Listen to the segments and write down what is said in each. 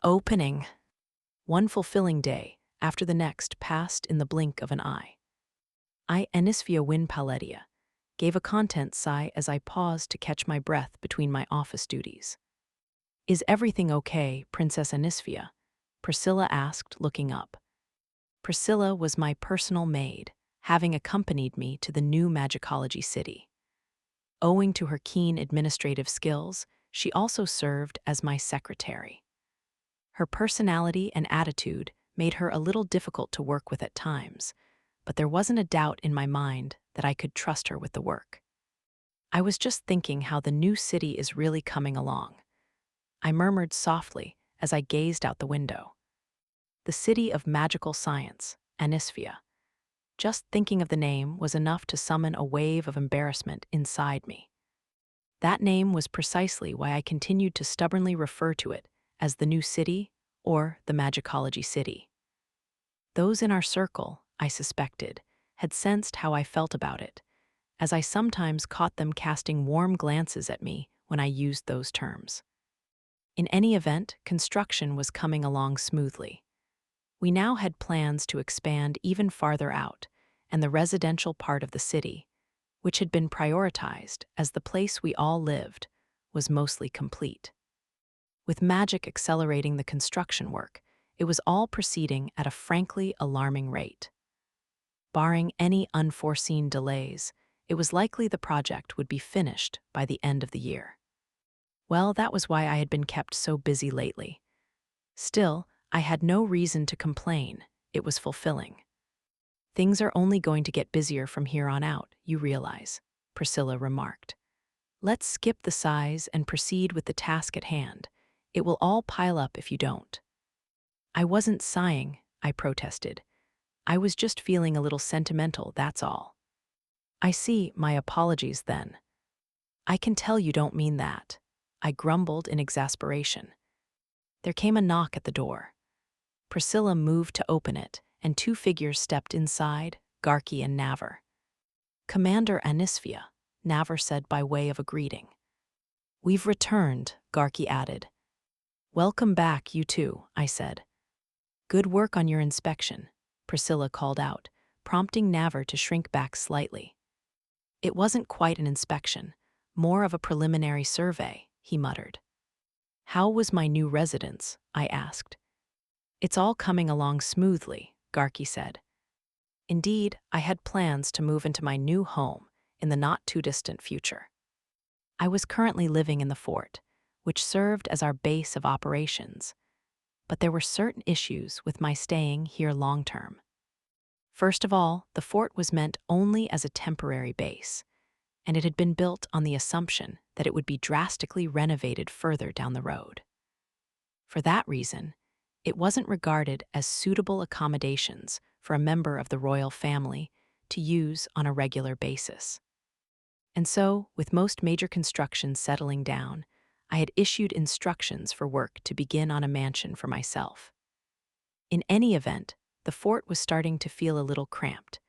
Opening. One fulfilling day after the next passed in the blink of an eye. I, Anisphia Win Paletia, gave a content sigh as I paused to catch my breath between my office duties. Is everything okay, Princess Anisphia? Priscilla asked, looking up. Priscilla was my personal maid, having accompanied me to the new magicology city. Owing to her keen administrative skills, she also served as my secretary. Her personality and attitude made her a little difficult to work with at times, but there wasn't a doubt in my mind that I could trust her with the work. I was just thinking how the new city is really coming along. I murmured softly as I gazed out the window. The city of magical science, Anisphia. Just thinking of the name was enough to summon a wave of embarrassment inside me. That name was precisely why I continued to stubbornly refer to it as the new city or the magicology city. Those in our circle, I suspected, had sensed how I felt about it, as I sometimes caught them casting warm glances at me when I used those terms. In any event, construction was coming along smoothly. We now had plans to expand even farther out, and the residential part of the city, which had been prioritized as the place we all lived, was mostly complete. With magic accelerating the construction work, it was all proceeding at a frankly alarming rate. Barring any unforeseen delays, it was likely the project would be finished by the end of the year. Well, that was why I had been kept so busy lately. Still, I had no reason to complain. It was fulfilling. Things are only going to get busier from here on out, you realize, Priscilla remarked. Let's skip the sighs and proceed with the task at hand. It will all pile up if you don't. I wasn't sighing, I protested. I was just feeling a little sentimental, that's all. I see, my apologies then. I can tell you don't mean that, I grumbled in exasperation. There came a knock at the door. Priscilla moved to open it, and two figures stepped inside, Garki and Navar. Commander Anisphia, Navar said by way of a greeting. We've returned, Garki added. Welcome back, you two, I said. Good work on your inspection, Priscilla called out, prompting Navar to shrink back slightly. It wasn't quite an inspection, more of a preliminary survey, he muttered. How was my new residence? I asked. It's all coming along smoothly, Garki said. Indeed, I had plans to move into my new home in the not-too-distant future. I was currently living in the fort, which served as our base of operations, but there were certain issues with my staying here long-term. First of all, the fort was meant only as a temporary base, and it had been built on the assumption that it would be drastically renovated further down the road. For that reason, it wasn't regarded as suitable accommodations for a member of the royal family to use on a regular basis. And so, with most major construction settling down, I had issued instructions for work to begin on a mansion for myself. In any event, the fort was starting to feel a little cramped,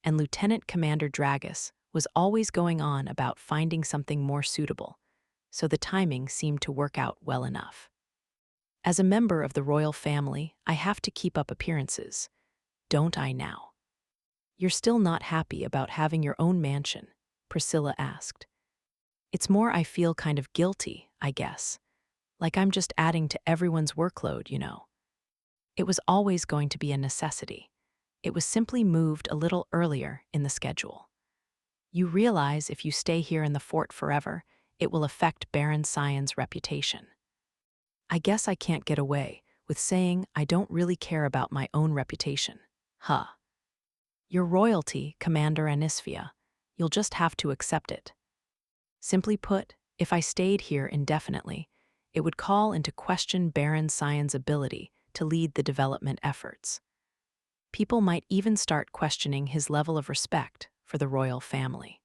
and Lieutenant Commander Dragus was always going on about finding something more suitable, so the timing seemed to work out well enough. As a member of the royal family, I have to keep up appearances, don't I now? You're still not happy about having your own mansion, Priscilla asked. It's more I feel kind of guilty, I guess, like I'm just adding to everyone's workload, you know. It was always going to be a necessity. It was simply moved a little earlier in the schedule. You realize if you stay here in the fort forever, it will affect Baron Cyan's reputation. I guess I can't get away with saying I don't really care about my own reputation. Huh. Your royalty, Commander Anisphia, you'll just have to accept it. Simply put, if I stayed here indefinitely, it would call into question Baron Cyan's ability to lead the development efforts. People might even start questioning his level of respect for the royal family.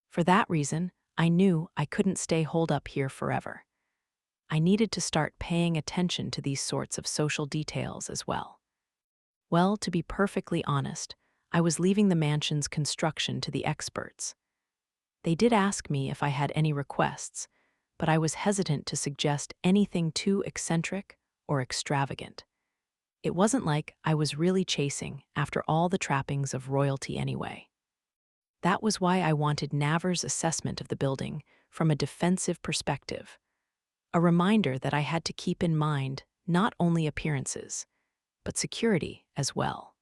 For that reason, I knew I couldn't stay holed up here forever. I needed to start paying attention to these sorts of social details as well. Well, to be perfectly honest, I was leaving the mansion's construction to the experts. They did ask me if I had any requests, but I was hesitant to suggest anything too eccentric or extravagant. It wasn't like I was really chasing after all the trappings of royalty anyway. That was why I wanted Navar's assessment of the building from a defensive perspective, a reminder that I had to keep in mind not only appearances, but security as well.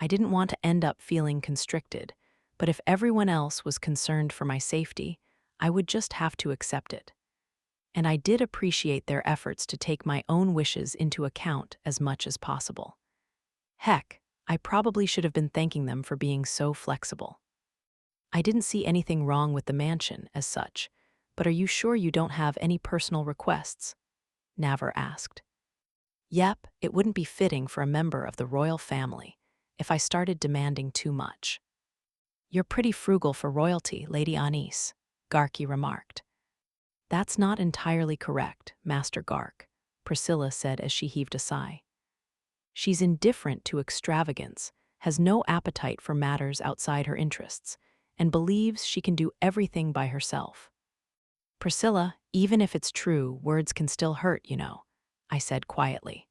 I didn't want to end up feeling constricted, but if everyone else was concerned for my safety, I would just have to accept it. And I did appreciate their efforts to take my own wishes into account as much as possible. Heck, I probably should have been thanking them for being so flexible. I didn't see anything wrong with the mansion as such, but are you sure you don't have any personal requests? Navar asked. Yep, it wouldn't be fitting for a member of the royal family if I started demanding too much. You're pretty frugal for royalty, Lady Anis, Garki remarked. That's not entirely correct, Master Gark, Priscilla said as she heaved a sigh. She's indifferent to extravagance, has no appetite for matters outside her interests, and believes she can do everything by herself. Priscilla, even if it's true, words can still hurt, you know, I said quietly.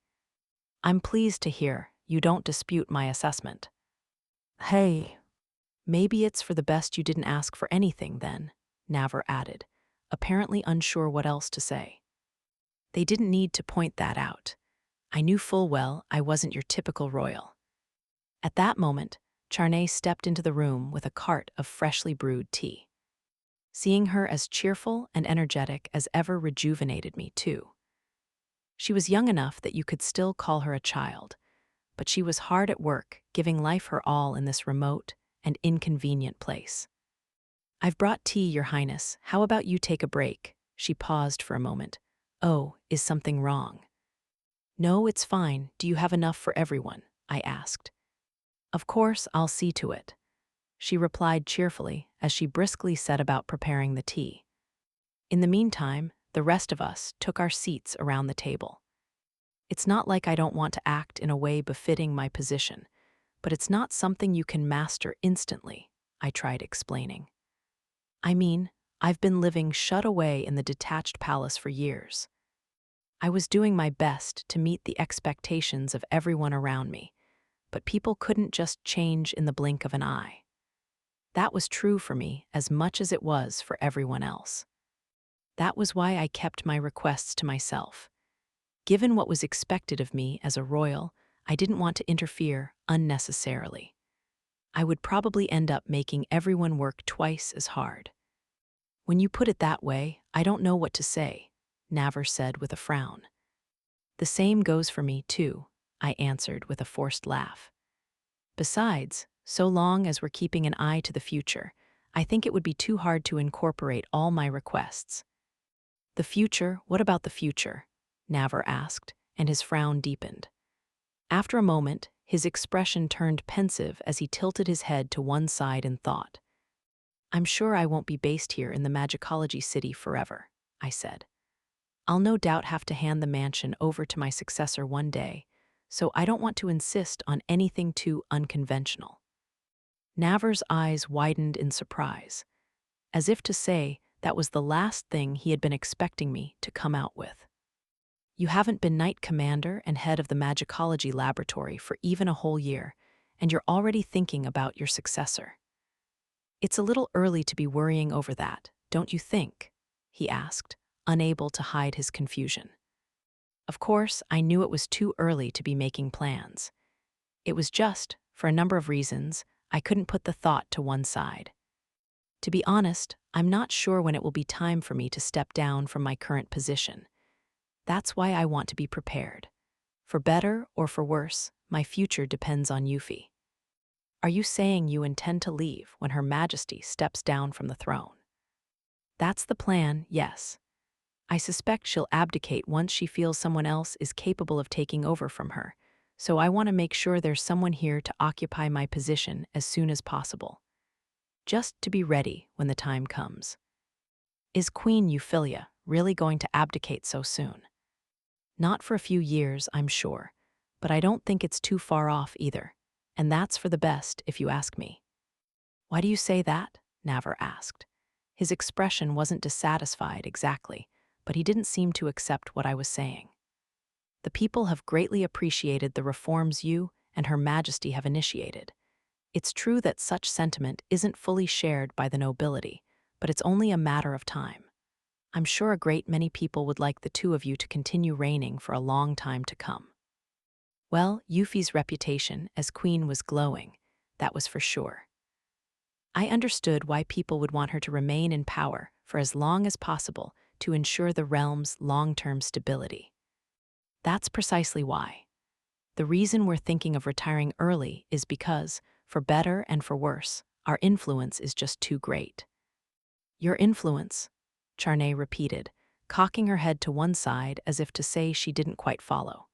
I'm pleased to hear you don't dispute my assessment. Hey, maybe it's for the best you didn't ask for anything then, Navar added, apparently unsure what else to say. They didn't need to point that out. I knew full well I wasn't your typical royal. At that moment, Charney stepped into the room with a cart of freshly brewed tea. Seeing her as cheerful and energetic as ever rejuvenated me, too. She was young enough that you could still call her a child, but she was hard at work, giving life her all in this remote and inconvenient place. I've brought tea, Your Highness. How about you take a break? She paused for a moment. Oh, is something wrong? No, it's fine. Do you have enough for everyone? I asked. Of course, I'll see to it, she replied cheerfully as she briskly set about preparing the tea. In the meantime, the rest of us took our seats around the table. It's not like I don't want to act in a way befitting my position, but it's not something you can master instantly, I tried explaining. I mean, I've been living shut away in the detached palace for years. I was doing my best to meet the expectations of everyone around me, but people couldn't just change in the blink of an eye. That was true for me as much as it was for everyone else. That was why I kept my requests to myself. Given what was expected of me as a royal, I didn't want to interfere unnecessarily. I would probably end up making everyone work twice as hard. When you put it that way, I don't know what to say, Navar said with a frown. The same goes for me, too, I answered with a forced laugh. Besides, so long as we're keeping an eye to the future, I think it would be too hard to incorporate all my requests. The future? What about the future? Navar asked, and his frown deepened. After a moment, his expression turned pensive as he tilted his head to one side in thought. I'm sure I won't be based here in the Magicology City forever, I said. I'll no doubt have to hand the mansion over to my successor one day, so I don't want to insist on anything too unconventional. Navar's eyes widened in surprise, as if to say that was the last thing he had been expecting me to come out with. You haven't been Knight Commander and head of the Magicology Laboratory for even a whole year, and you're already thinking about your successor. It's a little early to be worrying over that, don't you think? He asked, unable to hide his confusion. Of course, I knew it was too early to be making plans. It was just, for a number of reasons, I couldn't put the thought to one side. To be honest, I'm not sure when it will be time for me to step down from my current position. That's why I want to be prepared. For better or for worse, my future depends on Yuffie. Are you saying you intend to leave when Her Majesty steps down from the throne? That's the plan, yes. I suspect she'll abdicate once she feels someone else is capable of taking over from her, so I want to make sure there's someone here to occupy my position as soon as possible. Just to be ready when the time comes. Is Queen Euphyllia really going to abdicate so soon? Not for a few years, I'm sure, but I don't think it's too far off either, and that's for the best if you ask me. Why do you say that? Navar asked. His expression wasn't dissatisfied exactly, but he didn't seem to accept what I was saying. The people have greatly appreciated the reforms you and Her Majesty have initiated. It's true that such sentiment isn't fully shared by the nobility, but it's only a matter of time. I'm sure a great many people would like the two of you to continue reigning for a long time to come. Well, Euphyllia's reputation as queen was glowing, that was for sure. I understood why people would want her to remain in power for as long as possible to ensure the realm's long-term stability. That's precisely why. The reason we're thinking of retiring early is because, for better and for worse, our influence is just too great. Your influence, Charney repeated, cocking her head to one side as if to say she didn't quite follow.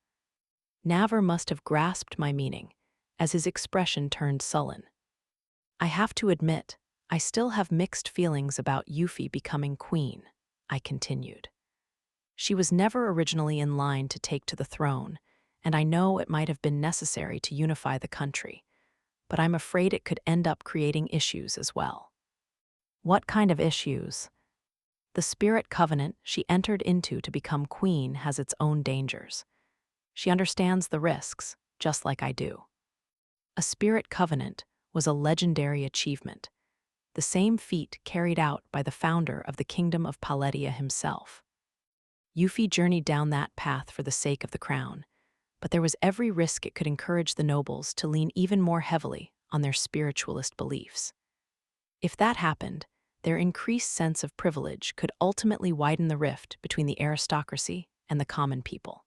Navar must have grasped my meaning, as his expression turned sullen. I have to admit, I still have mixed feelings about Euphyllia becoming queen, I continued. She was never originally in line to take to the throne, and I know it might have been necessary to unify the country, but I'm afraid it could end up creating issues as well. What kind of issues? The spirit covenant she entered into to become queen has its own dangers. She understands the risks, just like I do. A spirit covenant was a legendary achievement, the same feat carried out by the founder of the Kingdom of Paletia himself. Euphyllia journeyed down that path for the sake of the crown, but there was every risk it could encourage the nobles to lean even more heavily on their spiritualist beliefs. If that happened, their increased sense of privilege could ultimately widen the rift between the aristocracy and the common people.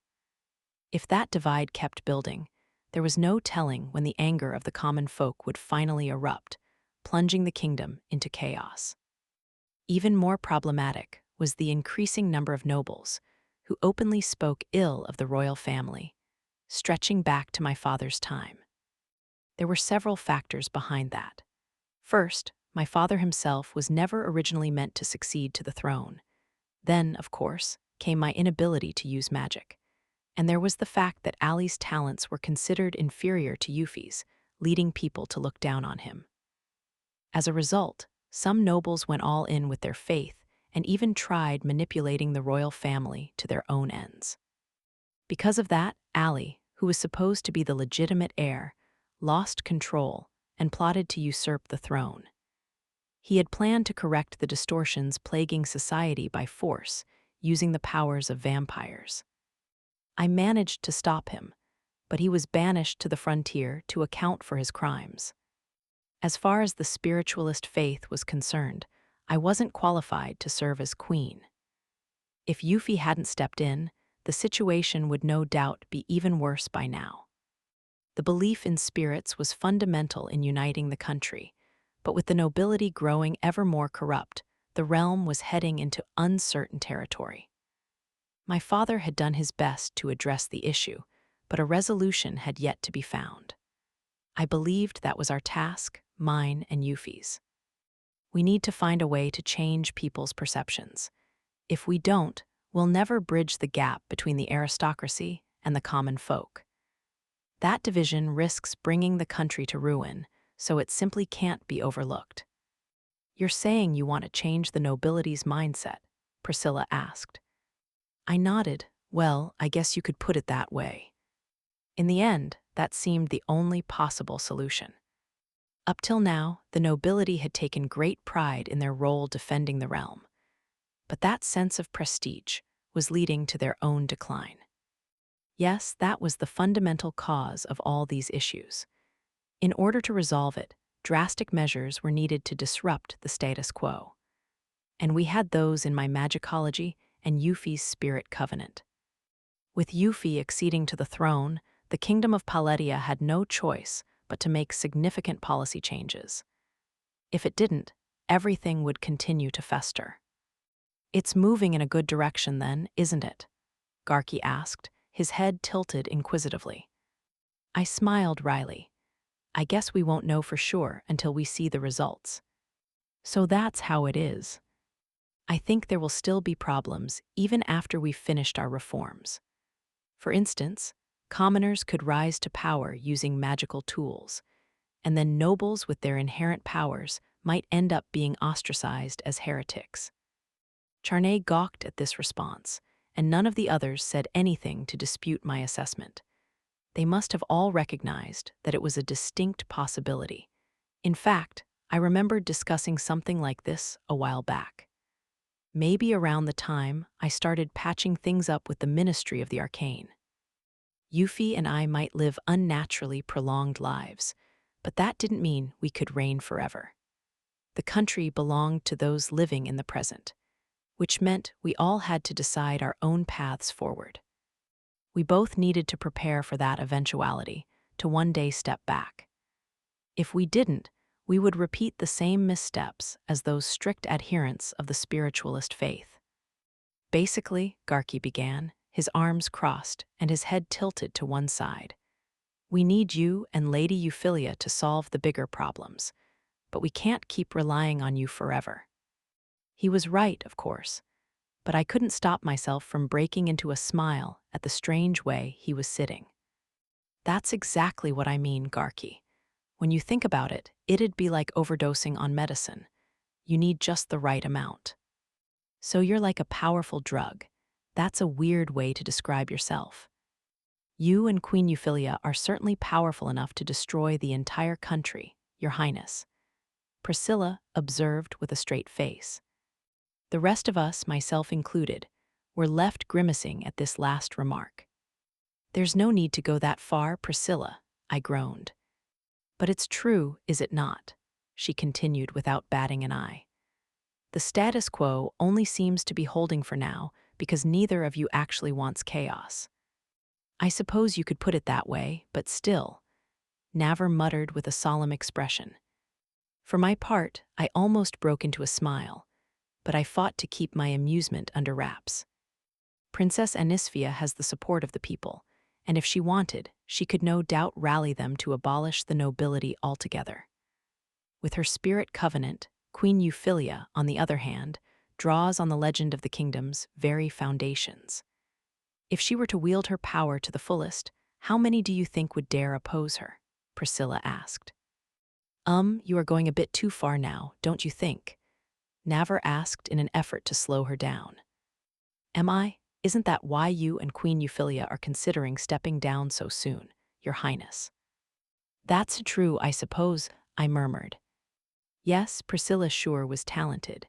If that divide kept building, there was no telling when the anger of the common folk would finally erupt, plunging the kingdom into chaos. Even more problematic was the increasing number of nobles who openly spoke ill of the royal family, stretching back to my father's time. There were several factors behind that. First, my father himself was never originally meant to succeed to the throne. Then, of course, came my inability to use magic. And there was the fact that Ali's talents were considered inferior to Euphyllia's, leading people to look down on him. As a result, some nobles went all in with their faith and even tried manipulating the royal family to their own ends. Because of that, Ali, who was supposed to be the legitimate heir, lost control and plotted to usurp the throne. He had planned to correct the distortions plaguing society by force, using the powers of vampires. I managed to stop him, but he was banished to the frontier to account for his crimes. As far as the spiritualist faith was concerned, I wasn't qualified to serve as queen. If Euphyllia hadn't stepped in, the situation would no doubt be even worse by now. The belief in spirits was fundamental in uniting the country, but with the nobility growing ever more corrupt, the realm was heading into uncertain territory. My father had done his best to address the issue, but a resolution had yet to be found. I believed that was our task, mine and Euphyllia's. We need to find a way to change people's perceptions. If we don't, we'll never bridge the gap between the aristocracy and the common folk. That division risks bringing the country to ruin, so it simply can't be overlooked. You're saying you want to change the nobility's mindset? Priscilla asked. I nodded. Well, I guess you could put it that way. In the end, that seemed the only possible solution. Up till now, the nobility had taken great pride in their role defending the realm. But that sense of prestige was leading to their own decline. Yes, that was the fundamental cause of all these issues. In order to resolve it, drastic measures were needed to disrupt the status quo. And we had those in my magicology and Euphyllia's spirit covenant. With Euphyllia acceding to the throne, the Kingdom of Paletia had no choice but to make significant policy changes. If it didn't, everything would continue to fester. It's moving in a good direction then, isn't it? Garki asked, his head tilted inquisitively. I smiled wryly. I guess we won't know for sure until we see the results. So that's how it is. I think there will still be problems even after we've finished our reforms. For instance, commoners could rise to power using magical tools, and then nobles with their inherent powers might end up being ostracized as heretics. Charney gawked at this response, and none of the others said anything to dispute my assessment. They must have all recognized that it was a distinct possibility. In fact, I remembered discussing something like this a while back. Maybe around the time I started patching things up with the Ministry of the Arcane. Yuffie and I might live unnaturally prolonged lives, but that didn't mean we could reign forever. The country belonged to those living in the present, which meant we all had to decide our own paths forward. We both needed to prepare for that eventuality, to one day step back. If we didn't, we would repeat the same missteps as those strict adherents of the spiritualist faith. Basically, Garki began, his arms crossed and his head tilted to one side. We need you and Lady Euphyllia to solve the bigger problems, but we can't keep relying on you forever. He was right, of course, but I couldn't stop myself from breaking into a smile at the strange way he was sitting. That's exactly what I mean, Garki. When you think about it, it'd be like overdosing on medicine. You need just the right amount. So you're like a powerful drug. That's a weird way to describe yourself. You and Queen Euphyllia are certainly powerful enough to destroy the entire country, Your Highness. Priscilla observed with a straight face. The rest of us, myself included, were left grimacing at this last remark. There's no need to go that far, Priscilla, I groaned. But it's true, is it not? She continued without batting an eye. The status quo only seems to be holding for now because neither of you actually wants chaos. I suppose you could put it that way, but still, Navar muttered with a solemn expression. For my part, I almost broke into a smile, but I fought to keep my amusement under wraps. Princess Anisphia has the support of the people, and if she wanted, she could no doubt rally them to abolish the nobility altogether. With her spirit covenant, Queen Euphyllia, on the other hand, draws on the legend of the kingdom's very foundations. If she were to wield her power to the fullest, how many do you think would dare oppose her? Priscilla asked. You are going a bit too far now, don't you think? Navar asked in an effort to slow her down. Am I? Isn't that why you and Queen Euphyllia are considering stepping down so soon, Your Highness? That's true, I suppose, I murmured. Yes, Priscilla sure was talented,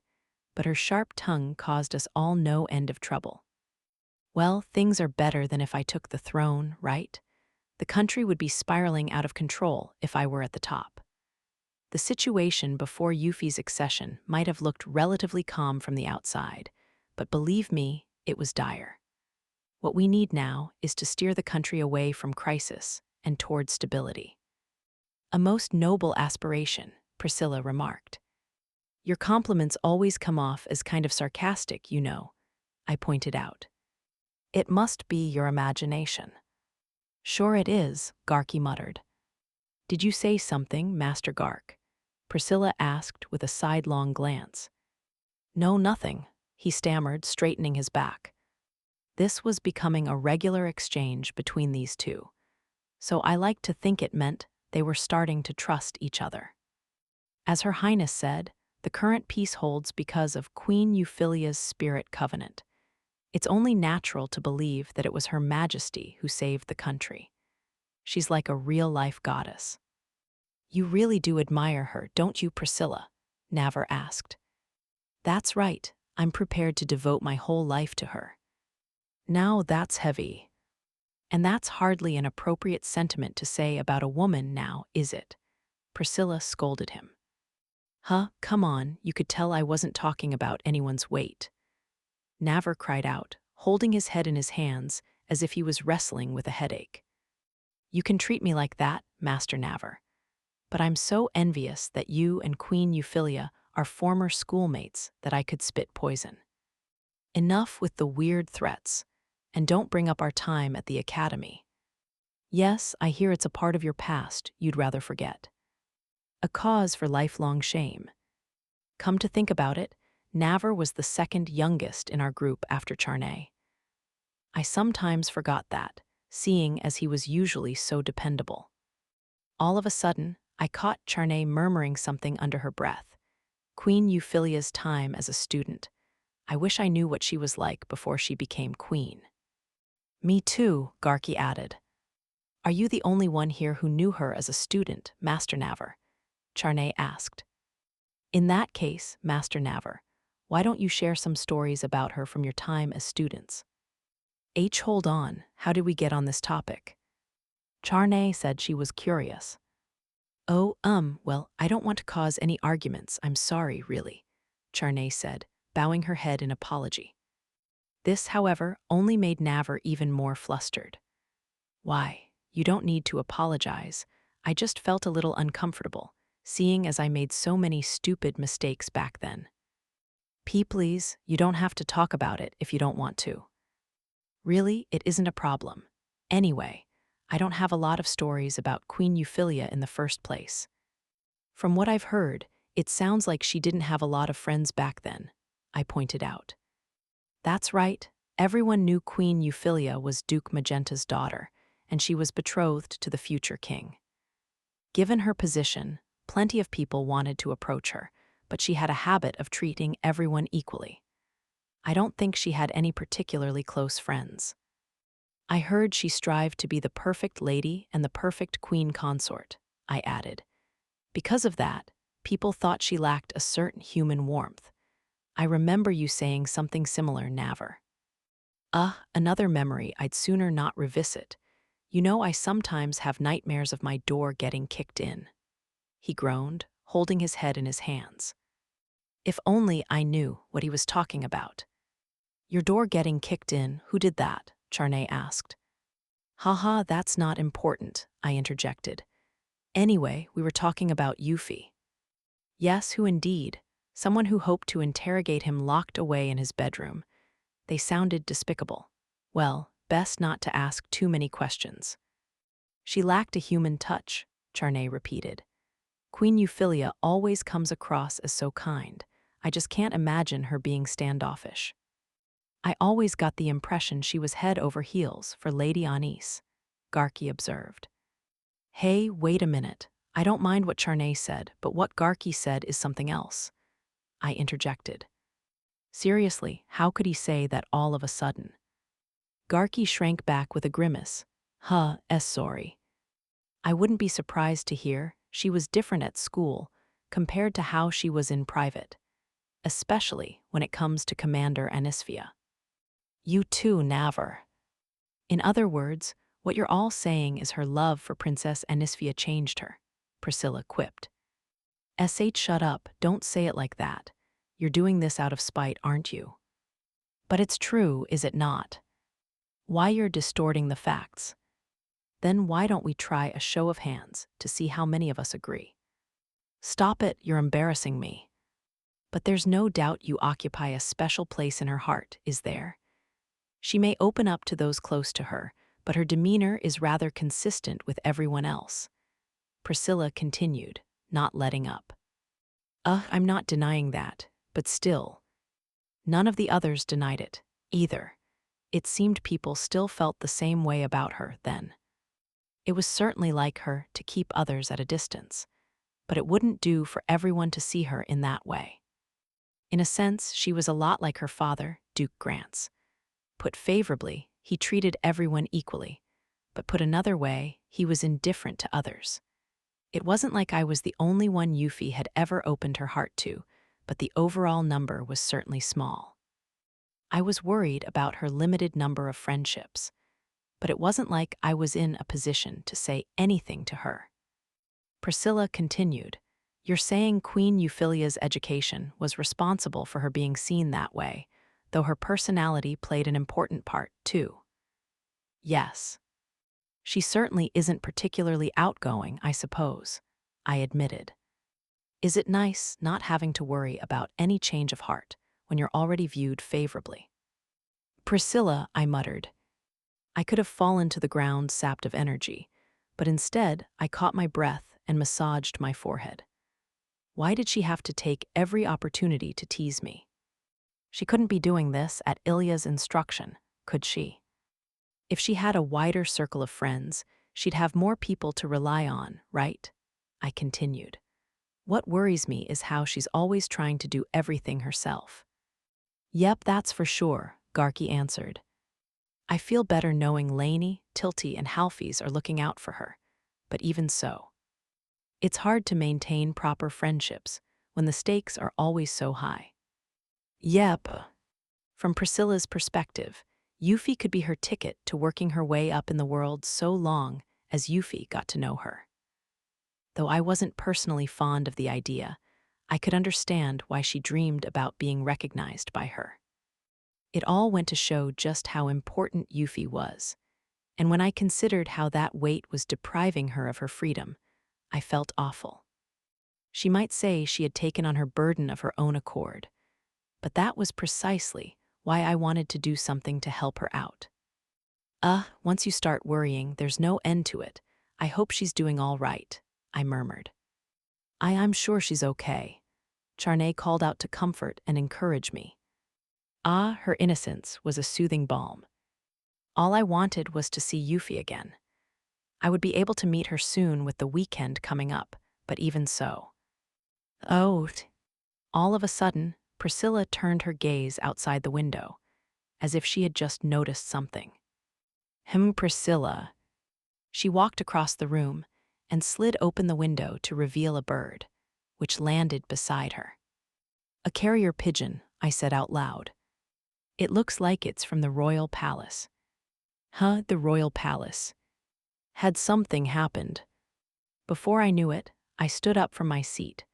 but her sharp tongue caused us all no end of trouble. Well, things are better than if I took the throne, right? The country would be spiraling out of control if I were at the top. The situation before Yuffie's accession might have looked relatively calm from the outside, but believe me, it was dire. What we need now is to steer the country away from crisis and toward stability. A most noble aspiration, Priscilla remarked. Your compliments always come off as kind of sarcastic, you know, I pointed out. It must be your imagination. Sure it is, Garki muttered. Did you say something, Master Gark? Priscilla asked with a sidelong glance. No, nothing, he stammered, straightening his back. This was becoming a regular exchange between these two, so I like to think it meant they were starting to trust each other. As Her Highness said, the current peace holds because of Queen Euphyllia's spirit covenant. It's only natural to believe that it was Her Majesty who saved the country. She's like a real-life goddess. You really do admire her, don't you, Priscilla? Navar asked. That's right, I'm prepared to devote my whole life to her. Now that's heavy. And that's hardly an appropriate sentiment to say about a woman now, is it? Priscilla scolded him. Huh, come on, you could tell I wasn't talking about anyone's weight. Navar cried out, holding his head in his hands as if he was wrestling with a headache. You can treat me like that, Master Navar. But I'm so envious that you and Queen Euphyllia are former schoolmates that I could spit poison. Enough with the weird threats, and don't bring up our time at the academy. Yes, I hear it's a part of your past you'd rather forget. A cause for lifelong shame. Come to think about it, Navar was the second youngest in our group after Charney. I sometimes forgot that, seeing as he was usually so dependable. All of a sudden, I caught Charney murmuring something under her breath. Queen Euphyllia's time as a student. I wish I knew what she was like before she became queen. Me too, Garki added. Are you the only one here who knew her as a student, Master Navar? Charney asked. In that case, Master Navar, why don't you share some stories about her from your time as students? Hold on, how did we get on this topic? Charney said she was curious. Oh, well, I don't want to cause any arguments, I'm sorry, really, Charney said, bowing her head in apology. This, however, only made Navar even more flustered. Why, you don't need to apologize. I just felt a little uncomfortable, seeing as I made so many stupid mistakes back then. Please, you don't have to talk about it if you don't want to. Really, it isn't a problem. Anyway, I don't have a lot of stories about Queen Euphyllia in the first place. From what I've heard, it sounds like she didn't have a lot of friends back then, I pointed out. That's right, everyone knew Queen Euphyllia was Duke Magenta's daughter, and she was betrothed to the future king. Given her position, plenty of people wanted to approach her, but she had a habit of treating everyone equally. I don't think she had any particularly close friends. I heard she strived to be the perfect lady and the perfect queen consort, I added. Because of that, people thought she lacked a certain human warmth. I remember you saying something similar, Navar. Another memory I'd sooner not revisit. You know, I sometimes have nightmares of my door getting kicked in. He groaned, holding his head in his hands. If only I knew what he was talking about. Your door getting kicked in, who did that? Charney asked. Haha, that's not important, I interjected. Anyway, we were talking about Yuffie. Yes, who indeed? Someone who hoped to interrogate him locked away in his bedroom. They sounded despicable. Well, best not to ask too many questions. She lacked a human touch, Charney repeated. Queen Euphyllia always comes across as so kind. I just can't imagine her being standoffish. I always got the impression she was head over heels for Lady Anis, Garki observed. Hey, wait a minute. I don't mind what Charney said, but what Garki said is something else. I interjected. Seriously, how could he say that all of a sudden? Garki shrank back with a grimace. Sorry. I wouldn't be surprised to hear she was different at school compared to how she was in private, especially when it comes to Commander Anisphia. You too, Navar. In other words, what you're all saying is her love for Princess Anisphia changed her, Priscilla quipped. Shut up, don't say it like that. You're doing this out of spite, aren't you? But it's true, is it not? Why you're distorting the facts? Then why don't we try a show of hands to see how many of us agree? Stop it, you're embarrassing me. But there's no doubt you occupy a special place in her heart, is there? She may open up to those close to her, but her demeanor is rather consistent with everyone else. Priscilla continued, not letting up. I'm not denying that, but still. None of the others denied it, either. It seemed people still felt the same way about her then. It was certainly like her to keep others at a distance, but it wouldn't do for everyone to see her in that way. In a sense, she was a lot like her father, Duke Grants. Put favorably, he treated everyone equally, but put another way, he was indifferent to others. It wasn't like I was the only one Yuffie had ever opened her heart to, but the overall number was certainly small. I was worried about her limited number of friendships, but it wasn't like I was in a position to say anything to her. Priscilla continued, You're saying Queen Euphyllia's education was responsible for her being seen that way, though her personality played an important part, too. Yes. She certainly isn't particularly outgoing, I suppose, I admitted. Is it nice not having to worry about any change of heart when you're already viewed favorably? Priscilla, I muttered. I could have fallen to the ground sapped of energy, but instead I caught my breath and massaged my forehead. Why did she have to take every opportunity to tease me? She couldn't be doing this at Ilya's instruction, could she? If she had a wider circle of friends, she'd have more people to rely on, right? I continued. What worries me is how she's always trying to do everything herself. Yep, that's for sure, Garky answered. I feel better knowing Lainie, Tilty, and Halfies are looking out for her. But even so, it's hard to maintain proper friendships when the stakes are always so high. Yep. From Priscilla's perspective, Yuffie could be her ticket to working her way up in the world so long as Yuffie got to know her. Though I wasn't personally fond of the idea, I could understand why she dreamed about being recognized by her. It all went to show just how important Yuffie was, and when I considered how that weight was depriving her of her freedom, I felt awful. She might say she had taken on her burden of her own accord, but that was precisely why I wanted to do something to help her out. Once you start worrying, there's no end to it. I hope she's doing all right, I murmured. I'm sure she's okay. Charney called out to comfort and encourage me. Her innocence was a soothing balm. All I wanted was to see Yuffie again. I would be able to meet her soon with the weekend coming up, but even so. All of a sudden, Priscilla turned her gaze outside the window, as if she had just noticed something. Priscilla. She walked across the room and slid open the window to reveal a bird, which landed beside her. A carrier pigeon, I said out loud. It looks like it's from the royal palace. The royal palace. Had something happened? Before I knew it, I stood up from my seat,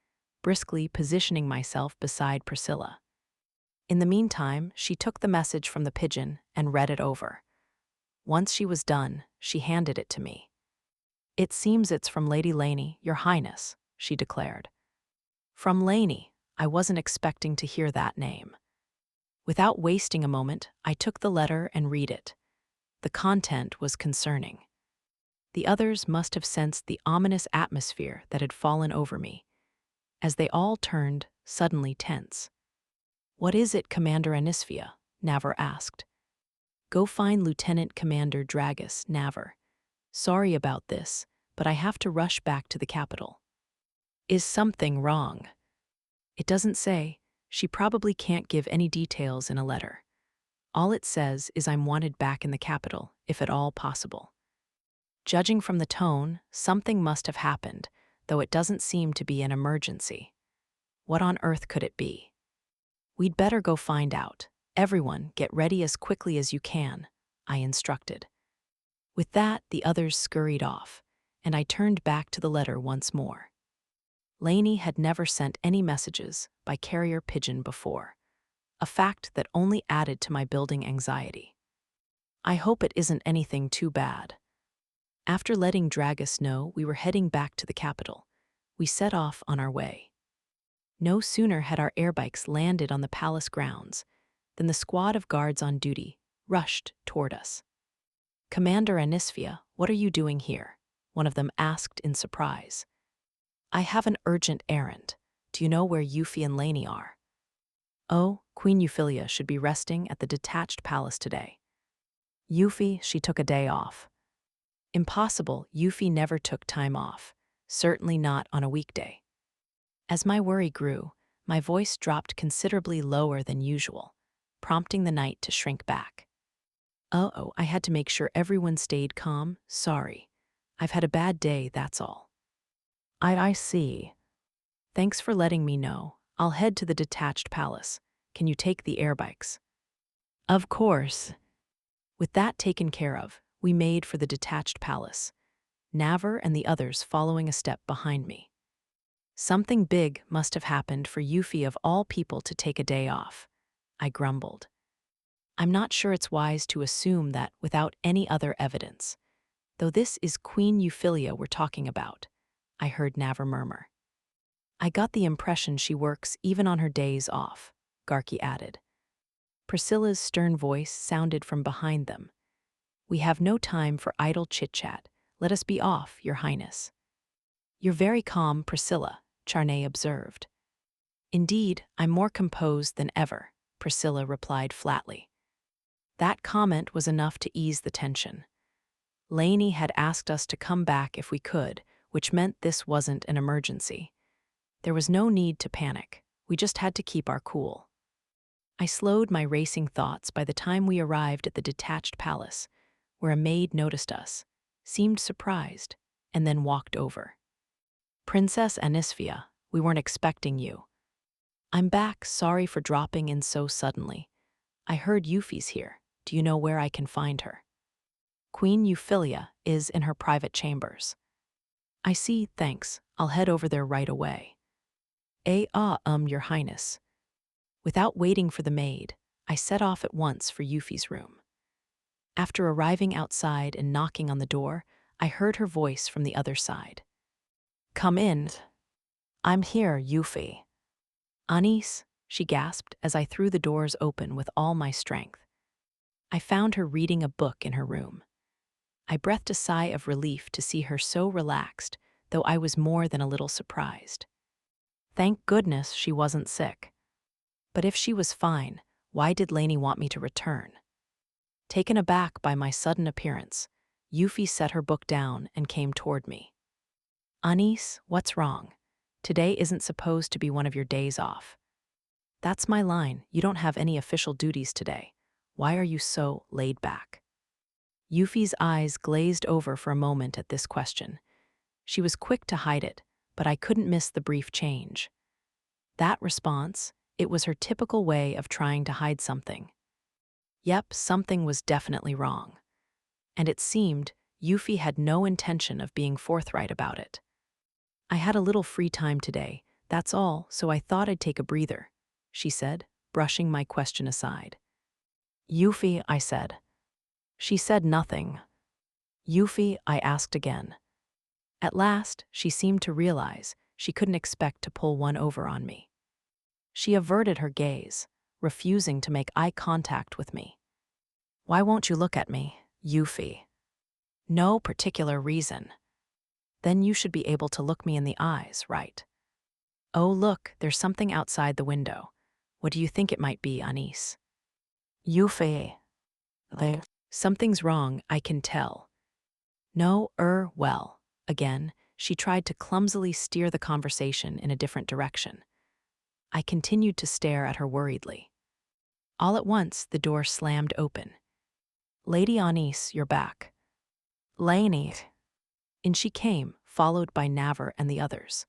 briskly positioning myself beside Priscilla. In the meantime, she took the message from the pigeon and read it over. Once she was done, she handed it to me. It seems it's from Lady Lainie, Your Highness, she declared. From Lainie, I wasn't expecting to hear that name. Without wasting a moment, I took the letter and read it. The content was concerning. The others must have sensed the ominous atmosphere that had fallen over me, as they all turned suddenly tense. What is it, Commander Anisphia? Navar asked. Go find Lieutenant Commander Dragus, Navar. Sorry about this, but I have to rush back to the capital. Is something wrong? It doesn't say. She probably can't give any details in a letter. All it says is I'm wanted back in the capital, if at all possible. Judging from the tone, something must have happened, though it doesn't seem to be an emergency. What on earth could it be? We'd better go find out. Everyone, get ready as quickly as you can, I instructed. With that, the others scurried off, and I turned back to the letter once more. Lainie had never sent any messages by carrier pigeon before, a fact that only added to my building anxiety. I hope it isn't anything too bad. After letting Dragus know we were heading back to the capital, we set off on our way. No sooner had our airbikes landed on the palace grounds than the squad of guards on duty rushed toward us. Commander Anisphia, what are you doing here? One of them asked in surprise. I have an urgent errand. Do you know where Yuffie and Lainie are? Oh, Queen Euphyllia should be resting at the detached palace today. Yuffie, she took a day off. Impossible, Yuffie never took time off, certainly not on a weekday. As my worry grew, my voice dropped considerably lower than usual, prompting the knight to shrink back. I had to make sure everyone stayed calm. Sorry. I've had a bad day, that's all. I see. Thanks for letting me know. I'll head to the detached palace. Can you take the airbikes? Of course. With that taken care of, we made for the detached palace, Navar and the others following a step behind me. Something big must have happened for Yuffie of all people to take a day off, I grumbled. I'm not sure it's wise to assume that without any other evidence, though this is Queen Euphyllia we're talking about, I heard Navar murmur. I got the impression she works even on her days off, Garky added. Priscilla's stern voice sounded from behind them. We have no time for idle chit-chat. Let us be off, Your Highness. You're very calm, Priscilla, Charney observed. Indeed, I'm more composed than ever, Priscilla replied flatly. That comment was enough to ease the tension. Lainie had asked us to come back if we could, which meant this wasn't an emergency. There was no need to panic. We just had to keep our cool. I slowed my racing thoughts by the time we arrived at the detached palace, where a maid noticed us, seemed surprised, and then walked over. Princess Anisphia, we weren't expecting you. I'm back, sorry for dropping in so suddenly. I heard Euphie's here. Do you know where I can find her? Queen Euphyllia is in her private chambers. I see, thanks. I'll head over there right away. Your Highness. Without waiting for the maid, I set off at once for Euphie's room. After arriving outside and knocking on the door, I heard her voice from the other side. Come in. I'm here, Euphie. Anis, she gasped as I threw the doors open with all my strength. I found her reading a book in her room. I breathed a sigh of relief to see her so relaxed, though I was more than a little surprised. Thank goodness she wasn't sick. But if she was fine, why did Lainie want me to return? Taken aback by my sudden appearance, Euphie set her book down and came toward me. Anis, what's wrong? Today isn't supposed to be one of your days off. That's my line. You don't have any official duties today. Why are you so laid back? Euphie's eyes glazed over for a moment at this question. She was quick to hide it, but I couldn't miss the brief change. That response, it was her typical way of trying to hide something. Yep, something was definitely wrong. And it seemed Euphie had no intention of being forthright about it. I had a little free time today, that's all, so I thought I'd take a breather, she said, brushing my question aside. Euphie, I said. She said nothing. Euphie, I asked again. At last, she seemed to realize she couldn't expect to pull one over on me. She averted her gaze, refusing to make eye contact with me. Why won't you look at me, Euphie? No particular reason. Then you should be able to look me in the eyes, right? Oh, look, there's something outside the window. What do you think it might be, Anis? Euphie. Something's wrong, I can tell. No, well. Again, she tried to clumsily steer the conversation in a different direction. I continued to stare at her worriedly. All at once, the door slammed open. Lady Anis, you're back. Lainie. In she came, followed by Naver and the others.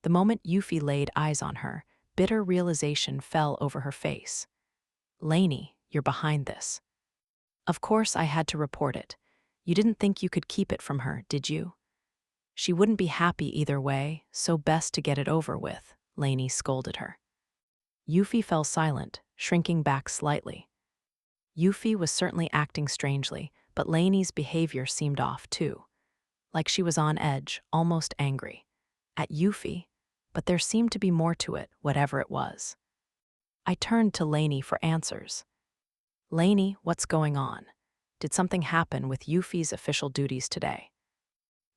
The moment Euphie laid eyes on her, bitter realization fell over her face. Lainie, you're behind this. Of course I had to report it. You didn't think you could keep it from her, did you? She wouldn't be happy either way, so best to get it over with, Lainie scolded her. Euphie fell silent, shrinking back slightly. Euphie was certainly acting strangely, but Lainie's behavior seemed off too. Like she was on edge, almost angry. At Euphie, but there seemed to be more to it, whatever it was. I turned to Lainie for answers. Lainie, what's going on? Did something happen with Euphie's official duties today?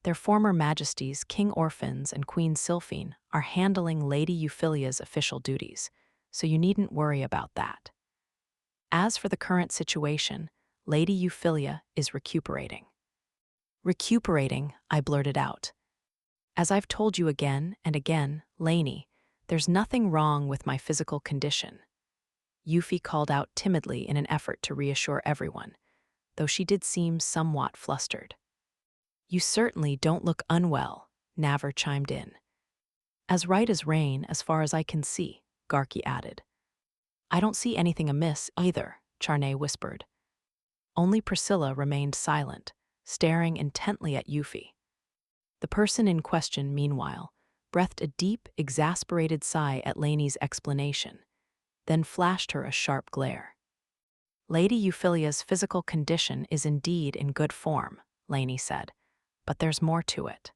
Their former majesties, King Orphans and Queen Sylphine, are handling Lady Euphyllia's official duties, so you needn't worry about that. As for the current situation, Lady Euphyllia is recuperating. Recuperating, I blurted out. As I've told you again and again, Lainie, there's nothing wrong with my physical condition. Euphie called out timidly in an effort to reassure everyone, though she did seem somewhat flustered. You certainly don't look unwell, Naver chimed in. As right as rain, as far as I can see, Garki added. I don't see anything amiss either, Charney whispered. Only Priscilla remained silent, staring intently at Euphie. The person in question, meanwhile, breathed a deep, exasperated sigh at Lainie's explanation, then flashed her a sharp glare. Lady Euphyllia's physical condition is indeed in good form, Lainie said, but there's more to it.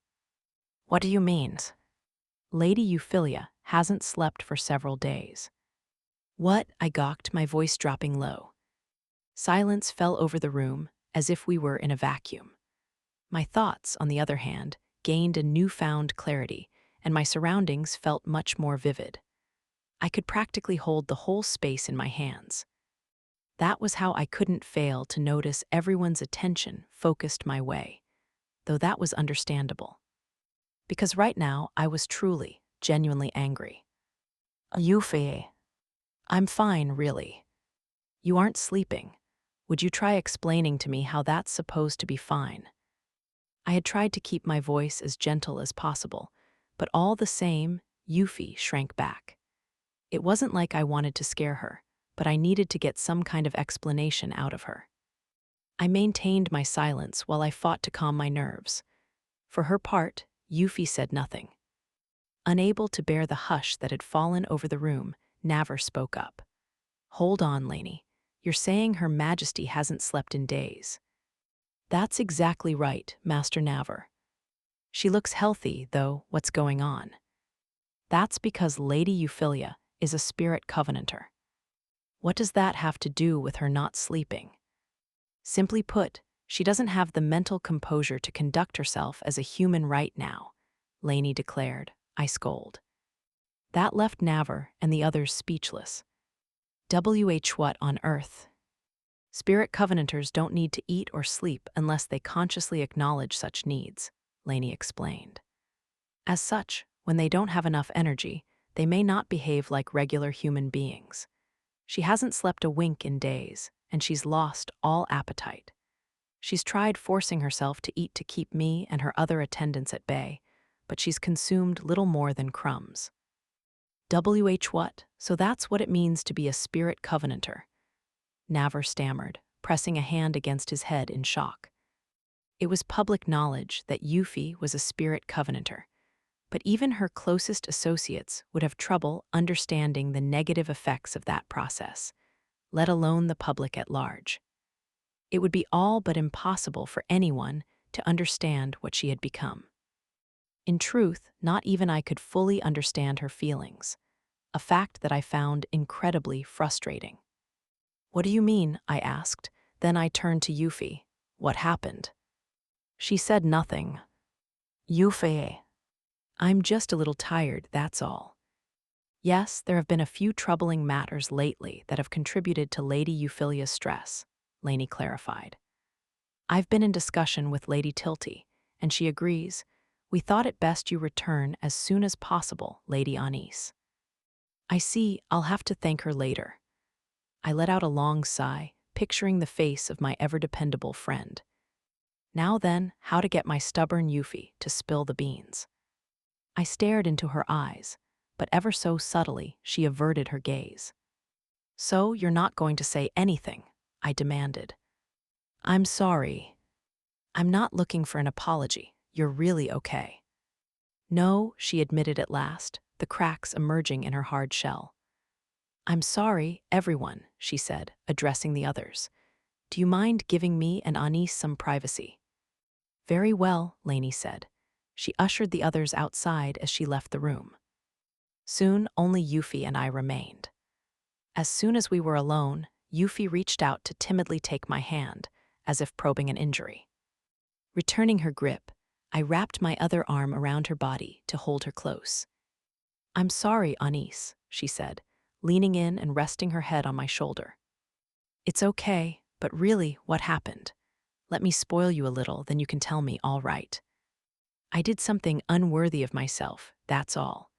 What do you mean? Lady Euphyllia hasn't slept for several days. What? I gawked, my voice dropping low. Silence fell over the room, as if we were in a vacuum. My thoughts, on the other hand, gained a newfound clarity, and my surroundings felt much more vivid. I could practically hold the whole space in my hands. That was how I couldn't fail to notice everyone's attention focused my way, though that was understandable. Because right now I was truly, genuinely angry. Euphie. I'm fine, really. You aren't sleeping. Would you try explaining to me how that's supposed to be fine? I had tried to keep my voice as gentle as possible, but all the same, Yuffie shrank back. It wasn't like I wanted to scare her, but I needed to get some kind of explanation out of her. I maintained my silence while I fought to calm my nerves. For her part, Yuffie said nothing. Unable to bear the hush that had fallen over the room, Naver spoke up. Hold on, Lainie. You're saying Her Majesty hasn't slept in days. That's exactly right, Master Naver. She looks healthy, though. What's going on? That's because Lady Euphyllia is a spirit covenanter. What does that have to do with her not sleeping? Simply put, she doesn't have the mental composure to conduct herself as a human right now, Lainie declared. I scolded. That left Naver and the others speechless. What on earth? Spirit covenanters don't need to eat or sleep unless they consciously acknowledge such needs, Lainie explained. As such, when they don't have enough energy, they may not behave like regular human beings. She hasn't slept a wink in days, and she's lost all appetite. She's tried forcing herself to eat to keep me and her other attendants at bay, but she's consumed little more than crumbs. What? So that's what it means to be a spirit covenanter? Naver stammered, pressing a hand against his head in shock. It was public knowledge that Yuffie was a spirit covenanter, but even her closest associates would have trouble understanding the negative effects of that process, let alone the public at large. It would be all but impossible for anyone to understand what she had become. In truth, not even I could fully understand her feelings, a fact that I found incredibly frustrating. What do you mean? I asked. Then I turned to Yuffie. What happened? She said nothing. Yuffie. I'm just a little tired, that's all. Yes, there have been a few troubling matters lately that have contributed to Lady Euphyllia's stress, Lainie clarified. I've been in discussion with Lady Tilty, and she agrees. We thought it best you return as soon as possible, Lady Anis. I see, I'll have to thank her later. I let out a long sigh, picturing the face of my ever-dependable friend. Now then, how to get my stubborn Yuffie to spill the beans. I stared into her eyes, but ever so subtly she averted her gaze. So you're not going to say anything? I demanded. I'm sorry. I'm not looking for an apology. You're really okay. No, she admitted at last, the cracks emerging in her hard shell. I'm sorry, everyone, she said, addressing the others. Do you mind giving me and Anis some privacy? Very well, Lainie said. She ushered the others outside as she left the room. Soon, only Yuffie and I remained. As soon as we were alone, Yuffie reached out to timidly take my hand, as if probing an injury. Returning her grip, I wrapped my other arm around her body to hold her close. I'm sorry, Anis, she said, leaning in and resting her head on my shoulder. It's okay, but really, what happened? Let me spoil you a little, then you can tell me all right. I did something unworthy of myself, that's all.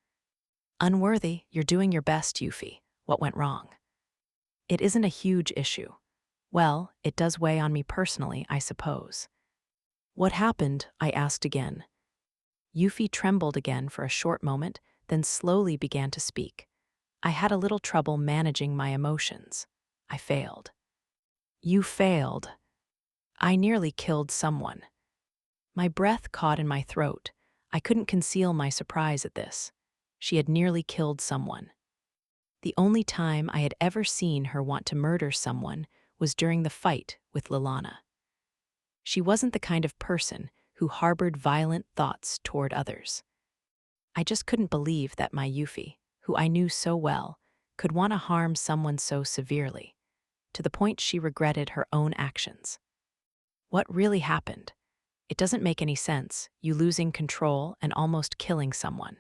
Unworthy? You're doing your best, Yuffie. What went wrong? It isn't a huge issue. Well, it does weigh on me personally, I suppose. What happened? I asked again. Yuffie trembled again for a short moment, then slowly began to speak. I had a little trouble managing my emotions. I failed. You failed. I nearly killed someone. My breath caught in my throat. I couldn't conceal my surprise at this. She had nearly killed someone. The only time I had ever seen her want to murder someone was during the fight with Lilana. She wasn't the kind of person who harbored violent thoughts toward others. I just couldn't believe that my Yuffie, who I knew so well, could want to harm someone so severely, to the point she regretted her own actions. What really happened? It doesn't make any sense, you losing control and almost killing someone.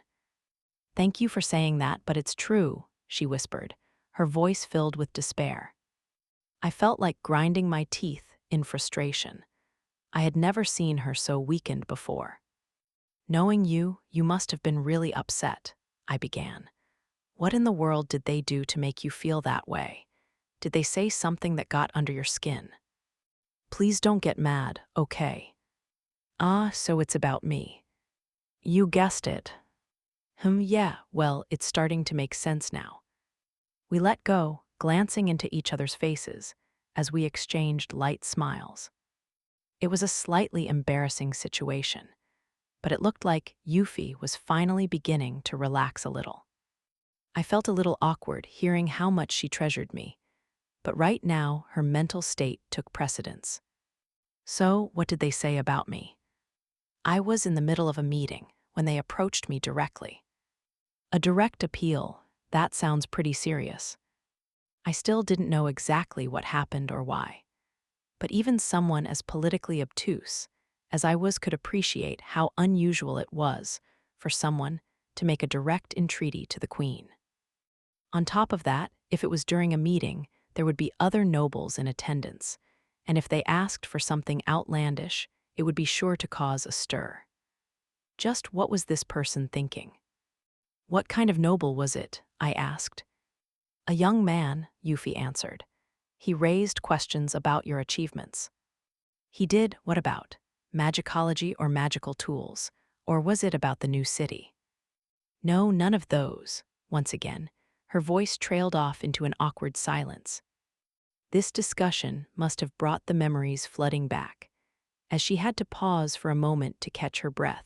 Thank you for saying that, but it's true, she whispered, her voice filled with despair. I felt like grinding my teeth in frustration. I had never seen her so weakened before. Knowing you, you must have been really upset, I began. What in the world did they do to make you feel that way? Did they say something that got under your skin? Please don't get mad, okay? Ah, so it's about me. You guessed it. Yeah, well, it's starting to make sense now. We let go, glancing into each other's faces, as we exchanged light smiles. It was a slightly embarrassing situation, but it looked like Yuffie was finally beginning to relax a little. I felt a little awkward hearing how much she treasured me, but right now her mental state took precedence. So, what did they say about me? I was in the middle of a meeting when they approached me directly. A direct appeal, that sounds pretty serious. I still didn't know exactly what happened or why. But even someone as politically obtuse as I was could appreciate how unusual it was for someone to make a direct entreaty to the queen. On top of that, if it was during a meeting, there would be other nobles in attendance, and if they asked for something outlandish, it would be sure to cause a stir. Just what was this person thinking? What kind of noble was it? I asked. A young man, Yuffie answered. He raised questions about your achievements. He did, what about? Magicology or magical tools? Or was it about the new city? No, none of those. Once again, her voice trailed off into an awkward silence. This discussion must have brought the memories flooding back, as she had to pause for a moment to catch her breath,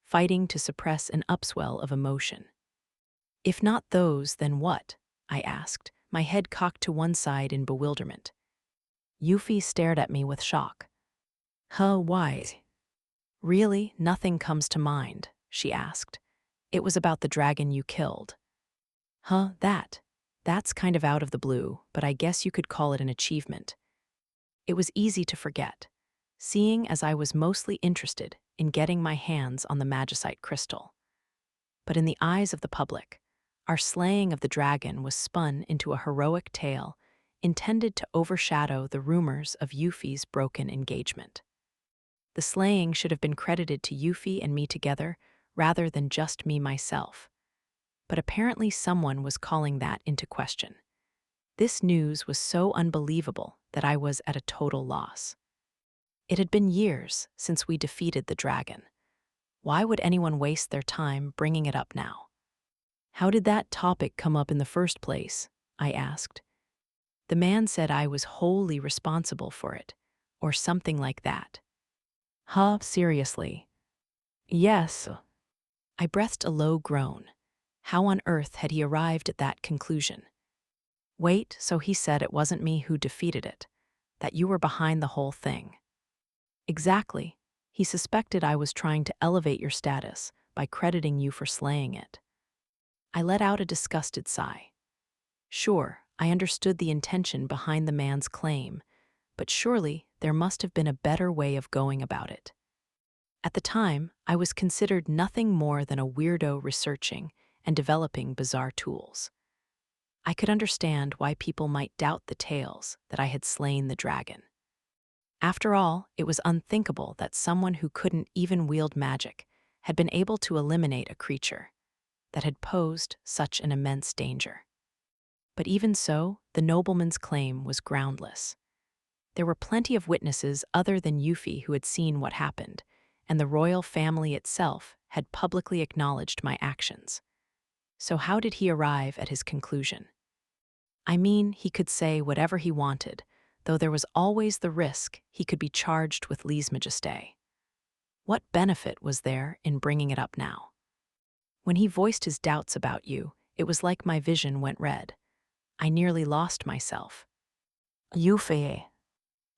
fighting to suppress an upswell of emotion. If not those, then what? I asked, my head cocked to one side in bewilderment. Yuffie stared at me with shock. Why? Really, nothing comes to mind, she asked. It was about the dragon you killed. That's kind of out of the blue, but I guess you could call it an achievement. It was easy to forget, seeing as I was mostly interested in getting my hands on the magicite crystal. But in the eyes of the public, our slaying of the dragon was spun into a heroic tale intended to overshadow the rumors of Yuffie's broken engagement. The slaying should have been credited to Yuffie and me together rather than just me myself. But apparently someone was calling that into question. This news was so unbelievable that I was at a total loss. It had been years since we defeated the dragon. Why would anyone waste their time bringing it up now? How did that topic come up in the first place? I asked. The man said I was wholly responsible for it, or something like that. Seriously? Yes. I breathed a low groan. How on earth had he arrived at that conclusion? Wait, so he said it wasn't me who defeated it, that you were behind the whole thing. Exactly. He suspected I was trying to elevate your status by crediting you for slaying it. I let out a disgusted sigh. Sure, I understood the intention behind the man's claim, but surely there must have been a better way of going about it. At the time, I was considered nothing more than a weirdo researching and developing bizarre tools. I could understand why people might doubt the tales that I had slain the dragon. After all, it was unthinkable that someone who couldn't even wield magic had been able to eliminate a creature that had posed such an immense danger. But even so, the nobleman's claim was groundless. There were plenty of witnesses other than Yuffie who had seen what happened, and the royal family itself had publicly acknowledged my actions. So how did he arrive at his conclusion? I mean, he could say whatever he wanted, though there was always the risk he could be charged with lèse-majesté. What benefit was there in bringing it up now? When he voiced his doubts about you, it was like my vision went red. I nearly lost myself. Yuffie.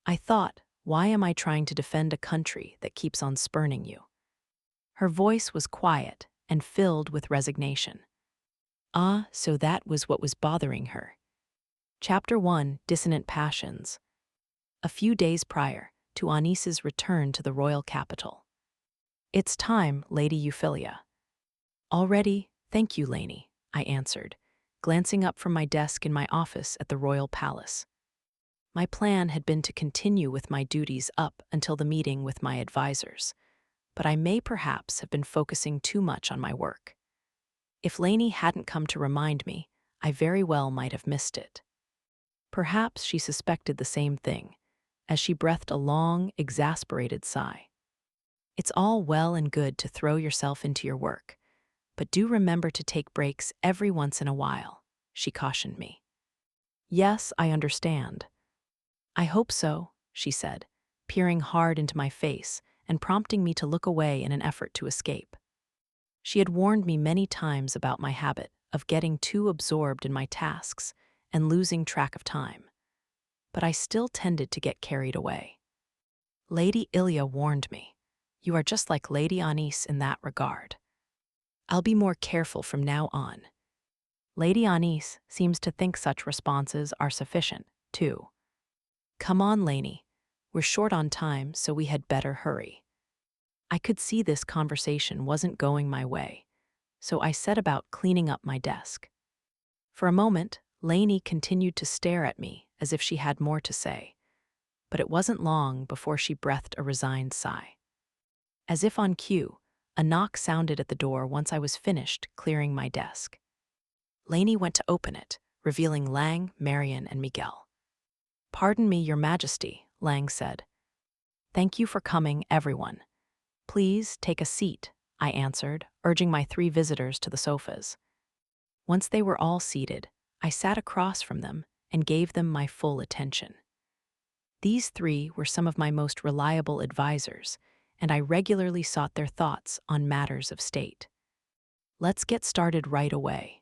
I thought, why am I trying to defend a country that keeps on spurning you? Her voice was quiet and filled with resignation. So that was what was bothering her. Chapter 1, Dissonant Passions. A few days prior to Anis's return to the royal capital. It's time, Lady Euphyllia. Already, thank you, Lainie, I answered, glancing up from my desk in my office at the royal palace. My plan had been to continue with my duties up until the meeting with my advisors, but I may perhaps have been focusing too much on my work. If Lainie hadn't come to remind me, I very well might have missed it. Perhaps she suspected the same thing, as she breathed a long, exasperated sigh. It's all well and good to throw yourself into your work, but do remember to take breaks every once in a while, she cautioned me. Yes, I understand. I hope so, she said, peering hard into my face and prompting me to look away in an effort to escape. She had warned me many times about my habit of getting too absorbed in my tasks and losing track of time, but I still tended to get carried away. Lady Ilya warned me, "You are just like Lady Anise in that regard." I'll be more careful from now on. Lady Anise seems to think such responses are sufficient, too. Come on, Lainie. We're short on time, so we had better hurry. I could see this conversation wasn't going my way, so I set about cleaning up my desk. For a moment, Lainie continued to stare at me as if she had more to say, but it wasn't long before she breathed a resigned sigh. As if on cue, a knock sounded at the door once I was finished clearing my desk. Lainie went to open it, revealing Lang, Marian, and Miguel. "Pardon me, Your Majesty," Lang said. "Thank you for coming, everyone. Please take a seat," I answered, urging my 3 visitors to the sofas. Once they were all seated, I sat across from them and gave them my full attention. These 3 were some of my most reliable advisors, and I regularly sought their thoughts on matters of state. Let's get started right away.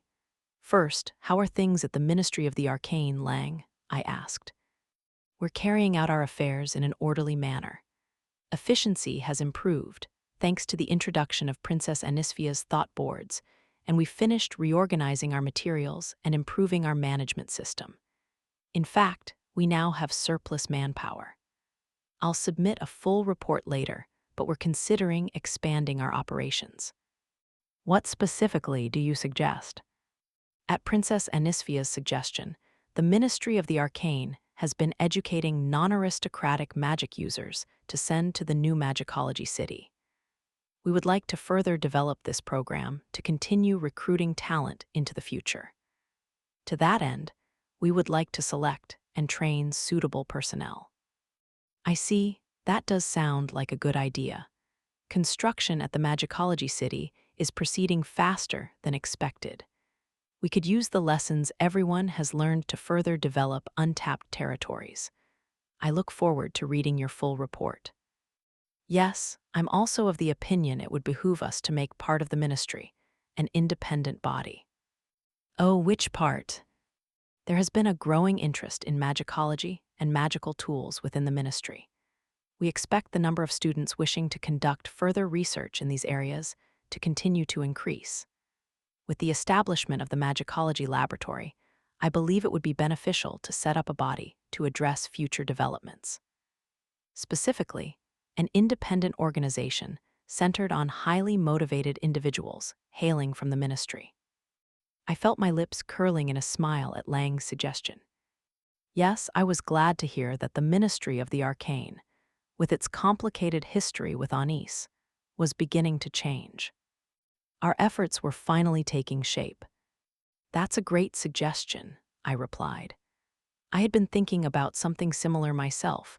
First, how are things at the Ministry of the Arcane, Lang? I asked. We're carrying out our affairs in an orderly manner. Efficiency has improved, thanks to the introduction of Princess Anisphia's thought boards, and we've finished reorganizing our materials and improving our management system. In fact, we now have surplus manpower. I'll submit a full report later, but we're considering expanding our operations. What specifically do you suggest? At Princess Anisphia's suggestion, the Ministry of the Arcane has been educating non-aristocratic magic users to send to the new magicology city. We would like to further develop this program to continue recruiting talent into the future. To that end, we would like to select and train suitable personnel. I see, that does sound like a good idea. Construction at the magicology city is proceeding faster than expected. We could use the lessons everyone has learned to further develop untapped territories. I look forward to reading your full report. Yes, I'm also of the opinion it would behoove us to make part of the ministry, an independent body. Oh, which part? There has been a growing interest in magicology and magical tools within the ministry. We expect the number of students wishing to conduct further research in these areas to continue to increase. With the establishment of the magicology laboratory, I believe it would be beneficial to set up a body to address future developments. Specifically, an independent organization centered on highly motivated individuals hailing from the ministry. I felt my lips curling in a smile at Lang's suggestion. Yes, I was glad to hear that the Ministry of the Arcane, with its complicated history with Anise, was beginning to change. Our efforts were finally taking shape. That's a great suggestion, I replied. I had been thinking about something similar myself,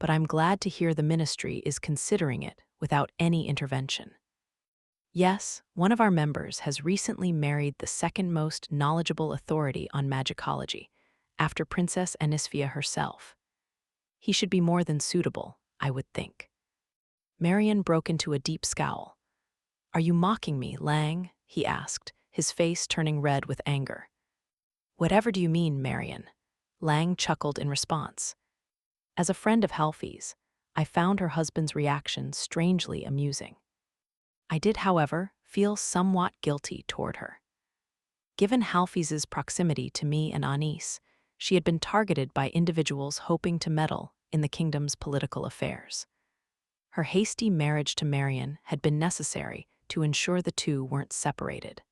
but I'm glad to hear the ministry is considering it without any intervention. Yes, one of our members has recently married the second most knowledgeable authority on magicology, after Princess Anisphia herself. He should be more than suitable, I would think. Marian broke into a deep scowl. Are you mocking me, Lang? He asked, his face turning red with anger. Whatever do you mean, Marian? Lang chuckled in response. As a friend of Halfie's, I found her husband's reaction strangely amusing. I did, however, feel somewhat guilty toward her. Given Halfie's proximity to me and Anise, she had been targeted by individuals hoping to meddle in the kingdom's political affairs. Her hasty marriage to Marian had been necessary to ensure the two weren't separated.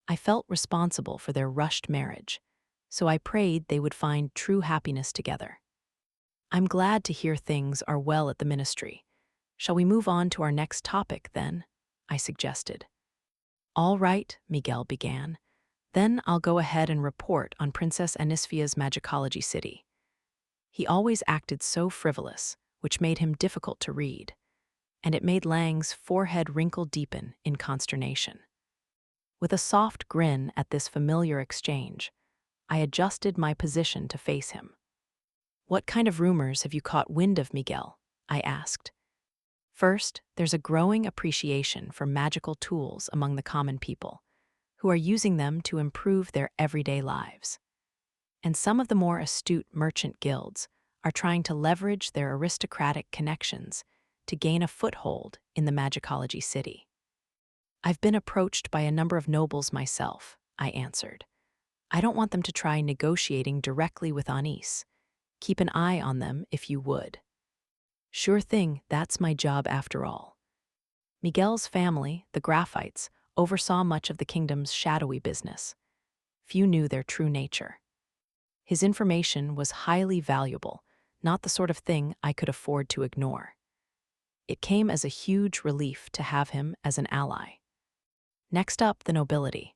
I felt responsible for their rushed marriage, so I prayed they would find true happiness together. I'm glad to hear things are well at the ministry. Shall we move on to our next topic, then? I suggested. All right, Miguel began. Then I'll go ahead and report on Princess Anisphia's magicology city. He always acted so frivolous, which made him difficult to read, and it made Lang's forehead wrinkle deepen in consternation. With a soft grin at this familiar exchange, I adjusted my position to face him. What kind of rumors have you caught wind of, Miguel? I asked. First, there's a growing appreciation for magical tools among the common people, who are using them to improve their everyday lives. And some of the more astute merchant guilds are trying to leverage their aristocratic connections to gain a foothold in the magicology city. I've been approached by a number of nobles myself, I answered. I don't want them to try negotiating directly with Anis. Keep an eye on them if you would. Sure thing, that's my job after all. Miguel's family, the Graphites, oversaw much of the kingdom's shadowy business. Few knew their true nature. His information was highly valuable, not the sort of thing I could afford to ignore. It came as a huge relief to have him as an ally. Next up, the nobility.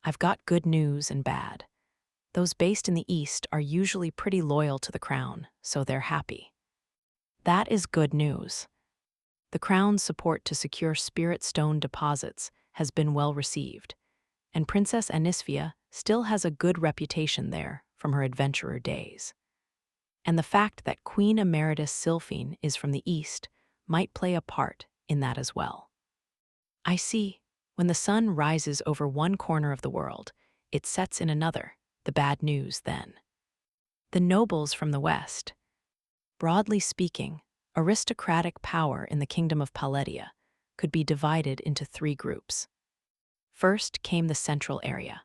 I've got good news and bad. Those based in the East are usually pretty loyal to the crown, so they're happy. That is good news. The crown's support to secure spirit stone deposits has been well received, and Princess Anisphia still has a good reputation there from her adventurer days. And the fact that Queen Emeritus Sylphine is from the East might play a part in that as well. I see, when the sun rises over one corner of the world, it sets in another, the bad news then. The nobles from the West. Broadly speaking, aristocratic power in the kingdom of Paletia could be divided into three groups. First came the central area.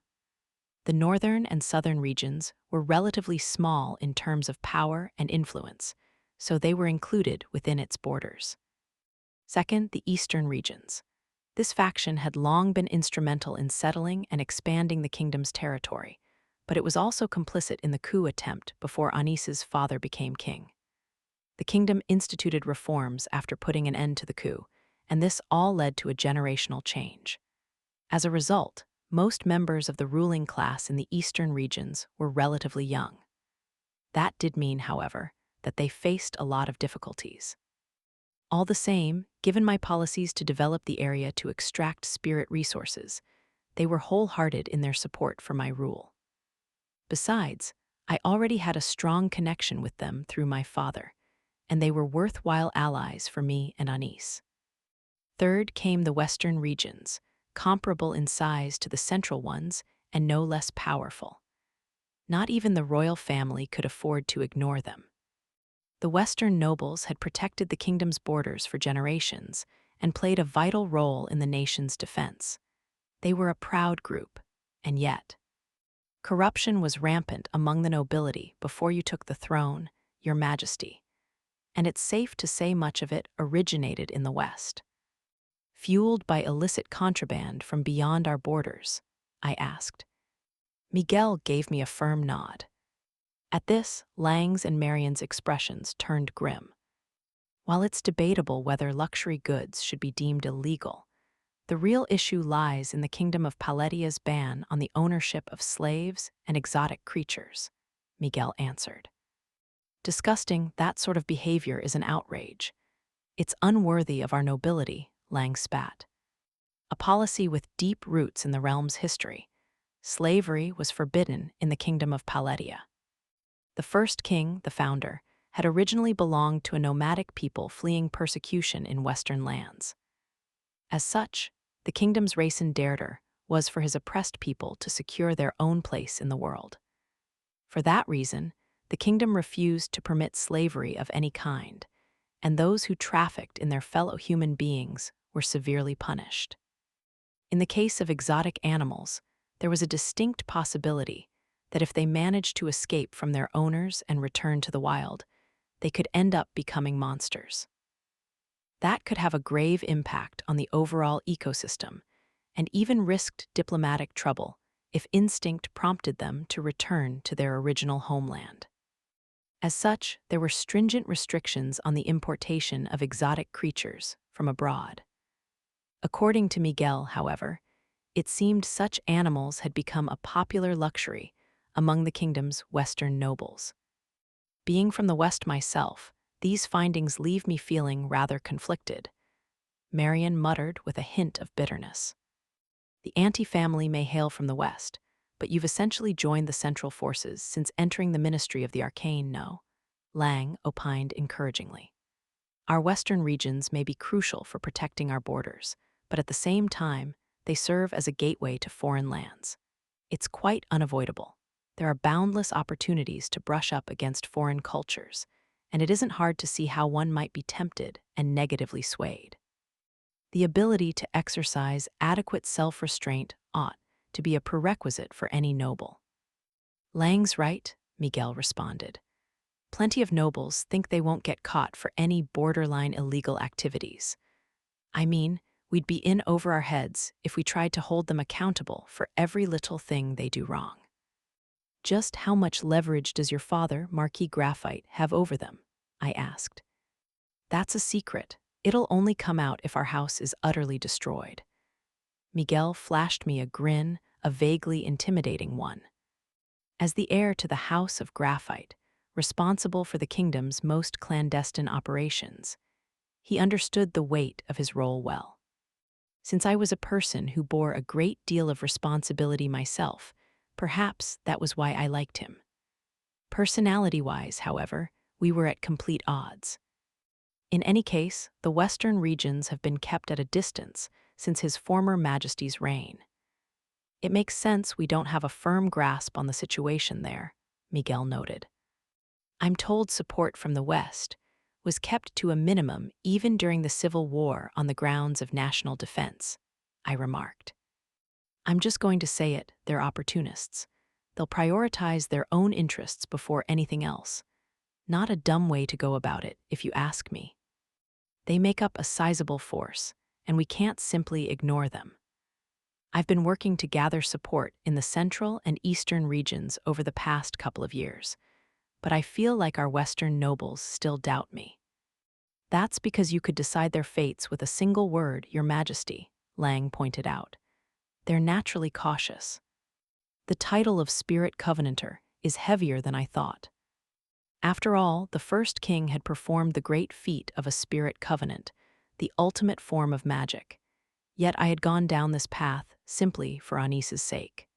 The northern and southern regions were relatively small in terms of power and influence, so they were included within its borders. Second, the eastern regions. This faction had long been instrumental in settling and expanding the kingdom's territory, but it was also complicit in the coup attempt before Anis's father became king. The kingdom instituted reforms after putting an end to the coup, and this all led to a generational change. As a result, most members of the ruling class in the eastern regions were relatively young. That did mean, however, that they faced a lot of difficulties. All the same, given my policies to develop the area to extract spirit resources, they were wholehearted in their support for my rule. Besides, I already had a strong connection with them through my father, and they were worthwhile allies for me and Anis. Third came the western regions, comparable in size to the central ones and no less powerful. Not even the royal family could afford to ignore them. The western nobles had protected the kingdom's borders for generations and played a vital role in the nation's defense. They were a proud group, and yet, corruption was rampant among the nobility before you took the throne, Your Majesty, and it's safe to say much of it originated in the West. Fueled by illicit contraband from beyond our borders, I asked. Miguel gave me a firm nod. At this, Lang's and Marion's expressions turned grim. While it's debatable whether luxury goods should be deemed illegal, the real issue lies in the kingdom of Paletia's ban on the ownership of slaves and exotic creatures, Miguel answered. Disgusting, that sort of behavior is an outrage. It's unworthy of our nobility, Lang spat. A policy with deep roots in the realm's history. Slavery was forbidden in the kingdom of Paletia. The first king, the founder, had originally belonged to a nomadic people fleeing persecution in western lands. As such, the kingdom's raison-d'être was for his oppressed people to secure their own place in the world. For that reason, the kingdom refused to permit slavery of any kind, and those who trafficked in their fellow human beings were severely punished. In the case of exotic animals, there was a distinct possibility that if they managed to escape from their owners and return to the wild, they could end up becoming monsters. That could have a grave impact on the overall ecosystem, and even risked diplomatic trouble if instinct prompted them to return to their original homeland. As such, there were stringent restrictions on the importation of exotic creatures from abroad. According to Miguel, however, It seemed such animals had become a popular luxury among the kingdom's Western nobles. Being from the West myself, these findings leave me feeling rather conflicted. Marian muttered with a hint of bitterness. The Anti family may hail from the West, but you've essentially joined the Central Forces since entering the Ministry of the Arcane, no? Lang opined encouragingly. Our Western regions may be crucial for protecting our borders, but at the same time, they serve as a gateway to foreign lands. It's quite unavoidable. There are boundless opportunities to brush up against foreign cultures, and it isn't hard to see how one might be tempted and negatively swayed. The ability to exercise adequate self-restraint ought to be a prerequisite for any noble. Lang's right, Miguel responded. Plenty of nobles think they won't get caught for any borderline illegal activities. I mean, we'd be in over our heads if we tried to hold them accountable for every little thing they do wrong. Just how much leverage does your father, Marquis Graphite, have over them? I asked. That's a secret. It'll only come out if our house is utterly destroyed. Miguel flashed me a grin, a vaguely intimidating one. As the heir to the House of Graphite, responsible for the kingdom's most clandestine operations, he understood the weight of his role well. Since I was a person who bore a great deal of responsibility myself, perhaps that was why I liked him. Personality-wise, however, we were at complete odds. In any case, the Western regions have been kept at a distance since His former Majesty's reign. It makes sense we don't have a firm grasp on the situation there, Miguel noted. I'm told support from the West was kept to a minimum even during the Civil War on the grounds of national defense, I remarked. I'm just going to say it, they're opportunists. They'll prioritize their own interests before anything else. Not a dumb way to go about it, if you ask me. They make up a sizable force, and we can't simply ignore them. I've been working to gather support in the central and eastern regions over the past couple of years, but I feel like our Western nobles still doubt me. That's because you could decide their fates with a single word, Your Majesty, Lang pointed out. They're naturally cautious. The title of Spirit Covenanter is heavier than I thought. After all, the first king had performed the great feat of a spirit covenant, the ultimate form of magic. Yet I had gone down this path simply for Anis's sake.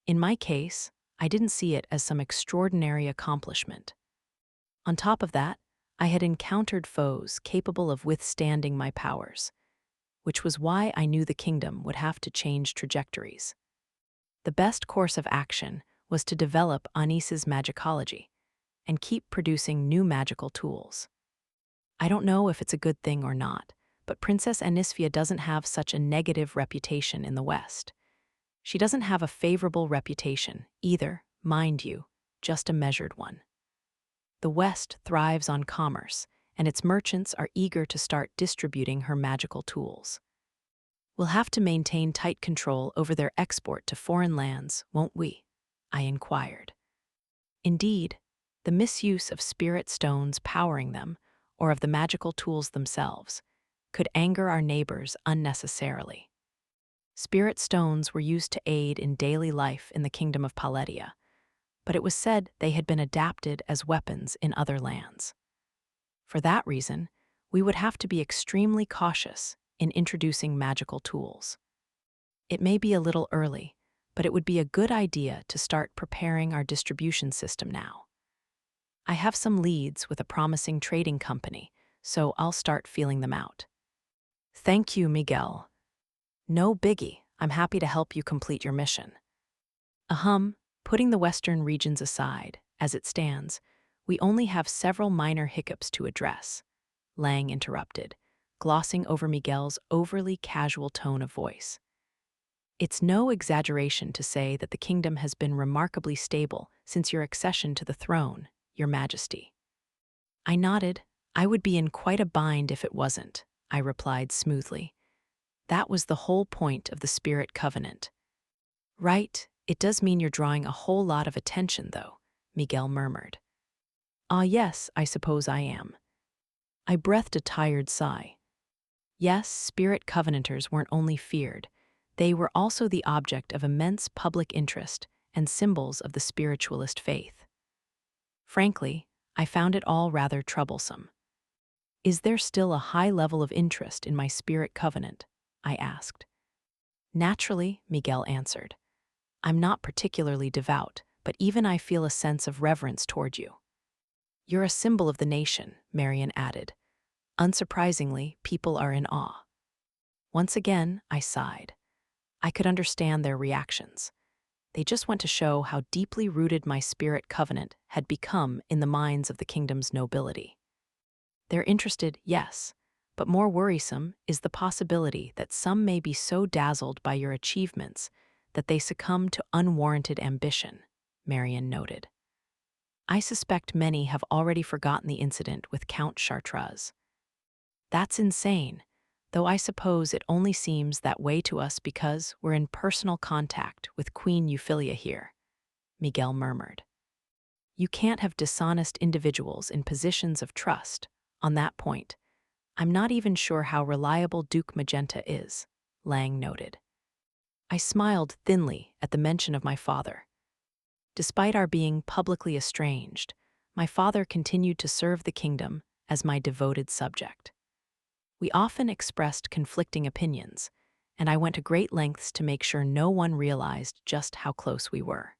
In my case, I didn't see it as some extraordinary accomplishment. On top of that, I had encountered foes capable of withstanding my powers, which was why I knew the kingdom would have to change trajectories. The best course of action was to develop Anis's magicology and keep producing new magical tools. I don't know if it's a good thing or not, but Princess Anisphia doesn't have such a negative reputation in the West. She doesn't have a favorable reputation either, mind you, just a measured one. The West thrives on commerce, and its merchants are eager to start distributing her magical tools. We'll have to maintain tight control over their export to foreign lands, won't we? I inquired. Indeed, the misuse of spirit stones powering them, or of the magical tools themselves, could anger our neighbors unnecessarily. Spirit stones were used to aid in daily life in the kingdom of Paletia, but it was said they had been adapted as weapons in other lands. For that reason, we would have to be extremely cautious in introducing magical tools. It may be a little early, but it would be a good idea to start preparing our distribution system now. I have some leads with a promising trading company, so I'll start feeling them out. Thank you, Miguel. No biggie, I'm happy to help you complete your mission. Putting the Western regions aside, as it stands, we only have several minor hiccups to address, Lang interrupted, glossing over Miguel's overly casual tone of voice. It's no exaggeration to say that the kingdom has been remarkably stable since your accession to the throne, Your Majesty. I nodded. I would be in quite a bind if it wasn't, I replied smoothly. That was the whole point of the Spirit Covenant. Right, it does mean you're drawing a whole lot of attention, though, Miguel murmured. Ah, yes, I suppose I am. I breathed a tired sigh. Yes, Spirit Covenanters weren't only feared, They were also the object of immense public interest and symbols of the spiritualist faith. Frankly, I found it all rather troublesome. "Is there still a high level of interest in my spirit covenant?" I asked. "Naturally," Miguel answered. "I'm not particularly devout, but even I feel a sense of reverence toward you." "You're a symbol of the nation," Marian added. "Unsurprisingly, people are in awe." Once again, I sighed. I could understand their reactions. They just went to show how deeply rooted my spirit covenant had become in the minds of the kingdom's nobility. They're interested, yes, but more worrisome is the possibility that some may be so dazzled by your achievements that they succumb to unwarranted ambition, Marian noted. "I suspect many have already forgotten the incident with Count Chartres." "That's insane, though I suppose it only seems that way to us because we're in personal contact with Queen Euphyllia here," Miguel murmured. "You can't have dishonest individuals in positions of trust. On that point, I'm not even sure how reliable Duke Magenta is," Lang noted. I smiled thinly at the mention of my father. Despite our being publicly estranged, my father continued to serve the kingdom as my devoted subject. We often expressed conflicting opinions, and I went to great lengths to make sure no one realized just how close we were.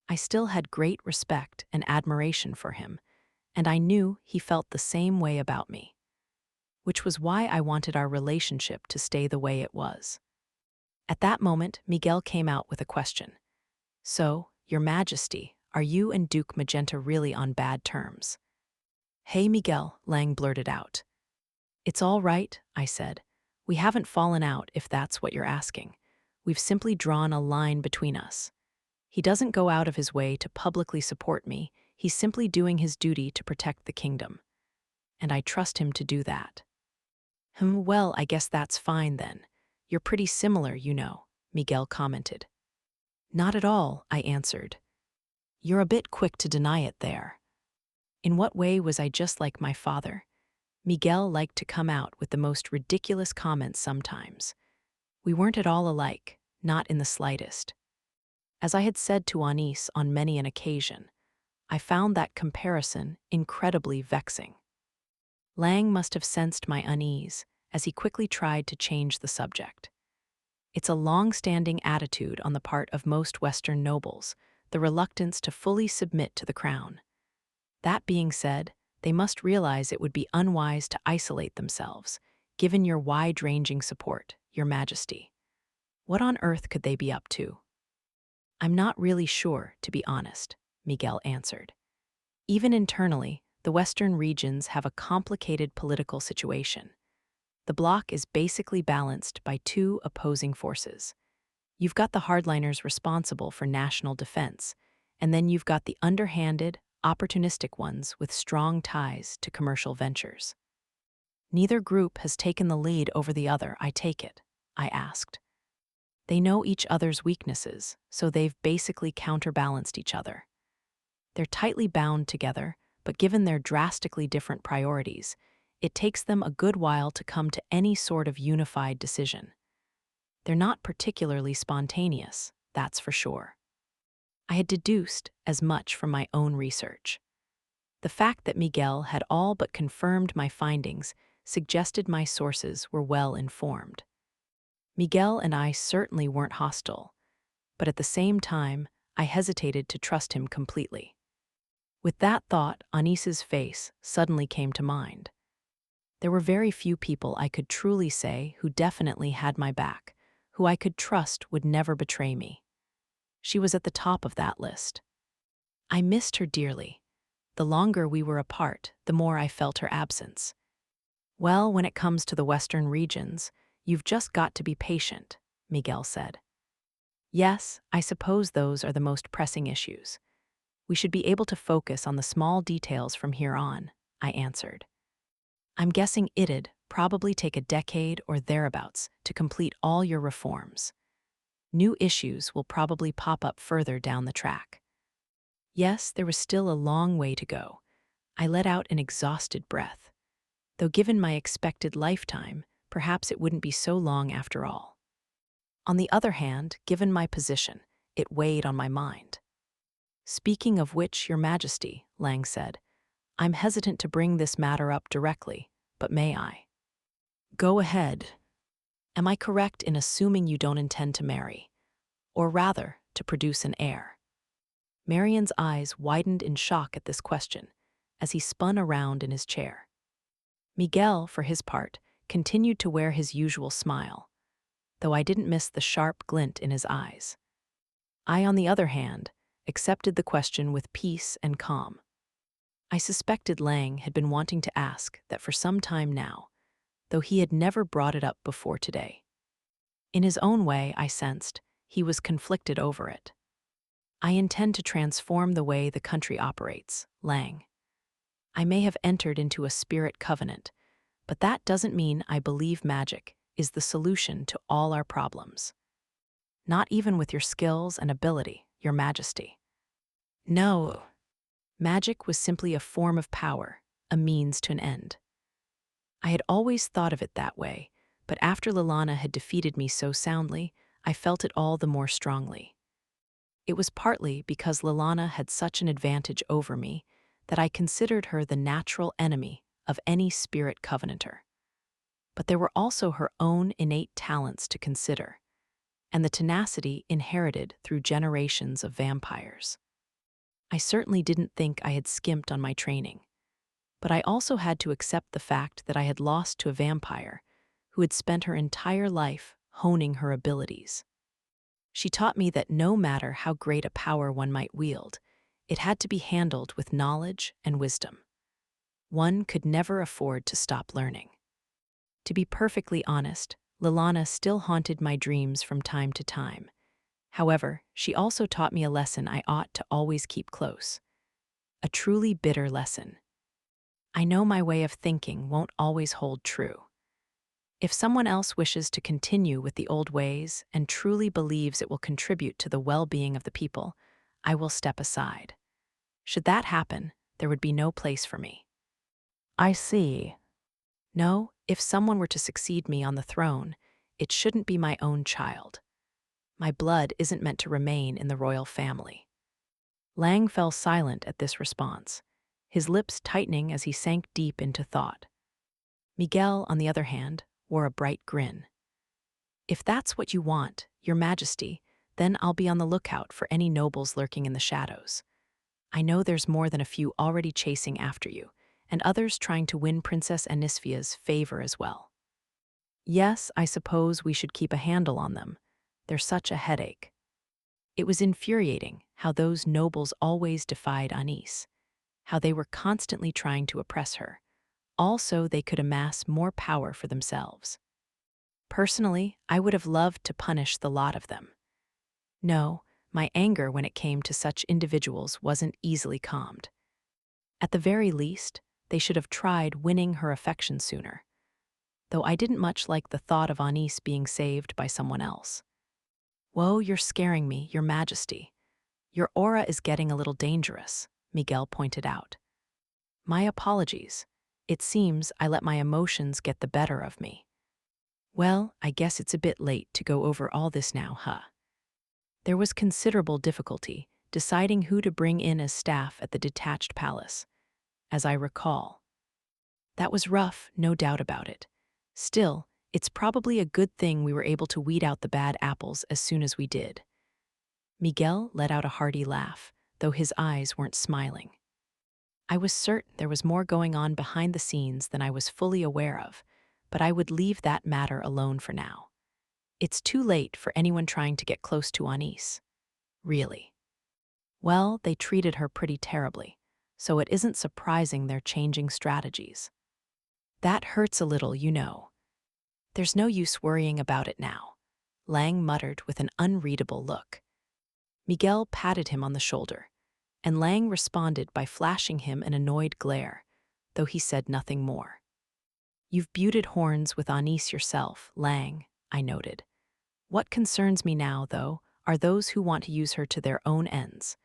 I still had great respect and admiration for him, and I knew he felt the same way about me, which was why I wanted our relationship to stay the way it was. At that moment, Miguel came out with a question. "So, Your Majesty, are you and Duke Magenta really on bad terms?" "Hey, Miguel," Lang blurted out. "It's all right," I said. "We haven't fallen out, if that's what you're asking. We've simply drawn a line between us. He doesn't go out of his way to publicly support me. He's simply doing his duty to protect the kingdom. And I trust him to do that." Well, I guess that's fine then. You're pretty similar, you know," Miguel commented. "Not at all," I answered. "You're a bit quick to deny it there." In what way was I just like my father? Miguel liked to come out with the most ridiculous comments sometimes. We weren't at all alike, not in the slightest. As I had said to Anis on many an occasion, I found that comparison incredibly vexing. Lang must have sensed my unease as he quickly tried to change the subject. It's a long-standing attitude on the part of most Western nobles, the reluctance to fully submit to the crown. That being said, they must realize it would be unwise to isolate themselves, given your wide-ranging support, Your Majesty. What on earth could they be up to? "I'm not really sure, to be honest," Miguel answered. "Even internally, the Western regions have a complicated political situation. The bloc is basically balanced by two opposing forces. You've got the hardliners responsible for national defense, and then you've got the underhanded, opportunistic ones with strong ties to commercial ventures. Neither group has taken the lead over the other, I take it," I asked. "They know each other's weaknesses, so they've basically counterbalanced each other. They're tightly bound together, but given their drastically different priorities, it takes them a good while to come to any sort of unified decision. They're not particularly spontaneous, that's for sure." I had deduced as much from my own research. The fact that Miguel had all but confirmed my findings suggested my sources were well informed. Miguel and I certainly weren't hostile, but at the same time, I hesitated to trust him completely. With that thought, Anis's face suddenly came to mind. There were very few people I could truly say who definitely had my back, who I could trust would never betray me. She was at the top of that list. I missed her dearly. The longer we were apart, the more I felt her absence. "Well, when it comes to the Western regions, you've just got to be patient," Miguel said. "Yes, I suppose those are the most pressing issues. We should be able to focus on the small details from here on," I answered. "I'm guessing it'd probably take a decade or thereabouts to complete all your reforms. New issues will probably pop up further down the track." Yes, there was still a long way to go. I let out an exhausted breath. Though given my expected lifetime, perhaps it wouldn't be so long after all. On the other hand, given my position, it weighed on my mind. Speaking of which, Your Majesty, Lang said, I'm hesitant to bring this matter up directly, but may I? Go ahead. Am I correct in assuming you don't intend to marry, or rather, to produce an heir? Marian's eyes widened in shock at this question, as he spun around in his chair. Miguel, for his part, continued to wear his usual smile, though I didn't miss the sharp glint in his eyes. I, on the other hand, accepted the question with peace and calm. I suspected Lang had been wanting to ask that for some time now, though he had never brought it up before today. In his own way, I sensed, he was conflicted over it. I intend to transform the way the country operates, Lang. I may have entered into a spirit covenant, but that doesn't mean I believe magic is the solution to all our problems. Not even with your skills and ability, Your Majesty. No. Magic was simply a form of power, a means to an end. I had always thought of it that way, but after Lainie had defeated me so soundly, I felt it all the more strongly. It was partly because Lainie had such an advantage over me that I considered her the natural enemy of any spirit covenanter. But there were also her own innate talents to consider, and the tenacity inherited through generations of vampires. I certainly didn't think I had skimped on my training, but I also had to accept the fact that I had lost to a vampire who had spent her entire life honing her abilities. She taught me that no matter how great a power one might wield, it had to be handled with knowledge and wisdom. One could never afford to stop learning. To be perfectly honest, Lainie still haunted my dreams from time to time. However, she also taught me a lesson I ought to always keep close. A truly bitter lesson. I know my way of thinking won't always hold true. If someone else wishes to continue with the old ways and truly believes it will contribute to the well-being of the people, I will step aside. Should that happen, there would be no place for me. I see. No, if someone were to succeed me on the throne, it shouldn't be my own child. My blood isn't meant to remain in the royal family. Lang fell silent at this response, his lips tightening as he sank deep into thought. Miguel, on the other hand, wore a bright grin. If that's what you want, Your Majesty, then I'll be on the lookout for any nobles lurking in the shadows. I know there's more than a few already chasing after you, and others trying to win Princess Anisphya's favor as well. Yes, I suppose we should keep a handle on them. They're such a headache. It was infuriating how those nobles always defied Anis, how they were constantly trying to oppress her. Also, they could amass more power for themselves. Personally, I would have loved to punish the lot of them. No, my anger when it came to such individuals wasn't easily calmed. At the very least, they should have tried winning her affection sooner, though I didn't much like the thought of Anis being saved by someone else. Whoa, you're scaring me, Your Majesty. Your aura is getting a little dangerous, Miguel pointed out. My apologies. It seems I let my emotions get the better of me. Well, I guess it's a bit late to go over all this now, huh? There was considerable difficulty deciding who to bring in as staff at the detached palace, as I recall. That was rough, no doubt about it. Still, it's probably a good thing we were able to weed out the bad apples as soon as we did. Miguel let out a hearty laugh, though his eyes weren't smiling. I was certain there was more going on behind the scenes than I was fully aware of, but I would leave that matter alone for now. It's too late for anyone trying to get close to Anis. Really. Well, they treated her pretty terribly, so it isn't surprising they're changing strategies. That hurts a little, you know. There's no use worrying about it now, Lang muttered with an unreadable look. Miguel patted him on the shoulder, and Lang responded by flashing him an annoyed glare, though he said nothing more. You've butted horns with Anis yourself, Lang, I noted. What concerns me now, though, are those who want to use her to their own ends.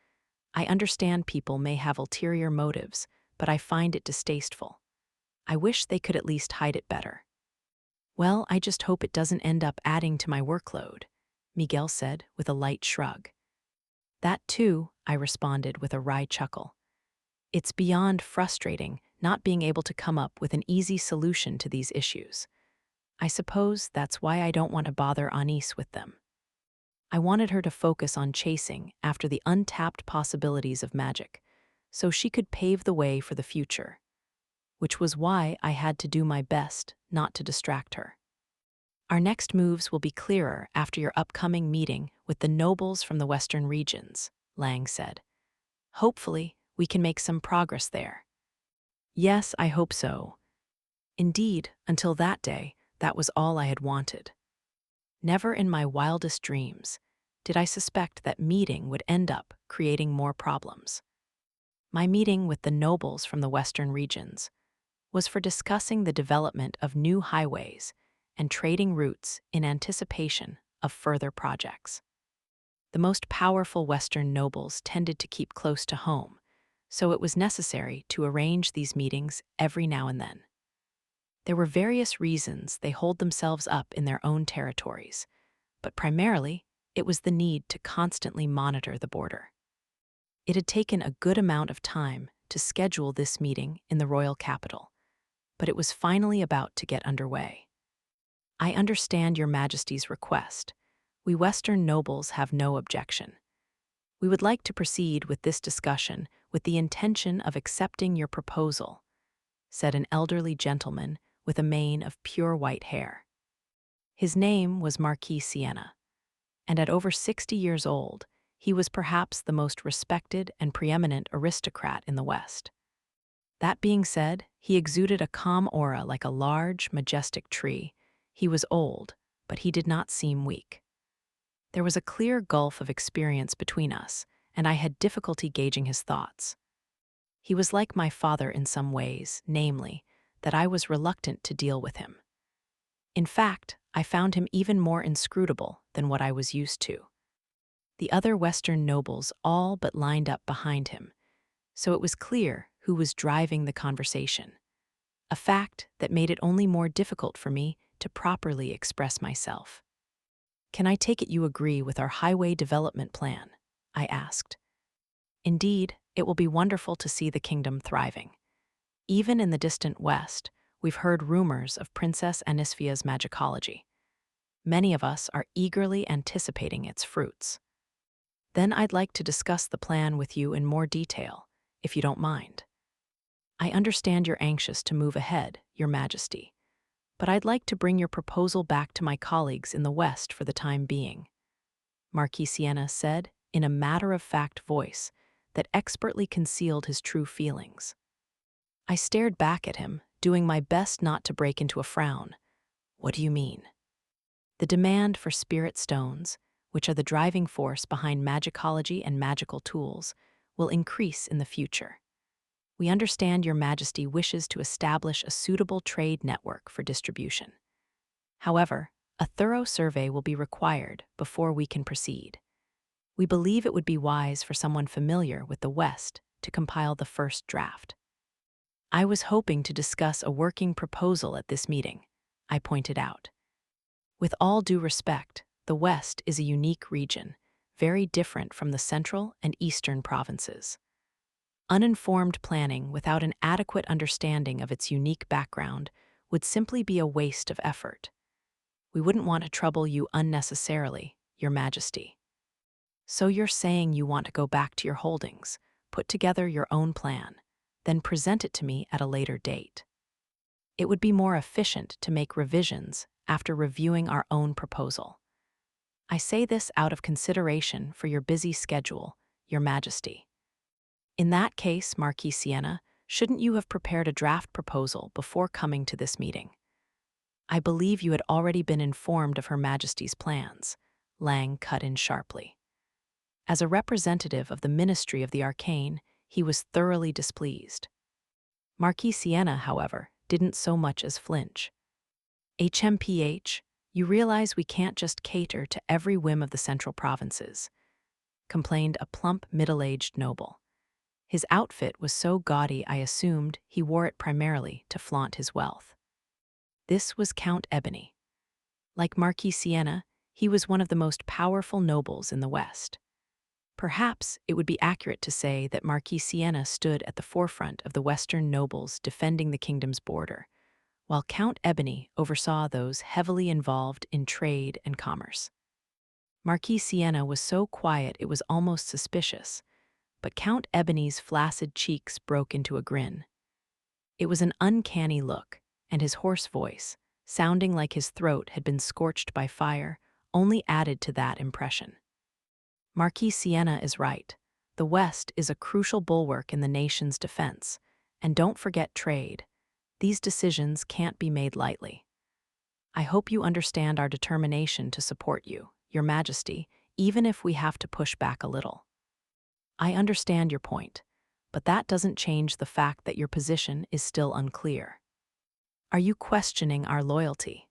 I understand people may have ulterior motives, but I find it distasteful. I wish they could at least hide it better. Well, I just hope it doesn't end up adding to my workload, Miguel said with a light shrug. That too, I responded with a wry chuckle. It's beyond frustrating not being able to come up with an easy solution to these issues. I suppose that's why I don't want to bother Anis with them. I wanted her to focus on chasing after the untapped possibilities of magic, so she could pave the way for the future, which was why I had to do my best not to distract her. Our next moves will be clearer after your upcoming meeting with the nobles from the western regions, Lang said. Hopefully, we can make some progress there. Yes, I hope so. Indeed, until that day, that was all I had wanted. Never in my wildest dreams did I suspect that meeting would end up creating more problems. My meeting with the nobles from the western regions was for discussing the development of new highways and trading routes in anticipation of further projects. The most powerful western nobles tended to keep close to home, so it was necessary to arrange these meetings every now and then. There were various reasons they holed themselves up in their own territories, but primarily it was the need to constantly monitor the border. It had taken a good amount of time to schedule this meeting in the royal capital, but it was finally about to get underway. I understand Your Majesty's request. We Western nobles have no objection. We would like to proceed with this discussion with the intention of accepting your proposal, said an elderly gentleman with a mane of pure white hair. His name was Marquis Sienna, and at over 60 years old, he was perhaps the most respected and preeminent aristocrat in the West. That being said, he exuded a calm aura like a large, majestic tree. He was old, but he did not seem weak. There was a clear gulf of experience between us, and I had difficulty gauging his thoughts. He was like my father in some ways, namely, that I was reluctant to deal with him. In fact, I found him even more inscrutable than what I was used to. The other Western nobles all but lined up behind him, so it was clear who was driving the conversation, a fact that made it only more difficult for me to properly express myself. Can I take it you agree with our highway development plan? I asked. Indeed, it will be wonderful to see the kingdom thriving. Even in the distant West, we've heard rumors of Princess Anisphia's magicology. Many of us are eagerly anticipating its fruits. Then I'd like to discuss the plan with you in more detail, if you don't mind. I understand you're anxious to move ahead, Your Majesty, but I'd like to bring your proposal back to my colleagues in the West for the time being, Marquis Sienna said in a matter-of-fact voice that expertly concealed his true feelings. I stared back at him, doing my best not to break into a frown. What do you mean? The demand for spirit stones, which are the driving force behind magicology and magical tools, will increase in the future. We understand Your Majesty wishes to establish a suitable trade network for distribution. However, a thorough survey will be required before we can proceed. We believe it would be wise for someone familiar with the West to compile the first draft. I was hoping to discuss a working proposal at this meeting, I pointed out. With all due respect, the West is a unique region, very different from the central and eastern provinces. Uninformed planning without an adequate understanding of its unique background would simply be a waste of effort. We wouldn't want to trouble you unnecessarily, Your Majesty. So you're saying you want to go back to your holdings, put together your own plan, then present it to me at a later date. It would be more efficient to make revisions after reviewing our own proposal. I say this out of consideration for your busy schedule, Your Majesty. In that case, Marquis Sienna, shouldn't you have prepared a draft proposal before coming to this meeting? I believe you had already been informed of Her Majesty's plans, Lang cut in sharply. As a representative of the Ministry of the Arcane, he was thoroughly displeased. Marquis Sienna, however, didn't so much as flinch. HMPH, you realize we can't just cater to every whim of the central provinces, complained a plump, middle-aged noble. His outfit was so gaudy I assumed he wore it primarily to flaunt his wealth. This was Count Ebony. Like Marquis Sienna, He was one of the most powerful nobles in the West. Perhaps it would be accurate to say that Marquis Sienna stood at the forefront of the Western nobles defending the kingdom's border, while Count Ebony oversaw those heavily involved in trade and commerce. Marquis Sienna was so quiet it was almost suspicious, but Count Ebony's flaccid cheeks broke into a grin. It was an uncanny look, and his hoarse voice, sounding like his throat had been scorched by fire, only added to that impression. Marquis Sienna is right. The West is a crucial bulwark in the nation's defense, and don't forget trade. These decisions can't be made lightly. I hope you understand our determination to support you, Your Majesty, even if we have to push back a little. I understand your point, but that doesn't change the fact that your position is still unclear. Are you questioning our loyalty?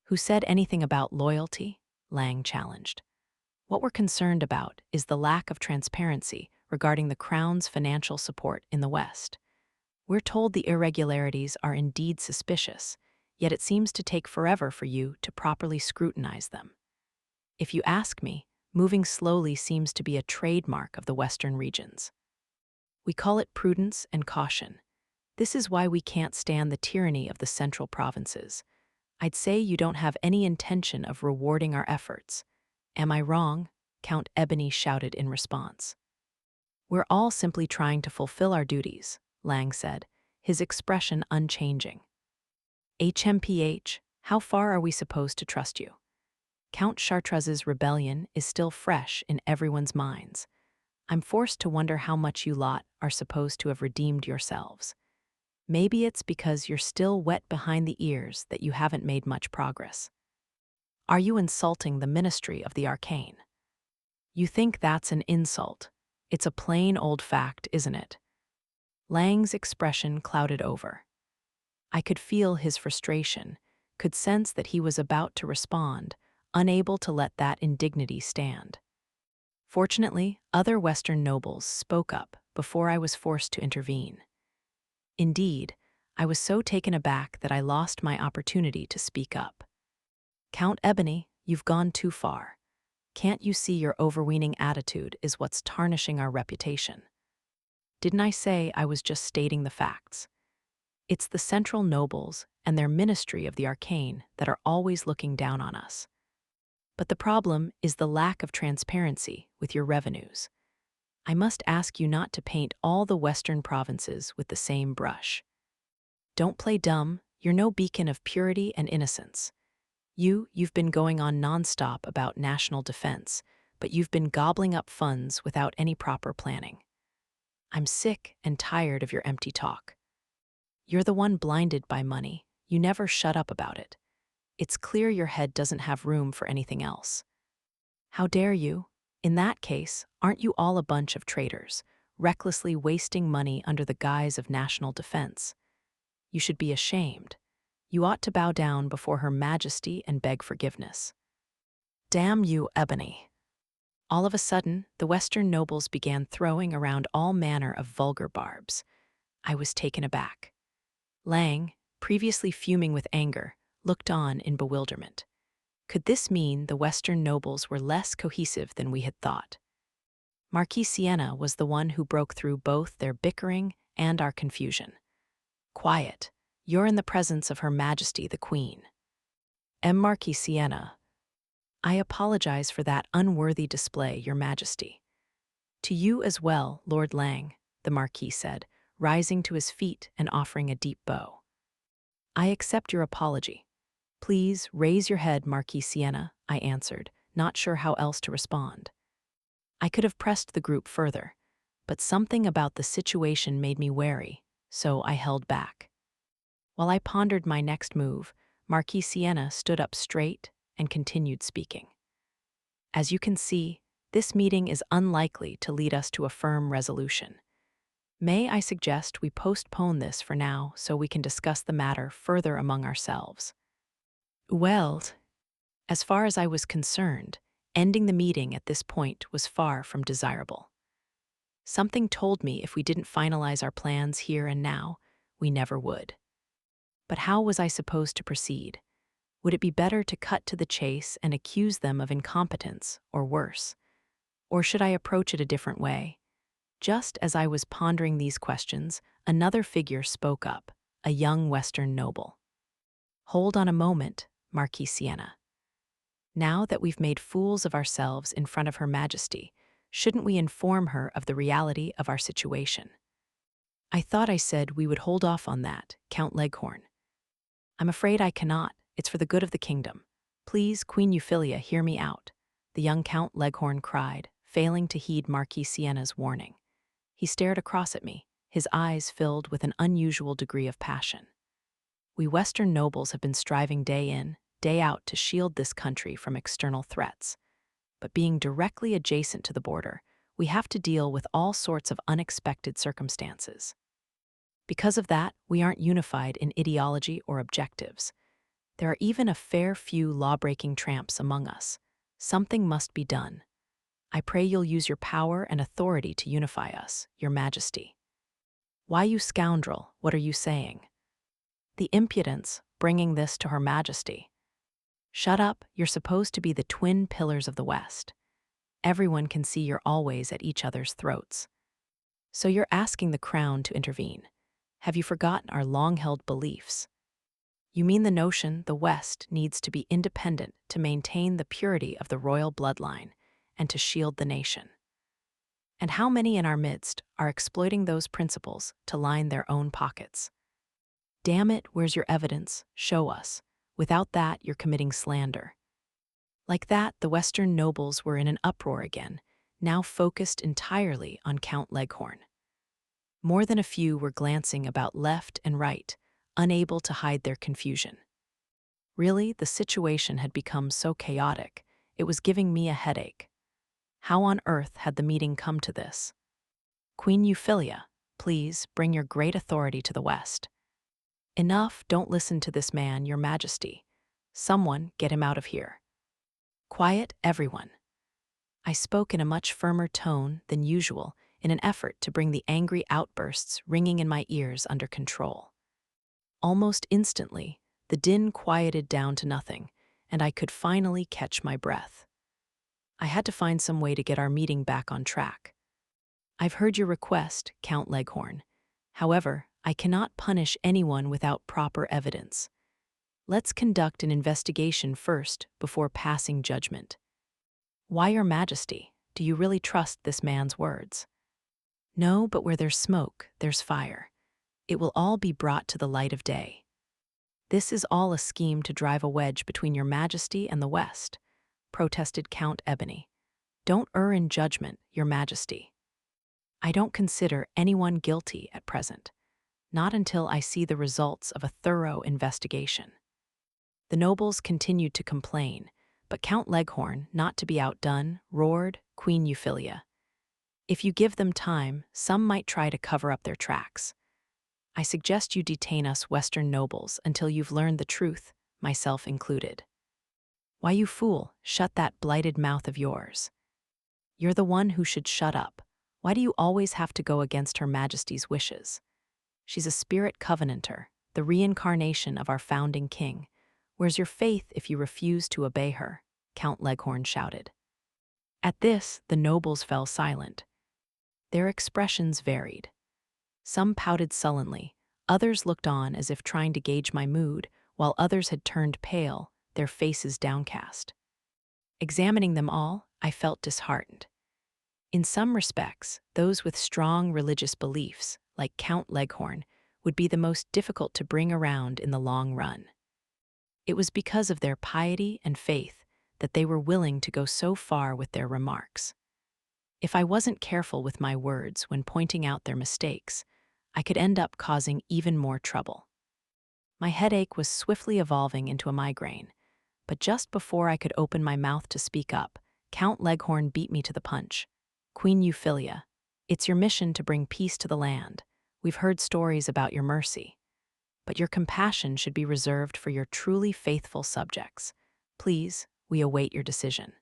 Who said anything about loyalty? Lang challenged. What we're concerned about is the lack of transparency regarding the Crown's financial support in the West. We're told the irregularities are indeed suspicious, yet it seems to take forever for you to properly scrutinize them. If you ask me, moving slowly seems to be a trademark of the Western regions. We call it prudence and caution. This is why we can't stand the tyranny of the central provinces. I'd say you don't have any intention of rewarding our efforts. Am I wrong? Count Ebony shouted in response. We're all simply trying to fulfill our duties, Lang said, his expression unchanging. HMPH, how far are we supposed to trust you? Count Chartrez's rebellion is still fresh in everyone's minds. I'm forced to wonder how much you lot are supposed to have redeemed yourselves. Maybe it's because you're still wet behind the ears that you haven't made much progress. Are you insulting the Ministry of the Arcane? You think that's an insult. It's a plain old fact, isn't it? Lang's expression clouded over. I could feel his frustration, could sense that he was about to respond, unable to let that indignity stand. Fortunately, other Western nobles spoke up before I was forced to intervene. Indeed, I was so taken aback that I lost my opportunity to speak up. Count Ebony, you've gone too far. Can't you see your overweening attitude is what's tarnishing our reputation? Didn't I say I was just stating the facts? It's the central nobles and their Ministry of the Arcane that are always looking down on us. But the problem is the lack of transparency with your revenues. I must ask you not to paint all the Western provinces with the same brush. Don't play dumb, you're no beacon of purity and innocence. You've been going on nonstop about national defense, but you've been gobbling up funds without any proper planning. I'm sick and tired of your empty talk. You're the one blinded by money. You never shut up about it. It's clear your head doesn't have room for anything else. How dare you? In that case, aren't you all a bunch of traitors, recklessly wasting money under the guise of national defense? You should be ashamed. You ought to bow down before Her Majesty and beg forgiveness. Damn you, Ebony. All of a sudden, the Western nobles began throwing around all manner of vulgar barbs. I was taken aback. Lang, previously fuming with anger, looked on in bewilderment. Could this mean the Western nobles were less cohesive than we had thought? Marquis Sienna was the one who broke through both their bickering and our confusion. Quiet. You're in the presence of Her Majesty the Queen. Marquis Sienna. I apologize for that unworthy display, Your Majesty. To you as well, Lord Lang, the Marquis said, rising to his feet and offering a deep bow. I accept your apology. Please raise your head, Marquis Sienna, I answered, not sure how else to respond. I could have pressed the group further, but something about the situation made me wary, so I held back. While I pondered my next move, Marquis Sienna stood up straight and continued speaking. As you can see, this meeting is unlikely to lead us to a firm resolution. May I suggest we postpone this for now so we can discuss the matter further among ourselves? Well, as far as I was concerned, ending the meeting at this point was far from desirable. Something told me if we didn't finalize our plans here and now, we never would. But how was I supposed to proceed? Would it be better to cut to the chase and accuse them of incompetence, or worse? Or should I approach it a different way? Just as I was pondering these questions, another figure spoke up, a young Western noble. "Hold on a moment, Marquis Sienna. Now that we've made fools of ourselves in front of Her Majesty, shouldn't we inform her of the reality of our situation?" "I thought I said we would hold off on that, Count Leghorn." "I'm afraid I cannot. It's for the good of the kingdom. Please, Queen Euphyllia, hear me out," the young Count Leghorn cried, failing to heed Marquis Sienna's warning. He stared across at me, his eyes filled with an unusual degree of passion. "We Western nobles have been striving day in, day out to shield this country from external threats. But being directly adjacent to the border, we have to deal with all sorts of unexpected circumstances. Because of that, we aren't unified in ideology or objectives. There are even a fair few law-breaking tramps among us. Something must be done. I pray you'll use your power and authority to unify us, Your Majesty." "Why, you scoundrel, what are you saying?" "The impudence, bringing this to Her Majesty." "Shut up, you're supposed to be the twin pillars of the West. Everyone can see you're always at each other's throats. So you're asking the crown to intervene. Have you forgotten our long-held beliefs? You mean the notion the West needs to be independent to maintain the purity of the royal bloodline and to shield the nation. And how many in our midst are exploiting those principles to line their own pockets? Damn it, where's your evidence? Show us. Without that, you're committing slander." Like that, the Western nobles were in an uproar again, now focused entirely on Count Leghorn. More than a few were glancing about left and right, unable to hide their confusion. Really, the situation had become so chaotic, it was giving me a headache. How on earth had the meeting come to this? "Queen Euphyllia, please bring your great authority to the West." "Enough, don't listen to this man, Your Majesty. Someone get him out of here." "Quiet, everyone." I spoke in a much firmer tone than usual in an effort to bring the angry outbursts ringing in my ears under control. Almost instantly, the din quieted down to nothing, and I could finally catch my breath. I had to find some way to get our meeting back on track. "I've heard your request, Count Leghorn. However, I cannot punish anyone without proper evidence. Let's conduct an investigation first before passing judgment." "Why, Your Majesty? Do you really trust this man's words?" "No, but where there's smoke, there's fire. It will all be brought to the light of day. This is all a scheme to drive a wedge between Your Majesty and the West," protested Count Ebony. "Don't err in judgment, Your Majesty. I don't consider anyone guilty at present, not until I see the results of a thorough investigation." The nobles continued to complain, but Count Leghorn, not to be outdone, roared, "Queen Euphyllia, if you give them time, some might try to cover up their tracks. I suggest you detain us Western nobles until you've learned the truth, myself included." "Why, you fool, shut that blighted mouth of yours. You're the one who should shut up. Why do you always have to go against Her Majesty's wishes? She's a spirit covenanter, the reincarnation of our founding king. Where's your faith if you refuse to obey her?" Count Leghorn shouted. At this, the nobles fell silent. Their expressions varied. Some pouted sullenly, others looked on as if trying to gauge my mood, while others had turned pale, their faces downcast. Examining them all, I felt disheartened. In some respects, those with strong religious beliefs, like Count Leghorn, would be the most difficult to bring around in the long run. It was because of their piety and faith that they were willing to go so far with their remarks. If I wasn't careful with my words when pointing out their mistakes, I could end up causing even more trouble. My headache was swiftly evolving into a migraine, but just before I could open my mouth to speak up, Count Leghorn beat me to the punch. "Queen Euphyllia, it's your mission to bring peace to the land. We've heard stories about your mercy. But your compassion should be reserved for your truly faithful subjects. Please, we await your decision."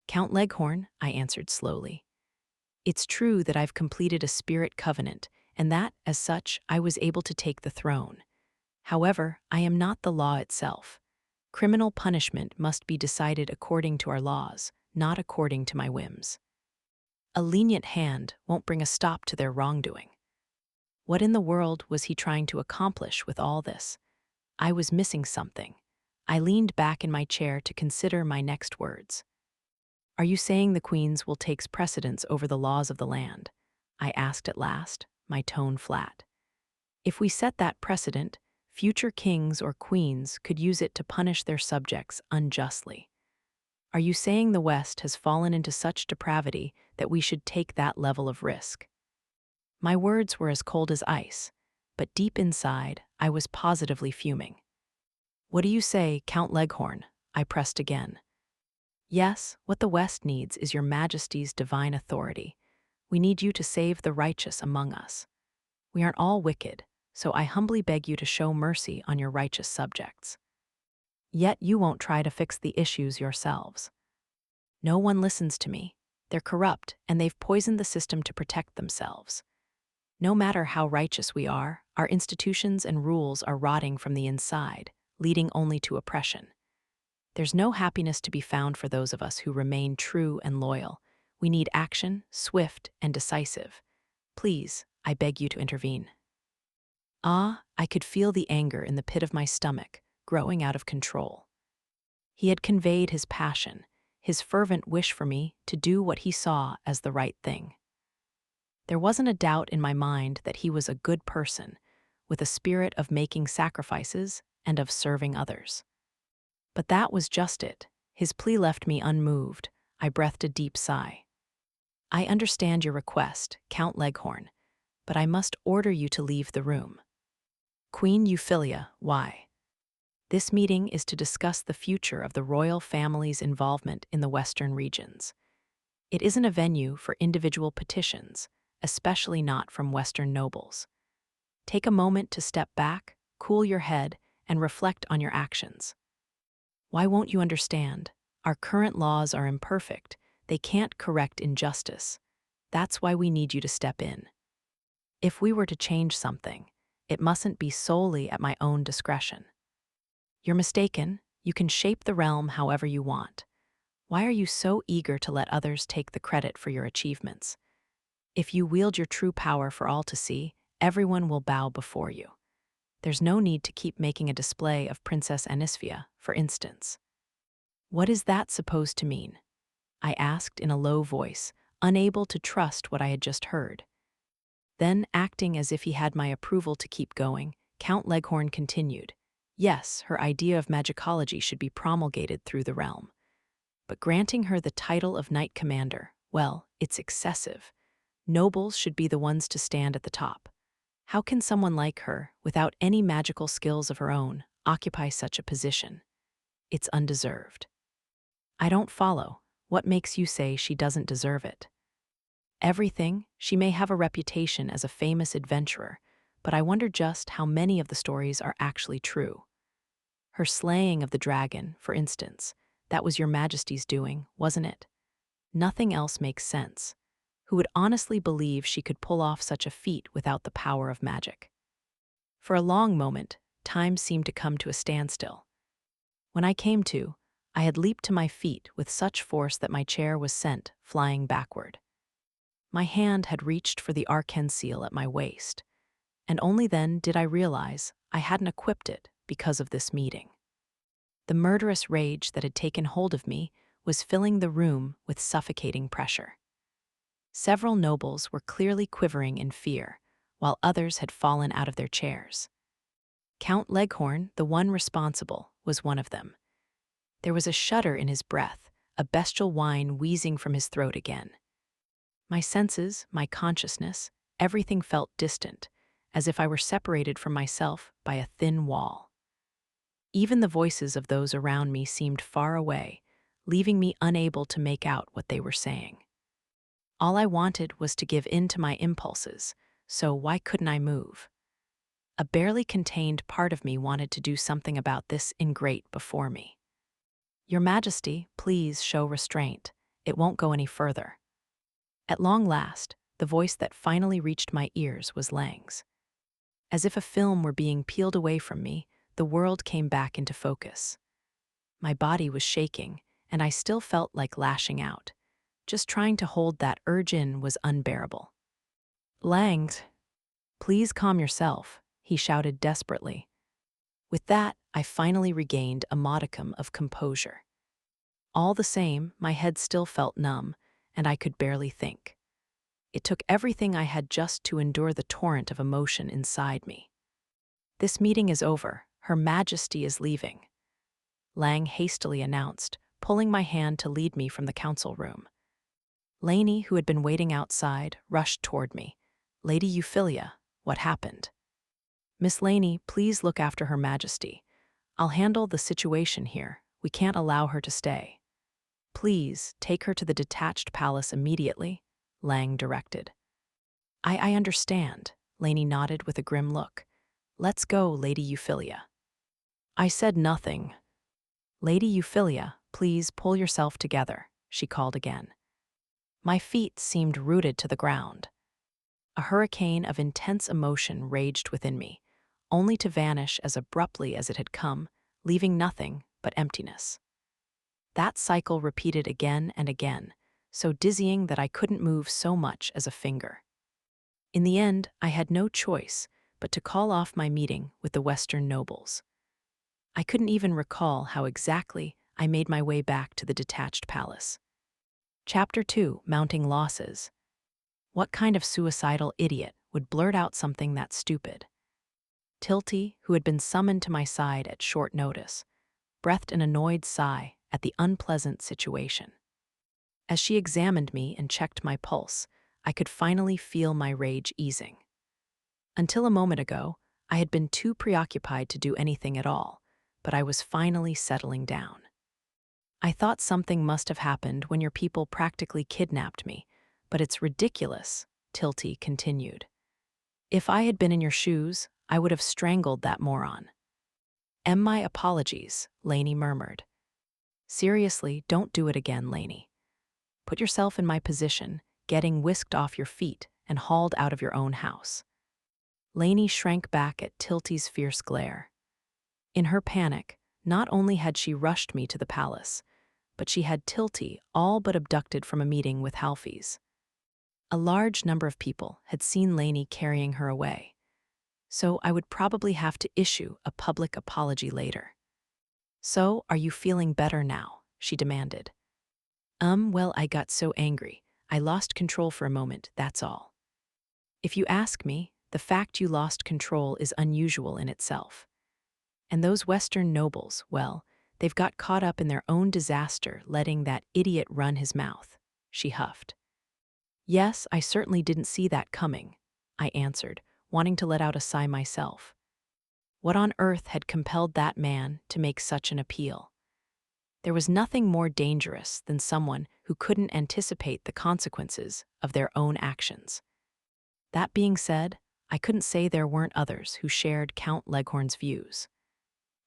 "Count Leghorn," I answered slowly. "It's true that I've completed a spirit covenant, and that, as such, I was able to take the throne. However, I am not the law itself. Criminal punishment must be decided according to our laws, not according to my whims. A lenient hand won't bring a stop to their wrongdoing. What in the world was he trying to accomplish with all this? I was missing something. I leaned back in my chair to consider my next words. Are you saying the Queen's will take precedence over the laws of the land? I asked at last, my tone flat. If we set that precedent, future kings or queens could use it to punish their subjects unjustly. Are you saying the West has fallen into such depravity that we should take that level of risk? My words were as cold as ice, but deep inside, I was positively fuming. What do you say, Count Leghorn? I pressed again. Yes, what the West needs is your Majesty's divine authority. We need you to save the righteous among us. We aren't all wicked, so I humbly beg you to show mercy on your righteous subjects. Yet you won't try to fix the issues yourselves. No one listens to me. They're corrupt, and they've poisoned the system to protect themselves. No matter how righteous we are, our institutions and rules are rotting from the inside, leading only to oppression. There's no happiness to be found for those of us who remain true and loyal. We need action, swift and decisive. Please, I beg you to intervene. I could feel the anger in the pit of my stomach, growing out of control. He had conveyed his passion, his fervent wish for me to do what he saw as the right thing. There wasn't a doubt in my mind that he was a good person, with a spirit of making sacrifices and of serving others. But that was just it. His plea left me unmoved. I breathed a deep sigh. I understand your request, Count Leghorn, but I must order you to leave the room. Queen Euphyllia, why? This meeting is to discuss the future of the royal family's involvement in the Western regions. It isn't a venue for individual petitions, especially not from Western nobles. Take a moment to step back, cool your head, and reflect on your actions. Why won't you understand? Our current laws are imperfect. They can't correct injustice. That's why we need you to step in. If we were to change something, it mustn't be solely at my own discretion. You're mistaken. You can shape the realm however you want. Why are you so eager to let others take the credit for your achievements? If you wield your true power for all to see, everyone will bow before you. There's no need to keep making a display of Princess Anisphia, for instance. What is that supposed to mean? I asked in a low voice, unable to trust what I had just heard. Then, acting as if he had my approval to keep going, Count Leghorn continued. Yes, her idea of magicology should be promulgated through the realm. But granting her the title of Knight Commander, well, it's excessive. Nobles should be the ones to stand at the top. How can someone like her, without any magical skills of her own, occupy such a position? It's undeserved. I don't follow. What makes you say she doesn't deserve it? Everything. She may have a reputation as a famous adventurer, but I wonder just how many of the stories are actually true. Her slaying of the dragon, for instance, that was your Majesty's doing, wasn't it? Nothing else makes sense. Who would honestly believe she could pull off such a feat without the power of magic? For a long moment, time seemed to come to a standstill. When I came to, I had leaped to my feet with such force that my chair was sent flying backward. My hand had reached for the Arcane seal at my waist, and only then did I realize I hadn't equipped it because of this meeting. The murderous rage that had taken hold of me was filling the room with suffocating pressure. Several nobles were clearly quivering in fear, while others had fallen out of their chairs. Count Leghorn, the one responsible, was one of them. There was a shudder in his breath, a bestial whine wheezing from his throat again. My senses, my consciousness, everything felt distant, as if I were separated from myself by a thin wall. Even the voices of those around me seemed far away, leaving me unable to make out what they were saying. All I wanted was to give in to my impulses, so why couldn't I move? A barely contained part of me wanted to do something about this ingrate before me. Your Majesty, please show restraint. It won't go any further. At long last, the voice that finally reached my ears was Lang's. As if a film were being peeled away from me, the world came back into focus. My body was shaking, and I still felt like lashing out. Just trying to hold that urge in was unbearable. "Langs, please calm yourself," he shouted desperately. With that, I finally regained a modicum of composure. All the same, my head still felt numb, and I could barely think. It took everything I had just to endure the torrent of emotion inside me. "This meeting is over. Her Majesty is leaving," Lang hastily announced, pulling my hand to lead me from the council room. Lainie, who had been waiting outside, rushed toward me. "Lady Euphyllia, what happened?" "Miss Lainie, please look after Her Majesty. I'll handle the situation here. We can't allow her to stay." "Please, take her to the detached palace immediately," Lang directed. I understand," Lainie nodded with a grim look. "Let's go, Lady Euphyllia." I said nothing. "Lady Euphyllia, please pull yourself together," she called again. My feet seemed rooted to the ground. A hurricane of intense emotion raged within me, only to vanish as abruptly as it had come, leaving nothing but emptiness. That cycle repeated again and again, so dizzying that I couldn't move so much as a finger. In the end, I had no choice but to call off my meeting with the Western nobles. I couldn't even recall how exactly I made my way back to the detached palace. Chapter 2, Mounting Losses. What kind of suicidal idiot would blurt out something that stupid? Tilty, who had been summoned to my side at short notice, breathed an annoyed sigh at the unpleasant situation. As she examined me and checked my pulse, I could finally feel my rage easing. Until a moment ago, I had been too preoccupied to do anything at all, but I was finally settling down. "I thought something must have happened when your people practically kidnapped me, but it's ridiculous," Tilty continued. "If I had been in your shoes, I would have strangled that moron." "My apologies," Lainie murmured. "Seriously, don't do it again, Lainie. Put yourself in my position, getting whisked off your feet and hauled out of your own house." Lainie shrank back at Tilty's fierce glare. In her panic, not only had she rushed me to the palace, but she had Tilty all but abducted from a meeting with Halfies. A large number of people had seen Lainie carrying her away, so I would probably have to issue a public apology later. "So, are you feeling better now?" she demanded. Well, I got so angry. I lost control for a moment, that's all." "If you ask me, the fact you lost control is unusual in itself. And those Western nobles, well, they've got caught up in their own disaster letting that idiot run his mouth," she huffed. "Yes, I certainly didn't see that coming," I answered, wanting to let out a sigh myself. What on earth had compelled that man to make such an appeal? There was nothing more dangerous than someone who couldn't anticipate the consequences of their own actions. That being said, I couldn't say there weren't others who shared Count Leghorn's views.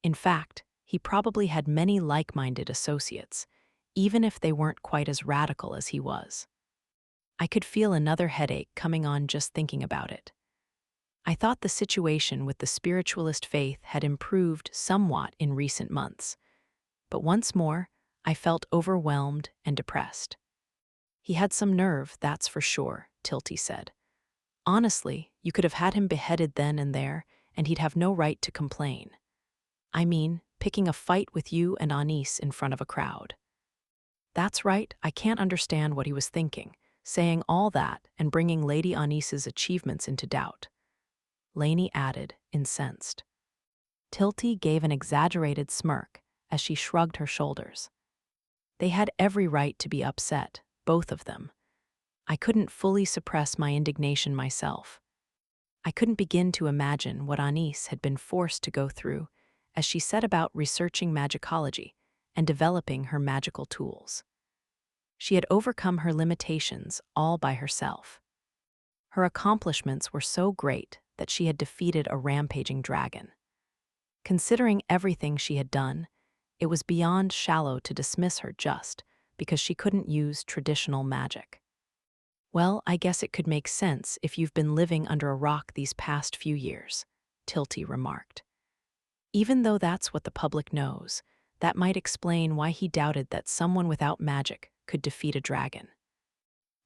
In fact, he probably had many like-minded associates, even if they weren't quite as radical as he was. I could feel another headache coming on just thinking about it. I thought the situation with the spiritualist faith had improved somewhat in recent months, but once more, I felt overwhelmed and depressed. "He had some nerve, that's for sure," Tilty said. "Honestly, you could have had him beheaded then and there, and he'd have no right to complain. I mean, picking a fight with you and Anis in front of a crowd." "That's right, I can't understand what he was thinking, saying all that and bringing Lady Anis's achievements into doubt," Lainie added, incensed. Tilty gave an exaggerated smirk as she shrugged her shoulders. They had every right to be upset, both of them. I couldn't fully suppress my indignation myself. I couldn't begin to imagine what Anis had been forced to go through as she set about researching magicology and developing her magical tools. She had overcome her limitations all by herself. Her accomplishments were so great that she had defeated a rampaging dragon. Considering everything she had done, it was beyond shallow to dismiss her just because she couldn't use traditional magic. "Well, I guess it could make sense if you've been living under a rock these past few years," Tilty remarked. "Even though that's what the public knows, that might explain why he doubted that someone without magic could defeat a dragon.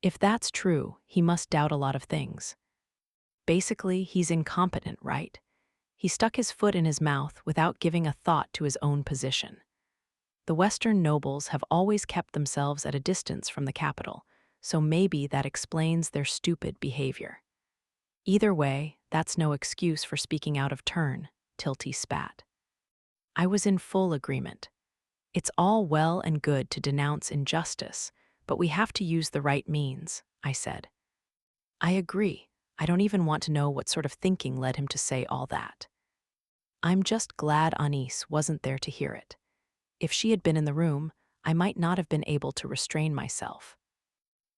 If that's true, he must doubt a lot of things. Basically, he's incompetent, right? He stuck his foot in his mouth without giving a thought to his own position. The Western nobles have always kept themselves at a distance from the capital, so maybe that explains their stupid behavior. Either way, that's no excuse for speaking out of turn, Tilty spat. I was in full agreement. It's all well and good to denounce injustice, but we have to use the right means, I said. I agree. I don't even want to know what sort of thinking led him to say all that. I'm just glad Anis wasn't there to hear it. If she had been in the room, I might not have been able to restrain myself.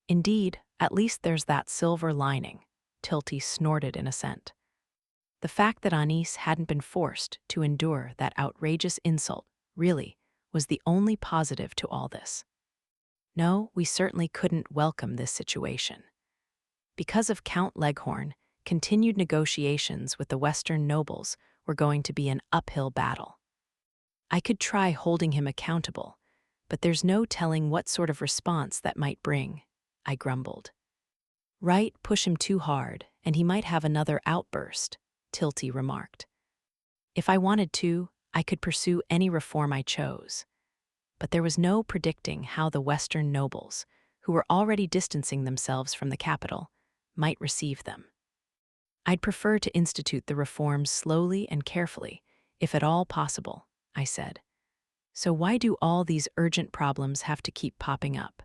Indeed, at least there's that silver lining, Tilty snorted in assent. The fact that Anis hadn't been forced to endure that outrageous insult, really, was the only positive to all this. No, we certainly couldn't welcome this situation. Because of Count Leghorn, continued negotiations with the Western nobles were going to be an uphill battle. I could try holding him accountable, but there's no telling what sort of response that might bring, I grumbled. Right, push him too hard, and he might have another outburst, Tilty remarked. If I wanted to, I could pursue any reform I chose. But there was no predicting how the Western nobles, who were already distancing themselves from the capital, might receive them. I'd prefer to institute the reforms slowly and carefully, if at all possible, I said. So why do all these urgent problems have to keep popping up?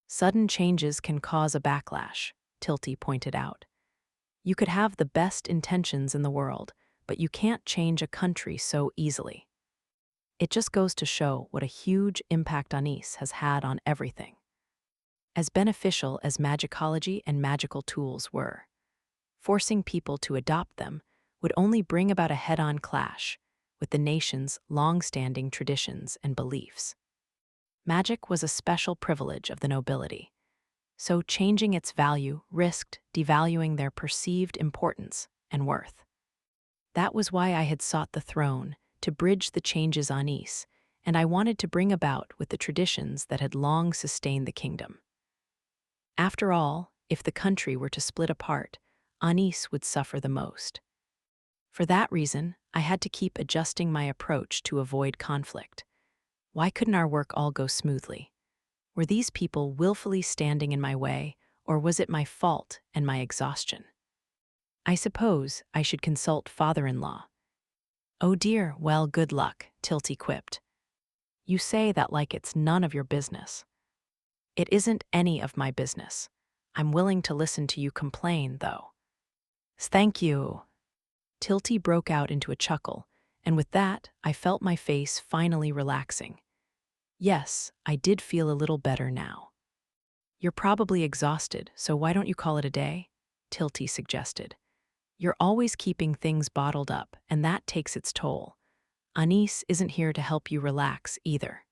Sudden changes can cause a backlash, Tilty pointed out. You could have the best intentions in the world, but you can't change a country so easily. It just goes to show what a huge impact Anis has had on everything. As beneficial as magicology and magical tools were, forcing people to adopt them would only bring about a head-on clash with the nation's long-standing traditions and beliefs. Magic was a special privilege of the nobility, so changing its value risked devaluing their perceived importance and worth. That was why I had sought the throne, to bridge the changes on Anis, and I wanted to bring about with the traditions that had long sustained the kingdom. After all, if the country were to split apart, Anis would suffer the most. For that reason, I had to keep adjusting my approach to avoid conflict. Why couldn't our work all go smoothly? Were these people willfully standing in my way, or was it my fault and my exhaustion? I suppose I should consult father-in-law. Oh dear, well, good luck, Tilty quipped. You say that like it's none of your business. It isn't any of my business. I'm willing to listen to you complain, though. Thank you. Tilty broke out into a chuckle, and with that, I felt my face finally relaxing. Yes, I did feel a little better now. You're probably exhausted, so why don't you call it a day? Tilty suggested. You're always keeping things bottled up, and that takes its toll. Anis isn't here to help you relax either.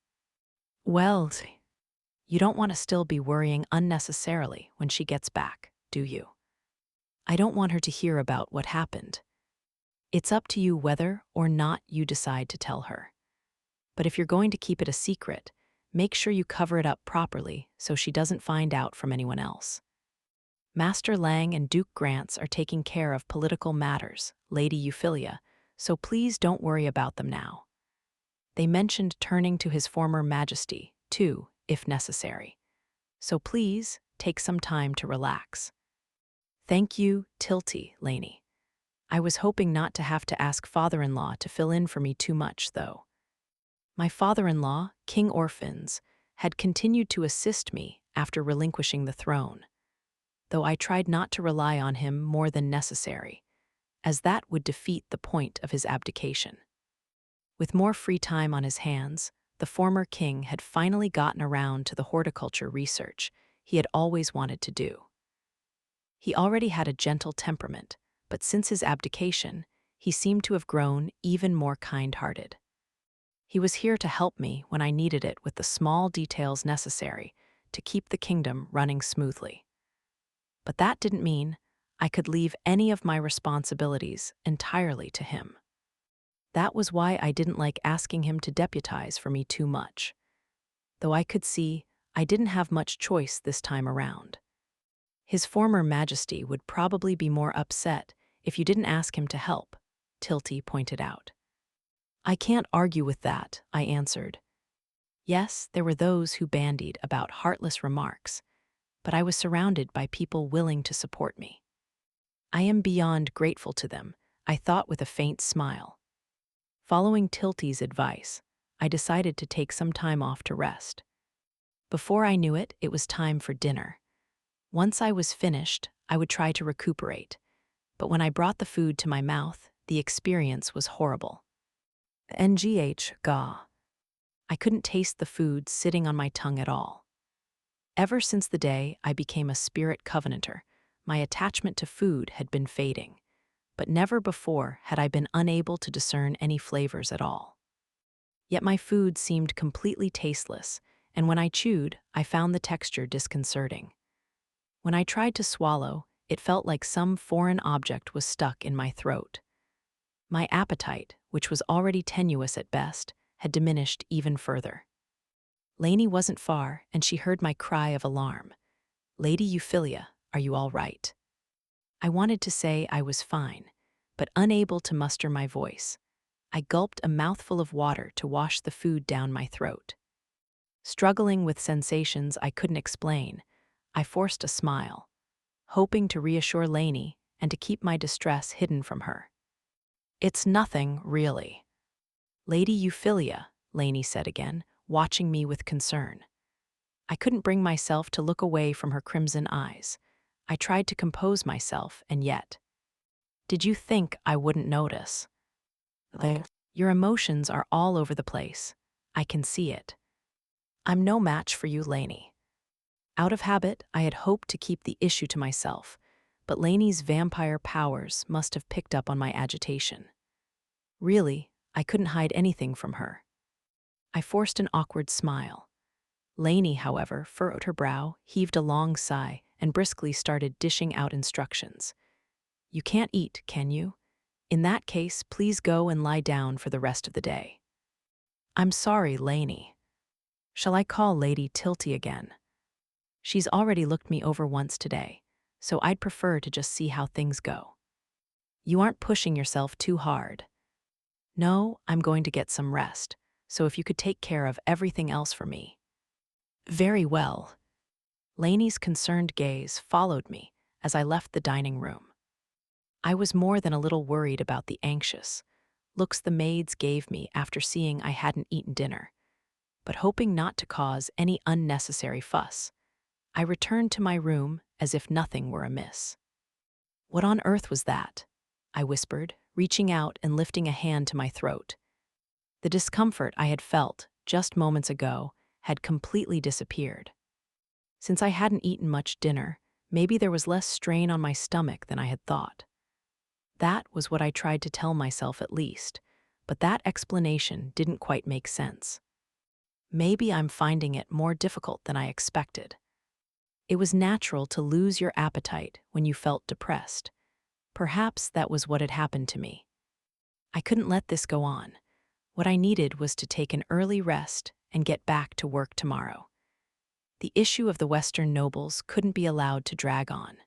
Well, you don't want to still be worrying unnecessarily when she gets back, do you? I don't want her to hear about what happened. It's up to you whether or not you decide to tell her. But if you're going to keep it a secret, make sure you cover it up properly so she doesn't find out from anyone else. Master Lang and Duke Grants are taking care of political matters, Lady Euphyllia, so please don't worry about them now. They mentioned turning to His former Majesty, too, if necessary. So please, take some time to relax. Thank you, Tilty, Lainie. I was hoping not to have to ask father-in-law to fill in for me too much, though. My father-in-law, King Orphans, had continued to assist me after relinquishing the throne, though I tried not to rely on him more than necessary, as that would defeat the point of his abdication. With more free time on his hands, the former king had finally gotten around to the horticulture research he had always wanted to do. He already had a gentle temperament, but since his abdication, he seemed to have grown even more kind-hearted. He was here to help me when I needed it with the small details necessary to keep the kingdom running smoothly. But that didn't mean I could leave any of my responsibilities entirely to him. That was why I didn't like asking him to deputize for me too much. Though I could see I didn't have much choice this time around. His former majesty would probably be more upset if you didn't ask him to help, Tilty pointed out. I can't argue with that, I answered. Yes, there were those who bandied about heartless remarks, but I was surrounded by people willing to support me. I am beyond grateful to them, I thought with a faint smile. Following Tilty's advice, I decided to take some time off to rest. Before I knew it, it was time for dinner. Once I was finished, I would try to recuperate, but when I brought the food to my mouth, the experience was horrible. Gah. I couldn't taste the food sitting on my tongue at all. Ever since the day I became a spirit covenanter, my attachment to food had been fading, but never before had I been unable to discern any flavors at all. Yet my food seemed completely tasteless, and when I chewed, I found the texture disconcerting. When I tried to swallow, it felt like some foreign object was stuck in my throat. My appetite, which was already tenuous at best, had diminished even further. Lainie wasn't far, and she heard my cry of alarm. Lady Euphyllia, are you all right? I wanted to say I was fine, but unable to muster my voice. I gulped a mouthful of water to wash the food down my throat. Struggling with sensations I couldn't explain, I forced a smile, hoping to reassure Lainie and to keep my distress hidden from her. It's nothing, really. Lady Euphyllia, Lainie said again, watching me with concern. I couldn't bring myself to look away from her crimson eyes. I tried to compose myself, and yet. Did you think I wouldn't notice? Your emotions are all over the place. I can see it. I'm no match for you, Lainie. Out of habit, I had hoped to keep the issue to myself, but Lainie's vampire powers must have picked up on my agitation. Really, I couldn't hide anything from her. I forced an awkward smile. Lainie, however, furrowed her brow, heaved a long sigh, and briskly started dishing out instructions. You can't eat, can you? In that case, please go and lie down for the rest of the day. I'm sorry, Lainie. Shall I call Lady Tilty again? She's already looked me over once today, so I'd prefer to just see how things go. You aren't pushing yourself too hard. No, I'm going to get some rest, so if you could take care of everything else for me. Very well. Lainie's concerned gaze followed me as I left the dining room. I was more than a little worried about the anxious looks the maids gave me after seeing I hadn't eaten dinner, but hoping not to cause any unnecessary fuss, I returned to my room as if nothing were amiss. What on earth was that? I whispered, reaching out and lifting a hand to my throat. The discomfort I had felt just moments ago had completely disappeared. Since I hadn't eaten much dinner, maybe there was less strain on my stomach than I had thought. That was what I tried to tell myself at least, but that explanation didn't quite make sense. Maybe I'm finding it more difficult than I expected. It was natural to lose your appetite when you felt depressed. Perhaps that was what had happened to me. I couldn't let this go on. What I needed was to take an early rest and get back to work tomorrow. The issue of the Western nobles couldn't be allowed to drag on.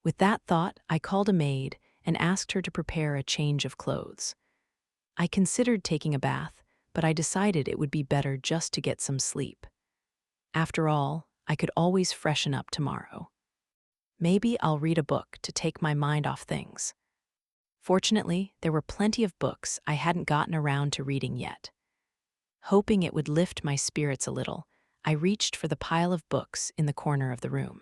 With that thought, I called a maid and asked her to prepare a change of clothes. I considered taking a bath, but I decided it would be better just to get some sleep. After all, I could always freshen up tomorrow. Maybe I'll read a book to take my mind off things. Fortunately, there were plenty of books I hadn't gotten around to reading yet. Hoping it would lift my spirits a little, I reached for the pile of books in the corner of the room.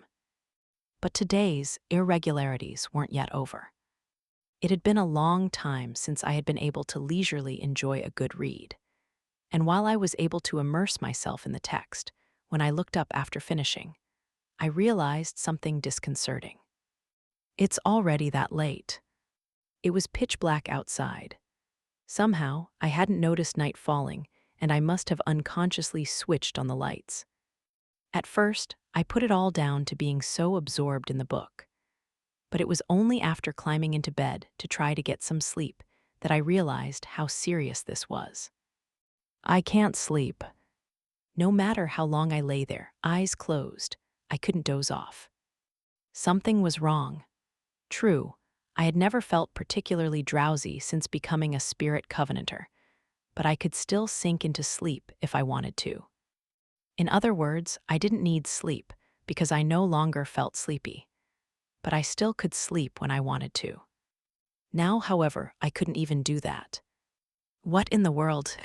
But today's irregularities weren't yet over. It had been a long time since I had been able to leisurely enjoy a good read. And while I was able to immerse myself in the text, when I looked up after finishing, I realized something disconcerting. It's already that late. It was pitch black outside. Somehow, I hadn't noticed night falling, and I must have unconsciously switched on the lights. At first, I put it all down to being so absorbed in the book. But it was only after climbing into bed to try to get some sleep that I realized how serious this was. I can't sleep. No matter how long I lay there, eyes closed, I couldn't doze off. Something was wrong. True, I had never felt particularly drowsy since becoming a spirit covenanter, but I could still sink into sleep if I wanted to. In other words, I didn't need sleep because I no longer felt sleepy, but I still could sleep when I wanted to. Now, however, I couldn't even do that. What in the world?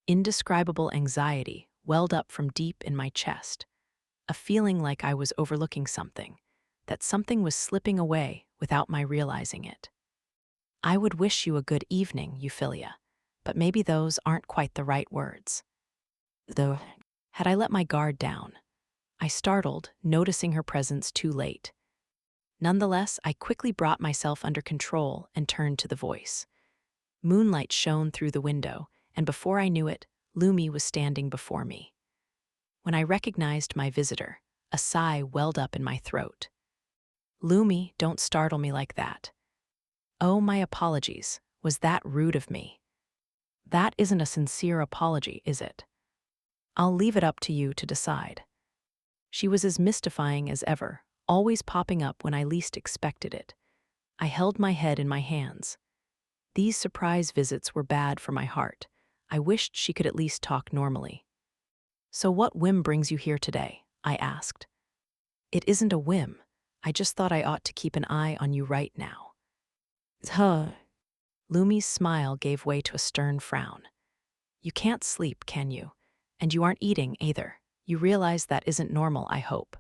Indescribable anxiety welled up from deep in my chest, a feeling like I was overlooking something, that something was slipping away without my realizing it. I would wish you a good evening, Euphyllia, but maybe those aren't quite the right words. Though, had I let my guard down, I startled, noticing her presence too late. Nonetheless, I quickly brought myself under control and turned to the voice. Moonlight shone through the window, and before I knew it, Lumi was standing before me. When I recognized my visitor, a sigh welled up in my throat. Lumi, don't startle me like that. Oh, my apologies. Was that rude of me? That isn't a sincere apology, is it? I'll leave it up to you to decide. She was as mystifying as ever, always popping up when I least expected it. I held my head in my hands. These surprise visits were bad for my heart. I wished she could at least talk normally. So what whim brings you here today? I asked. It isn't a whim. I just thought I ought to keep an eye on you right now. Huh. Lumi's smile gave way to a stern frown. You can't sleep, can you? And you aren't eating either. You realize that isn't normal, I hope.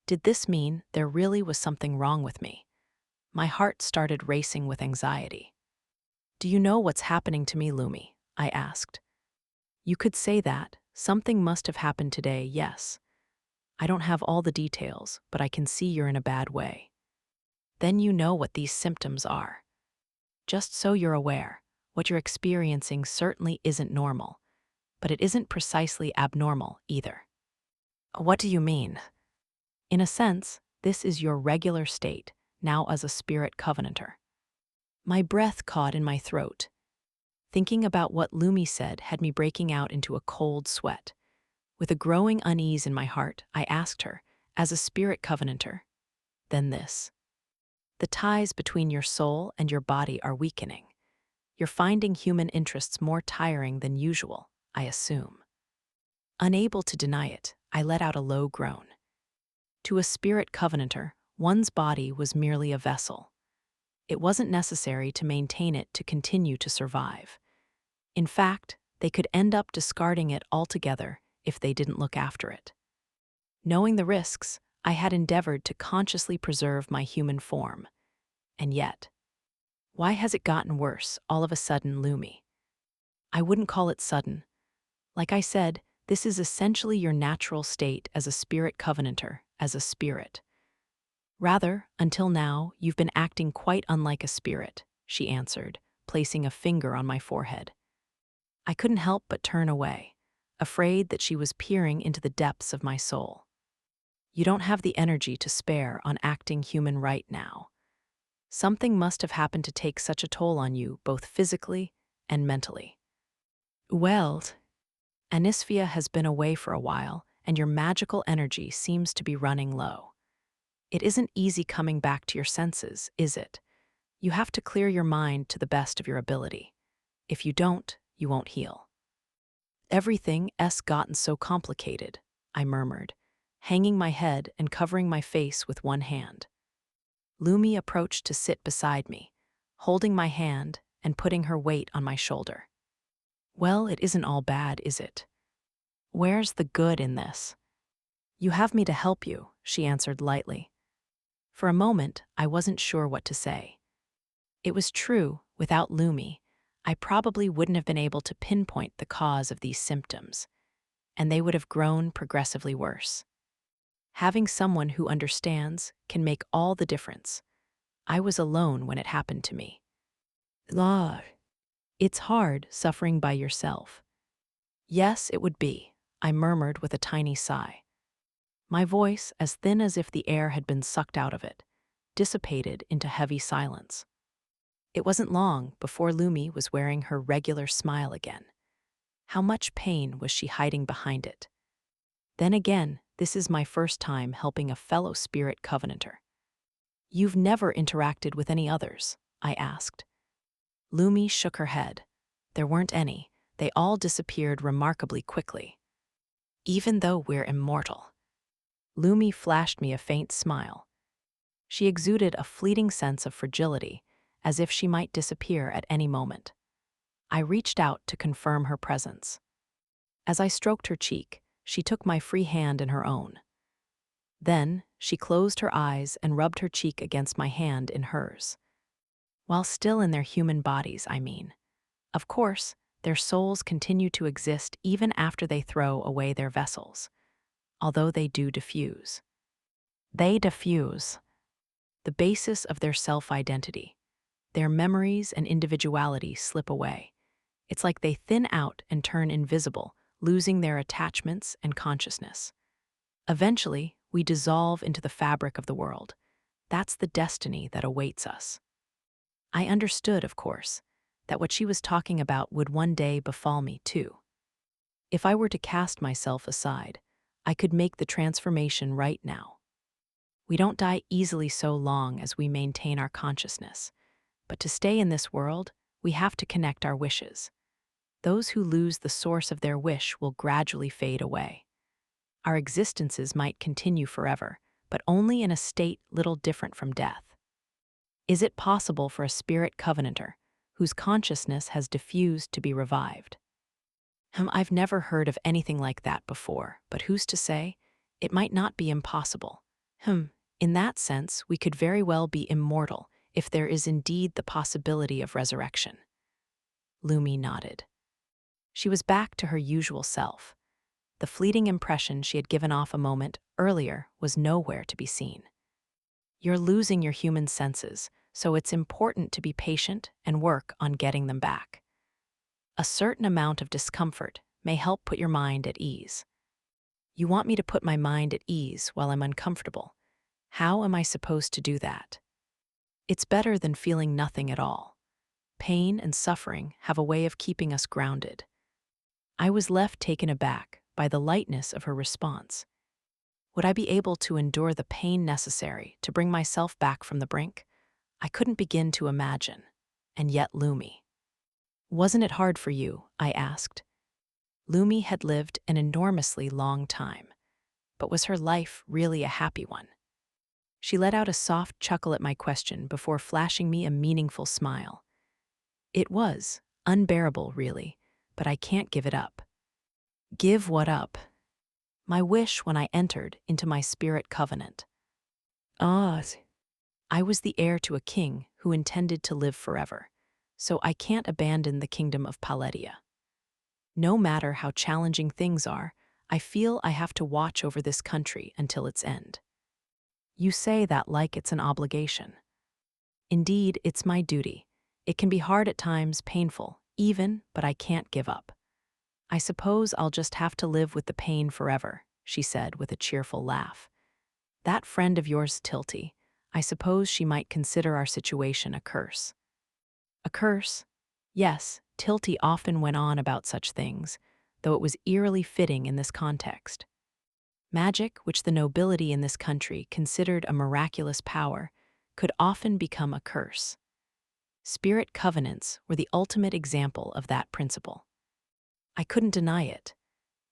Did this mean there really was something wrong with me? My heart started racing with anxiety. Do you know what's happening to me, Lumi? I asked. You could say that. Something must have happened today, yes. I don't have all the details, but I can see you're in a bad way. Then you know what these symptoms are. Just so you're aware, what you're experiencing certainly isn't normal, but it isn't precisely abnormal either. What do you mean? In a sense, this is your regular state, now as a spirit covenanter. My breath caught in my throat. Thinking about what Lumi said had me breaking out into a cold sweat. With a growing unease in my heart, I asked her, as a spirit covenanter, then this. The ties between your soul and your body are weakening. You're finding human interests more tiring than usual, I assume. Unable to deny it, I let out a low groan. To a spirit covenanter, one's body was merely a vessel. It wasn't necessary to maintain it to continue to survive. In fact, they could end up discarding it altogether if they didn't look after it. Knowing the risks, I had endeavored to consciously preserve my human form. And yet, why has it gotten worse all of a sudden, Lumi? I wouldn't call it sudden. Like I said, this is essentially your natural state as a spirit covenanter, as a spirit. Rather, until now, you've been acting quite unlike a spirit, she answered, placing a finger on my forehead. I couldn't help but turn away, afraid that she was peering into the depths of my soul. You don't have the energy to spare on acting human right now. Something must have happened to take such a toll on you, both physically and mentally. Well, Anisphia has been away for a while, and your magical energy seems to be running low. It isn't easy coming back to your senses, is it? You have to clear your mind to the best of your ability. If you don't, you won't heal. Everything's gotten so complicated, I murmured, hanging my head and covering my face with one hand. Lumi approached to sit beside me, holding my hand and putting her weight on my shoulder. Well, it isn't all bad, is it? Where's the good in this? You have me to help you, she answered lightly. For a moment, I wasn't sure what to say. It was true, without Lumi, I probably wouldn't have been able to pinpoint the cause of these symptoms, and they would have grown progressively worse. Having someone who understands can make all the difference. I was alone when it happened to me. It's hard suffering by yourself. Yes, it would be, I murmured with a tiny sigh. My voice, as thin as if the air had been sucked out of it, dissipated into heavy silence. It wasn't long before Lumi was wearing her regular smile again. How much pain was she hiding behind it? Then again, this is my first time helping a fellow spirit covenanter. You've never interacted with any others? I asked. Lumi shook her head. There weren't any. They all disappeared remarkably quickly. Even though we're immortal. Lumi flashed me a faint smile. She exuded a fleeting sense of fragility, as if she might disappear at any moment. I reached out to confirm her presence. As I stroked her cheek, she took my free hand in her own. Then, she closed her eyes and rubbed her cheek against my hand in hers. While still in their human bodies, I mean. Of course, their souls continue to exist even after they throw away their vessels, although they do diffuse. They diffuse. The basis of their self-identity. Their memories and individuality slip away. It's like they thin out and turn invisible, losing their attachments and consciousness. Eventually, we dissolve into the fabric of the world. That's the destiny that awaits us. I understood, of course, that what she was talking about would one day befall me too. If I were to cast myself aside, I could make the transformation right now. We don't die easily so long as we maintain our consciousness, but to stay in this world, we have to connect our wishes. Those who lose the source of their wish will gradually fade away. Our existences might continue forever, but only in a state little different from death. Is it possible for a spirit covenanter, whose consciousness has diffused, to be revived? I've never heard of anything like that before, but who's to say? It might not be impossible. In that sense, we could very well be immortal if there is indeed the possibility of resurrection. Lumi nodded. She was back to her usual self. The fleeting impression she had given off a moment earlier was nowhere to be seen. You're losing your human senses, so it's important to be patient and work on getting them back. A certain amount of discomfort may help put your mind at ease. You want me to put my mind at ease while I'm uncomfortable. How am I supposed to do that? It's better than feeling nothing at all. Pain and suffering have a way of keeping us grounded. I was left taken aback by the lightness of her response. Would I be able to endure the pain necessary to bring myself back from the brink? I couldn't begin to imagine. And yet Lumi. Wasn't it hard for you? I asked. Lumi had lived an enormously long time, but was her life really a happy one? She let out a soft chuckle at my question before flashing me a meaningful smile. It was unbearable, really, but I can't give it up. Give what up? My wish when I entered into my spirit covenant. I was the heir to a king who intended to live forever, so I can't abandon the kingdom of Paledia. No matter how challenging things are, I feel I have to watch over this country until its end. You say that like it's an obligation. Indeed, it's my duty. It can be hard at times, painful, even, but I can't give up. I suppose I'll just have to live with the pain forever, she said with a cheerful laugh. That friend of yours, Tilty, I suppose she might consider our situation a curse. A curse? Yes, Tilty often went on about such things, though it was eerily fitting in this context. Magic, which the nobility in this country considered a miraculous power, could often become a curse. Spirit covenants were the ultimate example of that principle. I couldn't deny it.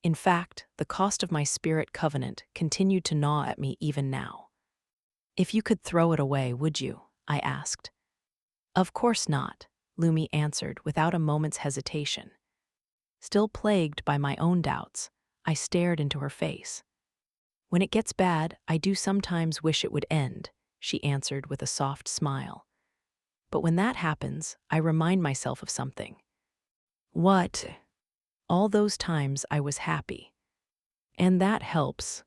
In fact, the cost of my spirit covenant continued to gnaw at me even now. If you could throw it away, would you? I asked. Of course not, Lumi answered without a moment's hesitation. Still plagued by my own doubts, I stared into her face. When it gets bad, I do sometimes wish it would end, she answered with a soft smile. But when that happens, I remind myself of something. What? All those times I was happy. And that helps.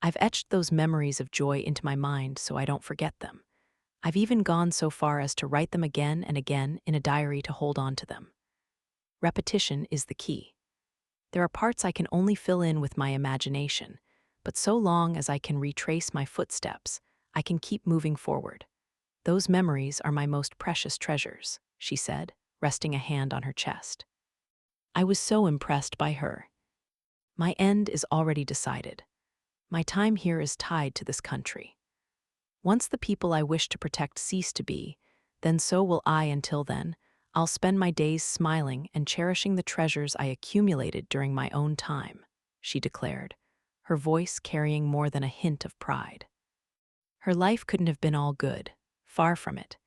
I've etched those memories of joy into my mind so I don't forget them. I've even gone so far as to write them again and again in a diary to hold on to them. Repetition is the key. There are parts I can only fill in with my imagination, but so long as I can retrace my footsteps, I can keep moving forward. Those memories are my most precious treasures, she said, resting a hand on her chest. I was so impressed by her. My end is already decided. My time here is tied to this country. Once the people I wish to protect cease to be, then so will I. Until then, I'll spend my days smiling and cherishing the treasures I accumulated during my own time, she declared, her voice carrying more than a hint of pride. Her life couldn't have been all good, far from it,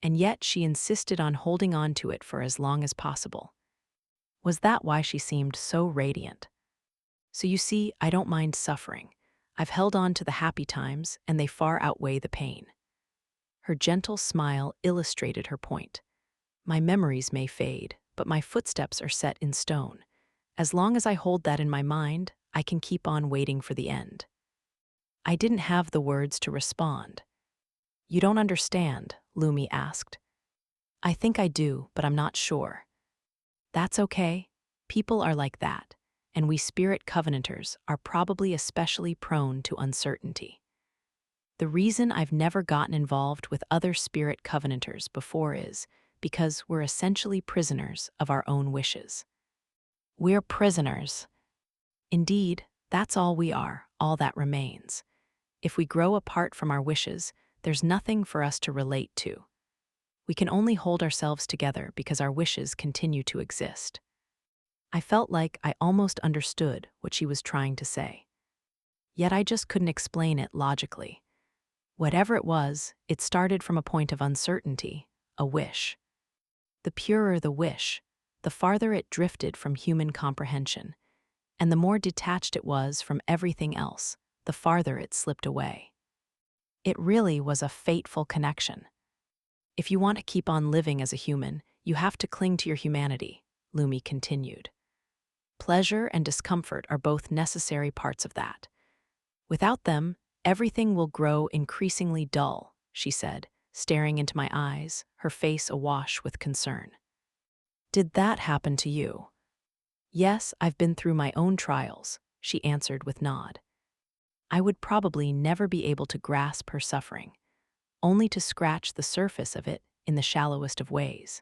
and yet she insisted on holding on to it for as long as possible. Was that why she seemed so radiant? So you see, I don't mind suffering. I've held on to the happy times, and they far outweigh the pain. Her gentle smile illustrated her point. My memories may fade, but my footsteps are set in stone. As long as I hold that in my mind, I can keep on waiting for the end. I didn't have the words to respond. You don't understand, Lumi asked. I think I do, but I'm not sure. That's okay. People are like that, and we spirit covenanters are probably especially prone to uncertainty. The reason I've never gotten involved with other spirit covenanters before is because we're essentially prisoners of our own wishes. We're prisoners. Indeed, that's all we are, all that remains. If we grow apart from our wishes, there's nothing for us to relate to. We can only hold ourselves together because our wishes continue to exist. I felt like I almost understood what she was trying to say. Yet I just couldn't explain it logically. Whatever it was, it started from a point of uncertainty, a wish. The purer the wish, the farther it drifted from human comprehension, and the more detached it was from everything else, the farther it slipped away. It really was a fateful connection. If you want to keep on living as a human, you have to cling to your humanity, Lumi continued. Pleasure and discomfort are both necessary parts of that. Without them, everything will grow increasingly dull, she said, staring into my eyes, her face awash with concern. Did that happen to you? Yes, I've been through my own trials, she answered with nod. I would probably never be able to grasp her suffering, only to scratch the surface of it in the shallowest of ways.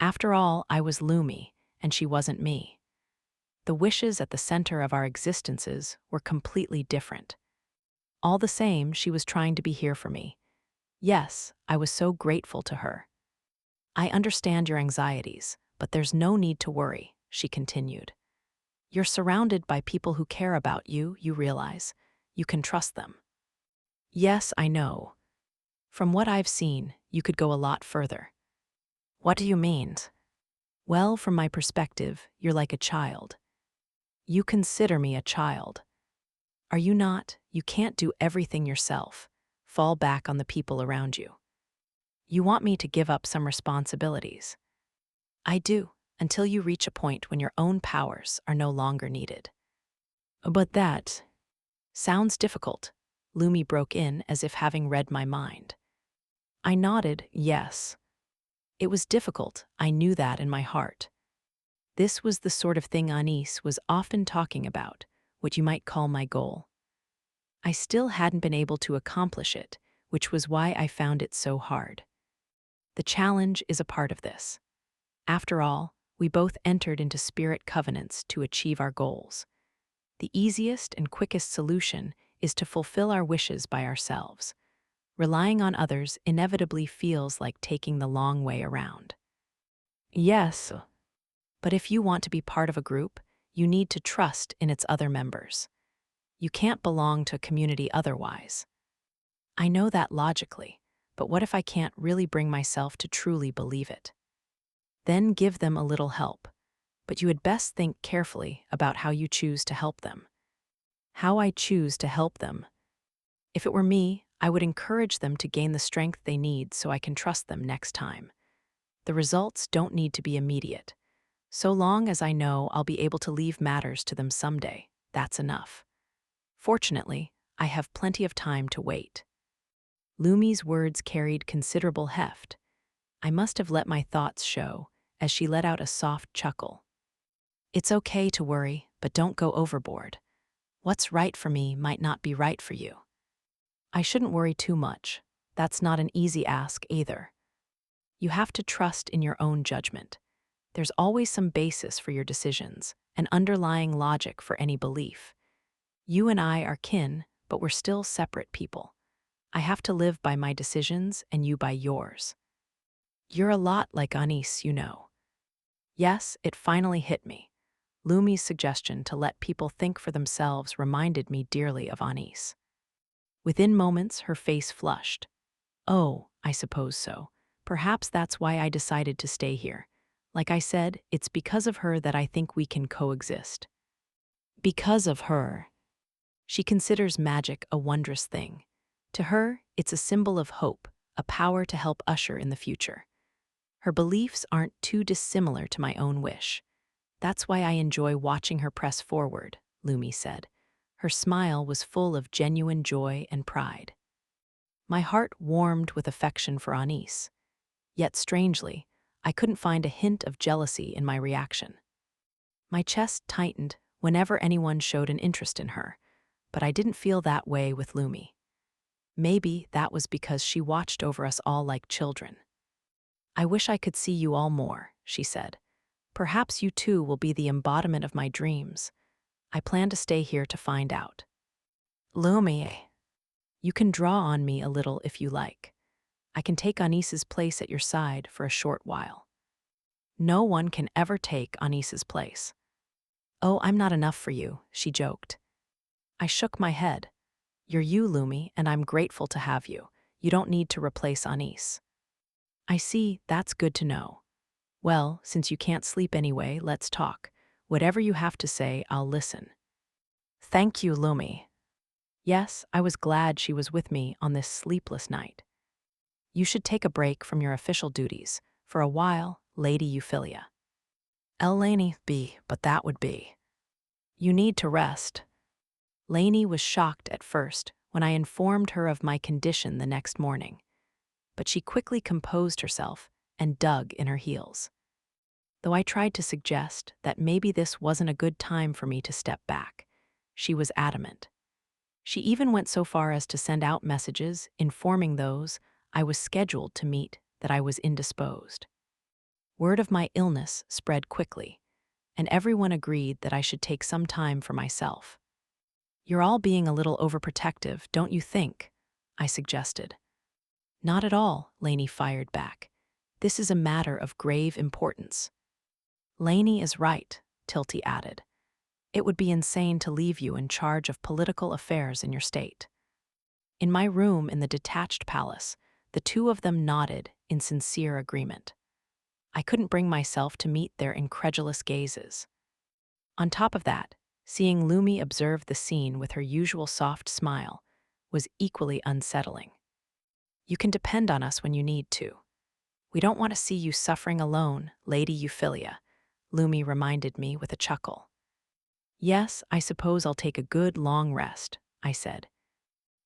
After all, I was Lumi, and she wasn't me. The wishes at the center of our existences were completely different. All the same, she was trying to be here for me. Yes, I was so grateful to her. I understand your anxieties, but there's no need to worry, she continued. You're surrounded by people who care about you, you realize. You can trust them. Yes, I know. From what I've seen, you could go a lot further. What do you mean? Well, from my perspective, you're like a child. You consider me a child. Are you not? You can't do everything yourself. Fall back on the people around you. You want me to give up some responsibilities. I do, until you reach a point when your own powers are no longer needed. But that sounds difficult, Lumi broke in as if having read my mind. I nodded, yes. It was difficult, I knew that in my heart. This was the sort of thing Anis was often talking about, what you might call my goal. I still hadn't been able to accomplish it, which was why I found it so hard. The challenge is a part of this. After all, we both entered into spirit covenants to achieve our goals. The easiest and quickest solution is to fulfill our wishes by ourselves. Relying on others inevitably feels like taking the long way around. Yes, but if you want to be part of a group, you need to trust in its other members. You can't belong to a community otherwise. I know that logically, but what if I can't really bring myself to truly believe it? Then give them a little help, but you had best think carefully about how you choose to help them. How I choose to help them. If it were me, I would encourage them to gain the strength they need so I can trust them next time. The results don't need to be immediate. So long as I know I'll be able to leave matters to them someday, that's enough. Fortunately, I have plenty of time to wait. Lumi's words carried considerable heft. I must have let my thoughts show, as she let out a soft chuckle. It's okay to worry, but don't go overboard. What's right for me might not be right for you. I shouldn't worry too much. That's not an easy ask either. You have to trust in your own judgment. There's always some basis for your decisions, an underlying logic for any belief. You and I are kin, but we're still separate people. I have to live by my decisions and you by yours. You're a lot like Anis, you know. Yes, it finally hit me. Lumi's suggestion to let people think for themselves reminded me dearly of Anis. Within moments, her face flushed. Oh, I suppose so. Perhaps that's why I decided to stay here. Like I said, it's because of her that I think we can coexist. Because of her. She considers magic a wondrous thing. To her, it's a symbol of hope, a power to help usher in the future. Her beliefs aren't too dissimilar to my own wish. That's why I enjoy watching her press forward, Lumi said. Her smile was full of genuine joy and pride. My heart warmed with affection for Anis. Yet strangely, I couldn't find a hint of jealousy in my reaction. My chest tightened whenever anyone showed an interest in her, but I didn't feel that way with Lumi. Maybe that was because she watched over us all like children. I wish I could see you all more, she said. Perhaps you too will be the embodiment of my dreams. I plan to stay here to find out. Lumi, you can draw on me a little if you like. I can take Anis's place at your side for a short while. No one can ever take Anis's place. Oh, I'm not enough for you, she joked. I shook my head. You're you, Lumi, and I'm grateful to have you. You don't need to replace Anis. I see, that's good to know. Well, since you can't sleep anyway, let's talk. Whatever you have to say, I'll listen. Thank you, Lumi. Yes, I was glad she was with me on this sleepless night. You should take a break from your official duties. For a while, Lady Euphyllia. Lainie, but that would be. You need to rest. Lainie was shocked at first when I informed her of my condition the next morning, but she quickly composed herself and dug in her heels. Though I tried to suggest that maybe this wasn't a good time for me to step back, she was adamant. She even went so far as to send out messages informing those I was scheduled to meet that I was indisposed. Word of my illness spread quickly, and everyone agreed that I should take some time for myself. You're all being a little overprotective, don't you think? I suggested. Not at all, Lainie fired back. This is a matter of grave importance. Lainie is right, Tilty added. It would be insane to leave you in charge of political affairs in your state. In my room in the detached palace, the two of them nodded in sincere agreement. I couldn't bring myself to meet their incredulous gazes. On top of that, seeing Lumi observe the scene with her usual soft smile was equally unsettling. You can depend on us when you need to. We don't want to see you suffering alone, Lady Euphyllia, Lumi reminded me with a chuckle. Yes, I suppose I'll take a good long rest, I said.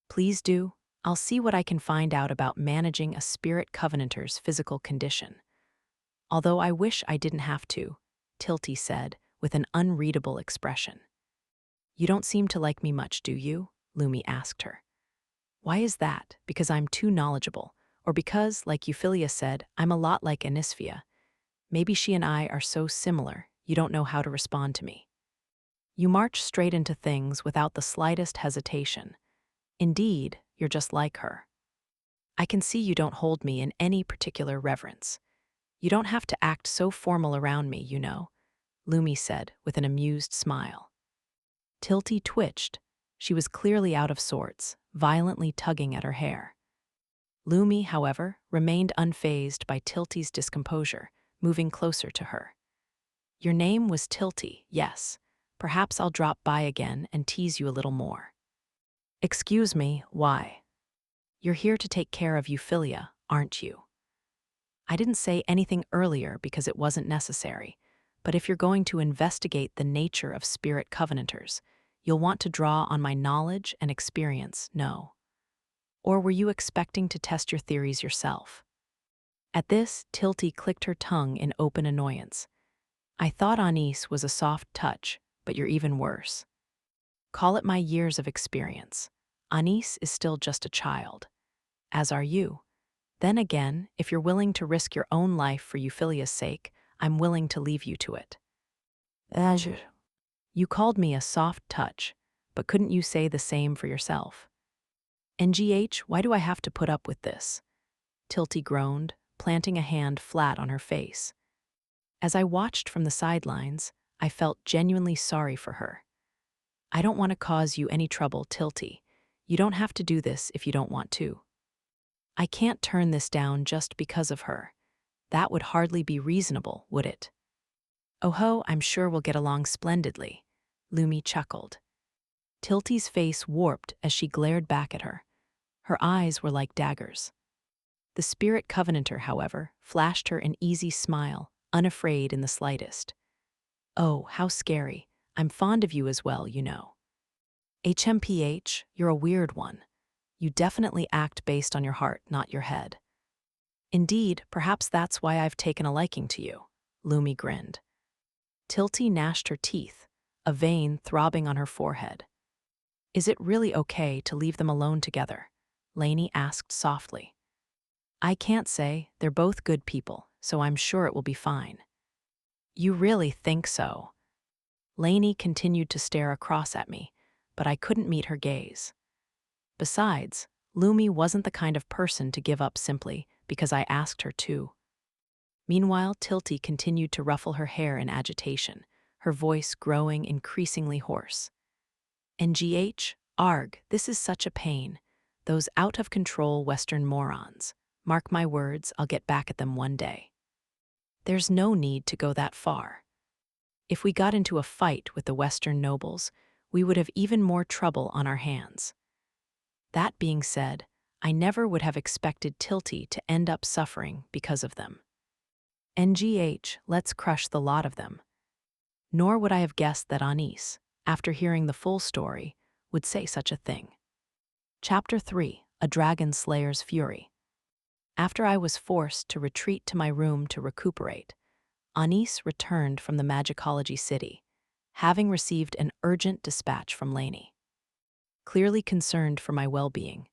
Please do. I'll see what I can find out about managing a spirit covenanter's physical condition. Although I wish I didn't have to, Tilty said with an unreadable expression. You don't seem to like me much, do you? Lumi asked her. Why is that? Because I'm too knowledgeable, or because, like Euphyllia said, I'm a lot like Anisphia. Maybe she and I are so similar, you don't know how to respond to me. You march straight into things without the slightest hesitation. Indeed, you're just like her. I can see you don't hold me in any particular reverence. You don't have to act so formal around me, you know, Lumi said with an amused smile. Tilty twitched. She was clearly out of sorts, violently tugging at her hair. Lumi, however, remained unfazed by Tilty's discomposure, moving closer to her. Your name was Tilty, yes. Perhaps I'll drop by again and tease you a little more. Excuse me, why? You're here to take care of Euphyllia, aren't you? I didn't say anything earlier because it wasn't necessary, but if you're going to investigate the nature of spirit covenanters, you'll want to draw on my knowledge and experience, no? Or were you expecting to test your theories yourself? At this, Tilty clicked her tongue in open annoyance. I thought Anis was a soft touch, but you're even worse. Call it my years of experience. Anis is still just a child. as are you. Then again, if you're willing to risk your own life for Euphyllia's sake, I'm willing to leave you to it. Azure. You called me a soft touch, but couldn't you say the same for yourself? NGH, why do I have to put up with this? Tilty groaned, planting a hand flat on her face. As I watched from the sidelines, I felt genuinely sorry for her. I don't want to cause you any trouble, Tilty. You don't have to do this if you don't want to. I can't turn this down just because of her. That would hardly be reasonable, would it? Oh ho, I'm sure we'll get along splendidly, Lumi chuckled. Tilty's face warped as she glared back at her. Her eyes were like daggers. The spirit covenanter, however, flashed her an easy smile, unafraid in the slightest. Oh, how scary. I'm fond of you as well, you know. HMPH, you're a weird one. You definitely act based on your heart, not your head. Indeed, perhaps that's why I've taken a liking to you, Lumi grinned. Tilty gnashed her teeth, a vein throbbing on her forehead. Is it really okay to leave them alone together? Lainie asked softly. I can't say, they're both good people, so I'm sure it will be fine. You really think so? Lainie continued to stare across at me, but I couldn't meet her gaze. Besides, Lumi wasn't the kind of person to give up simply because I asked her to. Meanwhile, Tilty continued to ruffle her hair in agitation, her voice growing increasingly hoarse. NGH, arg, this is such a pain. Those out-of-control Western morons. Mark my words, I'll get back at them one day. There's no need to go that far. If we got into a fight with the Western nobles, we would have even more trouble on our hands. That being said, I never would have expected Tilty to end up suffering because of them. NGH, let's crush the lot of them. Nor would I have guessed that Anis, after hearing the full story, would say such a thing. Chapter 3, A Dragon Slayer's Fury. After I was forced to retreat to my room to recuperate, Anis returned from the Magicology City, having received an urgent dispatch from Lainie. Clearly concerned for my well-being,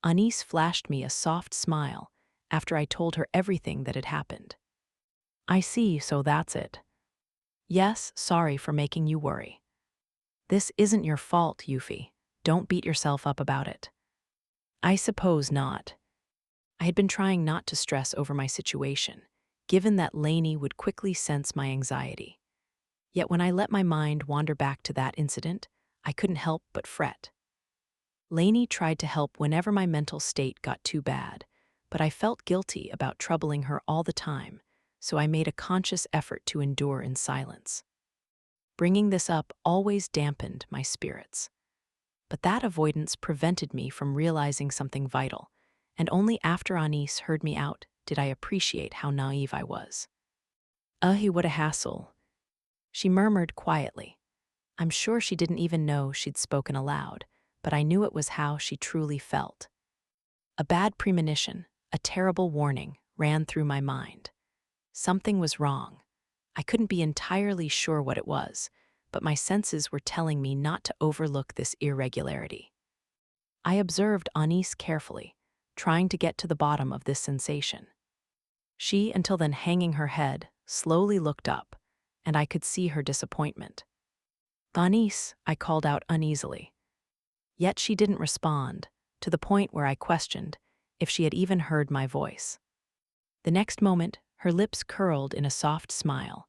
Anis flashed me a soft smile after I told her everything that had happened. I see, so that's it. Yes, sorry for making you worry. This isn't your fault, Yuffie. Don't beat yourself up about it. I suppose not. I had been trying not to stress over my situation, given that Lainie would quickly sense my anxiety. Yet when I let my mind wander back to that incident, I couldn't help but fret. Lainie tried to help whenever my mental state got too bad, but I felt guilty about troubling her all the time, so I made a conscious effort to endure in silence. Bringing this up always dampened my spirits. But that avoidance prevented me from realizing something vital, and only after Anis heard me out did I appreciate how naive I was. What a hassle. She murmured quietly. I'm sure she didn't even know she'd spoken aloud, but I knew it was how she truly felt. A bad premonition, a terrible warning, ran through my mind. Something was wrong. I couldn't be entirely sure what it was, but my senses were telling me not to overlook this irregularity. I observed Anis carefully, trying to get to the bottom of this sensation. She, until then hanging her head, slowly looked up, and I could see her disappointment. Anis, I called out uneasily. Yet she didn't respond, to the point where I questioned if she had even heard my voice. The next moment, her lips curled in a soft smile,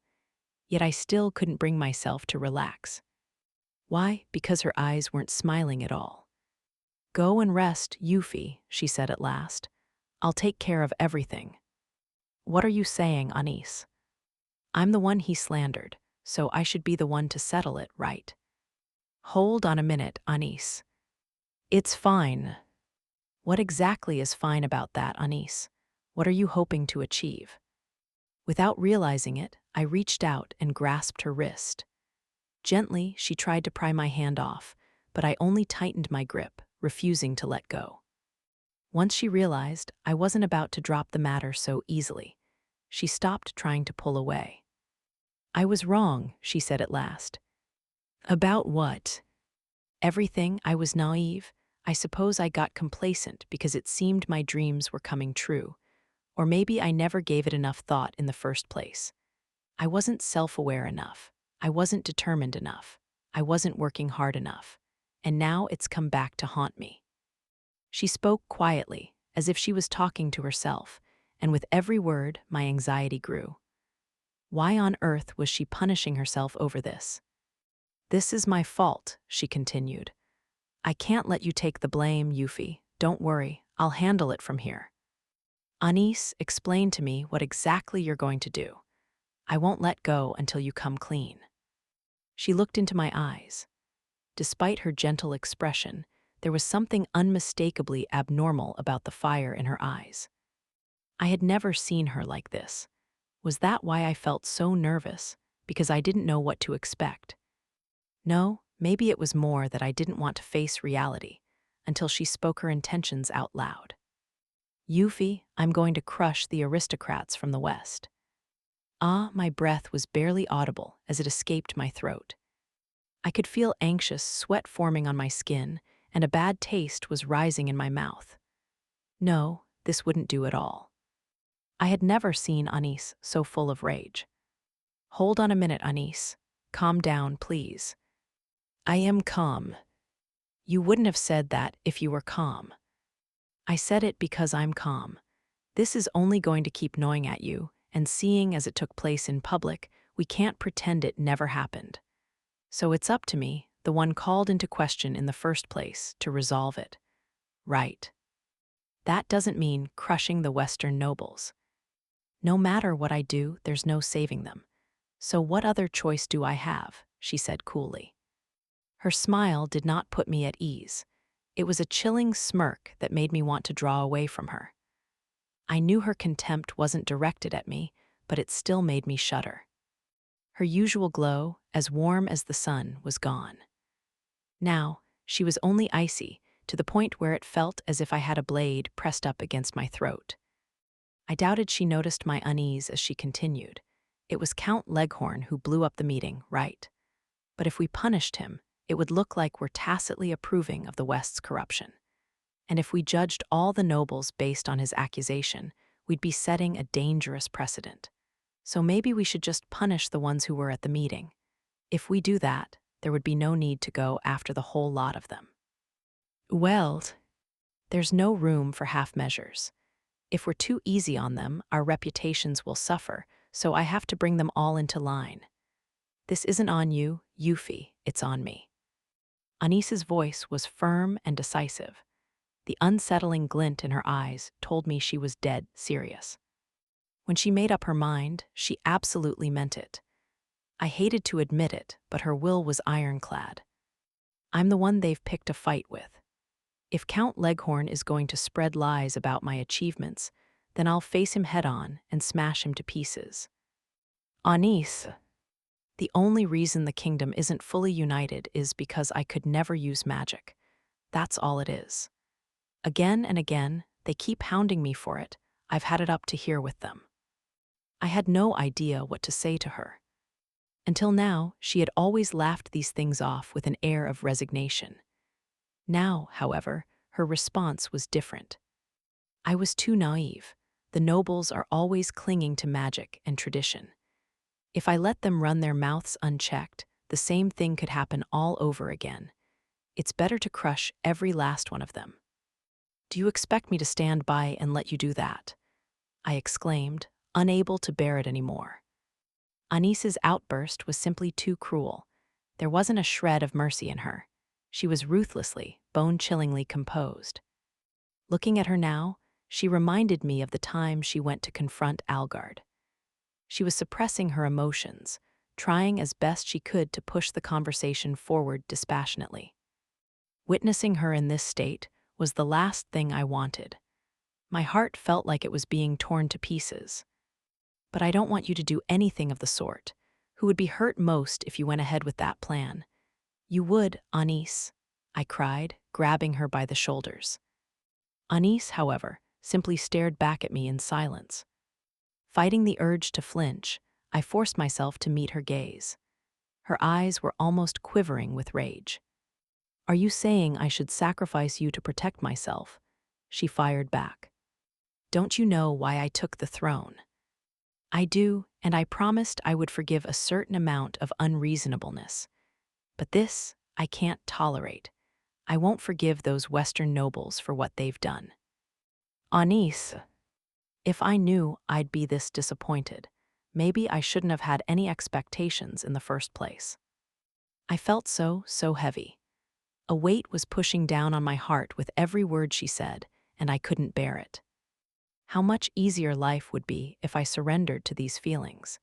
yet I still couldn't bring myself to relax. Why? Because her eyes weren't smiling at all. Go and rest, Yuffie, she said at last. I'll take care of everything. What are you saying, Anis? I'm the one he slandered, so I should be the one to settle it, right? Hold on a minute, Anis. It's fine. What exactly is fine about that, Anis? What are you hoping to achieve? Without realizing it, I reached out and grasped her wrist. Gently, she tried to pry my hand off, but I only tightened my grip, refusing to let go. Once she realized I wasn't about to drop the matter so easily, she stopped trying to pull away. I was wrong, she said at last. About what? Everything. I was naive. I suppose I got complacent because it seemed my dreams were coming true, or maybe I never gave it enough thought in the first place. I wasn't self-aware enough. I wasn't determined enough. I wasn't working hard enough. And now it's come back to haunt me. She spoke quietly, as if she was talking to herself, and with every word, my anxiety grew. Why on earth was she punishing herself over this? This is my fault, she continued. I can't let you take the blame, Yuffie. Don't worry, I'll handle it from here. Anis, explain to me what exactly you're going to do. I won't let go until you come clean. She looked into my eyes. Despite her gentle expression, there was something unmistakably abnormal about the fire in her eyes. I had never seen her like this. Was that why I felt so nervous? Because I didn't know what to expect? No, maybe it was more that I didn't want to face reality until she spoke her intentions out loud. Yuffie, I'm going to crush the aristocrats from the West. Ah, my breath was barely audible as it escaped my throat. I could feel anxious sweat forming on my skin, and a bad taste was rising in my mouth. No, this wouldn't do at all. I had never seen Anis so full of rage. Hold on a minute, Anis. Calm down, please. I am calm. You wouldn't have said that if you were calm. I said it because I'm calm. This is only going to keep gnawing at you, and seeing as it took place in public, we can't pretend it never happened. So it's up to me, the one called into question in the first place, to resolve it. Right. That doesn't mean crushing the Western nobles. No matter what I do, there's no saving them. So what other choice do I have? She said coolly. Her smile did not put me at ease. It was a chilling smirk that made me want to draw away from her. I knew her contempt wasn't directed at me, but it still made me shudder. Her usual glow, as warm as the sun, was gone. Now, she was only icy, to the point where it felt as if I had a blade pressed up against my throat. I doubted she noticed my unease as she continued. It was Count Leghorn who blew up the meeting, right? But if we punished him, it would look like we're tacitly approving of the West's corruption. And if we judged all the nobles based on his accusation, we'd be setting a dangerous precedent. So maybe we should just punish the ones who were at the meeting. If we do that, there would be no need to go after the whole lot of them. Well, there's no room for half measures. If we're too easy on them, our reputations will suffer, so I have to bring them all into line. This isn't on you, Yuffie, it's on me. Anis's voice was firm and decisive. The unsettling glint in her eyes told me she was dead serious. When she made up her mind, she absolutely meant it. I hated to admit it, but her will was ironclad. I'm the one they've picked a fight with. If Count Leghorn is going to spread lies about my achievements, then I'll face him head-on and smash him to pieces. Anis, the only reason the kingdom isn't fully united is because I could never use magic. That's all it is. Again and again, they keep hounding me for it. I've had it up to here with them. I had no idea what to say to her. Until now, she had always laughed these things off with an air of resignation. Now, however, her response was different. I was too naive. The nobles are always clinging to magic and tradition. If I let them run their mouths unchecked, the same thing could happen all over again. It's better to crush every last one of them. Do you expect me to stand by and let you do that? I exclaimed, unable to bear it anymore. Anis's outburst was simply too cruel. There wasn't a shred of mercy in her. She was ruthlessly, bone-chillingly composed. Looking at her now, she reminded me of the time she went to confront Algard. She was suppressing her emotions, trying as best she could to push the conversation forward dispassionately. Witnessing her in this state was the last thing I wanted. My heart felt like it was being torn to pieces. But I don't want you to do anything of the sort. Who would be hurt most if you went ahead with that plan? You would, Anis, I cried, grabbing her by the shoulders. Anis, however, simply stared back at me in silence. Fighting the urge to flinch, I forced myself to meet her gaze. Her eyes were almost quivering with rage. Are you saying I should sacrifice you to protect myself? She fired back. Don't you know why I took the throne? I do, and I promised I would forgive a certain amount of unreasonableness. But this, I can't tolerate. I won't forgive those Western nobles for what they've done. Anis, if I knew I'd be this disappointed, maybe I shouldn't have had any expectations in the first place. I felt so heavy. A weight was pushing down on my heart with every word she said, and I couldn't bear it. How much easier life would be if I surrendered to these feelings,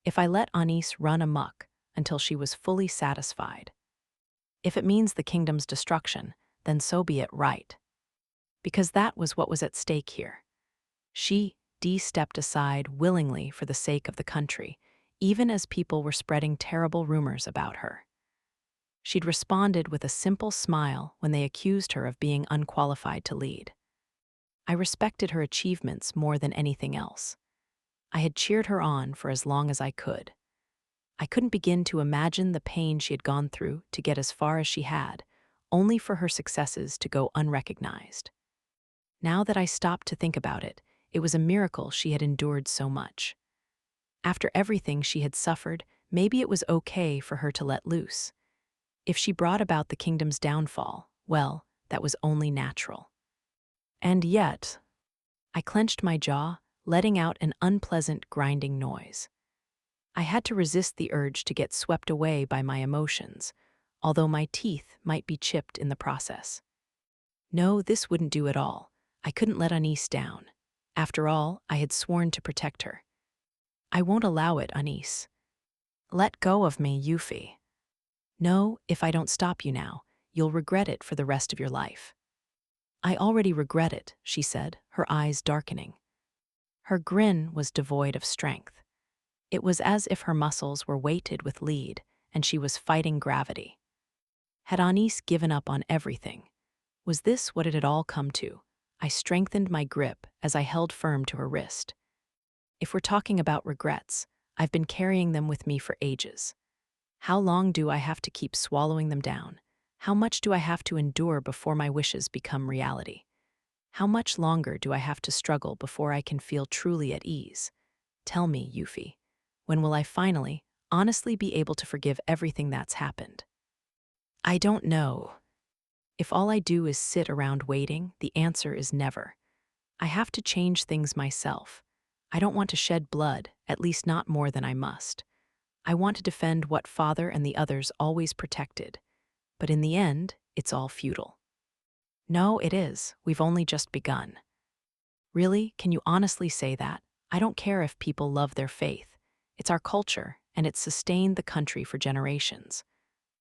if I let Anis run amok until she was fully satisfied. If it means the kingdom's destruction, then so be it, right? Because that was what was at stake here. She, Dee, stepped aside willingly for the sake of the country, even as people were spreading terrible rumors about her. She'd responded with a simple smile when they accused her of being unqualified to lead. I respected her achievements more than anything else. I had cheered her on for as long as I could. I couldn't begin to imagine the pain she had gone through to get as far as she had, only for her successes to go unrecognized. Now that I stopped to think about it, it was a miracle she had endured so much. After everything she had suffered, maybe it was okay for her to let loose. If she brought about the kingdom's downfall, well, that was only natural. And yet, I clenched my jaw, letting out an unpleasant grinding noise. I had to resist the urge to get swept away by my emotions, although my teeth might be chipped in the process. No, this wouldn't do at all. I couldn't let Anis down. After all, I had sworn to protect her. I won't allow it, Anis. Let go of me, Euphy. No, if I don't stop you now, you'll regret it for the rest of your life. I already regret it, she said, her eyes darkening. Her grin was devoid of strength. It was as if her muscles were weighted with lead, and she was fighting gravity. Had Anis given up on everything? Was this what it had all come to? I strengthened my grip as I held firm to her wrist. If we're talking about regrets, I've been carrying them with me for ages. How long do I have to keep swallowing them down? How much do I have to endure before my wishes become reality? How much longer do I have to struggle before I can feel truly at ease? Tell me, Euphy, when will I finally, honestly be able to forgive everything that's happened? I don't know. If all I do is sit around waiting, the answer is never. I have to change things myself. I don't want to shed blood, at least not more than I must. I want to defend what Father and the others always protected. But in the end, it's all futile. No, it is. We've only just begun. Really? Can you honestly say that? I don't care if people love their faith. It's our culture, and it's sustained the country for generations.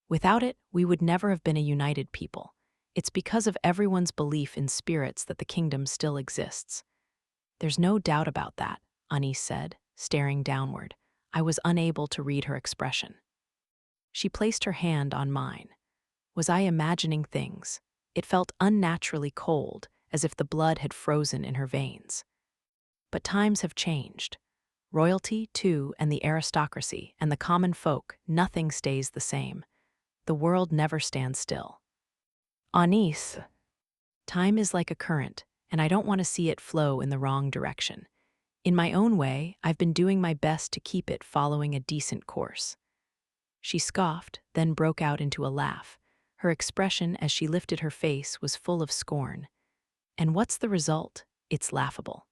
Without it, we would never have been a united people. It's because of everyone's belief in spirits that the kingdom still exists. There's no doubt about that, Anis said, staring downward. I was unable to read her expression. She placed her hand on mine. Was I imagining things? It felt unnaturally cold, as if the blood had frozen in her veins. But times have changed. Royalty, too, and the aristocracy, and the common folk, nothing stays the same. The world never stands still. Anis, time is like a current, and I don't want to see it flow in the wrong direction. In my own way, I've been doing my best to keep it following a decent course. She scoffed, then broke out into a laugh. Her expression as she lifted her face was full of scorn. And what's the result? It's laughable.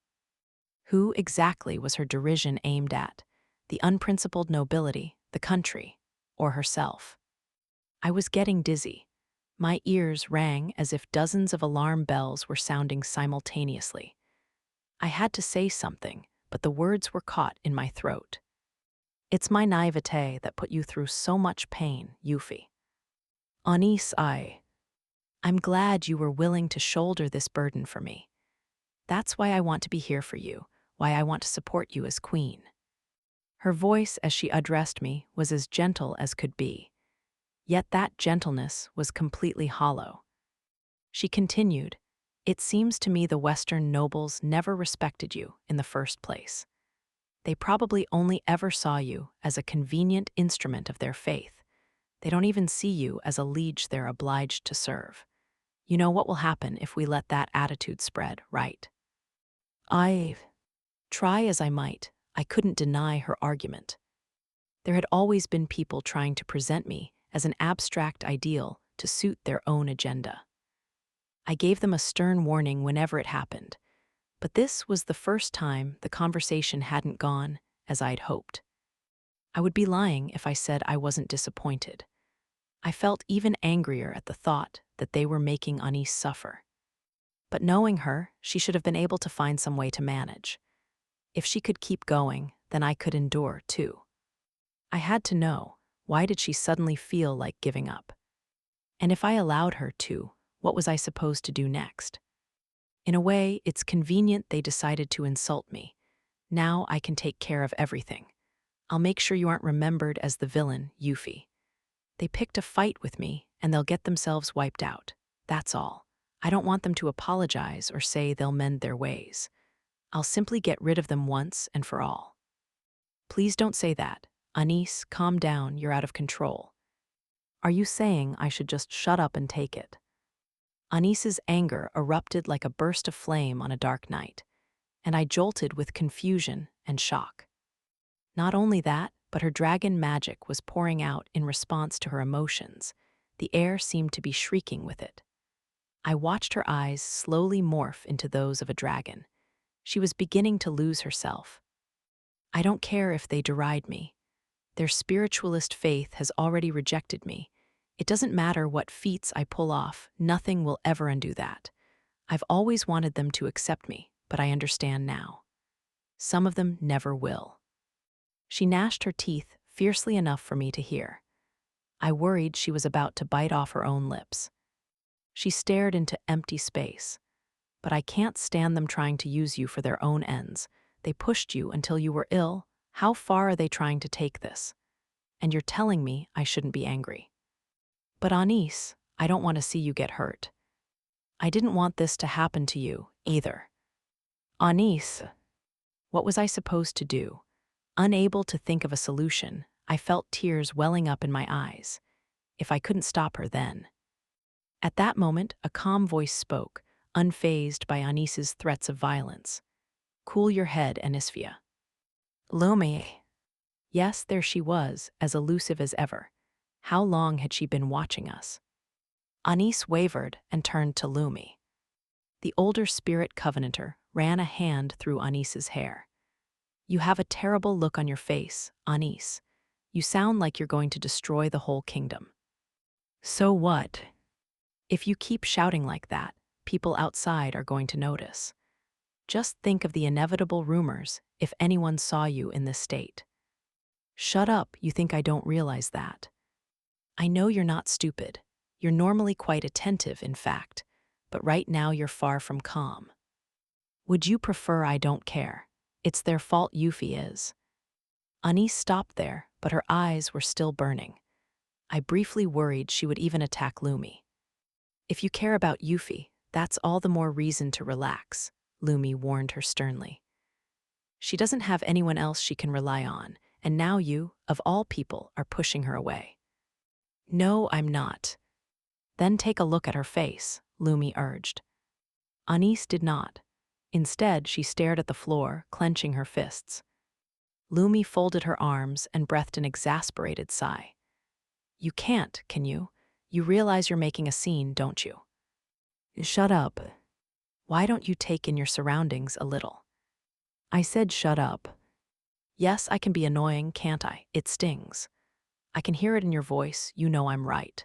Who exactly was her derision aimed at? The unprincipled nobility, the country, or herself? I was getting dizzy. My ears rang as if dozens of alarm bells were sounding simultaneously. I had to say something, but the words were caught in my throat. It's my naivete that put you through so much pain, Euphy. Anis, I'm glad you were willing to shoulder this burden for me. That's why I want to be here for you, why I want to support you as queen. Her voice as she addressed me was as gentle as could be. Yet that gentleness was completely hollow. She continued, It seems to me the Western nobles never respected you in the first place. They probably only ever saw you as a convenient instrument of their faith. They don't even see you as a liege they're obliged to serve. You know what will happen if we let that attitude spread, right? I Try as I might, I couldn't deny her argument. There had always been people trying to present me as an abstract ideal to suit their own agenda. I gave them a stern warning whenever it happened, but this was the first time the conversation hadn't gone as I'd hoped. I would be lying if I said I wasn't disappointed. I felt even angrier at the thought that they were making Anis suffer. But knowing her, she should have been able to find some way to manage. If she could keep going, then I could endure too. I had to know, why did she suddenly feel like giving up? And if I allowed her to, what was I supposed to do next? In a way, it's convenient they decided to insult me. Now I can take care of everything. I'll make sure you aren't remembered as the villain, Yuffie. They picked a fight with me, and they'll get themselves wiped out. That's all. I don't want them to apologize or say they'll mend their ways. I'll simply get rid of them once and for all. Please don't say that. Anis, calm down, you're out of control. Are you saying I should just shut up and take it? Anis's anger erupted like a burst of flame on a dark night, and I jolted with confusion and shock. Not only that, but her dragon magic was pouring out in response to her emotions. The air seemed to be shrieking with it. I watched her eyes slowly morph into those of a dragon. She was beginning to lose herself. I don't care if they deride me. Their spiritualist faith has already rejected me. It doesn't matter what feats I pull off, nothing will ever undo that. I've always wanted them to accept me, but I understand now. Some of them never will. She gnashed her teeth fiercely enough for me to hear. I worried she was about to bite off her own lips. She stared into empty space. But I can't stand them trying to use you for their own ends. They pushed you until you were ill. How far are they trying to take this? And you're telling me I shouldn't be angry. But Anis, I don't want to see you get hurt. I didn't want this to happen to you, either. Anis, what was I supposed to do? Unable to think of a solution, I felt tears welling up in my eyes. If I couldn't stop her then. At that moment, a calm voice spoke, unfazed by Anis's threats of violence. Cool your head, Anisphia. Lumi. Yes, there she was, as elusive as ever. How long had she been watching us? Anis wavered and turned to Lumi. The older spirit covenanter ran a hand through Anis's hair. You have a terrible look on your face, Anis. You sound like you're going to destroy the whole kingdom. So what? If you keep shouting like that, people outside are going to notice. Just think of the inevitable rumors if anyone saw you in this state. Shut up, you think I don't realize that. I know you're not stupid. You're normally quite attentive, in fact, but right now you're far from calm. Would you prefer I don't care? It's their fault Yuffie is. Anis stopped there, but her eyes were still burning. I briefly worried she would even attack Lumi. If you care about Yuffie, that's all the more reason to relax, Lumi warned her sternly. She doesn't have anyone else she can rely on, and now you, of all people, are pushing her away. No, I'm not. Then take a look at her face, Lumi urged. Anis did not. Instead, she stared at the floor, clenching her fists. Lumi folded her arms and breathed an exasperated sigh. You can't, can you? You realize you're making a scene, don't you? Shut up. Why don't you take in your surroundings a little? I said shut up. Yes, I can be annoying, can't I? It stings. I can hear it in your voice, you know I'm right.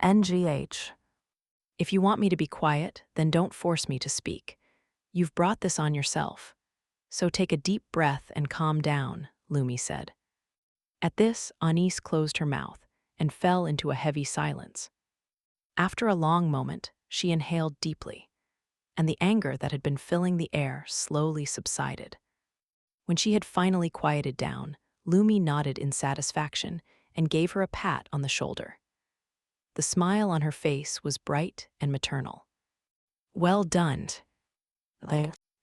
NGH. If you want me to be quiet, then don't force me to speak. You've brought this on yourself. So take a deep breath and calm down, Lumi said. At this, Anis closed her mouth and fell into a heavy silence. After a long moment, she inhaled deeply, and the anger that had been filling the air slowly subsided. When she had finally quieted down, Lumi nodded in satisfaction and gave her a pat on the shoulder. The smile on her face was bright and maternal. Well done.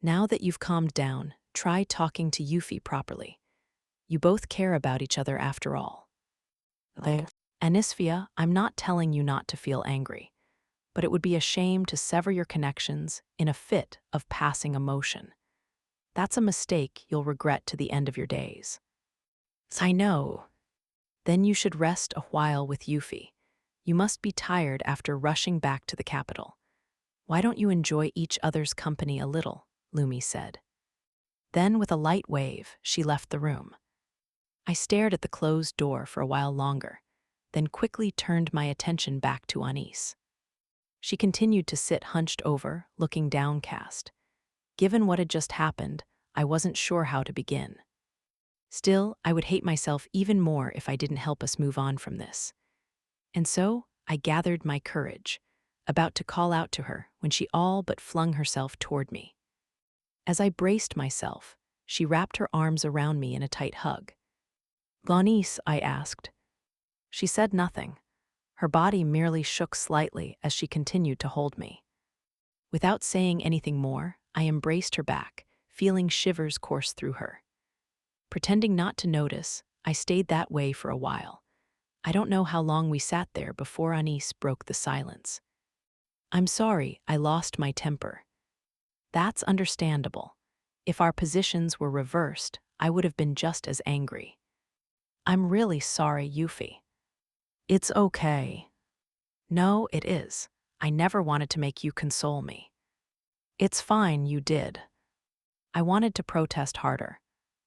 Now that you've calmed down, try talking to Yuffie properly. You both care about each other after all. Anisphia, I'm not telling you not to feel angry, but it would be a shame to sever your connections in a fit of passing emotion. That's a mistake you'll regret to the end of your days. I know. Then you should rest a while with Yuffie. You must be tired after rushing back to the capital. Why don't you enjoy each other's company a little? Lumi said. Then, with a light wave, she left the room. I stared at the closed door for a while longer, then quickly turned my attention back to Anis. She continued to sit hunched over, looking downcast. Given what had just happened, I wasn't sure how to begin. Still, I would hate myself even more if I didn't help us move on from this. And so, I gathered my courage, about to call out to her when she all but flung herself toward me. As I braced myself, she wrapped her arms around me in a tight hug. "Lainie," I asked. She said nothing. Her body merely shook slightly as she continued to hold me. Without saying anything more, I embraced her back, feeling shivers course through her. Pretending not to notice, I stayed that way for a while. I don't know how long we sat there before Anis broke the silence. "I'm sorry, I lost my temper." "That's understandable. If our positions were reversed, I would have been just as angry." "I'm really sorry, Yuffie." "It's okay." "No, it is. I never wanted to make you console me." "It's fine, you did." I wanted to protest harder,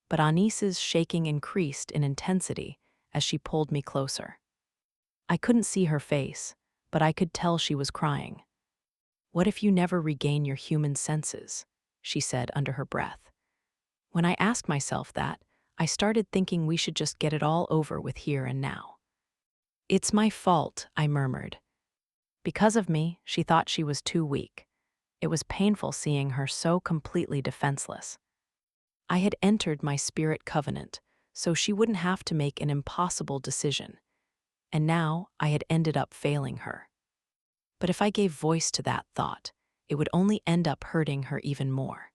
but Anis's shaking increased in intensity as she pulled me closer. I couldn't see her face, but I could tell she was crying. "What if you never regain your human senses?" she said under her breath. When I asked myself that, I started thinking we should just get it all over with here and now. "It's my fault," I murmured. Because of me, she thought she was too weak. It was painful seeing her so completely defenseless. I had entered my spirit covenant, so she wouldn't have to make an impossible decision. And now I had ended up failing her. But if I gave voice to that thought, it would only end up hurting her even more.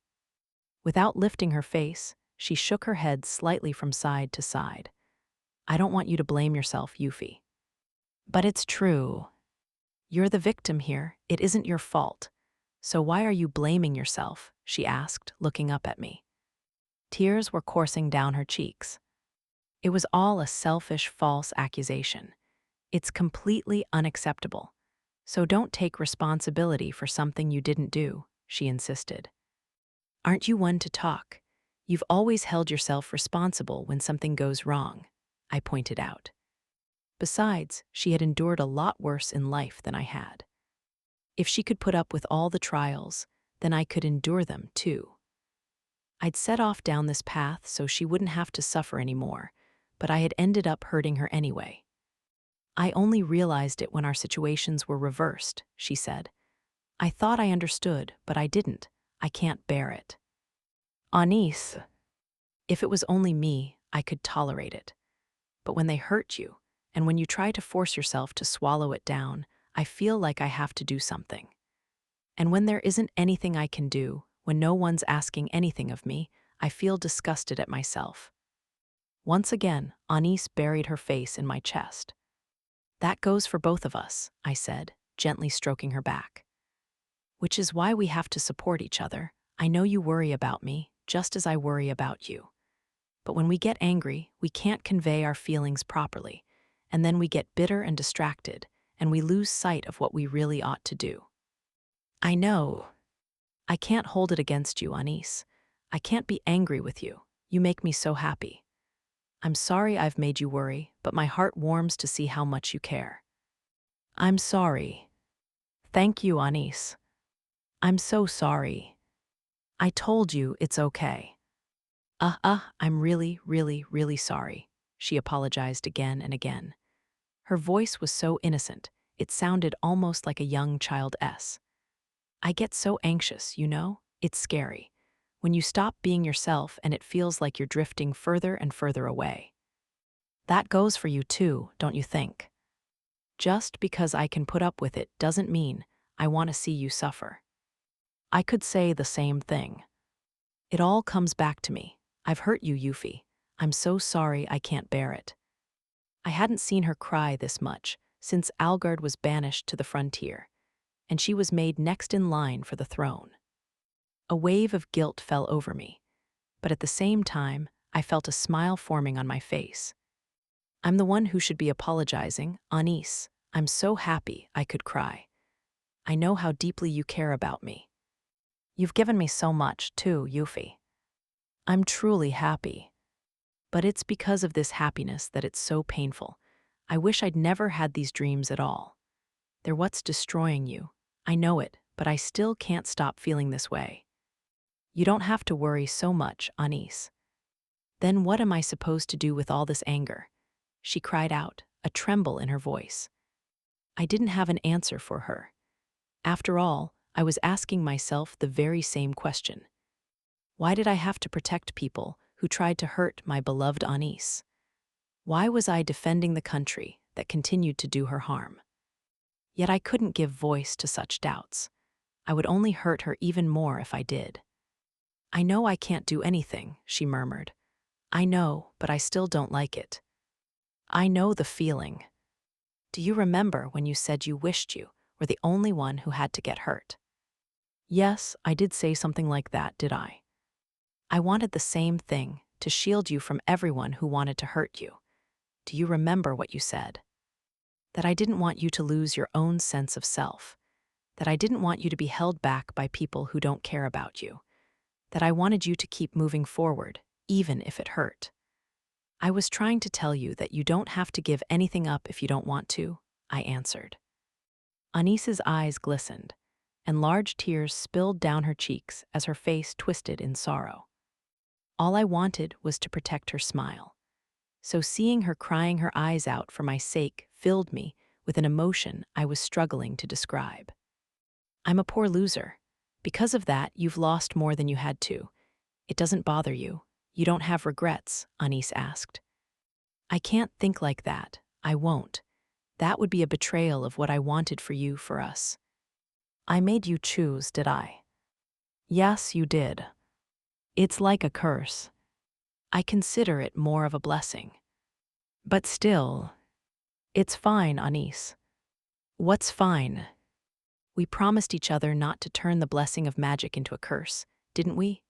Without lifting her face, she shook her head slightly from side to side. "I don't want you to blame yourself, Yuffie." "But it's true. You're the victim here. It isn't your fault. So why are you blaming yourself?" she asked, looking up at me. Tears were coursing down her cheeks. "It was all a selfish, false accusation. It's completely unacceptable. So don't take responsibility for something you didn't do," she insisted. "Aren't you one to talk? You've always held yourself responsible when something goes wrong," I pointed out. Besides, she had endured a lot worse in life than I had. If she could put up with all the trials, then I could endure them too. I'd set off down this path so she wouldn't have to suffer anymore, but I had ended up hurting her anyway. "I only realized it when our situations were reversed," she said. "I thought I understood, but I didn't. I can't bear it." "Anis." "If it was only me, I could tolerate it. But when they hurt you, and when you try to force yourself to swallow it down, I feel like I have to do something. And when there isn't anything I can do, when no one's asking anything of me, I feel disgusted at myself." Once again, Anis buried her face in my chest. "That goes for both of us," I said, gently stroking her back. "Which is why we have to support each other. I know you worry about me, just as I worry about you. But when we get angry, we can't convey our feelings properly, and then we get bitter and distracted, and we lose sight of what we really ought to do." "I know. I can't hold it against you, Anis. I can't be angry with you. You make me so happy. I'm sorry I've made you worry, but my heart warms to see how much you care." "I'm sorry." "Thank you, Anis." "I'm so sorry." "I told you it's okay." I'm really, really, really sorry," she apologized again and again. Her voice was so innocent, it sounded almost like a young child's. "I get so anxious, you know? It's scary. When you stop being yourself and it feels like you're drifting further and further away. That goes for you too, don't you think? Just because I can put up with it doesn't mean I want to see you suffer." I could say the same thing. "It all comes back to me. I've hurt you, Yuffie. I'm so sorry I can't bear it." I hadn't seen her cry this much since Algard was banished to the frontier, and she was made next in line for the throne. A wave of guilt fell over me, but at the same time, I felt a smile forming on my face. I'm the one who should be apologizing, Anis. I'm so happy I could cry. I know how deeply you care about me. You've given me so much, too, Yuffie. I'm truly happy. But it's because of this happiness that it's so painful. I wish I'd never had these dreams at all. They're what's destroying you. I know it, but I still can't stop feeling this way. You don't have to worry so much, Anis. Then what am I supposed to do with all this anger? She cried out, a tremble in her voice. I didn't have an answer for her. After all, I was asking myself the very same question. Why did I have to protect people who tried to hurt my beloved Anis? Why was I defending the country that continued to do her harm? Yet I couldn't give voice to such doubts. I would only hurt her even more if I did. I know I can't do anything, she murmured. I know, but I still don't like it. I know the feeling. Do you remember when you said you wished you were the only one who had to get hurt? Yes, I did say something like that, did I? I wanted the same thing, to shield you from everyone who wanted to hurt you. Do you remember what you said? That I didn't want you to lose your own sense of self. That I didn't want you to be held back by people who don't care about you. That I wanted you to keep moving forward, even if it hurt. I was trying to tell you that you don't have to give anything up if you don't want to, I answered. Anis's eyes glistened, and large tears spilled down her cheeks as her face twisted in sorrow. All I wanted was to protect her smile. So seeing her crying her eyes out for my sake filled me with an emotion I was struggling to describe. I'm a poor loser. Because of that, you've lost more than you had to. It doesn't bother you. You don't have regrets, Anis asked. I can't think like that. I won't. That would be a betrayal of what I wanted for you, for us. I made you choose, did I? Yes, you did. It's like a curse. I consider it more of a blessing. But still, it's fine, Anis. What's fine? We promised each other not to turn the blessing of magic into a curse, didn't we?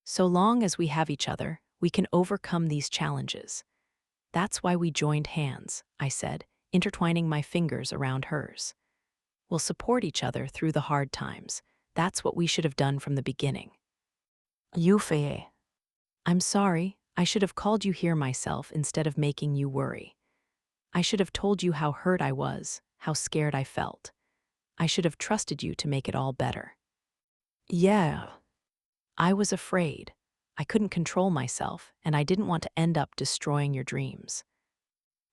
So long as we have each other, we can overcome these challenges. That's why we joined hands, I said, intertwining my fingers around hers. We'll support each other through the hard times. That's what we should have done from the beginning. Euphyllia. I'm sorry, I should have called you here myself instead of making you worry. I should have told you how hurt I was, how scared I felt. I should have trusted you to make it all better. Yeah. I was afraid. I couldn't control myself, and I didn't want to end up destroying your dreams.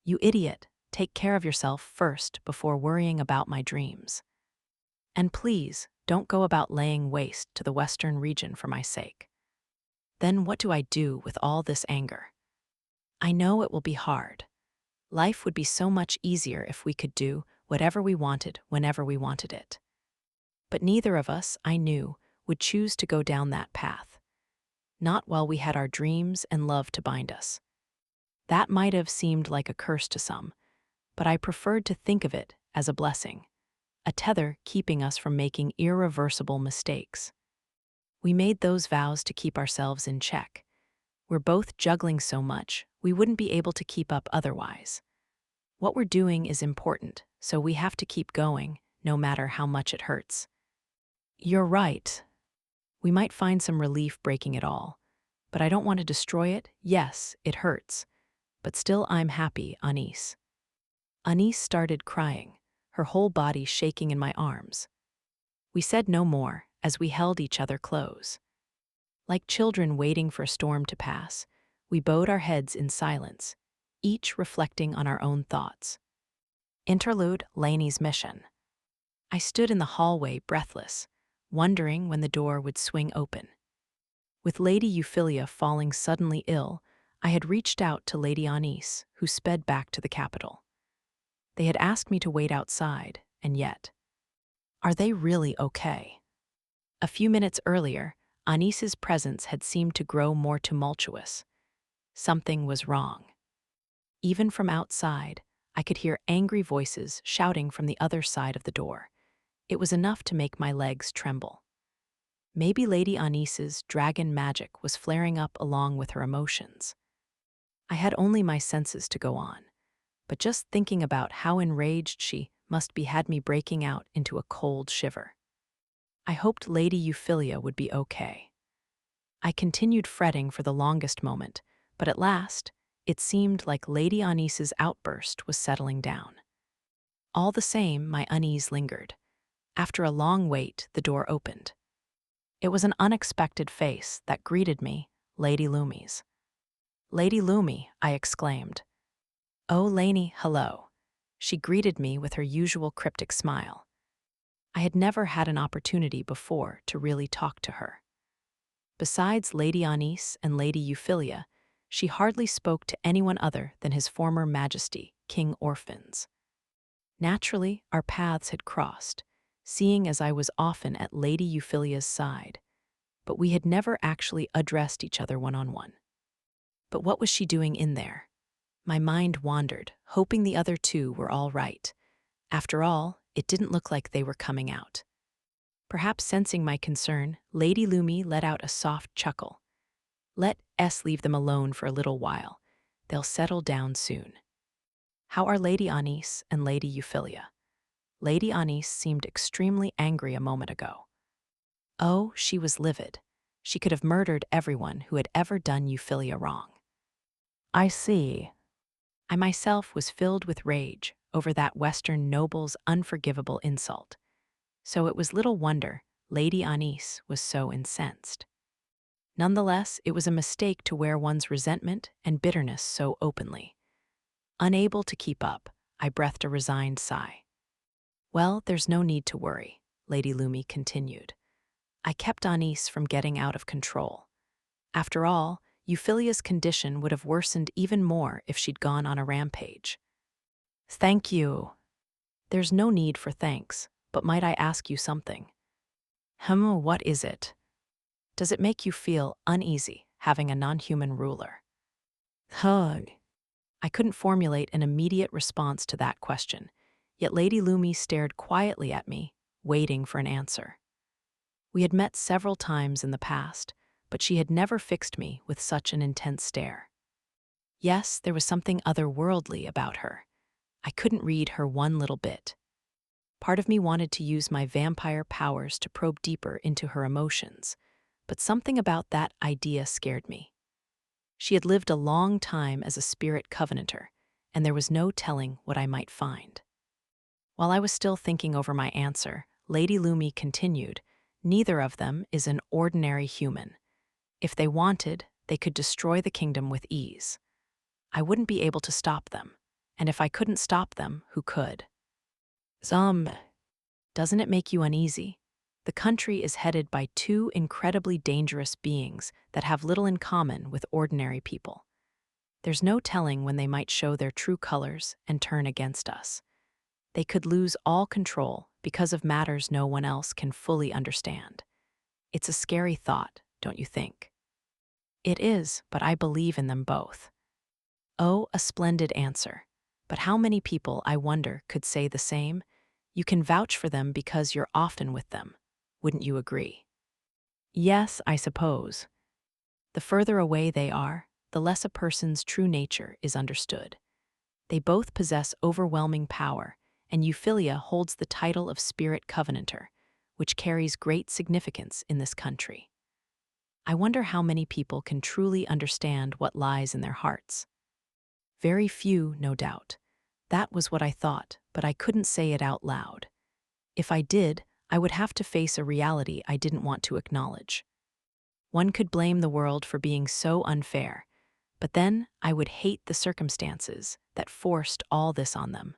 You idiot, take care of yourself first before worrying about my dreams. And please, don't go about laying waste to the western region for my sake. Then what do I do with all this anger? I know it will be hard. Life would be so much easier if we could do whatever we wanted whenever we wanted it. But neither of us, I knew, would choose to go down that path. Not while we had our dreams and love to bind us. That might have seemed like a curse to some, but I preferred to think of it as a blessing, a tether keeping us from making irreversible mistakes. We made those vows to keep ourselves in check. We're both juggling so much, we wouldn't be able to keep up otherwise. What we're doing is important, so we have to keep going, no matter how much it hurts. You're right. We might find some relief breaking it all, but I don't want to destroy it. Yes, it hurts, but still I'm happy, Anis. Anis started crying, her whole body shaking in my arms. We said no more as we held each other close. Like children waiting for a storm to pass, we bowed our heads in silence, each reflecting on our own thoughts. Interlude, Lainie's mission. I stood in the hallway breathless, wondering when the door would swing open. With Lady Euphyllia falling suddenly ill, I had reached out to Lady Anis, who sped back to the capital. They had asked me to wait outside, and yet, are they really okay? A few minutes earlier, Anis's presence had seemed to grow more tumultuous. Something was wrong. Even from outside, I could hear angry voices shouting from the other side of the door. It was enough to make my legs tremble. Maybe Lady Anis's dragon magic was flaring up along with her emotions. I had only my senses to go on, but just thinking about how enraged she must be had me breaking out into a cold shiver. I hoped Lady Euphyllia would be okay. I continued fretting for the longest moment, but at last, it seemed like Lady Anis's outburst was settling down. All the same, my unease lingered. After a long wait, the door opened. It was an unexpected face that greeted me, Lady Lumi's. "Lady Lumi," I exclaimed. "Oh, Lainie, hello." She greeted me with her usual cryptic smile. I had never had an opportunity before to really talk to her. Besides Lady Anis and Lady Euphyllia, she hardly spoke to anyone other than His former Majesty, King Orphans. Naturally, our paths had crossed, seeing as I was often at Lady Euphyllia's side, but we had never actually addressed each other one-on-one. But what was she doing in there? My mind wandered, hoping the other two were all right. After all, it didn't look like they were coming out. Perhaps sensing my concern, Lady Lumi let out a soft chuckle. "Let us leave them alone for a little while. They'll settle down soon." "How are Lady Anis and Lady Euphyllia?" Lady Anis seemed extremely angry a moment ago. Oh, she was livid. She could have murdered everyone who had ever done Euphyllia wrong. "I see." I myself was filled with rage over that Western noble's unforgivable insult. So it was little wonder Lady Anis was so incensed. Nonetheless, it was a mistake to wear one's resentment and bitterness so openly. Unable to keep up, I breathed a resigned sigh. "Well, there's no need to worry," Lady Lumi continued. "I kept Anis from getting out of control. After all, Euphyllia's condition would have worsened even more if she'd gone on a rampage." "Thank you." "There's no need for thanks, but might I ask you something?" What is it?" "Does it make you feel uneasy having a non-human ruler?" Hug. I couldn't formulate an immediate response to that question, yet Lady Lumi stared quietly at me, waiting for an answer. We had met several times in the past, but she had never fixed me with such an intense stare. Yes, there was something otherworldly about her. I couldn't read her one little bit. Part of me wanted to use my vampire powers to probe deeper into her emotions, but something about that idea scared me. She had lived a long time as a spirit covenanter, and there was no telling what I might find. While I was still thinking over my answer, Lady Lumi continued, "Neither of them is an ordinary human. If they wanted, they could destroy the kingdom with ease. I wouldn't be able to stop them, and if I couldn't stop them, who could?" Doesn't it make you uneasy? The country is headed by two incredibly dangerous beings that have little in common with ordinary people. There's no telling when they might show their true colors and turn against us. They could lose all control because of matters no one else can fully understand. It's a scary thought, don't you think? It is, but I believe in them both. Oh, a splendid answer. But how many people, I wonder, could say the same? You can vouch for them because you're often with them. Wouldn't you agree? Yes, I suppose. The further away they are, the less a person's true nature is understood. They both possess overwhelming power, and Euphyllia holds the title of Spirit Covenanter, which carries great significance in this country. I wonder how many people can truly understand what lies in their hearts. Very few, no doubt. That was what I thought, but I couldn't say it out loud. If I did, I would have to face a reality I didn't want to acknowledge. One could blame the world for being so unfair, but then I would hate the circumstances that forced all this on them.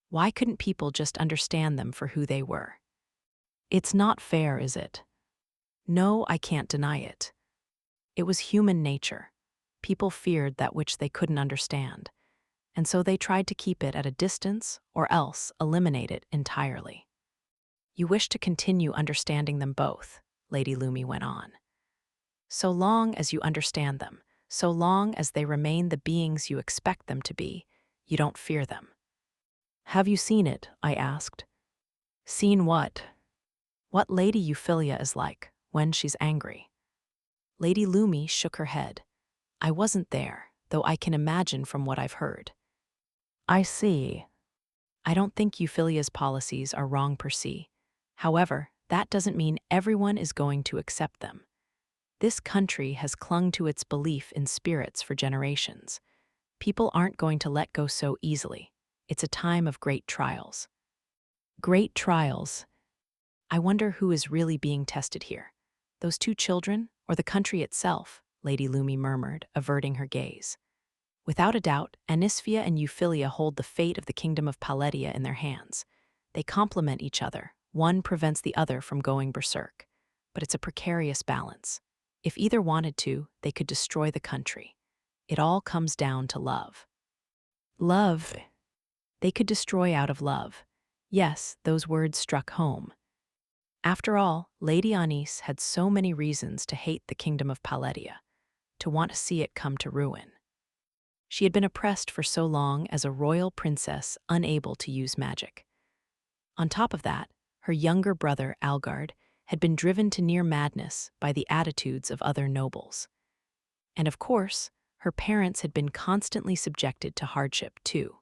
Why couldn't people just understand them for who they were? It's not fair, is it? No, I can't deny it. It was human nature. People feared that which they couldn't understand, and so they tried to keep it at a distance or else eliminate it entirely. You wish to continue understanding them both, Lady Lumi went on. So long as you understand them, So long as they remain the beings you expect them to be, you don't fear them. Have you seen it? I asked. Seen what? What Lady Euphyllia is like when she's angry. Lady Lumi shook her head. I wasn't there, though I can imagine from what I've heard. I see. I don't think Euphyllia's policies are wrong per se. However, that doesn't mean everyone is going to accept them. This country has clung to its belief in spirits for generations. People aren't going to let go so easily. It's a time of great trials. Great trials. I wonder who is really being tested here. Those two children or the country itself, Lady Lumi murmured, averting her gaze. Without a doubt, Anisphia and Euphyllia hold the fate of the kingdom of Paledia in their hands. They complement each other. One prevents the other from going berserk. But it's a precarious balance. If either wanted to, they could destroy the country. It all comes down to love. Love. They could destroy out of love. Yes, those words struck home. After all, Lady Anis had so many reasons to hate the kingdom of Paledia, to want to see it come to ruin. She had been oppressed for so long as a royal princess unable to use magic. On top of that, her younger brother, Algard, had been driven to near madness by the attitudes of other nobles. And of course, her parents had been constantly subjected to hardship too.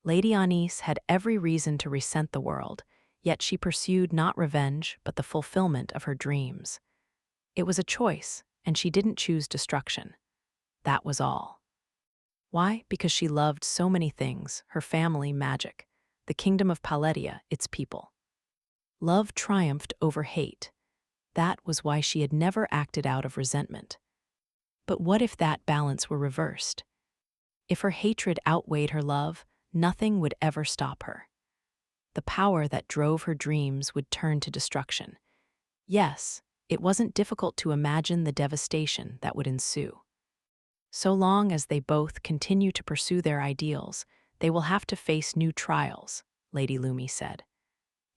Lady Anis had every reason to resent the world, yet she pursued not revenge but the fulfillment of her dreams. It was a choice, and she didn't choose destruction. That was all. Why? Because she loved so many things, her family, magic, the kingdom of Paledia, its people. Love triumphed over hate. That was why she had never acted out of resentment. But what if that balance were reversed? If her hatred outweighed her love, nothing would ever stop her. The power that drove her dreams would turn to destruction. Yes, it wasn't difficult to imagine the devastation that would ensue. So long as they both continue to pursue their ideals, they will have to face new trials, Lady Lumi said.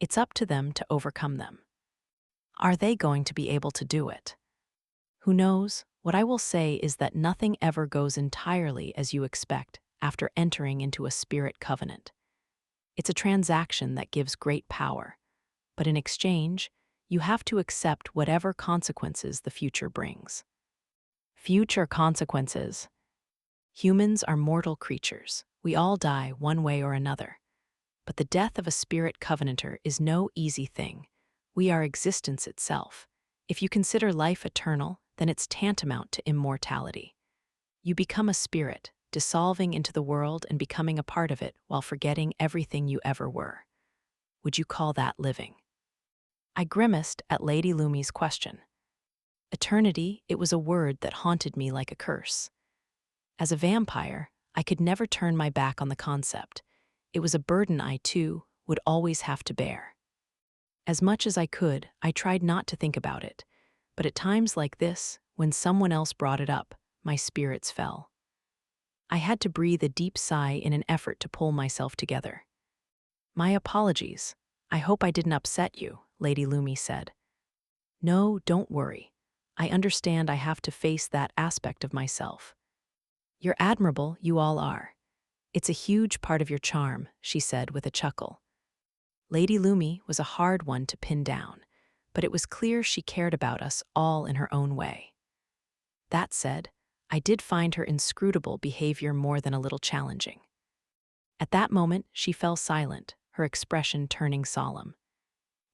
It's up to them to overcome them. Are they going to be able to do it? Who knows? What I will say is that nothing ever goes entirely as you expect after entering into a spirit covenant. It's a transaction that gives great power, but in exchange, you have to accept whatever consequences the future brings. Future consequences. Humans are mortal creatures. We all die one way or another. But the death of a spirit covenanter is no easy thing. We are existence itself. If you consider life eternal, then it's tantamount to immortality. You become a spirit, dissolving into the world and becoming a part of it while forgetting everything you ever were. Would you call that living? I grimaced at Lady Lumi's question. Eternity, it was a word that haunted me like a curse. As a vampire, I could never turn my back on the concept. It was a burden I, too, would always have to bear. As much as I could, I tried not to think about it, but at times like this, when someone else brought it up, my spirits fell. I had to breathe a deep sigh in an effort to pull myself together. My apologies. I hope I didn't upset you, Lady Lumi said. No, don't worry. I understand I have to face that aspect of myself. You're admirable, you all are. It's a huge part of your charm, she said with a chuckle. Lady Lumi was a hard one to pin down, but it was clear she cared about us all in her own way. That said, I did find her inscrutable behavior more than a little challenging. At that moment, she fell silent, her expression turning solemn.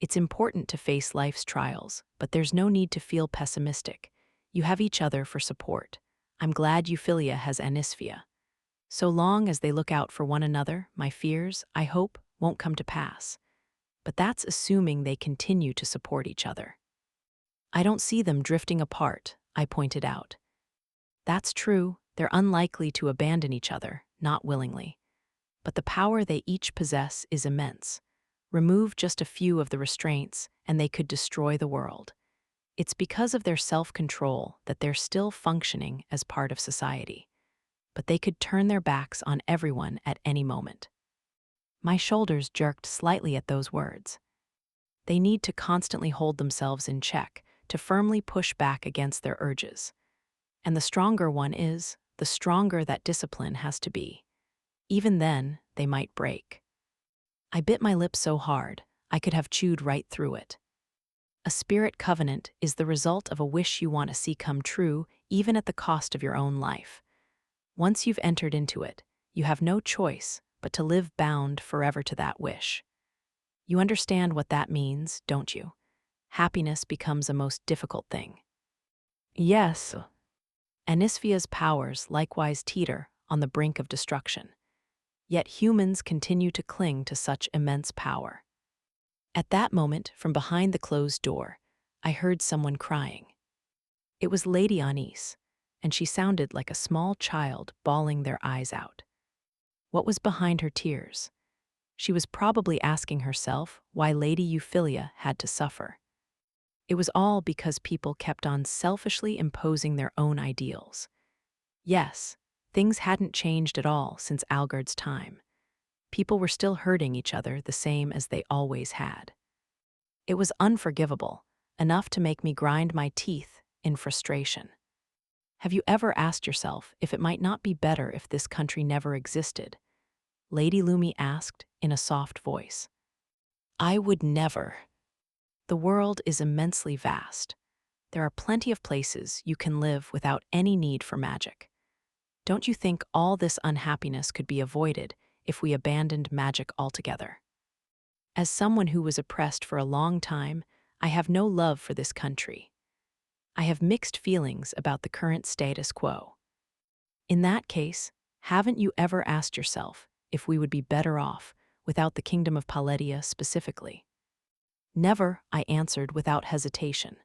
It's important to face life's trials, but there's no need to feel pessimistic. You have each other for support. I'm glad Euphyllia has Anisphia. So long as they look out for one another, my fears, I hope, won't come to pass. But that's assuming they continue to support each other. I don't see them drifting apart, I pointed out. That's true, they're unlikely to abandon each other, not willingly. But the power they each possess is immense. Remove just a few of the restraints, and they could destroy the world. It's because of their self-control that they're still functioning as part of society. But they could turn their backs on everyone at any moment. My shoulders jerked slightly at those words. They need to constantly hold themselves in check, to firmly push back against their urges. And the stronger one is, the stronger that discipline has to be. Even then, they might break. I bit my lip so hard, I could have chewed right through it. A spirit covenant is the result of a wish you want to see come true, even at the cost of your own life. Once you've entered into it, you have no choice but to live bound forever to that wish. You understand what that means, don't you? Happiness becomes a most difficult thing. Yes. Anisphia's powers likewise teeter on the brink of destruction. Yet humans continue to cling to such immense power. At that moment, from behind the closed door, I heard someone crying. It was Lady Anis, and she sounded like a small child bawling their eyes out. What was behind her tears? She was probably asking herself why Lady Euphyllia had to suffer. It was all because people kept on selfishly imposing their own ideals. Yes, things hadn't changed at all since Algard's time. People were still hurting each other the same as they always had. It was unforgivable, enough to make me grind my teeth in frustration. Have you ever asked yourself if it might not be better if this country never existed? Lady Lumi asked in a soft voice. I would never. The world is immensely vast. There are plenty of places you can live without any need for magic. Don't you think all this unhappiness could be avoided if we abandoned magic altogether? As someone who was oppressed for a long time, I have no love for this country. I have mixed feelings about the current status quo. In that case, haven't you ever asked yourself if we would be better off without the kingdom of Paledia specifically? Never, I answered without hesitation.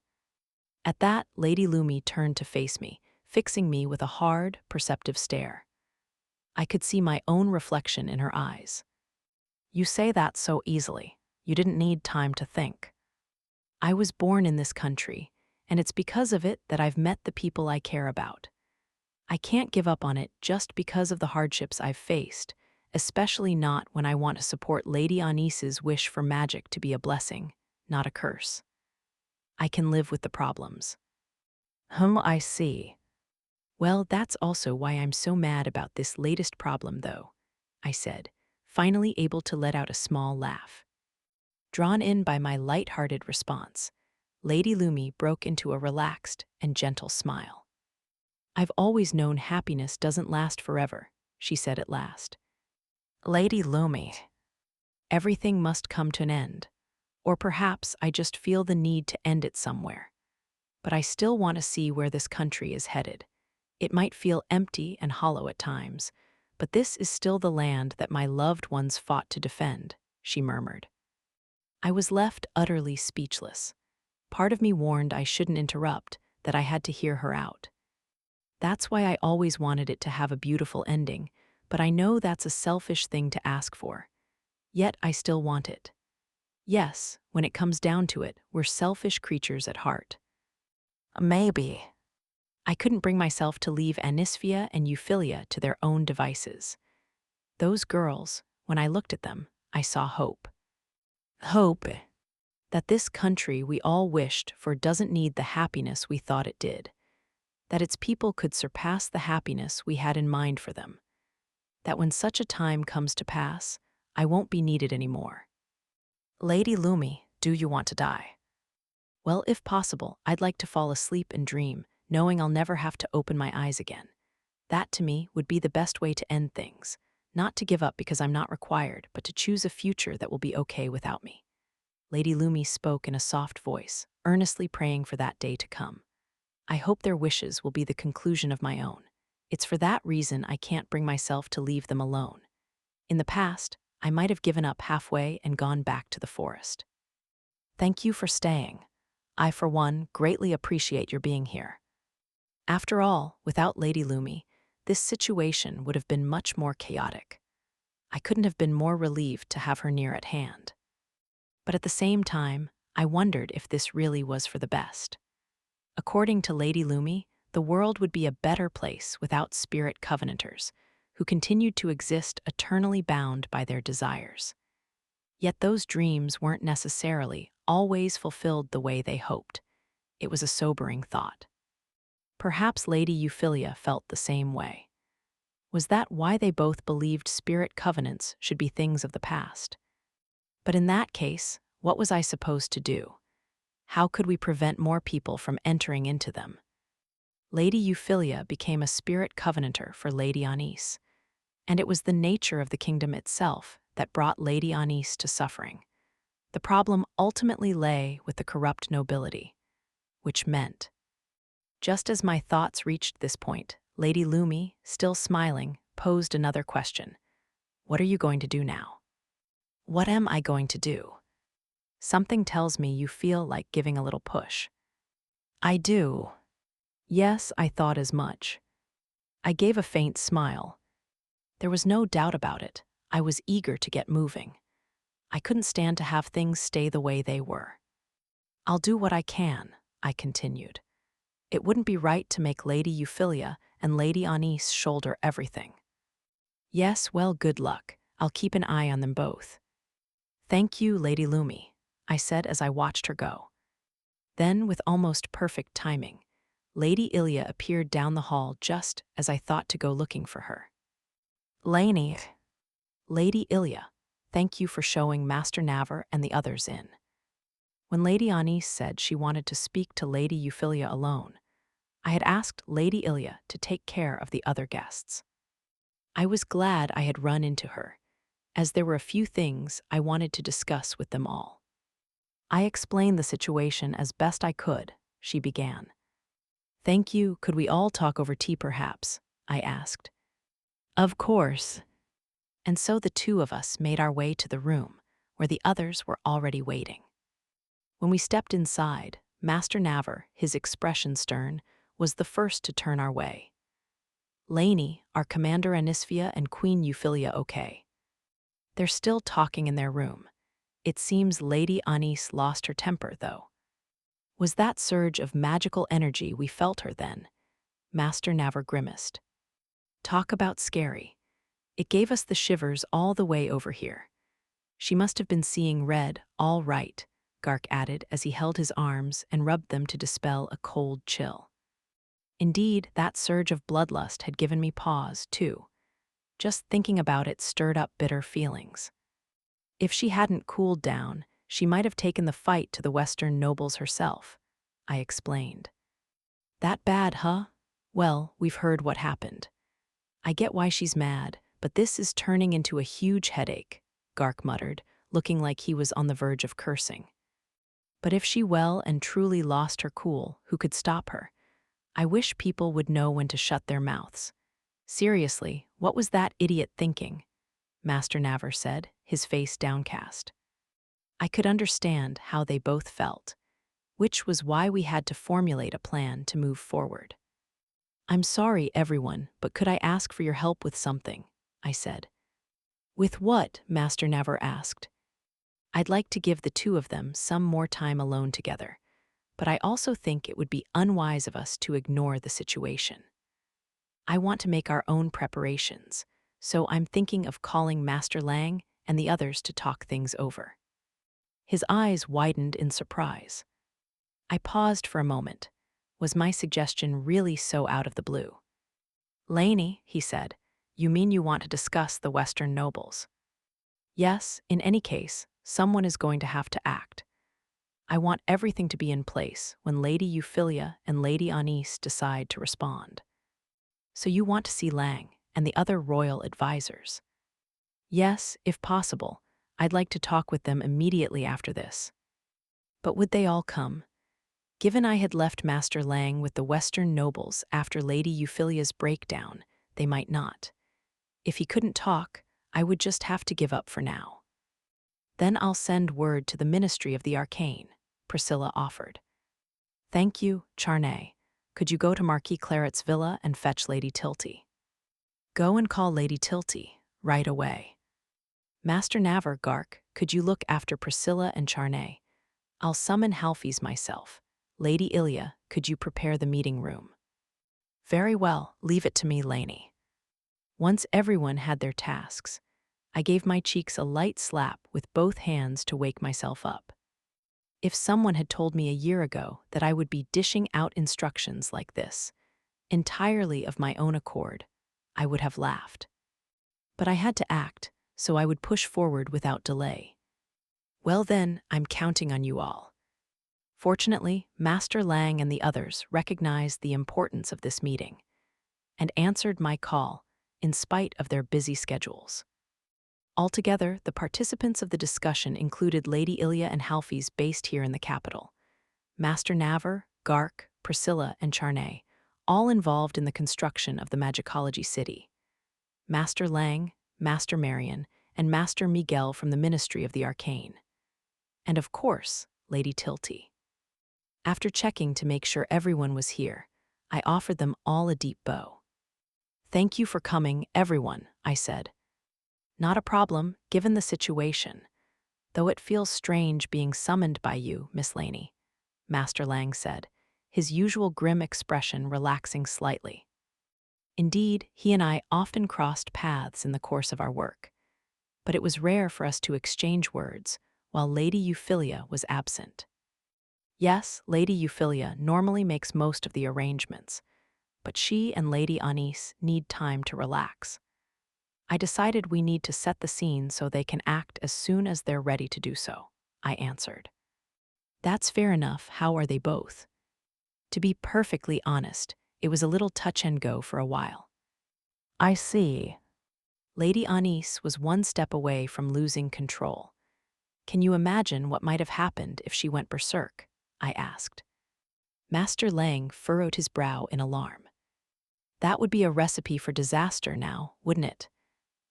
At that, Lady Lumi turned to face me, fixing me with a hard, perceptive stare. I could see my own reflection in her eyes. You say that so easily. You didn't need time to think. I was born in this country, and it's because of it that I've met the people I care about. I can't give up on it just because of the hardships I've faced, especially not when I want to support Lady Anis's wish for magic to be a blessing, not a curse. I can live with the problems. I see. Well, that's also why I'm so mad about this latest problem, though, I said, finally able to let out a small laugh. Drawn in by my light-hearted response, Lady Lumi broke into a relaxed and gentle smile. I've always known happiness doesn't last forever, she said at last. Lady Lumi, everything must come to an end, or perhaps I just feel the need to end it somewhere. But I still want to see where this country is headed. It might feel empty and hollow at times, but this is still the land that my loved ones fought to defend, she murmured. I was left utterly speechless. Part of me warned I shouldn't interrupt, that I had to hear her out. That's why I always wanted it to have a beautiful ending, but I know that's a selfish thing to ask for. Yet I still want it. Yes, when it comes down to it, we're selfish creatures at heart. Maybe. I couldn't bring myself to leave Anisphia and Euphyllia to their own devices. Those girls, when I looked at them, I saw hope. Hope that this country we all wished for doesn't need the happiness we thought it did. That its people could surpass the happiness we had in mind for them. That when such a time comes to pass, I won't be needed anymore. Lady Lumi, do you want to die? Well, if possible, I'd like to fall asleep and dream, knowing I'll never have to open my eyes again. That, to me, would be the best way to end things. Not to give up because I'm not required, but to choose a future that will be okay without me. Lady Lumi spoke in a soft voice, earnestly praying for that day to come. I hope their wishes will be the conclusion of my own. It's for that reason I can't bring myself to leave them alone. In the past, I might have given up halfway and gone back to the forest. Thank you for staying. I, for one, greatly appreciate your being here. After all, without Lady Lumi, this situation would have been much more chaotic. I couldn't have been more relieved to have her near at hand. But at the same time, I wondered if this really was for the best. According to Lady Lumi, the world would be a better place without spirit covenanters, who continued to exist eternally bound by their desires. Yet those dreams weren't necessarily always fulfilled the way they hoped. It was a sobering thought. Perhaps Lady Euphyllia felt the same way. Was that why they both believed spirit covenants should be things of the past? But in that case, what was I supposed to do? How could we prevent more people from entering into them? Lady Euphyllia became a spirit covenanter for Lady Anise, and it was the nature of the kingdom itself that brought Lady Anise to suffering. The problem ultimately lay with the corrupt nobility, which meant, just as my thoughts reached this point, Lady Lumi, still smiling, posed another question. What are you going to do now? What am I going to do? Something tells me you feel like giving a little push. I do. Yes, I thought as much. I gave a faint smile. There was no doubt about it. I was eager to get moving. I couldn't stand to have things stay the way they were. I'll do what I can, I continued. It wouldn't be right to make Lady Euphyllia and Lady Anise shoulder everything. Yes, well, good luck. I'll keep an eye on them both. Thank you, Lady Lumi, I said as I watched her go. Then, with almost perfect timing, Lady Ilya appeared down the hall just as I thought to go looking for her. Lainie. Lady Ilya, thank you for showing Master Navar and the others in. When Lady Anise said she wanted to speak to Lady Euphyllia alone, I had asked Lady Ilya to take care of the other guests. I was glad I had run into her, as there were a few things I wanted to discuss with them all. I explained the situation as best I could, she began. Thank you, could we all talk over tea perhaps? I asked. Of course. And so the two of us made our way to the room, where the others were already waiting. When we stepped inside, Master Navar, his expression stern, was the first to turn our way. Lainie, our Commander Anisphia and Queen Euphyllia okay. They're still talking in their room. It seems Lady Anise lost her temper, though. Was that surge of magical energy we felt her then? Master Navar grimaced. Talk about scary. It gave us the shivers all the way over here. She must have been seeing red, all right, Gark added as he held his arms and rubbed them to dispel a cold chill. Indeed, that surge of bloodlust had given me pause, too. Just thinking about it stirred up bitter feelings. If she hadn't cooled down, she might have taken the fight to the Western nobles herself, I explained. That bad, huh? Well, we've heard what happened. I get why she's mad, but this is turning into a huge headache, Gark muttered, looking like he was on the verge of cursing. But if she well and truly lost her cool, who could stop her? I wish people would know when to shut their mouths. Seriously, what was that idiot thinking? Master Navar said, his face downcast. I could understand how they both felt, which was why we had to formulate a plan to move forward. I'm sorry, everyone, but could I ask for your help with something? I said. With what? Master Navar asked. I'd like to give the two of them some more time alone together, but I also think it would be unwise of us to ignore the situation. I want to make our own preparations, so I'm thinking of calling Master Lang and the others to talk things over. His eyes widened in surprise. I paused for a moment. Was my suggestion really so out of the blue? Lainie, he said, you mean you want to discuss the Western nobles? Yes, in any case, someone is going to have to act. I want everything to be in place when Lady Euphyllia and Lady Anise decide to respond. So you want to see Lang and the other royal advisors? Yes, if possible. I'd like to talk with them immediately after this. But would they all come? Given I had left Master Lang with the Western nobles after Lady Euphyllia's breakdown, they might not. If he couldn't talk, I would just have to give up for now. Then I'll send word to the Ministry of the Arcane, Priscilla offered. Thank you, Charney. Could you go to Marquis Claret's villa and fetch Lady Tilty? Go and call Lady Tilty, right away. Master Navar, Gark, could you look after Priscilla and Charney? I'll summon Halfies myself. Lady Ilya, could you prepare the meeting room? Very well, leave it to me, Lainie. Once everyone had their tasks, I gave my cheeks a light slap with both hands to wake myself up. If someone had told me a year ago that I would be dishing out instructions like this, entirely of my own accord, I would have laughed. But I had to act, so I would push forward without delay. Well then, I'm counting on you all. Fortunately, Master Lang and the others recognized the importance of this meeting and answered my call in spite of their busy schedules. Altogether, the participants of the discussion included Lady Ilya and Halfies based here in the capital, Master Navar, Gark, Priscilla, and Charnay, all involved in the construction of the Magicology City, Master Lang, Master Marion, and Master Miguel from the Ministry of the Arcane, and of course, Lady Tilty. After checking to make sure everyone was here, I offered them all a deep bow. "Thank you for coming, everyone," I said. "Not a problem, given the situation, though it feels strange being summoned by you, Miss Lainie," Master Lang said, his usual grim expression relaxing slightly. Indeed, he and I often crossed paths in the course of our work, but it was rare for us to exchange words while Lady Euphyllia was absent. Yes, Lady Euphyllia normally makes most of the arrangements, but she and Lady Anis need time to relax. I decided we need to set the scene so they can act as soon as they're ready to do so, I answered. That's fair enough, how are they both? To be perfectly honest, it was a little touch and go for a while. I see. Lady Anis was one step away from losing control. Can you imagine what might have happened if she went berserk? I asked. Master Lang furrowed his brow in alarm. That would be a recipe for disaster now, wouldn't it?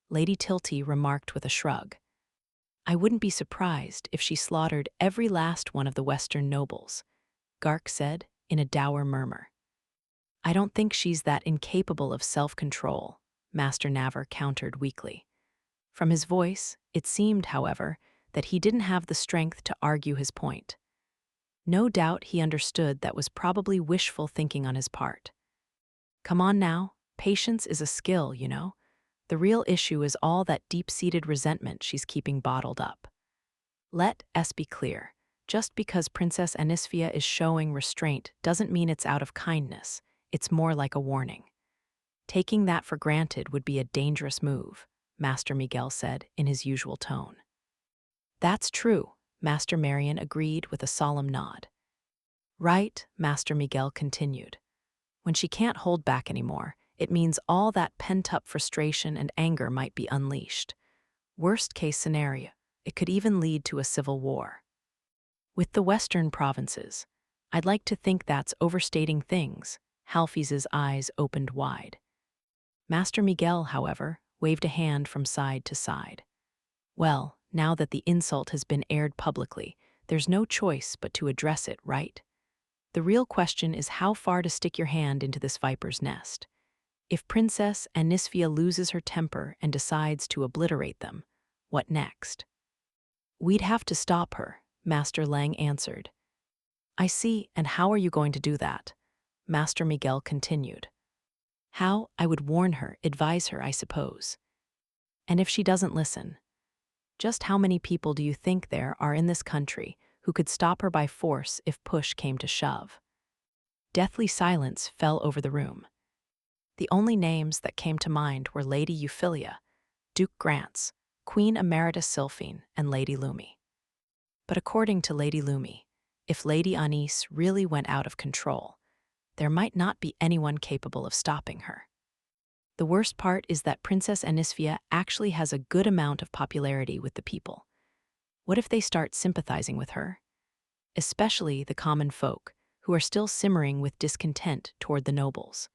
Lady Tilty remarked with a shrug. I wouldn't be surprised if she slaughtered every last one of the Western nobles, Gark said in a dour murmur. I don't think she's that incapable of self-control, Master Navar countered weakly. From his voice, it seemed, however, that he didn't have the strength to argue his point. No doubt he understood that was probably wishful thinking on his part. Come on now, patience is a skill, you know. The real issue is all that deep-seated resentment she's keeping bottled up. Let us be clear. Just because Princess Anisphia is showing restraint doesn't mean it's out of kindness. It's more like a warning. Taking that for granted would be a dangerous move, Master Miguel said in his usual tone. That's true, Master Marion agreed with a solemn nod. Right, Master Miguel continued. When she can't hold back anymore, it means all that pent-up frustration and anger might be unleashed. Worst-case scenario, it could even lead to a civil war. With the Western provinces, I'd like to think that's overstating things. Halfies' eyes opened wide. Master Miguel, however, waved a hand from side to side. Well, now that the insult has been aired publicly, there's no choice but to address it, right? The real question is how far to stick your hand into this viper's nest. If Princess Anisphia loses her temper and decides to obliterate them, what next? We'd have to stop her, Master Lang answered. I see, and how are you going to do that? Master Miguel continued. How? I would warn her, advise her, I suppose. And if she doesn't listen? Just how many people do you think there are in this country who could stop her by force if push came to shove? Deathly silence fell over the room. The only names that came to mind were Lady Euphyllia, Duke Grants, Queen Emeritus Sylphine, and Lady Lumi. But according to Lady Lumi, if Lady Anis really went out of control, there might not be anyone capable of stopping her. The worst part is that Princess Anisphia actually has a good amount of popularity with the people. What if they start sympathizing with her? Especially the common folk, who are still simmering with discontent toward the nobles.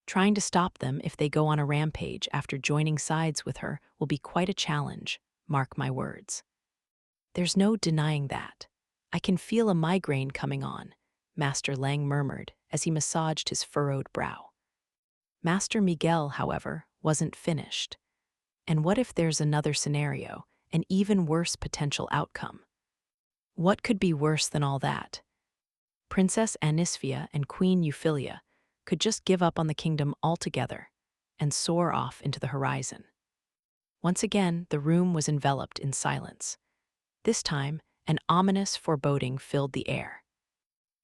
Trying to stop them if they go on a rampage after joining sides with her will be quite a challenge, mark my words. There's no denying that. I can feel a migraine coming on, Master Lang murmured as he massaged his furrowed brow. Master Miguel, however, wasn't finished. And what if there's another scenario, an even worse potential outcome? What could be worse than all that? Princess Anisphia and Queen Euphyllia could just give up on the kingdom altogether and soar off into the horizon. Once again, the room was enveloped in silence. This time, an ominous foreboding filled the air.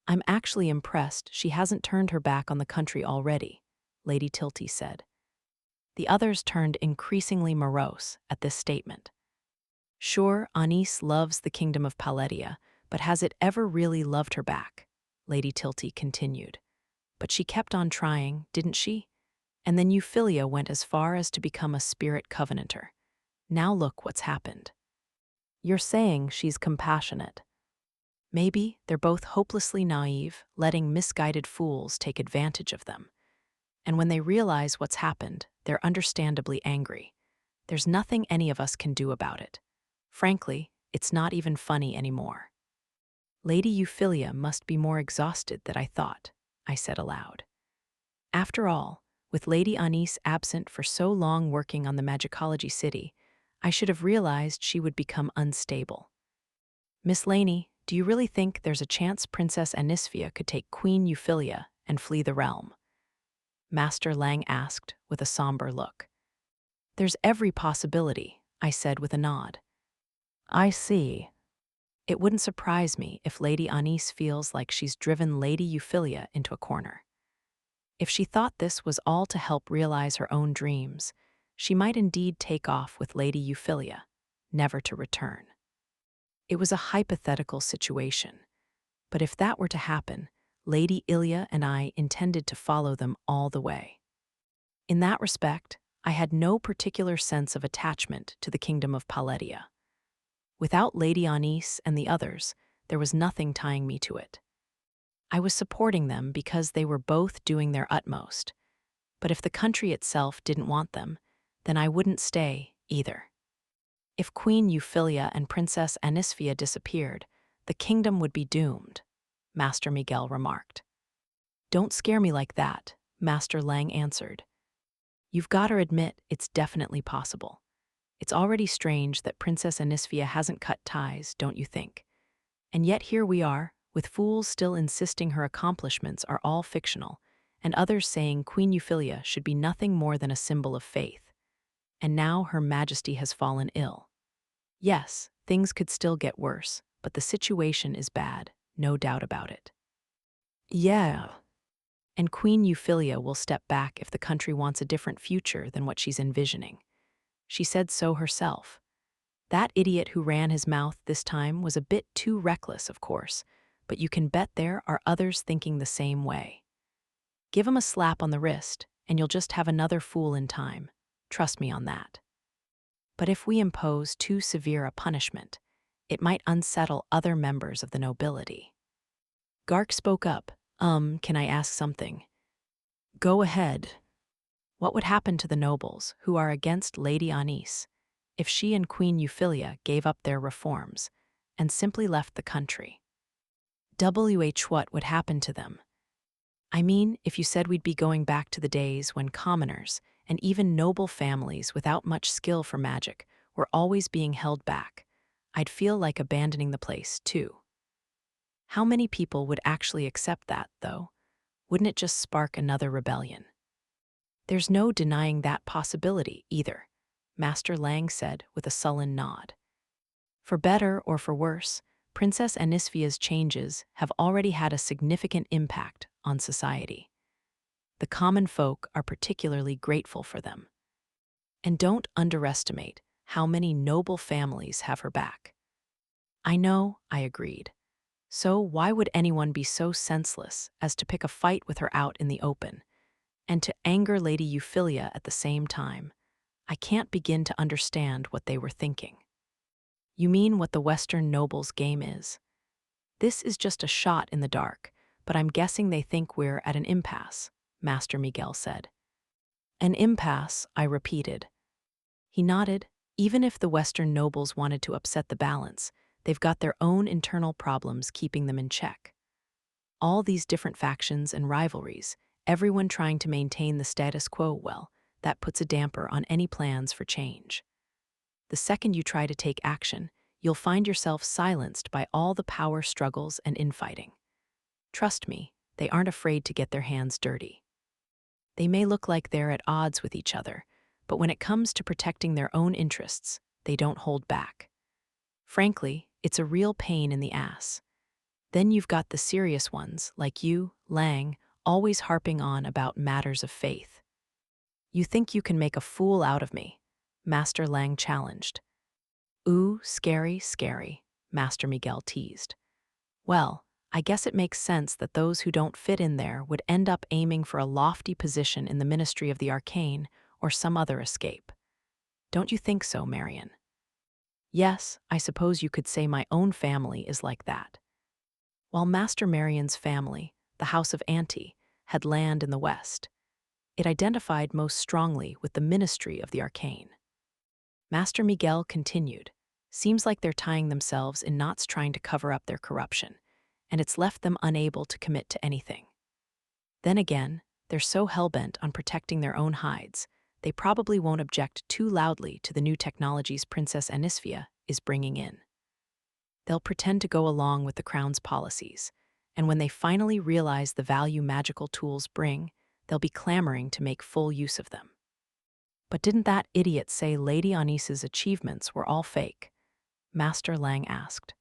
I'm actually impressed she hasn't turned her back on the country already, Lady Tilty said. The others turned increasingly morose at this statement. Sure, Anis loves the kingdom of Paletia, but has it ever really loved her back? Lady Tilty continued. But she kept on trying, didn't she? And then Euphyllia went as far as to become a spirit covenanter. Now look what's happened. You're saying she's compassionate. Maybe they're both hopelessly naive, letting misguided fools take advantage of them. And when they realize what's happened, they're understandably angry. There's nothing any of us can do about it. Frankly, it's not even funny anymore. Lady Euphyllia must be more exhausted than I thought, I said aloud. After all, with Lady Anis absent for so long working on the Magicology City, I should have realized she would become unstable. Miss Lainie, do you really think there's a chance Princess Anisphia could take Queen Euphyllia and flee the realm? Master Lang asked with a somber look. There's every possibility, I said with a nod. I see. It wouldn't surprise me if Lady Anis feels like she's driven Lady Euphyllia into a corner. If she thought this was all to help realize her own dreams, she might indeed take off with Lady Euphyllia, never to return. It was a hypothetical situation, but if that were to happen, Lady Ilya and I intended to follow them all the way. In that respect, I had no particular sense of attachment to the kingdom of Paletia. Without Lady Anis and the others, there was nothing tying me to it. I was supporting them because they were both doing their utmost, but if the country itself didn't want them, then I wouldn't stay either. If Queen Euphyllia and Princess Anisphia disappeared, the kingdom would be doomed, Master Miguel remarked. Don't scare me like that, Master Lang answered. You've got to admit it's definitely possible. It's already strange that Princess Anisphia hasn't cut ties, don't you think? And yet here we are, with fools still insisting her accomplishments are all fictional, and others saying Queen Euphyllia should be nothing more than a symbol of faith. And now Her Majesty has fallen ill. Yes, things could still get worse, but the situation is bad, no doubt about it. Yeah. And Queen Euphyllia will step back if the country wants a different future than what she's envisioning. She said so herself. That idiot who ran his mouth this time was a bit too reckless, of course, but you can bet there are others thinking the same way. Give him a slap on the wrist, and you'll just have another fool in time. Trust me on that. But if we impose too severe a punishment, it might unsettle other members of the nobility. Gark spoke up. Can I ask something? Go ahead. What would happen to the nobles who are against Lady Anis if she and Queen Euphyllia gave up their reforms and simply left the country? What would happen to them? I mean, if you said we'd be going back to the days when commoners and even noble families without much skill for magic were always being held back, I'd feel like abandoning the place, too. How many people would actually accept that, though? Wouldn't it just spark another rebellion? There's no denying that possibility, either, Master Lang said with a sullen nod. For better or for worse, Princess Anisphia's changes have already had a significant impact on society. The common folk are particularly grateful for them. And don't underestimate how many noble families have her back. I know, I agreed. So why would anyone be so senseless as to pick a fight with her out in the open, and to anger Lady Euphyllia at the same time? I can't begin to understand what they were thinking. You mean what the Western nobles' game is? This is just a shot in the dark, but I'm guessing they think we're at an impasse, Master Miguel said. An impasse, I repeated. He nodded. Even if the Western nobles wanted to upset the balance, they've got their own internal problems keeping them in check. All these different factions and rivalries, everyone trying to maintain the status quo, well, that puts a damper on any plans for change. The second you try to take action, you'll find yourself silenced by all the power struggles and infighting. Trust me, they aren't afraid to get their hands dirty. They may look like they're at odds with each other, but when it comes to protecting their own interests, they don't hold back. Frankly, it's a real pain in the ass. Then you've got the serious ones, like you, Lang, always harping on about matters of faith. You think you can make a fool out of me? Master Lang challenged. Ooh, scary, scary, Master Miguel teased. Well, I guess it makes sense that those who don't fit in there would end up aiming for a lofty position in the Ministry of the Arcane or some other escape. Don't you think so, Marion? Yes, I suppose you could say my own family is like that. While Master Marion's family, the House of Auntie, had land in the West, it identified most strongly with the Ministry of the Arcane. Master Miguel continued, seems like they're tying themselves in knots trying to cover up their corruption, and it's left them unable to commit to anything. Then again, they're so hell-bent on protecting their own hides, they probably won't object too loudly to the new technologies Princess Anisphia is bringing in. They'll pretend to go along with the Crown's policies, and when they finally realize the value magical tools bring, they'll be clamoring to make full use of them. But didn't that idiot say Lady Anis's achievements were all fake? Master Lang asked.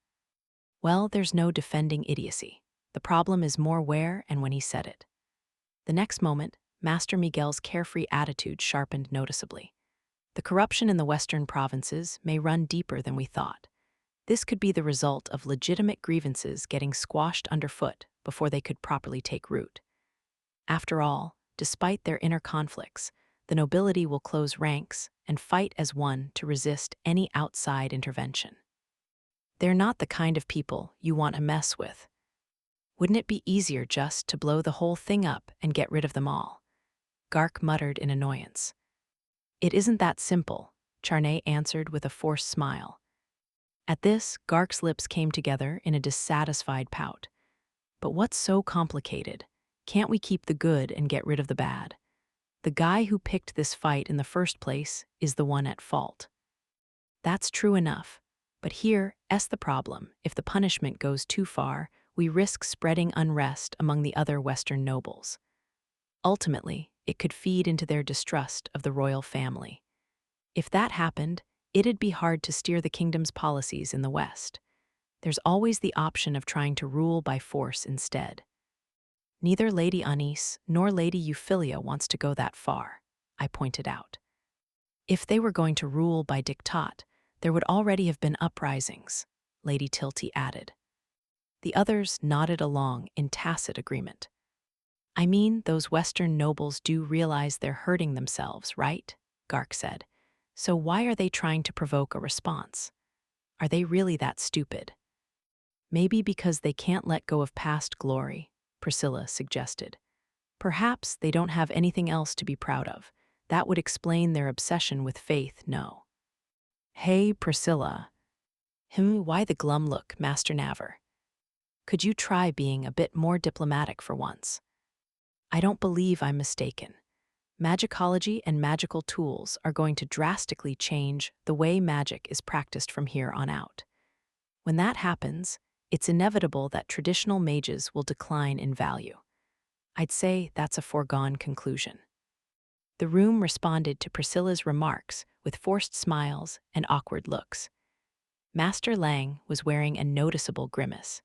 Well, there's no defending idiocy. The problem is more where and when he said it. The next moment, Master Miguel's carefree attitude sharpened noticeably. The corruption in the western provinces may run deeper than we thought. This could be the result of legitimate grievances getting squashed underfoot before they could properly take root. After all, despite their inner conflicts, the nobility will close ranks and fight as one to resist any outside intervention. They're not the kind of people you want to mess with. Wouldn't it be easier just to blow the whole thing up and get rid of them all? Gark muttered in annoyance. It isn't that simple, Charney answered with a forced smile. At this, Gark's lips came together in a dissatisfied pout. But what's so complicated? Can't we keep the good and get rid of the bad? The guy who picked this fight in the first place is the one at fault. That's true enough. But here's the problem. If the punishment goes too far, we risk spreading unrest among the other Western nobles. Ultimately, it could feed into their distrust of the royal family. If that happened, it'd be hard to steer the kingdom's policies in the West. There's always the option of trying to rule by force instead. Neither Lady Anis nor Lady Euphyllia wants to go that far, I pointed out. If they were going to rule by diktat, there would already have been uprisings, Lady Tilty added. The others nodded along in tacit agreement. I mean, those Western nobles do realize they're hurting themselves, right? Gark said. So why are they trying to provoke a response? Are they really that stupid? Maybe because they can't let go of past glory, Priscilla suggested. Perhaps they don't have anything else to be proud of. That would explain their obsession with faith, no. Hey, Priscilla. Why the glum look, Master Naver? Could you try being a bit more diplomatic for once? I don't believe I'm mistaken. Magicology and magical tools are going to drastically change the way magic is practiced from here on out. When that happens, it's inevitable that traditional mages will decline in value. I'd say that's a foregone conclusion. The room responded to Priscilla's remarks with forced smiles and awkward looks. Master Lang was wearing a noticeable grimace.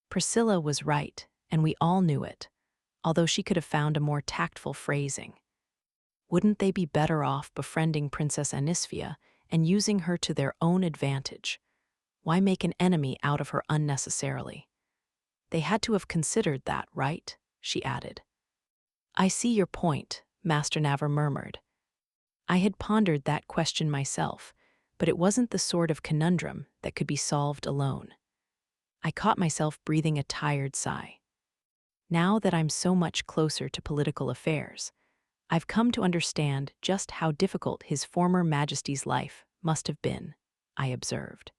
Priscilla was right, and we all knew it, although she could have found a more tactful phrasing. Wouldn't they be better off befriending Princess Anisphia and using her to their own advantage? Why make an enemy out of her unnecessarily? They had to have considered that, right? She added. I see your point, Master Naver murmured. I had pondered that question myself, but it wasn't the sort of conundrum that could be solved alone. I caught myself breathing a tired sigh. Now that I'm so much closer to political affairs, I've come to understand just how difficult His former Majesty's life must have been, I observed.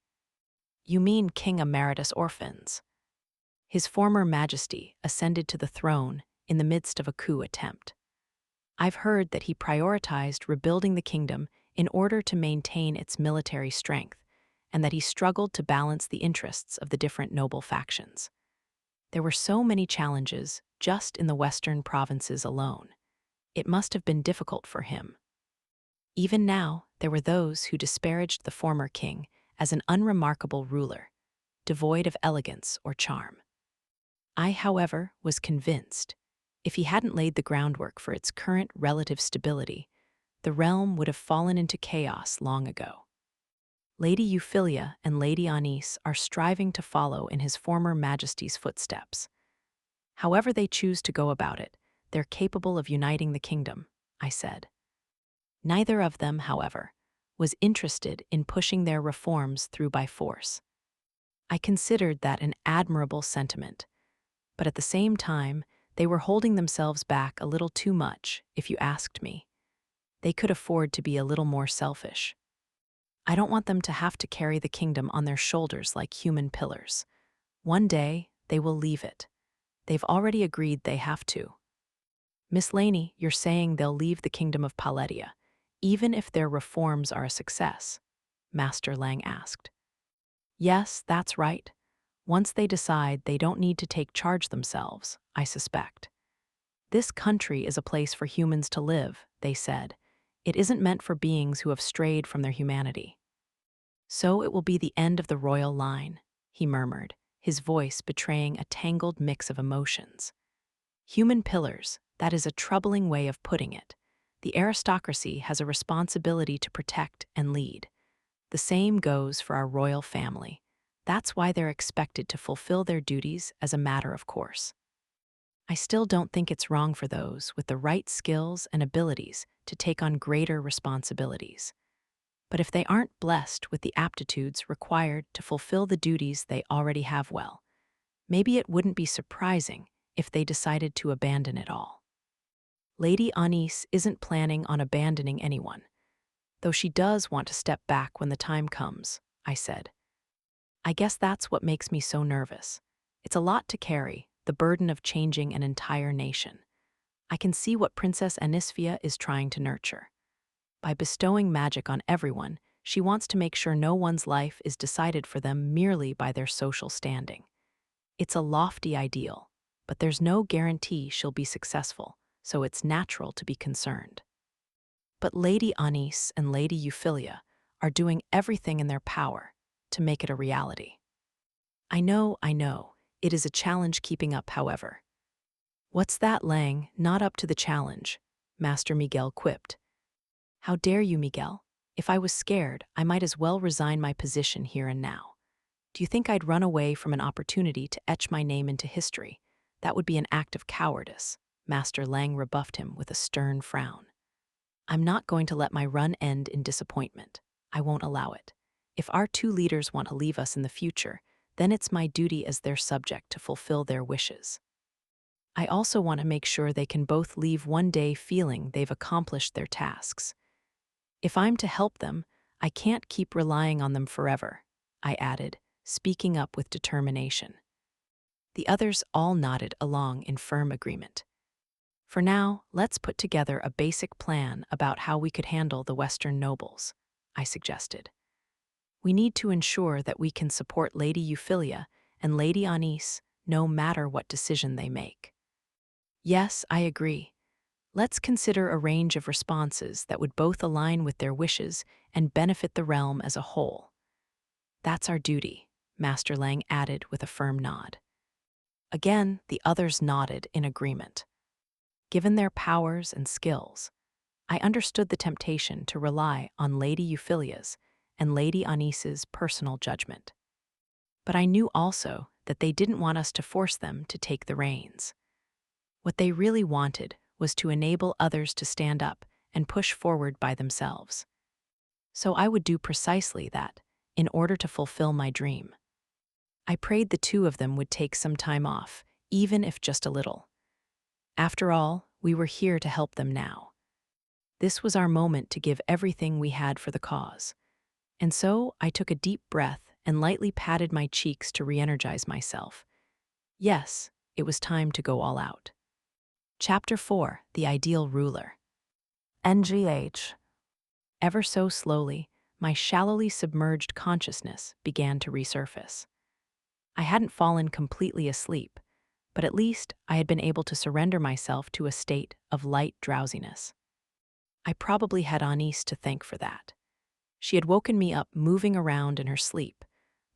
You mean King Emeritus Orphans? His former Majesty ascended to the throne in the midst of a coup attempt. I've heard that he prioritized rebuilding the kingdom in order to maintain its military strength, and that he struggled to balance the interests of the different noble factions. There were so many challenges just in the western provinces alone. It must have been difficult for him. Even now, there were those who disparaged the former king as an unremarkable ruler, devoid of elegance or charm. I, however, was convinced. If he hadn't laid the groundwork for its current relative stability, the realm would have fallen into chaos long ago. Lady Euphyllia and Lady Anis are striving to follow in his former majesty's footsteps. However they choose to go about it, they're capable of uniting the kingdom, I said. Neither of them, however, was interested in pushing their reforms through by force. I considered that an admirable sentiment, but at the same time, they were holding themselves back a little too much, if you asked me. They could afford to be a little more selfish. I don't want them to have to carry the kingdom on their shoulders like human pillars. One day, they will leave it. They've already agreed they have to. Miss Lainie, you're saying they'll leave the kingdom of Paletia, even if their reforms are a success? Master Lang asked. Yes, that's right. Once they decide they don't need to take charge themselves, I suspect. This country is a place for humans to live, they said. It isn't meant for beings who have strayed from their humanity. So it will be the end of the royal line, he murmured, his voice betraying a tangled mix of emotions. Human pillars, that is a troubling way of putting it. The aristocracy has a responsibility to protect and lead. The same goes for our royal family. That's why they're expected to fulfill their duties as a matter of course. I still don't think it's wrong for those with the right skills and abilities to take on greater responsibilities. But if they aren't blessed with the aptitudes required to fulfill the duties they already have well, maybe it wouldn't be surprising if they decided to abandon it all. Lady Anis isn't planning on abandoning anyone, though she does want to step back when the time comes, I said. I guess that's what makes me so nervous. It's a lot to carry, the burden of changing an entire nation. I can see what Princess Anisphia is trying to nurture. By bestowing magic on everyone, she wants to make sure no one's life is decided for them merely by their social standing. It's a lofty ideal, but there's no guarantee she'll be successful, so it's natural to be concerned. But Lady Anis and Lady Euphyllia are doing everything in their power to make it a reality. I know, it is a challenge keeping up, however. What's that, Lang? Not up to the challenge, Master Miguel quipped. How dare you, Miguel? If I was scared, I might as well resign my position here and now. Do you think I'd run away from an opportunity to etch my name into history? That would be an act of cowardice, Master Lang rebuffed him with a stern frown. I'm not going to let my run end in disappointment. I won't allow it. If our two leaders want to leave us in the future, then it's my duty as their subject to fulfill their wishes. I also want to make sure they can both leave one day feeling they've accomplished their tasks. If I'm to help them, I can't keep relying on them forever, I added, speaking up with determination. The others all nodded along in firm agreement. For now, let's put together a basic plan about how we could handle the Western nobles, I suggested. We need to ensure that we can support Lady Euphyllia and Lady Anis no matter what decision they make. Yes, I agree. Let's consider a range of responses that would both align with their wishes and benefit the realm as a whole. That's our duty, Master Lang added with a firm nod. Again, the others nodded in agreement. Given their powers and skills, I understood the temptation to rely on Lady Euphyllia's and Lady Anis's personal judgment. But I knew also that they didn't want us to force them to take the reins. What they really wanted was to enable others to stand up and push forward by themselves. So I would do precisely that in order to fulfill my dream. I prayed the two of them would take some time off, even if just a little. After all, we were here to help them now. This was our moment to give everything we had for the cause. And so I took a deep breath and lightly patted my cheeks to re-energize myself. Yes, it was time to go all out. Chapter 4, The Ideal Ruler. NGH. Ever so slowly, my shallowly submerged consciousness began to resurface. I hadn't fallen completely asleep, but at least I had been able to surrender myself to a state of light drowsiness. I probably had Anis to thank for that. She had woken me up moving around in her sleep,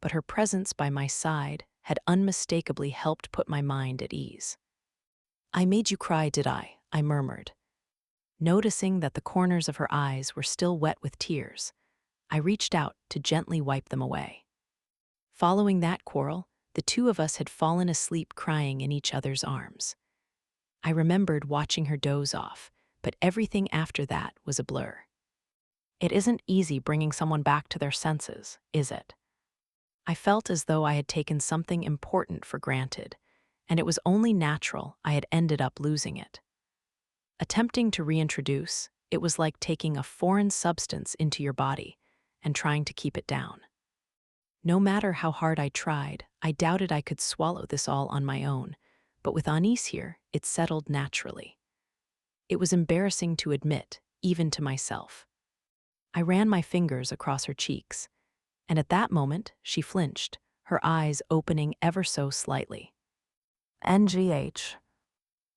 but her presence by my side had unmistakably helped put my mind at ease. "I made you cry, did I?" I murmured. Noticing that the corners of her eyes were still wet with tears, I reached out to gently wipe them away. Following that quarrel, the two of us had fallen asleep crying in each other's arms. I remembered watching her doze off, but everything after that was a blur. It isn't easy bringing someone back to their senses, is it? I felt as though I had taken something important for granted, and it was only natural I had ended up losing it. Attempting to reintroduce, it was like taking a foreign substance into your body and trying to keep it down. No matter how hard I tried, I doubted I could swallow this all on my own, but with Anis here, it settled naturally. It was embarrassing to admit, even to myself. I ran my fingers across her cheeks, and at that moment she flinched, her eyes opening ever so slightly. "NGH.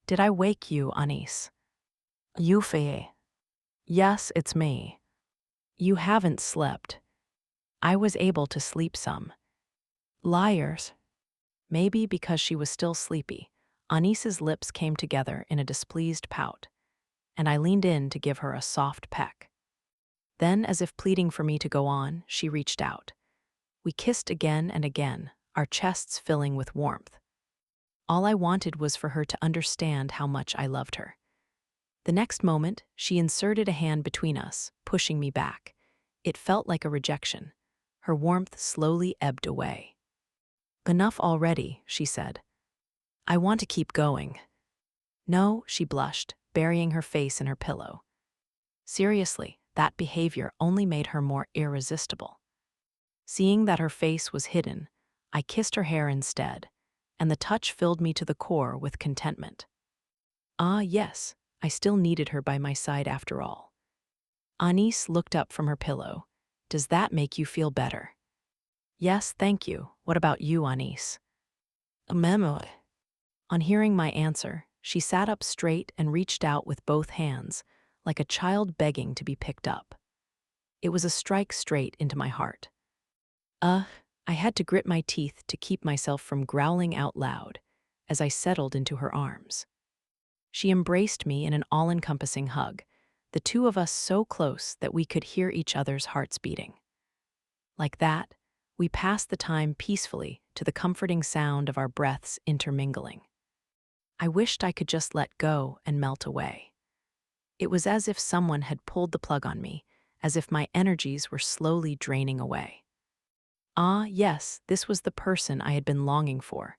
Did I wake you, Anis?" "Euphyllia. Yes, it's me." "You haven't slept." "I was able to sleep some." "Liars." Maybe because she was still sleepy, Anis's lips came together in a displeased pout, and I leaned in to give her a soft peck. Then, as if pleading for me to go on, she reached out. We kissed again and again, our chests filling with warmth. All I wanted was for her to understand how much I loved her. The next moment, she inserted a hand between us, pushing me back. It felt like a rejection. Her warmth slowly ebbed away. "Enough already," she said. "I want to keep going." "No," she blushed, burying her face in her pillow. Seriously, that behavior only made her more irresistible. Seeing that her face was hidden, I kissed her hair instead, and the touch filled me to the core with contentment. Ah, yes, I still needed her by my side after all. Anis looked up from her pillow. "Does that make you feel better?" "Yes, thank you. What about you, Anis?" "A memo." On hearing my answer, she sat up straight and reached out with both hands, like a child begging to be picked up. It was a strike straight into my heart. I had to grit my teeth to keep myself from growling out loud as I settled into her arms. She embraced me in an all-encompassing hug, the two of us so close that we could hear each other's hearts beating. Like that, we passed the time peacefully to the comforting sound of our breaths intermingling. I wished I could just let go and melt away. It was as if someone had pulled the plug on me, as if my energies were slowly draining away. Ah, yes, this was the person I had been longing for.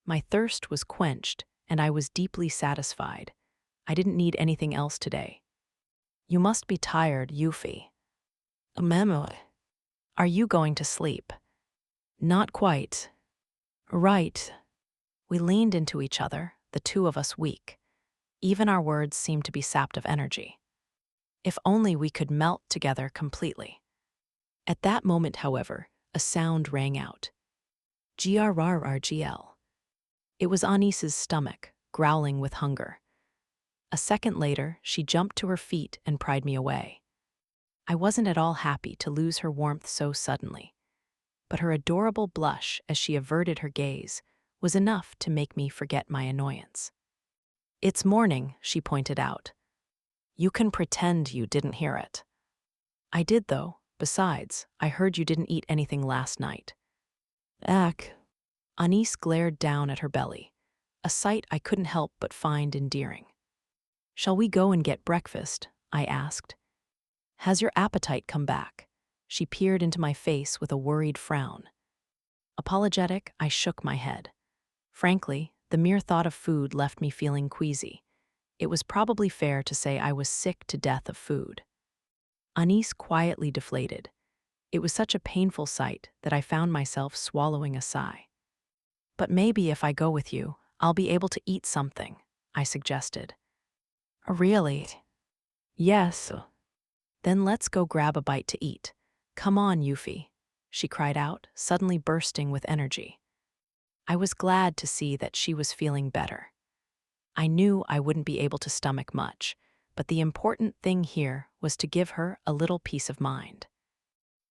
My thirst was quenched, and I was deeply satisfied. I didn't need anything else today. "You must be tired, Yuffie." "A memo." "Are you going to sleep?" "Not quite." "Right." We leaned into each other, the two of us weak. Even our words seemed to be sapped of energy. If only we could melt together completely. At that moment, however, a sound rang out. Grrrgl. It was Anis's stomach, growling with hunger. A second later, she jumped to her feet and pried me away. I wasn't at all happy to lose her warmth so suddenly, but her adorable blush as she averted her gaze was enough to make me forget my annoyance. "It's morning," she pointed out. "You can pretend you didn't hear it." "I did, though. Besides, I heard you didn't eat anything last night." "Ack." Anis glared down at her belly, a sight I couldn't help but find endearing. "Shall we go and get breakfast?" I asked. "Has your appetite come back?" She peered into my face with a worried frown. Apologetic, I shook my head. Frankly, the mere thought of food left me feeling queasy. It was probably fair to say I was sick to death of food. Anis quietly deflated. It was such a painful sight that I found myself swallowing a sigh. "But maybe if I go with you, I'll be able to eat something," I suggested. "Really?" "Yes." "Then let's go grab a bite to eat. Come on, Yuffie," she cried out, suddenly bursting with energy. I was glad to see that she was feeling better. I knew I wouldn't be able to stomach much, but the important thing here was to give her a little peace of mind.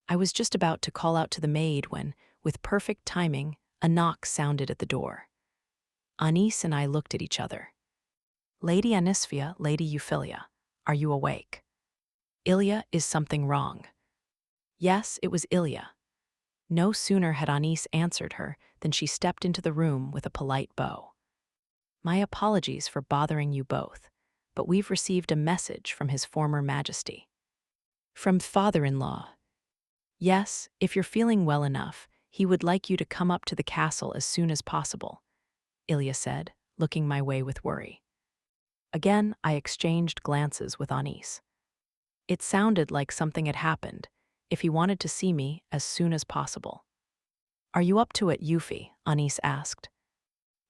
I was just about to call out to the maid when, with perfect timing, A knock sounded at the door. Anis and I looked at each other. Lady Anisphia, Lady Euphyllia, are you awake? Ilya, is something wrong? Yes, it was Ilya. No sooner had Anis answered her than she stepped into the room with a polite bow. My apologies for bothering you both, but we've received a message from His former Majesty. From father-in-law. Yes, if you're feeling well enough, he would like you to come up to the castle as soon as possible, Ilya said, looking my way with worry. Again, I exchanged glances with Anis. It sounded like something had happened, if he wanted to see me as soon as possible. Are you up to it, Euphy? Anis asked.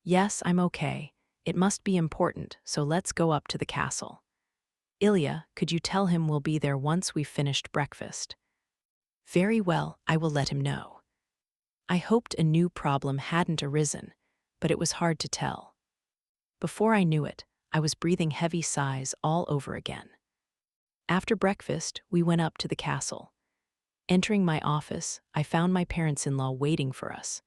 Yes, I'm okay. It must be important, so let's go up to the castle. Ilya, could you tell him we'll be there once we've finished breakfast? Very well, I will let him know. I hoped a new problem hadn't arisen, but it was hard to tell. Before I knew it, I was breathing heavy sighs all over again. After breakfast, we went up to the castle. Entering my office, I found my parents-in-law waiting for us.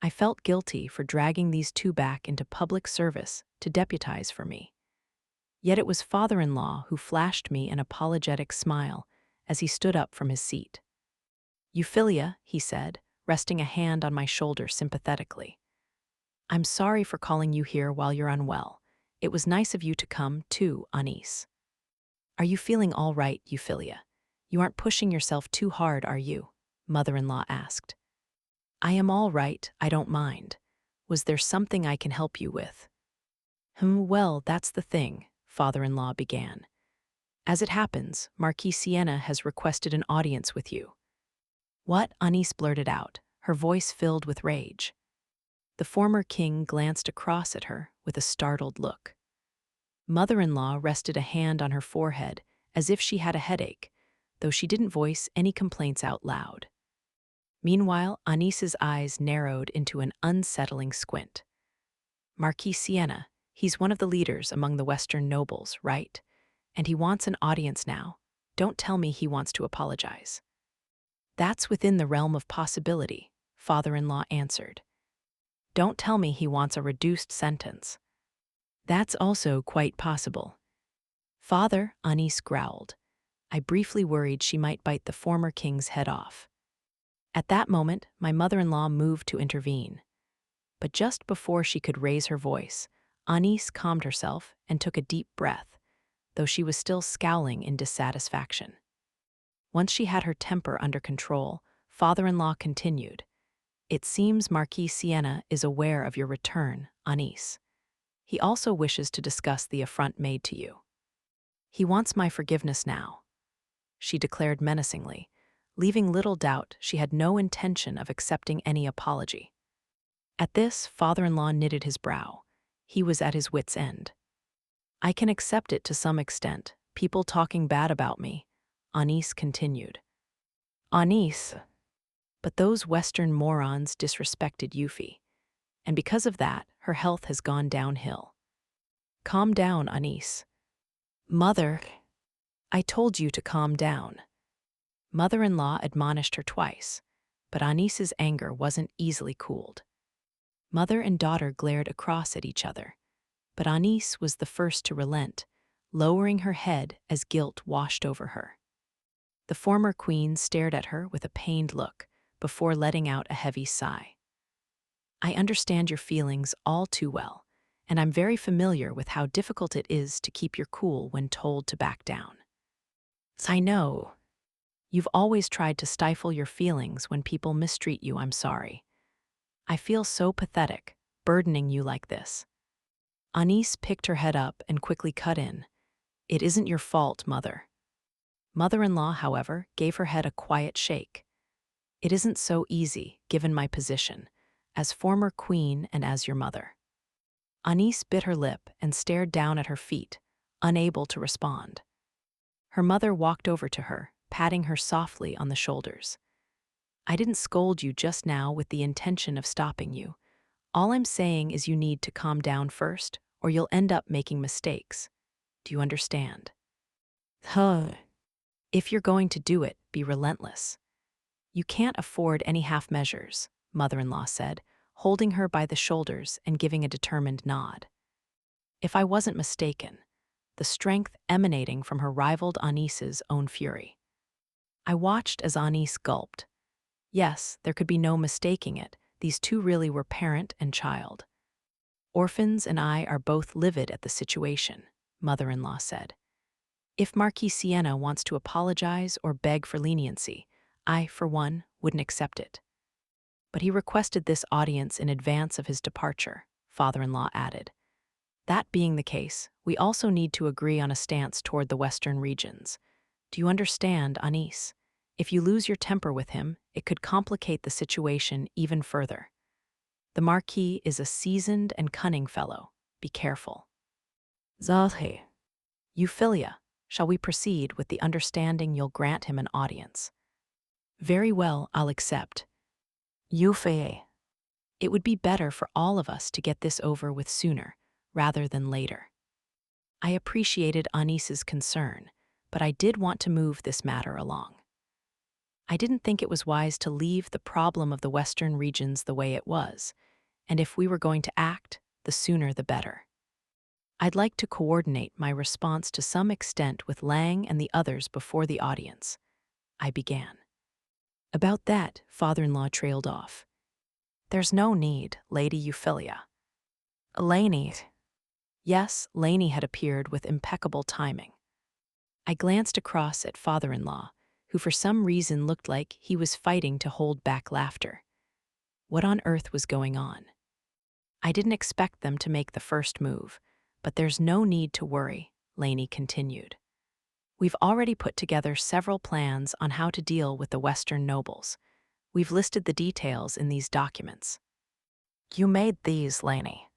I felt guilty for dragging these two back into public service to deputize for me. Yet it was father-in-law who flashed me an apologetic smile as he stood up from his seat. Euphyllia, he said, resting a hand on my shoulder sympathetically. I'm sorry for calling you here while you're unwell. It was nice of you to come, too, Anis. Are you feeling all right, Euphyllia? You aren't pushing yourself too hard, are you? Mother-in-law asked. I am all right, I don't mind. Was there something I can help you with? Well, that's the thing, father-in-law began. As it happens, Marquis Sienna has requested an audience with you. What? Anis blurted out, her voice filled with rage. The former king glanced across at her with a startled look. Mother-in-law rested a hand on her forehead as if she had a headache, though she didn't voice any complaints out loud. Meanwhile, Anis's eyes narrowed into an unsettling squint. Marquis Sienna, he's one of the leaders among the Western nobles, right? And he wants an audience now. Don't tell me he wants to apologize. That's within the realm of possibility, father-in-law answered. Don't tell me he wants a reduced sentence. That's also quite possible. Father, Anis growled. I briefly worried she might bite the former king's head off. At that moment, my mother-in-law moved to intervene. But just before she could raise her voice, Anis calmed herself and took a deep breath, though she was still scowling in dissatisfaction. Once she had her temper under control, father-in-law continued. It seems Marquis Sienna is aware of your return, Anis. He also wishes to discuss the affront made to you. He wants my forgiveness now, she declared menacingly, leaving little doubt she had no intention of accepting any apology. At this, father-in-law knitted his brow. He was at his wit's end. I can accept it to some extent, people talking bad about me, Anis continued. Anis. But those Western morons disrespected Euphy, and because of that, her health has gone downhill. Calm down, Anis. Mother, I told you to calm down. Mother-in-law admonished her twice, but Anis's anger wasn't easily cooled. Mother and daughter glared across at each other, but Anis was the first to relent, lowering her head as guilt washed over her. The former queen stared at her with a pained look before letting out a heavy sigh. I understand your feelings all too well, and I'm very familiar with how difficult it is to keep your cool when told to back down. I know. You've always tried to stifle your feelings when people mistreat you, I'm sorry. I feel so pathetic, burdening you like this. Anis picked her head up and quickly cut in. It isn't your fault, Mother. Mother-in-law, however, gave her head a quiet shake. It isn't so easy, given my position, as former queen and as your mother. Anis bit her lip and stared down at her feet, unable to respond. Her mother walked over to her, patting her softly on the shoulders. I didn't scold you just now with the intention of stopping you. All I'm saying is you need to calm down first, or you'll end up making mistakes. Do you understand? If you're going to do it, be relentless. You can't afford any half measures, mother-in-law said, holding her by the shoulders and giving a determined nod. If I wasn't mistaken, the strength emanating from her rivaled Anis's own fury. I watched as Anis gulped. Yes, there could be no mistaking it. These two really were parent and child. Orphans and I are both livid at the situation, mother-in-law said. If Marquis Sienna wants to apologize or beg for leniency, I, for one, wouldn't accept it. But he requested this audience in advance of his departure, father-in-law added. That being the case, we also need to agree on a stance toward the western regions. Do you understand, Anis? If you lose your temper with him, it could complicate the situation even further. The Marquis is a seasoned and cunning fellow. Be careful. Zalhe. Euphyllia, shall we proceed with the understanding you'll grant him an audience? Very well, I'll accept. Euphyllia. It would be better for all of us to get this over with sooner, rather than later. I appreciated Anis's concern, but I did want to move this matter along. I didn't think it was wise to leave the problem of the western regions the way it was, and if we were going to act, the sooner the better. I'd like to coordinate my response to some extent with Lang and the others before the audience. I began. About that, father-in-law trailed off. There's no need, Lady Euphyllia. Lainie. Yes, Lainie had appeared with impeccable timing. I glanced across at father-in-law, who for some reason looked like he was fighting to hold back laughter. What on earth was going on? I didn't expect them to make the first move, but there's no need to worry, Lainie continued. We've already put together several plans on how to deal with the Western nobles. We've listed the details in these documents. You made these, Lainie.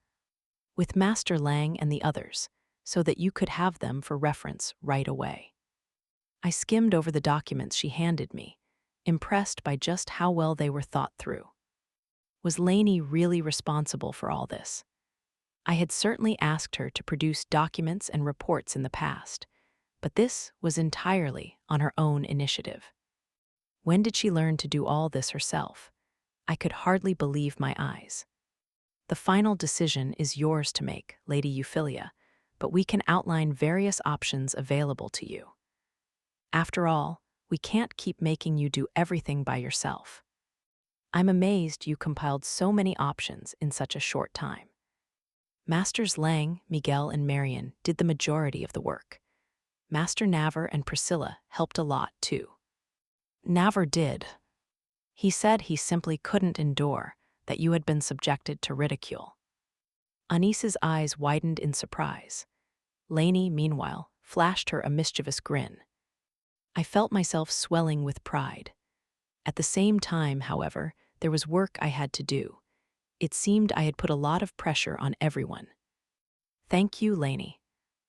With Master Lang and the others, so that you could have them for reference right away. I skimmed over the documents she handed me, impressed by just how well they were thought through. Was Lainie really responsible for all this? I had certainly asked her to produce documents and reports in the past, but this was entirely on her own initiative. When did she learn to do all this herself? I could hardly believe my eyes. The final decision is yours to make, Lady Euphyllia, but we can outline various options available to you. After all, we can't keep making you do everything by yourself. I'm amazed you compiled so many options in such a short time. Masters Lang, Miguel, and Marian did the majority of the work. Master Navar and Priscilla helped a lot, too. Navar did. He said he simply couldn't endure that you had been subjected to ridicule. Anis's eyes widened in surprise. Lainie, meanwhile, flashed her a mischievous grin. I felt myself swelling with pride. At the same time, however, there was work I had to do. It seemed I had put a lot of pressure on everyone. Thank you, Lainie,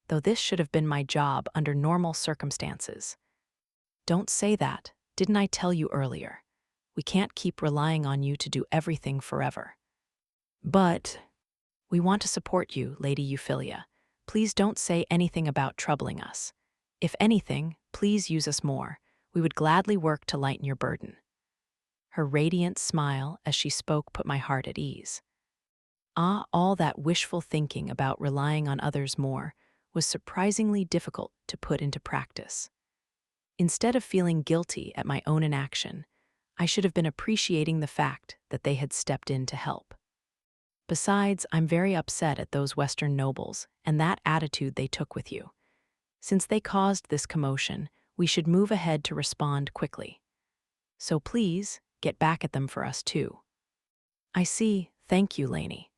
though this should have been my job under normal circumstances. Don't say that. Didn't I tell you earlier? We can't keep relying on you to do everything forever. But we want to support you, Lady Euphyllia. Please don't say anything about troubling us. If anything, please use us more. We would gladly work to lighten your burden. Her radiant smile as she spoke put my heart at ease. All that wishful thinking about relying on others more was surprisingly difficult to put into practice. Instead of feeling guilty at my own inaction, I should have been appreciating the fact that they had stepped in to help. Besides, I'm very upset at those Western nobles and that attitude they took with you. Since they caused this commotion, we should move ahead to respond quickly. So please, get back at them for us too. I see, thank you, Lainie.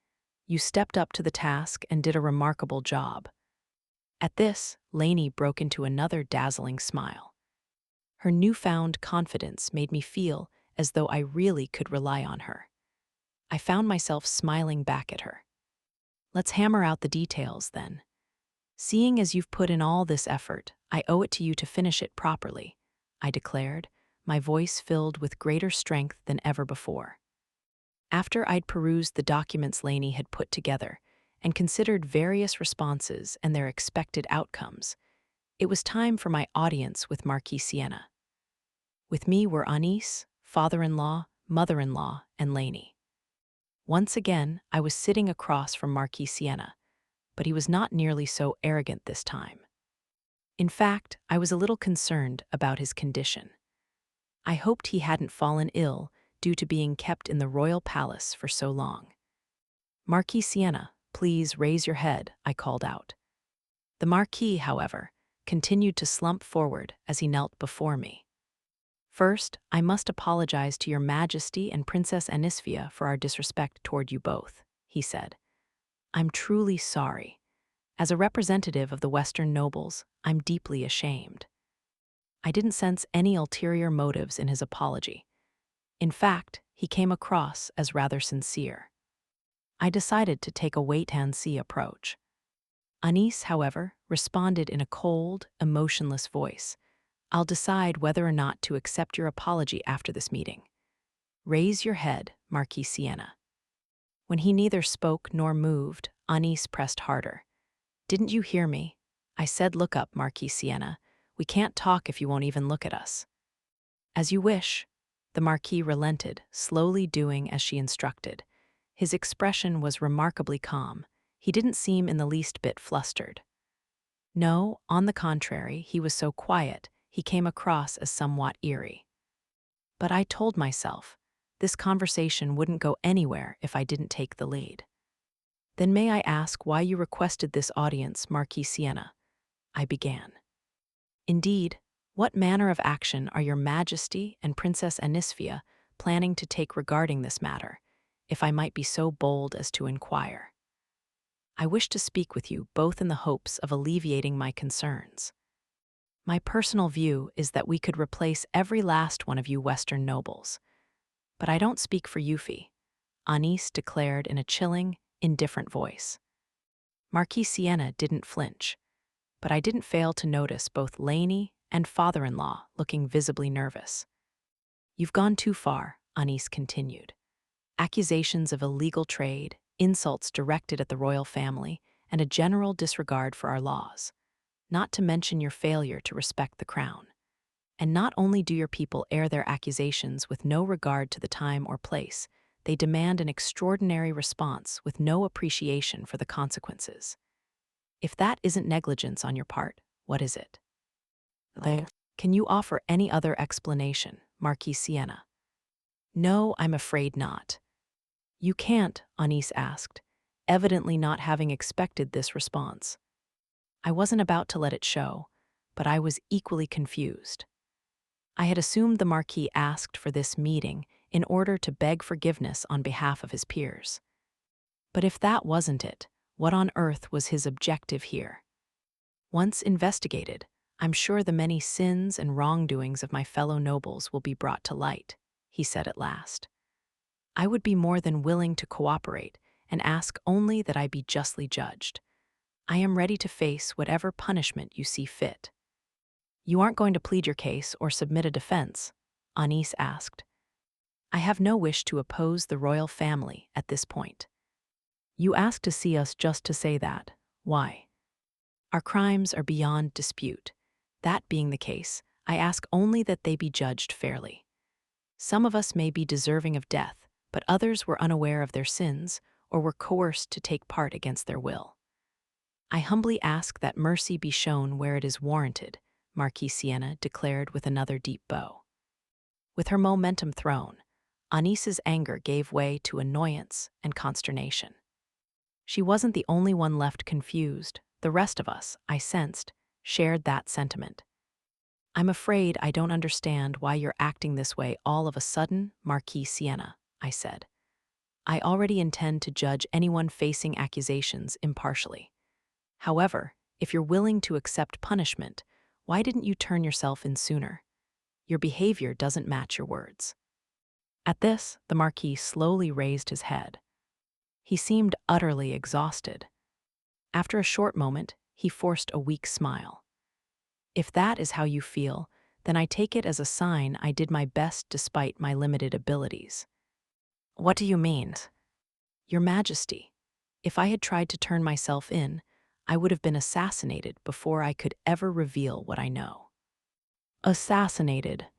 You stepped up to the task and did a remarkable job. At this, Lainie broke into another dazzling smile. Her newfound confidence made me feel as though I really could rely on her. I found myself smiling back at her. Let's hammer out the details, then. Seeing as you've put in all this effort, I owe it to you to finish it properly, I declared, my voice filled with greater strength than ever before. After I'd perused the documents Lainie had put together and considered various responses and their expected outcomes, it was time for my audience with Marquis Sienna. With me were Anis, father-in-law, mother-in-law, and Lainie. Once again, I was sitting across from Marquis Sienna, but he was not nearly so arrogant this time. In fact, I was a little concerned about his condition. I hoped he hadn't fallen ill due to being kept in the royal palace for so long. "Marquis Sienna, please raise your head," I called out. The Marquis, however, continued to slump forward as he knelt before me. "First, I must apologize to your Majesty and Princess Anisphia for our disrespect toward you both," he said. "I'm truly sorry. As a representative of the Western nobles, I'm deeply ashamed." I didn't sense any ulterior motives in his apology. In fact, he came across as rather sincere. I decided to take a wait-and-see approach. Anis, however, responded in a cold, emotionless voice. "I'll decide whether or not to accept your apology after this meeting. Raise your head, Marquis Sienna." When he neither spoke nor moved, Anis pressed harder. "Didn't you hear me? I said look up, Marquis Sienna. We can't talk if you won't even look at us." "As you wish." The Marquis relented, slowly doing as she instructed. His expression was remarkably calm. He didn't seem in the least bit flustered. No, on the contrary, he was so quiet, he came across as somewhat eerie. But I told myself, this conversation wouldn't go anywhere if I didn't take the lead. "Then may I ask why you requested this audience, Marquis Sienna?" I began. "Indeed, what manner of action are your Majesty and Princess Anisphia planning to take regarding this matter, if I might be so bold as to inquire?" "I wish to speak with you both in the hopes of alleviating my concerns. My personal view is that we could replace every last one of you Western nobles. But I don't speak for Euphy," Anis declared in a chilling, indifferent voice. Marquis Sienna didn't flinch, but I didn't fail to notice both Lainie and father-in-law looking visibly nervous. "You've gone too far," Anis continued. "Accusations of illegal trade, insults directed at the royal family, and a general disregard for our laws, not to mention your failure to respect the crown. And not only do your people air their accusations with no regard to the time or place, they demand an extraordinary response with no appreciation for the consequences. If that isn't negligence on your part, what is it? Can you offer any other explanation, Marquis Sienna?" "No, I'm afraid not." "You can't," Anis asked, evidently not having expected this response. I wasn't about to let it show, but I was equally confused. I had assumed the Marquis asked for this meeting in order to beg forgiveness on behalf of his peers. But if that wasn't it, what on earth was his objective here? "Once investigated, I'm sure the many sins and wrongdoings of my fellow nobles will be brought to light," he said at last. "I would be more than willing to cooperate and ask only that I be justly judged. I am ready to face whatever punishment you see fit." "You aren't going to plead your case or submit a defense?" Anis asked. "I have no wish to oppose the royal family at this point." "You ask to see us just to say that. Why?" "Our crimes are beyond dispute. That being the case, I ask only that they be judged fairly. Some of us may be deserving of death, but others were unaware of their sins or were coerced to take part against their will. I humbly ask that mercy be shown where it is warranted," Marquis Sienna declared with another deep bow. With her momentum thrown, Anis's anger gave way to annoyance and consternation. She wasn't the only one left confused. The rest of us, I sensed, shared that sentiment. "I'm afraid I don't understand why you're acting this way all of a sudden, Marquis Sienna," I said. "I already intend to judge anyone facing accusations impartially. However, if you're willing to accept punishment, why didn't you turn yourself in sooner? Your behavior doesn't match your words." At this, the Marquis slowly raised his head. He seemed utterly exhausted. After a short moment, he forced a weak smile. "If that is how you feel, then I take it as a sign I did my best despite my limited abilities." "What do you mean?" "Your Majesty, if I had tried to turn myself in, I would have been assassinated before I could ever reveal what I know." "Assassinated?"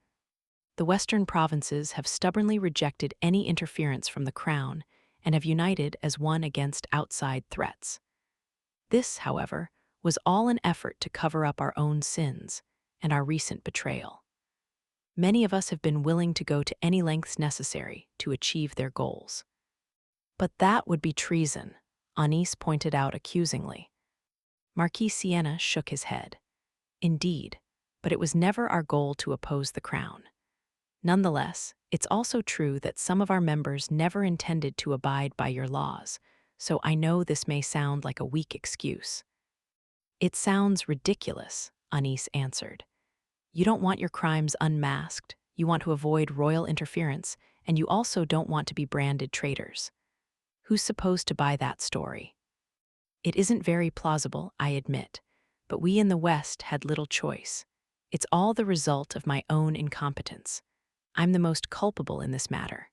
"The Western provinces have stubbornly rejected any interference from the crown, and have united as one against outside threats. This, however, was all an effort to cover up our own sins and our recent betrayal. Many of us have been willing to go to any lengths necessary to achieve their goals. But that would be treason, Anis pointed out accusingly. Marquis Sienna shook his head. Indeed, but it was never our goal to oppose the crown. Nonetheless, it's also true that some of our members never intended to abide by your laws, so I know this may sound like a weak excuse. It sounds ridiculous, Anis answered. You don't want your crimes unmasked, you want to avoid royal interference, and you also don't want to be branded traitors. Who's supposed to buy that story? It isn't very plausible, I admit, but we in the West had little choice. It's all the result of my own incompetence. I'm the most culpable in this matter.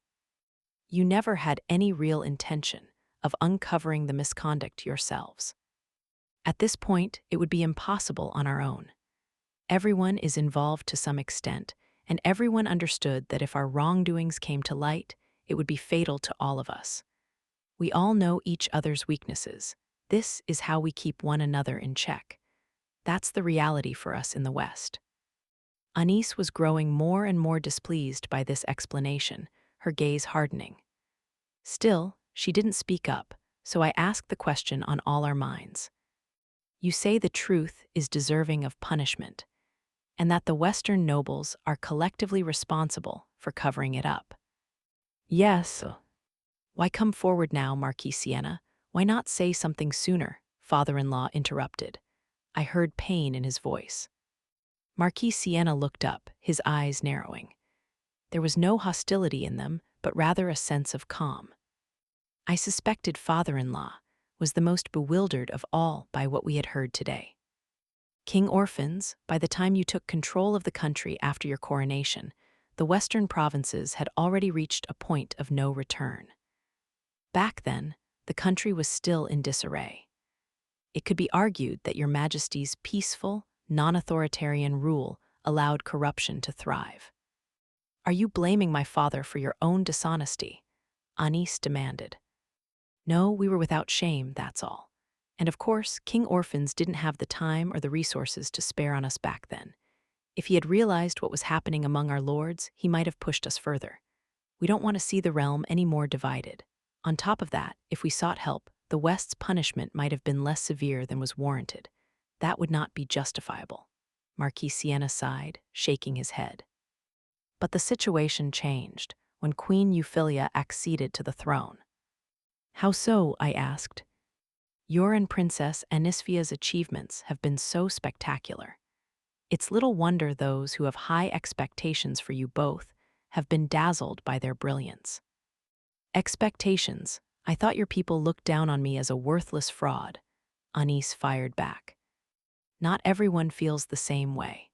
You never had any real intention of uncovering the misconduct yourselves. At this point, it would be impossible on our own. Everyone is involved to some extent, and everyone understood that if our wrongdoings came to light, it would be fatal to all of us. We all know each other's weaknesses. This is how we keep one another in check. That's the reality for us in the West. Anis was growing more and more displeased by this explanation, her gaze hardening. Still, she didn't speak up, so I asked the question on all our minds. You say the truth is deserving of punishment, and that the Western nobles are collectively responsible for covering it up. Yes. Why come forward now, Marquis Sienna? Why not say something sooner? Father-in-law interrupted. I heard pain in his voice. Marquis Sienna looked up, his eyes narrowing. There was no hostility in them, but rather a sense of calm. I suspected father-in-law was the most bewildered of all by what we had heard today. King Orphans, by the time you took control of the country after your coronation, the western provinces had already reached a point of no return. Back then, the country was still in disarray. It could be argued that your Majesty's peaceful, non-authoritarian rule allowed corruption to thrive. Are you blaming my father for your own dishonesty? Anis demanded. No, we were without shame, that's all. And of course, King Orphans didn't have the time or the resources to spare on us back then. If he had realized what was happening among our lords, he might have pushed us further. We don't want to see the realm any more divided. On top of that, if we sought help, the West's punishment might have been less severe than was warranted. That would not be justifiable. Marquis Sienna sighed, shaking his head. But the situation changed when Queen Euphyllia acceded to the throne. How so? I asked. Your and Princess Anisphia's achievements have been so spectacular. It's little wonder those who have high expectations for you both have been dazzled by their brilliance. Expectations? I thought your people looked down on me as a worthless fraud, Anis fired back. Not everyone feels the same way.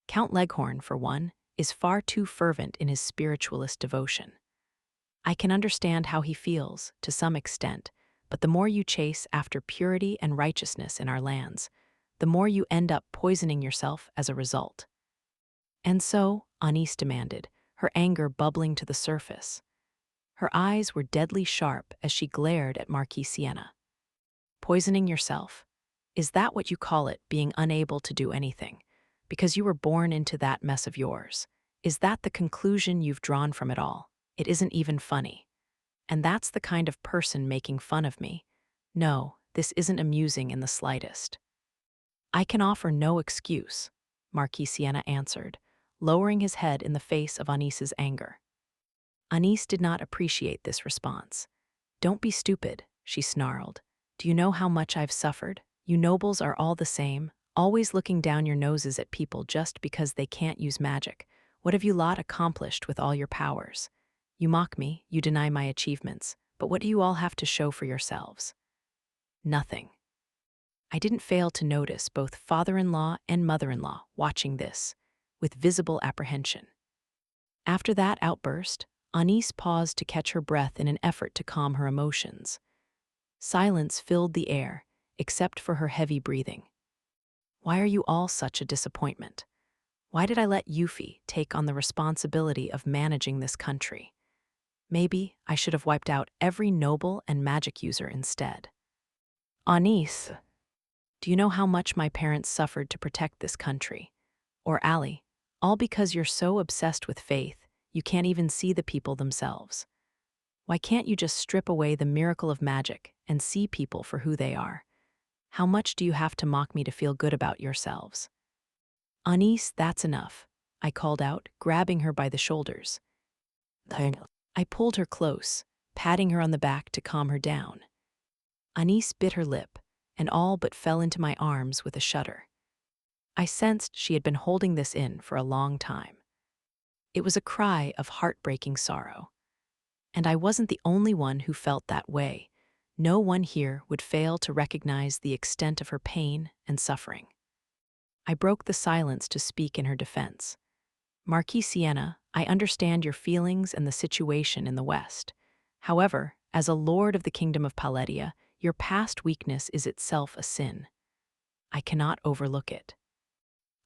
Count Leghorn, for one, is far too fervent in his spiritualist devotion. I can understand how he feels, to some extent, but the more you chase after purity and righteousness in our lands, the more you end up poisoning yourself as a result. And so, Anis demanded, her anger bubbling to the surface. Her eyes were deadly sharp as she glared at Marquis Sienna. Poisoning yourself? Is that what you call it, being unable to do anything? Because you were born into that mess of yours? Is that the conclusion you've drawn from it all? It isn't even funny. And that's the kind of person making fun of me. No, this isn't amusing in the slightest. I can offer no excuse, Marquis Sienna answered, lowering his head in the face of Anis's anger. Anis did not appreciate this response. Don't be stupid, she snarled. Do you know how much I've suffered? You nobles are all the same, always looking down your noses at people just because they can't use magic. What have you lot accomplished with all your powers? You mock me, you deny my achievements, but what do you all have to show for yourselves? Nothing. I didn't fail to notice both father-in-law and mother-in-law watching this, with visible apprehension. After that outburst, Anis paused to catch her breath in an effort to calm her emotions. Silence filled the air, except for her heavy breathing. Why are you all such a disappointment? Why did I let Euphy take on the responsibility of managing this country? Maybe I should have wiped out every noble and magic user instead. Anis, do you know how much my parents suffered to protect this country? Or Ali, all because you're so obsessed with faith, you can't even see the people themselves. Why can't you just strip away the miracle of magic and see people for who they are? How much do you have to mock me to feel good about yourselves? Anis, that's enough, I called out, grabbing her by the shoulders. I pulled her close, patting her on the back to calm her down. Anis bit her lip, and all but fell into my arms with a shudder. I sensed she had been holding this in for a long time. It was a cry of heartbreaking sorrow. And I wasn't the only one who felt that way. No one here would fail to recognize the extent of her pain and suffering. I broke the silence to speak in her defense. Marquis Sienna, I understand your feelings and the situation in the West. However, as a lord of the Kingdom of Paletia, your past weakness is itself a sin. I cannot overlook it.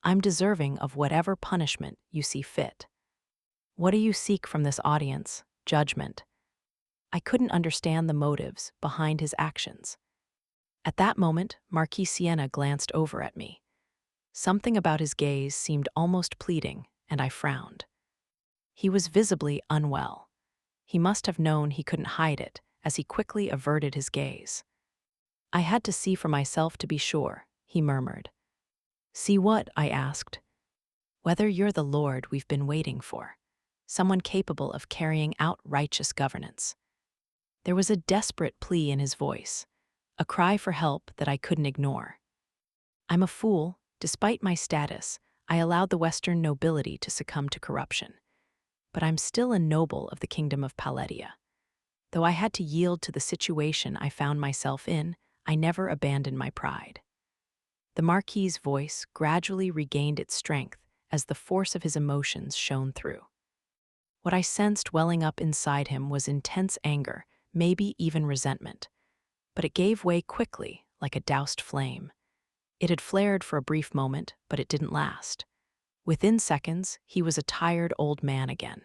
I'm deserving of whatever punishment you see fit. What do you seek from this audience? Judgment. I couldn't understand the motives behind his actions. At that moment, Marquis Sienna glanced over at me. Something about his gaze seemed almost pleading, and I frowned. He was visibly unwell. He must have known he couldn't hide it, as he quickly averted his gaze. I had to see for myself to be sure, he murmured. See what? I asked. Whether you're the lord we've been waiting for, someone capable of carrying out righteous governance. There was a desperate plea in his voice, a cry for help that I couldn't ignore. I'm a fool. Despite my status, I allowed the Western nobility to succumb to corruption. But I'm still a noble of the Kingdom of Paletia. Though I had to yield to the situation I found myself in, I never abandoned my pride. The Marquis's voice gradually regained its strength as the force of his emotions shone through. What I sensed welling up inside him was intense anger, maybe even resentment. But it gave way quickly, like a doused flame. It had flared for a brief moment, but it didn't last. Within seconds, he was a tired old man again.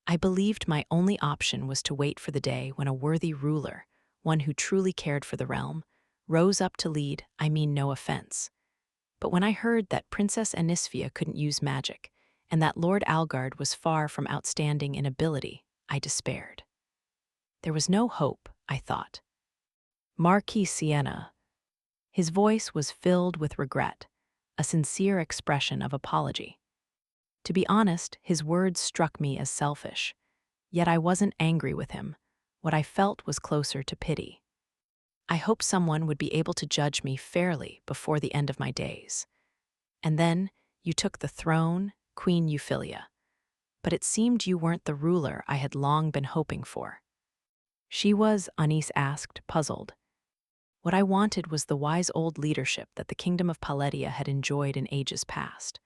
I believed my only option was to wait for the day when a worthy ruler, one who truly cared for the realm, rose up to lead. I mean no offense. But when I heard that Princess Anisphia couldn't use magic, and that Lord Algard was far from outstanding in ability, I despaired. There was no hope, I thought. Marquis Sienna. His voice was filled with regret, a sincere expression of apology. To be honest, his words struck me as selfish. Yet I wasn't angry with him. What I felt was closer to pity. I hoped someone would be able to judge me fairly before the end of my days. And then you took the throne, Queen Euphyllia. But it seemed you weren't the ruler I had long been hoping for. She was, Anis asked, puzzled. What I wanted was the wise old leadership that the Kingdom of Paletia had enjoyed in ages past.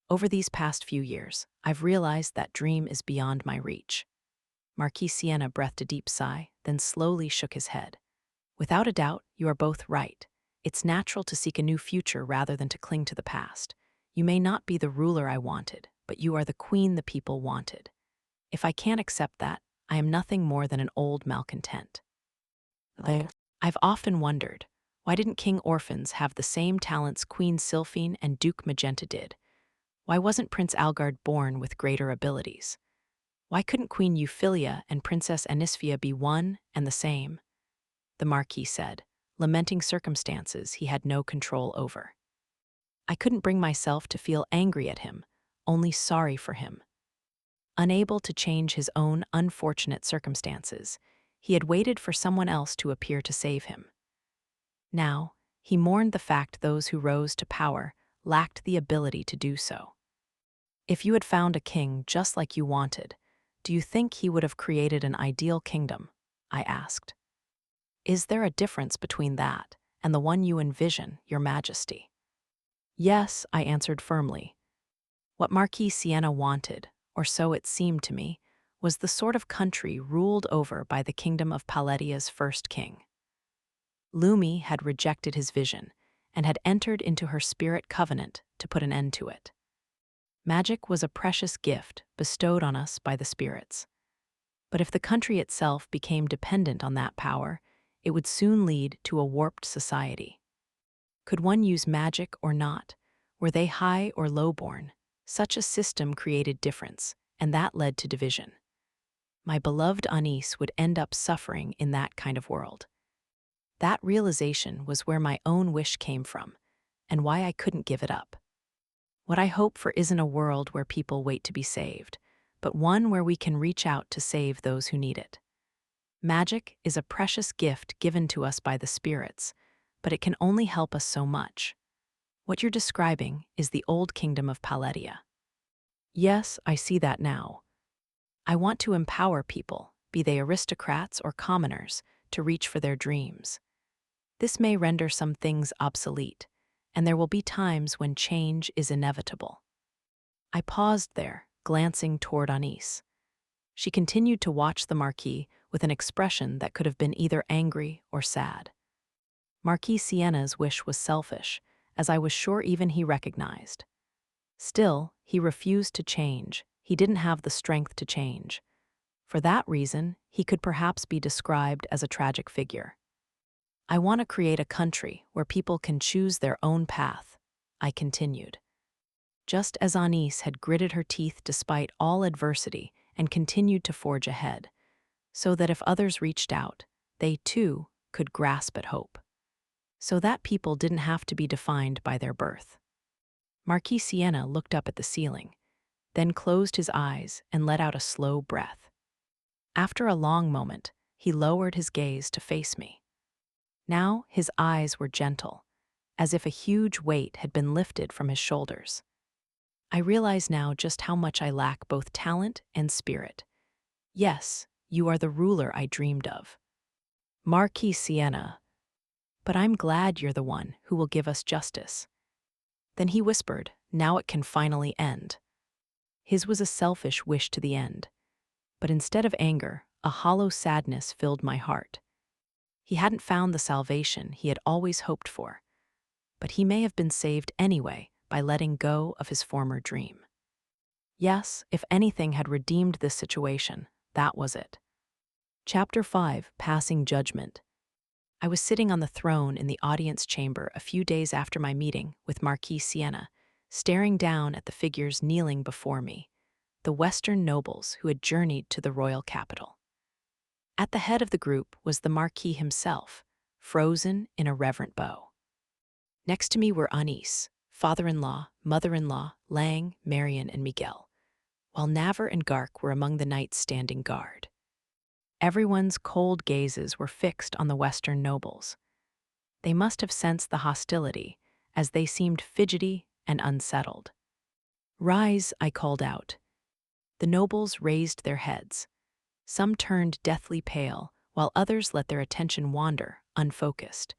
Over these past few years, I've realized that dream is beyond my reach. Marquis Sienna breathed a deep sigh, then slowly shook his head. Without a doubt, you are both right. It's natural to seek a new future rather than to cling to the past. You may not be the ruler I wanted, but you are the queen the people wanted. If I can't accept that, I am nothing more than an old malcontent. I've often wondered, why didn't King Orphans have the same talents Queen Sylphine and Duke Magenta did? Why wasn't Prince Algard born with greater abilities? Why couldn't Queen Euphyllia and Princess Anisphia be one and the same? The Marquis said, lamenting circumstances he had no control over. I couldn't bring myself to feel angry at him, only sorry for him. Unable to change his own unfortunate circumstances, he had waited for someone else to appear to save him. Now, he mourned the fact those who rose to power lacked the ability to do so. If you had found a king just like you wanted, do you think he would have created an ideal kingdom? I asked. Is there a difference between that and the one you envision, Your Majesty? Yes, I answered firmly. What Marquis Sienna wanted, or so it seemed to me, was the sort of country ruled over by the Kingdom of Paletia's first king. Lumi had rejected his vision and had entered into her spirit covenant to put an end to it. Magic was a precious gift bestowed on us by the spirits. But if the country itself became dependent on that power, it would soon lead to a warped society. Could one use magic or not? Were they high or low-born? Such a system created difference, and that led to division. My beloved Anis would end up suffering in that kind of world. That realization was where my own wish came from, and why I couldn't give it up. What I hope for isn't a world where people wait to be saved, but one where we can reach out to save those who need it. Magic is a precious gift given to us by the spirits, but it can only help us so much. What you're describing is the old kingdom of Paledia. Yes, I see that now. I want to empower people, be they aristocrats or commoners, to reach for their dreams. This may render some things obsolete, and there will be times when change is inevitable. I paused there, glancing toward Anis. She continued to watch the Marquis with an expression that could have been either angry or sad. Marquis Siena's wish was selfish, as I was sure even he recognized. Still, he refused to change. He didn't have the strength to change. For that reason, he could perhaps be described as a tragic figure. I want to create a country where people can choose their own path, I continued. Just as Anis had gritted her teeth despite all adversity and continued to forge ahead, so that if others reached out, they too could grasp at hope. So that people didn't have to be defined by their birth. Marquis Siena looked up at the ceiling, then closed his eyes and let out a slow breath. After a long moment, he lowered his gaze to face me. Now his eyes were gentle, as if a huge weight had been lifted from his shoulders. I realize now just how much I lack both talent and spirit. Yes, you are the ruler I dreamed of. Marquis Siena. But I'm glad you're the one who will give us justice. Then he whispered, now it can finally end. His was a selfish wish to the end. But instead of anger, a hollow sadness filled my heart. He hadn't found the salvation he had always hoped for, but he may have been saved anyway by letting go of his former dream. Yes, if anything had redeemed this situation, that was it. Chapter 5, Passing Judgment. I was sitting on the throne in the audience chamber a few days after my meeting with Marquis Siena, staring down at the figures kneeling before me, the Western nobles who had journeyed to the royal capital. At the head of the group was the Marquis himself, frozen in a reverent bow. Next to me were Anis, father-in-law, mother-in-law, Lang, Marian, and Miguel, while Navar and Gark were among the knights standing guard. Everyone's cold gazes were fixed on the Western nobles. They must have sensed the hostility, as they seemed fidgety and unsettled. "Rise," I called out. The nobles raised their heads. Some turned deathly pale, while others let their attention wander, unfocused.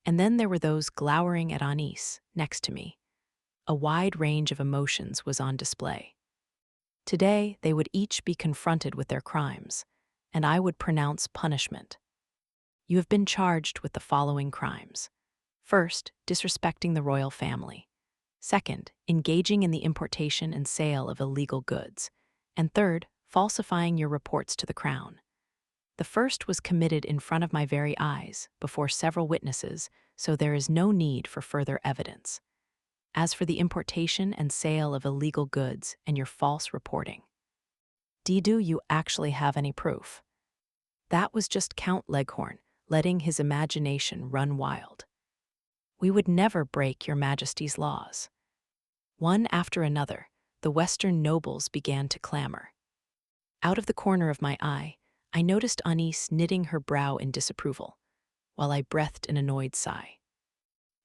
And then there were those glowering at Anis, next to me. A wide range of emotions was on display. Today, they would each be confronted with their crimes, and I would pronounce punishment. You have been charged with the following crimes. First, disrespecting the royal family. Second, engaging in the importation and sale of illegal goods. And third, falsifying your reports to the crown. The first was committed in front of my very eyes, before several witnesses, so there is no need for further evidence. As for the importation and sale of illegal goods and your false reporting, do you actually have any proof? That was just Count Leghorn, letting his imagination run wild. We would never break your Majesty's laws. One after another, the Western nobles began to clamor. Out of the corner of my eye, I noticed Anis knitting her brow in disapproval, while I breathed an annoyed sigh.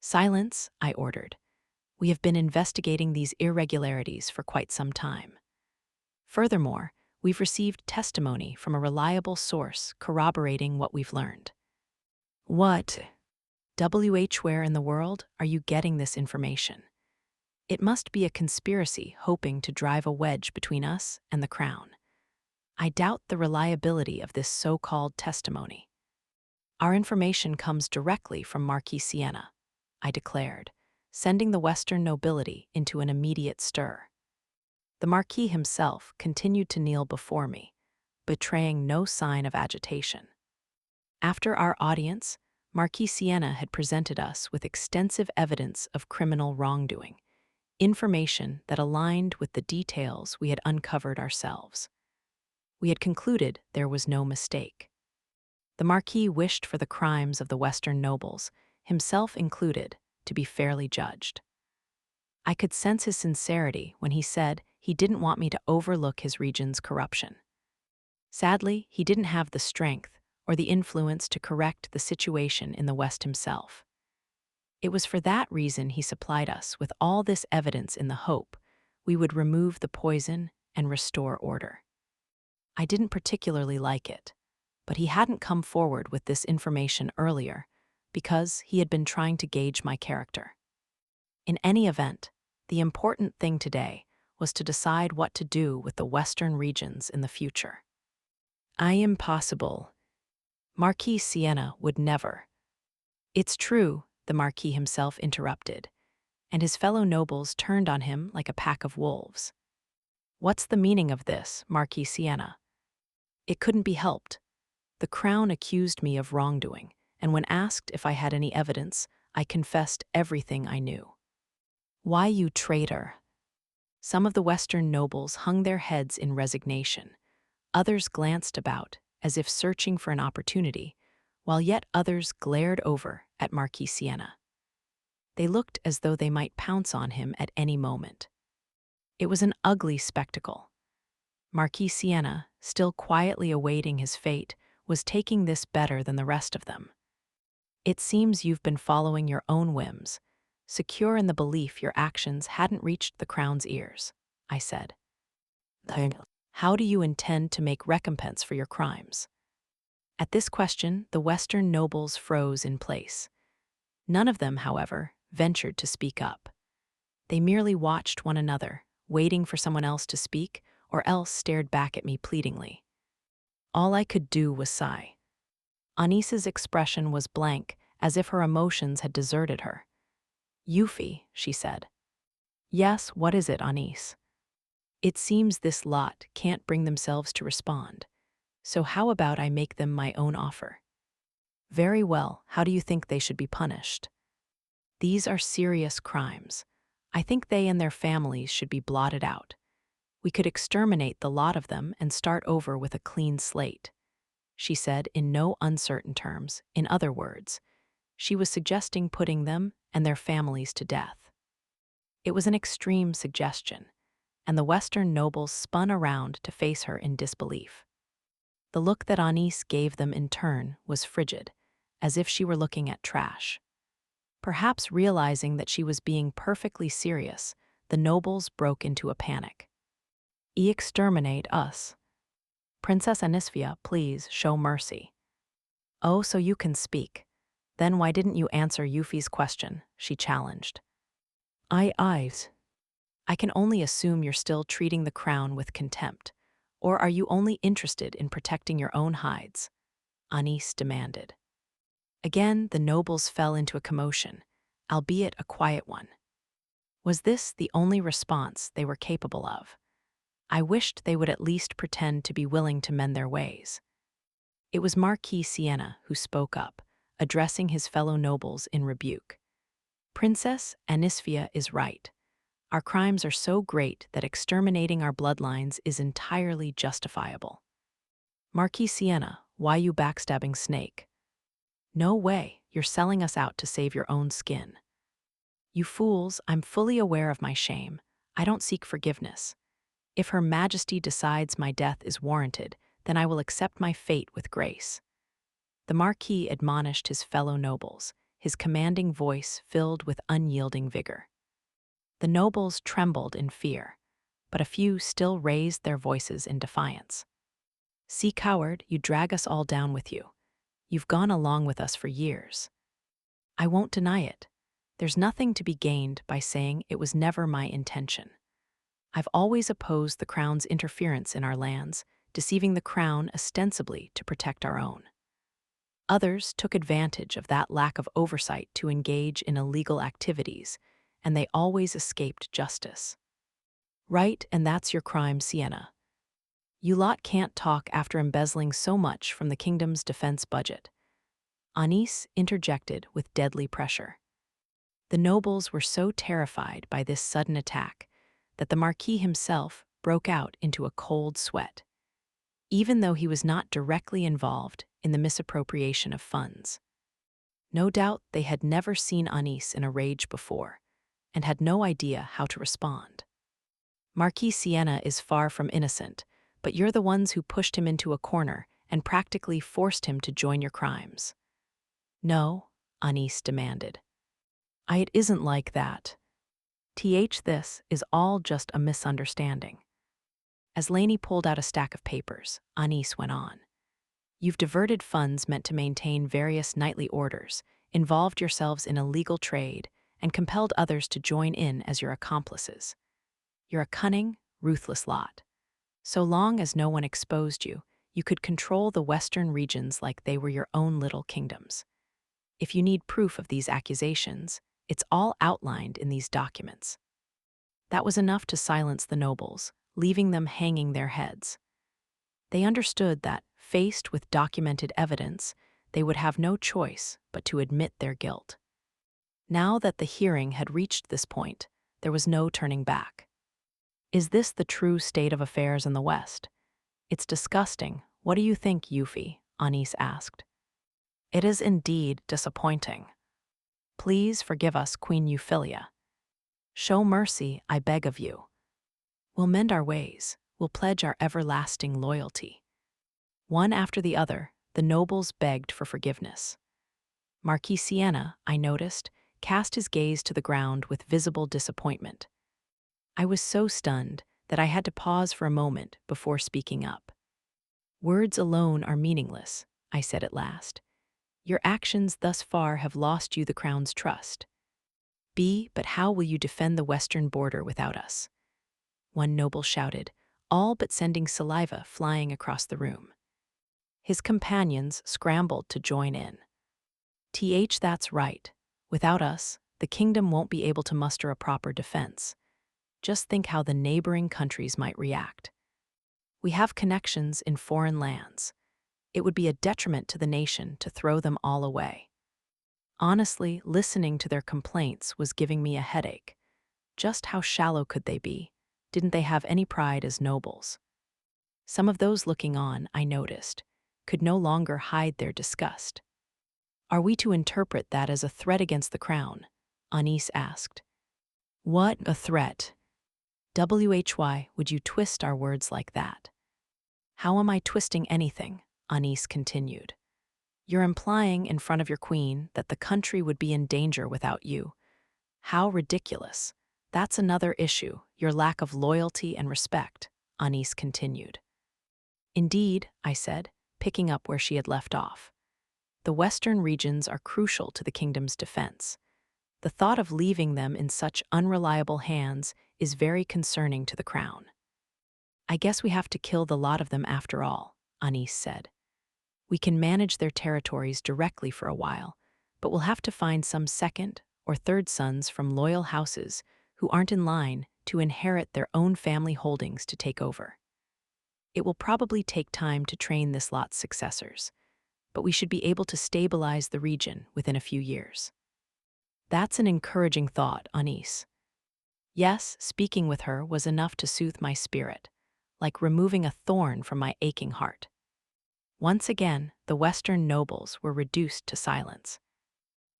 "Silence," I ordered. "We have been investigating these irregularities for quite some time. Furthermore, we've received testimony from a reliable source corroborating what we've learned." "What? Where in the world are you getting this information? It must be a conspiracy hoping to drive a wedge between us and the crown. I doubt the reliability of this so-called testimony." "Our information comes directly from Marquis Siena," I declared, sending the Western nobility into an immediate stir. The Marquis himself continued to kneel before me, betraying no sign of agitation. After our audience, Marquis Sienna had presented us with extensive evidence of criminal wrongdoing, information that aligned with the details we had uncovered ourselves. We had concluded there was no mistake. The Marquis wished for the crimes of the Western nobles, himself included, to be fairly judged. I could sense his sincerity when he said he didn't want me to overlook his region's corruption. Sadly, he didn't have the strength or the influence to correct the situation in the West himself. It was for that reason he supplied us with all this evidence in the hope we would remove the poison and restore order. I didn't particularly like it, but he hadn't come forward with this information earlier because he had been trying to gauge my character. In any event, the important thing today was to decide what to do with the Western regions in the future. I am possible. Marquis Sienna would never. It's true, the Marquis himself interrupted, and his fellow nobles turned on him like a pack of wolves. What's the meaning of this, Marquis Sienna? It couldn't be helped. The crown accused me of wrongdoing, and when asked if I had any evidence, I confessed everything I knew. Why, you traitor? Some of the Western nobles hung their heads in resignation. Others glanced about, as if searching for an opportunity, while yet others glared over at Marquis Sienna. They looked as though they might pounce on him at any moment. It was an ugly spectacle. Marquis Sienna, still quietly awaiting his fate, was taking this better than the rest of them. It seems you've been following your own whims, secure in the belief your actions hadn't reached the crown's ears, I said. How do you intend to make recompense for your crimes? At this question, the Western nobles froze in place. None of them, however, ventured to speak up. They merely watched one another, waiting for someone else to speak, or else stared back at me pleadingly. All I could do was sigh. Anis's expression was blank, as if her emotions had deserted her. Euphy, she said. Yes, what is it, Anis? It seems this lot can't bring themselves to respond. So how about I make them my own offer? Very well, how do you think they should be punished? These are serious crimes. I think they and their families should be blotted out. We could exterminate the lot of them and start over with a clean slate, she said in no uncertain terms. In other words, she was suggesting putting them and their families to death. It was an extreme suggestion, and the Western nobles spun around to face her in disbelief. The look that Anis gave them in turn was frigid, as if she were looking at trash. Perhaps realizing that she was being perfectly serious, the nobles broke into a panic. Exterminate us. Princess Anisphia, please show mercy. Oh, so you can speak. Then why didn't you answer Euphy's question? She challenged. I can only assume you're still treating the crown with contempt. Or are you only interested in protecting your own hides? Anis demanded. Again, the nobles fell into a commotion, albeit a quiet one. Was this the only response they were capable of? I wished they would at least pretend to be willing to mend their ways. It was Marquis Sienna who spoke up, addressing his fellow nobles in rebuke. Princess Anisphia is right. Our crimes are so great that exterminating our bloodlines is entirely justifiable. Marquis Sienna, why you backstabbing snake? No way, you're selling us out to save your own skin. You fools, I'm fully aware of my shame. I don't seek forgiveness. If Her Majesty decides my death is warranted, then I will accept my fate with grace. The Marquis admonished his fellow nobles, his commanding voice filled with unyielding vigor. The nobles trembled in fear, but a few still raised their voices in defiance. See, coward, you drag us all down with you. You've gone along with us for years. I won't deny it. There's nothing to be gained by saying it was never my intention. I've always opposed the crown's interference in our lands, deceiving the crown ostensibly to protect our own. Others took advantage of that lack of oversight to engage in illegal activities, and they always escaped justice. Right, and that's your crime, Sienna. You lot can't talk after embezzling so much from the kingdom's defense budget. Anis interjected with deadly pressure. The nobles were so terrified by this sudden attack that the Marquis himself broke out into a cold sweat, even though he was not directly involved in the misappropriation of funds. No doubt they had never seen Anis in a rage before, and had no idea how to respond. Marquis Sienna is far from innocent, but you're the ones who pushed him into a corner and practically forced him to join your crimes. No, Anis demanded. It isn't like that. This is all just a misunderstanding. As Lainie pulled out a stack of papers, Anis went on. You've diverted funds meant to maintain various knightly orders, involved yourselves in illegal trade, and compelled others to join in as your accomplices. You're a cunning, ruthless lot. So long as no one exposed you, you could control the western regions like they were your own little kingdoms. If you need proof of these accusations, it's all outlined in these documents. That was enough to silence the nobles, leaving them hanging their heads. They understood that, faced with documented evidence, they would have no choice but to admit their guilt. Now that the hearing had reached this point, there was no turning back. Is this the true state of affairs in the West? It's disgusting. What do you think, Euphy? Anis asked. It is indeed disappointing. Please forgive us, Queen Euphyllia. Show mercy, I beg of you. We'll mend our ways. We'll pledge our everlasting loyalty. One after the other, the nobles begged for forgiveness. Marquis Sienna, I noticed, cast his gaze to the ground with visible disappointment. I was so stunned that I had to pause for a moment before speaking up. Words alone are meaningless, I said at last. Your actions thus far have lost you the crown's trust. But how will you defend the western border without us? One noble shouted, all but sending saliva flying across the room. His companions scrambled to join in. That's right. Without us, the kingdom won't be able to muster a proper defense. Just think how the neighboring countries might react. We have connections in foreign lands. It would be a detriment to the nation to throw them all away. Honestly, listening to their complaints was giving me a headache. Just how shallow could they be? Didn't they have any pride as nobles? Some of those looking on, I noticed, could no longer hide their disgust. Are we to interpret that as a threat against the crown? Anis asked. What a threat! Why would you twist our words like that? How am I twisting anything? Anis continued. You're implying in front of your queen that the country would be in danger without you. How ridiculous. That's another issue, your lack of loyalty and respect, Anis continued. Indeed, I said, picking up where she had left off. The western regions are crucial to the kingdom's defense. The thought of leaving them in such unreliable hands is very concerning to the crown. I guess we have to kill the lot of them after all, Anis said. We can manage their territories directly for a while, but we'll have to find some second or third sons from loyal houses who aren't in line to inherit their own family holdings to take over. It will probably take time to train this lot's successors, but we should be able to stabilize the region within a few years. That's an encouraging thought, Anis. Yes, speaking with her was enough to soothe my spirit, like removing a thorn from my aching heart. Once again, the Western nobles were reduced to silence.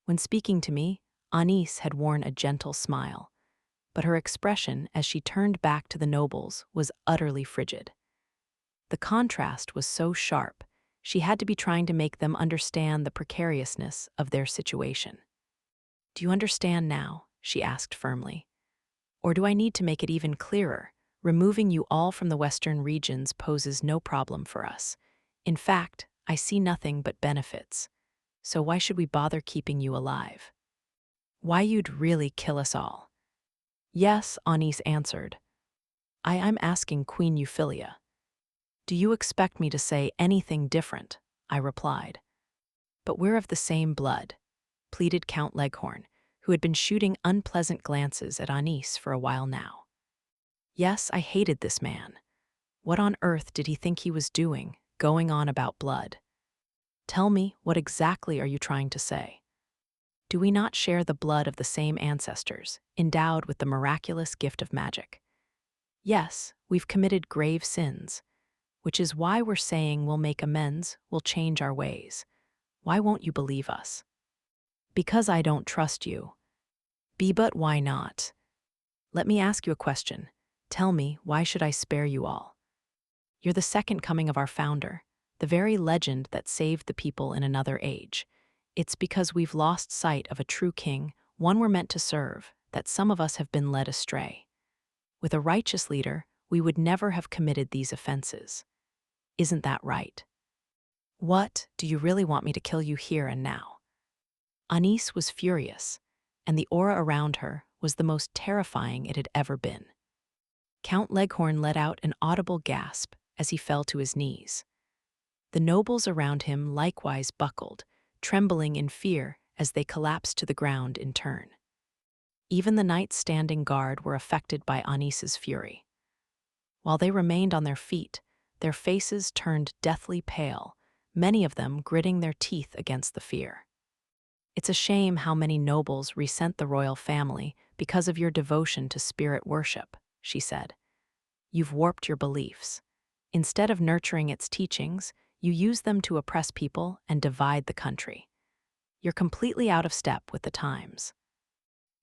When speaking to me, Anis had worn a gentle smile, but her expression as she turned back to the nobles was utterly frigid. The contrast was so sharp, she had to be trying to make them understand the precariousness of their situation. Do you understand now? She asked firmly. Or do I need to make it even clearer? Removing you all from the western regions poses no problem for us. In fact, I see nothing but benefits. So why should we bother keeping you alive? Why you'd really kill us all? Yes, Anis answered. I'm asking Queen Euphyllia. Do you expect me to say anything different? I replied. But we're of the same blood, pleaded Count Leghorn, who had been shooting unpleasant glances at Anis for a while now. Yes, I hated this man. What on earth did he think he was doing, going on about blood? Tell me, what exactly are you trying to say? Do we not share the blood of the same ancestors, endowed with the miraculous gift of magic? Yes, we've committed grave sins, which is why we're saying we'll make amends, we'll change our ways. Why won't you believe us? Because I don't trust you. But why not? Let me ask you a question. Tell me, why should I spare you all? You're the second coming of our founder, the very legend that saved the people in another age. It's because we've lost sight of a true king, one we're meant to serve, that some of us have been led astray. With a righteous leader, we would never have committed these offenses. Isn't that right? What, do you really want me to kill you here and now? Anis was furious, and the aura around her was the most terrifying it had ever been. Count Leghorn let out an audible gasp as he fell to his knees. The nobles around him likewise buckled, trembling in fear as they collapsed to the ground in turn. Even the knights standing guard were affected by Anis's fury. While they remained on their feet, their faces turned deathly pale, many of them gritting their teeth against the fear. It's a shame how many nobles resent the royal family because of your devotion to spirit worship, she said. You've warped your beliefs. Instead of nurturing its teachings, you use them to oppress people and divide the country. You're completely out of step with the times.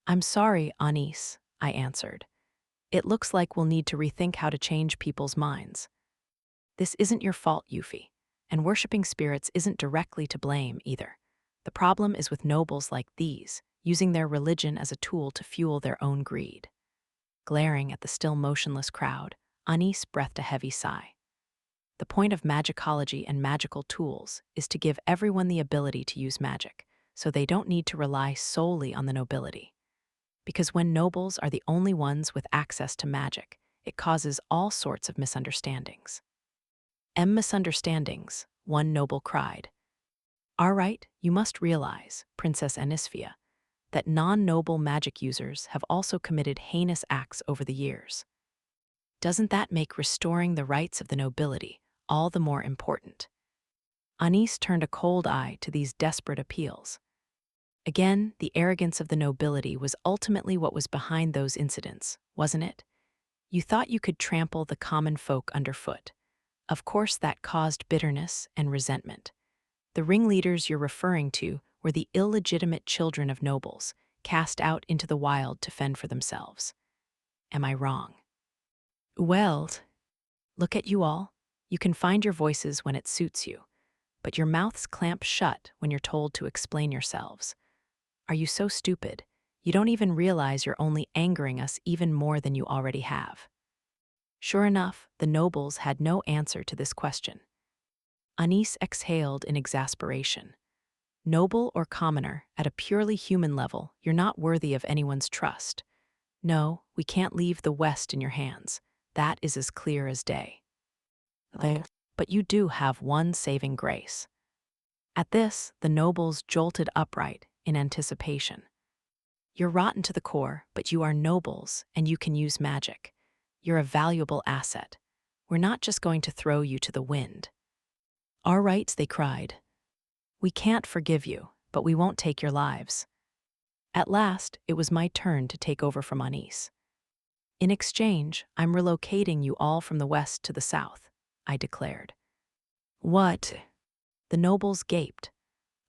I'm sorry, Anis, I answered. It looks like we'll need to rethink how to change people's minds. This isn't your fault, Yuffie, and worshipping spirits isn't directly to blame either. The problem is with nobles like these, using their religion as a tool to fuel their own greed. Glaring at the still motionless crowd, Anis breathed a heavy sigh. The point of magicology and magical tools is to give everyone the ability to use magic, so they don't need to rely solely on the nobility. Because when nobles are the only ones with access to magic, it causes all sorts of misunderstandings. Misunderstandings, one noble cried. All right, you must realize, Princess Anisphia, that non-noble magic users have also committed heinous acts over the years. Doesn't that make restoring the rights of the nobility all the more important? Anis turned a cold eye to these desperate appeals. Again, the arrogance of the nobility was ultimately what was behind those incidents, wasn't it? You thought you could trample the common folk underfoot. Of course, that caused bitterness and resentment. The ringleaders you're referring to were the illegitimate children of nobles, cast out into the wild to fend for themselves. Am I wrong? Well, look at you all. You can find your voices when it suits you, but your mouths clamp shut when you're told to explain yourselves. Are you so stupid, you don't even realize you're only angering us even more than you already have? Sure enough, the nobles had no answer to this question. Anis exhaled in exasperation. Noble or commoner, at a purely human level, you're not worthy of anyone's trust. No, we can't leave the West in your hands. That is as clear as day. But you do have one saving grace. At this, the nobles jolted upright in anticipation. You're rotten to the core, but you are nobles, and you can use magic. You're a valuable asset. We're not just going to throw you to the wind. All right, they cried. We can't forgive you, but we won't take your lives. At last, it was my turn to take over from Anis. In exchange, I'm relocating you all from the west to the south, I declared. What? The nobles gaped.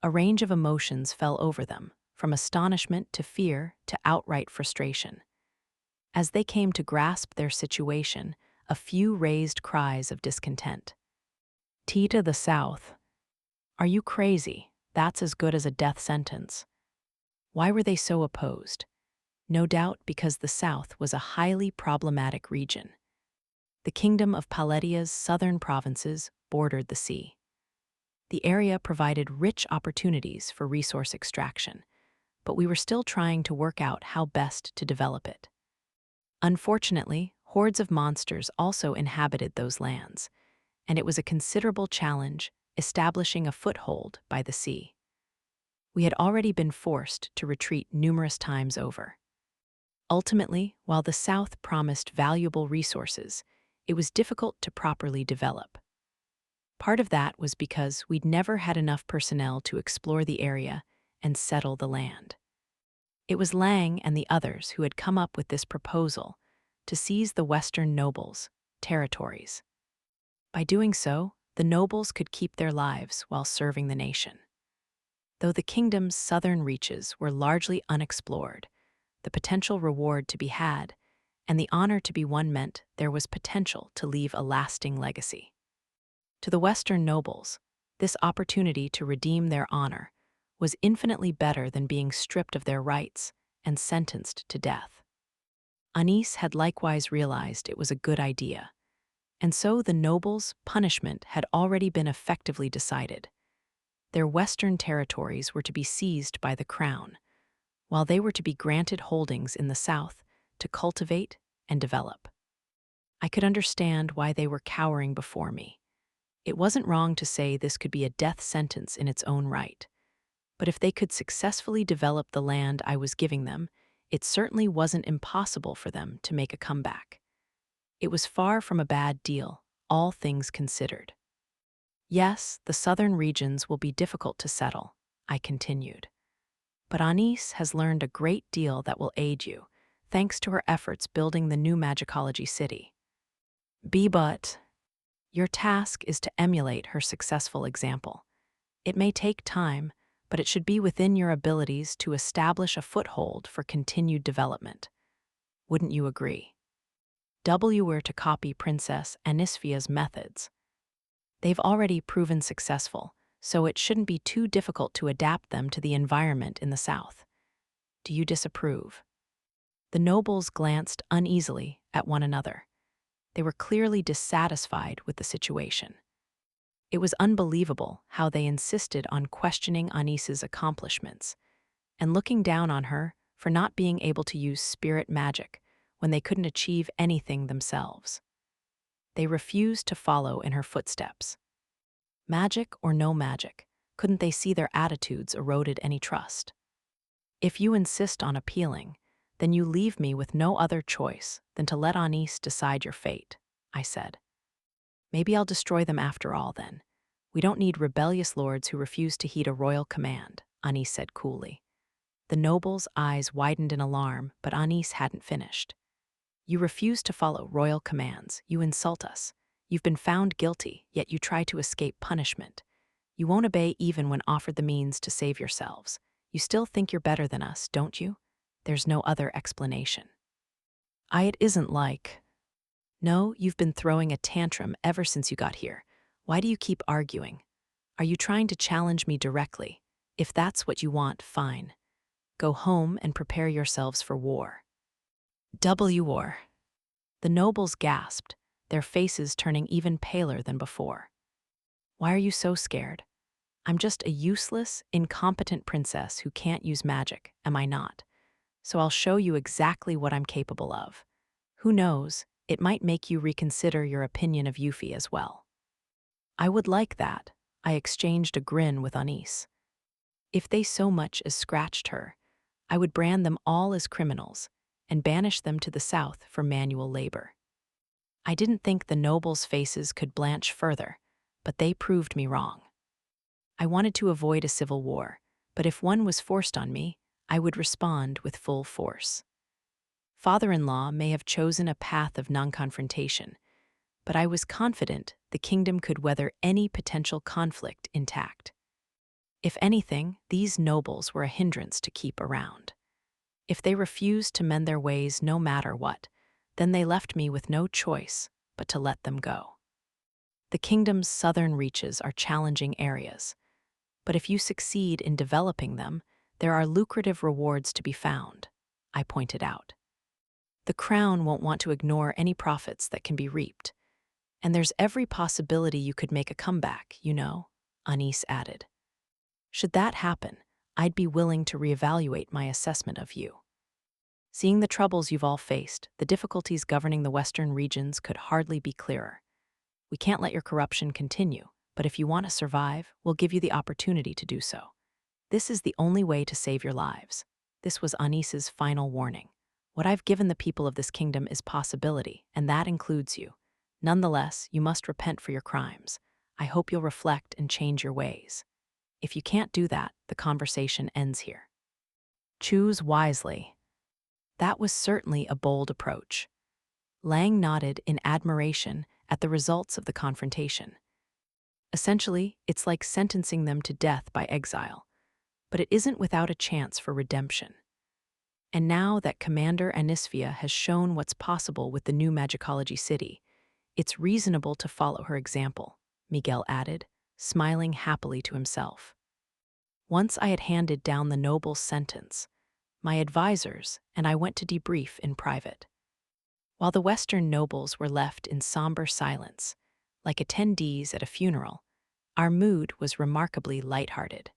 A range of emotions fell over them, from astonishment to fear to outright frustration. As they came to grasp their situation, a few raised cries of discontent. To the south. Are you crazy? That's as good as a death sentence. Why were they so opposed? No doubt because the south was a highly problematic region. The kingdom of Paletia's southern provinces bordered the sea. The area provided rich opportunities for resource extraction, but we were still trying to work out how best to develop it. Unfortunately, hordes of monsters also inhabited those lands, and it was a considerable challenge establishing a foothold by the sea. We had already been forced to retreat numerous times over. Ultimately, while the South promised valuable resources, it was difficult to properly develop. Part of that was because we'd never had enough personnel to explore the area and settle the land. It was Lang and the others who had come up with this proposal to seize the Western nobles' territories. By doing so, the nobles could keep their lives while serving the nation. Though the kingdom's southern reaches were largely unexplored, the potential reward to be had and the honor to be won meant there was potential to leave a lasting legacy. To the Western nobles, this opportunity to redeem their honor was infinitely better than being stripped of their rights and sentenced to death. Anis had likewise realized it was a good idea, and so the nobles' punishment had already been effectively decided. Their western territories were to be seized by the crown, while they were to be granted holdings in the south to cultivate and develop. I could understand why they were cowering before me. It wasn't wrong to say this could be a death sentence in its own right, but if they could successfully develop the land I was giving them, it certainly wasn't impossible for them to make a comeback. It was far from a bad deal, all things considered. Yes, the southern regions will be difficult to settle, I continued. But Anis has learned a great deal that will aid you, thanks to her efforts building the new magicology city. But your task is to emulate her successful example. It may take time, but it should be within your abilities to establish a foothold for continued development. Wouldn't you agree? Were to copy Princess Anisphia's methods. They've already proven successful, so it shouldn't be too difficult to adapt them to the environment in the south. Do you disapprove? The nobles glanced uneasily at one another. They were clearly dissatisfied with the situation. It was unbelievable how they insisted on questioning Anis's accomplishments and looking down on her for not being able to use spirit magic when they couldn't achieve anything themselves. They refused to follow in her footsteps. Magic or no magic, couldn't they see their attitudes eroded any trust? If you insist on appealing, then you leave me with no other choice than to let Anis decide your fate, I said. Maybe I'll destroy them after all, then. We don't need rebellious lords who refuse to heed a royal command, Anis said coolly. The noble's eyes widened in alarm, but Anis hadn't finished. You refuse to follow royal commands. You insult us. You've been found guilty, yet you try to escape punishment. You won't obey even when offered the means to save yourselves. You still think you're better than us, don't you? There's no other explanation. It isn't like... No, you've been throwing a tantrum ever since you got here. Why do you keep arguing? Are you trying to challenge me directly? If that's what you want, fine. Go home and prepare yourselves for war. War. The nobles gasped, their faces turning even paler than before. Why are you so scared? I'm just a useless, incompetent princess who can't use magic, am I not? So I'll show you exactly what I'm capable of. Who knows, it might make you reconsider your opinion of Yuffie as well. I would like that. I exchanged a grin with Anis. If they so much as scratched her, I would brand them all as criminals and banish them to the south for manual labor. I didn't think the nobles' faces could blanch further, but they proved me wrong. I wanted to avoid a civil war, but if one was forced on me, I would respond with full force. Father-in-law may have chosen a path of non-confrontation, but I was confident the kingdom could weather any potential conflict intact. If anything, these nobles were a hindrance to keep around. If they refused to mend their ways no matter what, then they left me with no choice but to let them go. The kingdom's southern reaches are challenging areas, but if you succeed in developing them, there are lucrative rewards to be found, I pointed out. The crown won't want to ignore any profits that can be reaped, and there's every possibility you could make a comeback, you know, Anis added. Should that happen, I'd be willing to reevaluate my assessment of you. Seeing the troubles you've all faced, the difficulties governing the western regions could hardly be clearer. We can't let your corruption continue, but if you want to survive, we'll give you the opportunity to do so. This is the only way to save your lives. This was Anis's final warning. What I've given the people of this kingdom is possibility, and that includes you. Nonetheless, you must repent for your crimes. I hope you'll reflect and change your ways. If you can't do that, the conversation ends here. Choose wisely. That was certainly a bold approach. Lang nodded in admiration at the results of the confrontation. Essentially, it's like sentencing them to death by exile, but it isn't without a chance for redemption. And now that Commander Anisphia has shown what's possible with the new Magicology City, it's reasonable to follow her example, Miguel added, smiling happily to himself. Once I had handed down the noble's sentence, my advisors and I went to debrief in private. While the Western nobles were left in somber silence, like attendees at a funeral, our mood was remarkably lighthearted.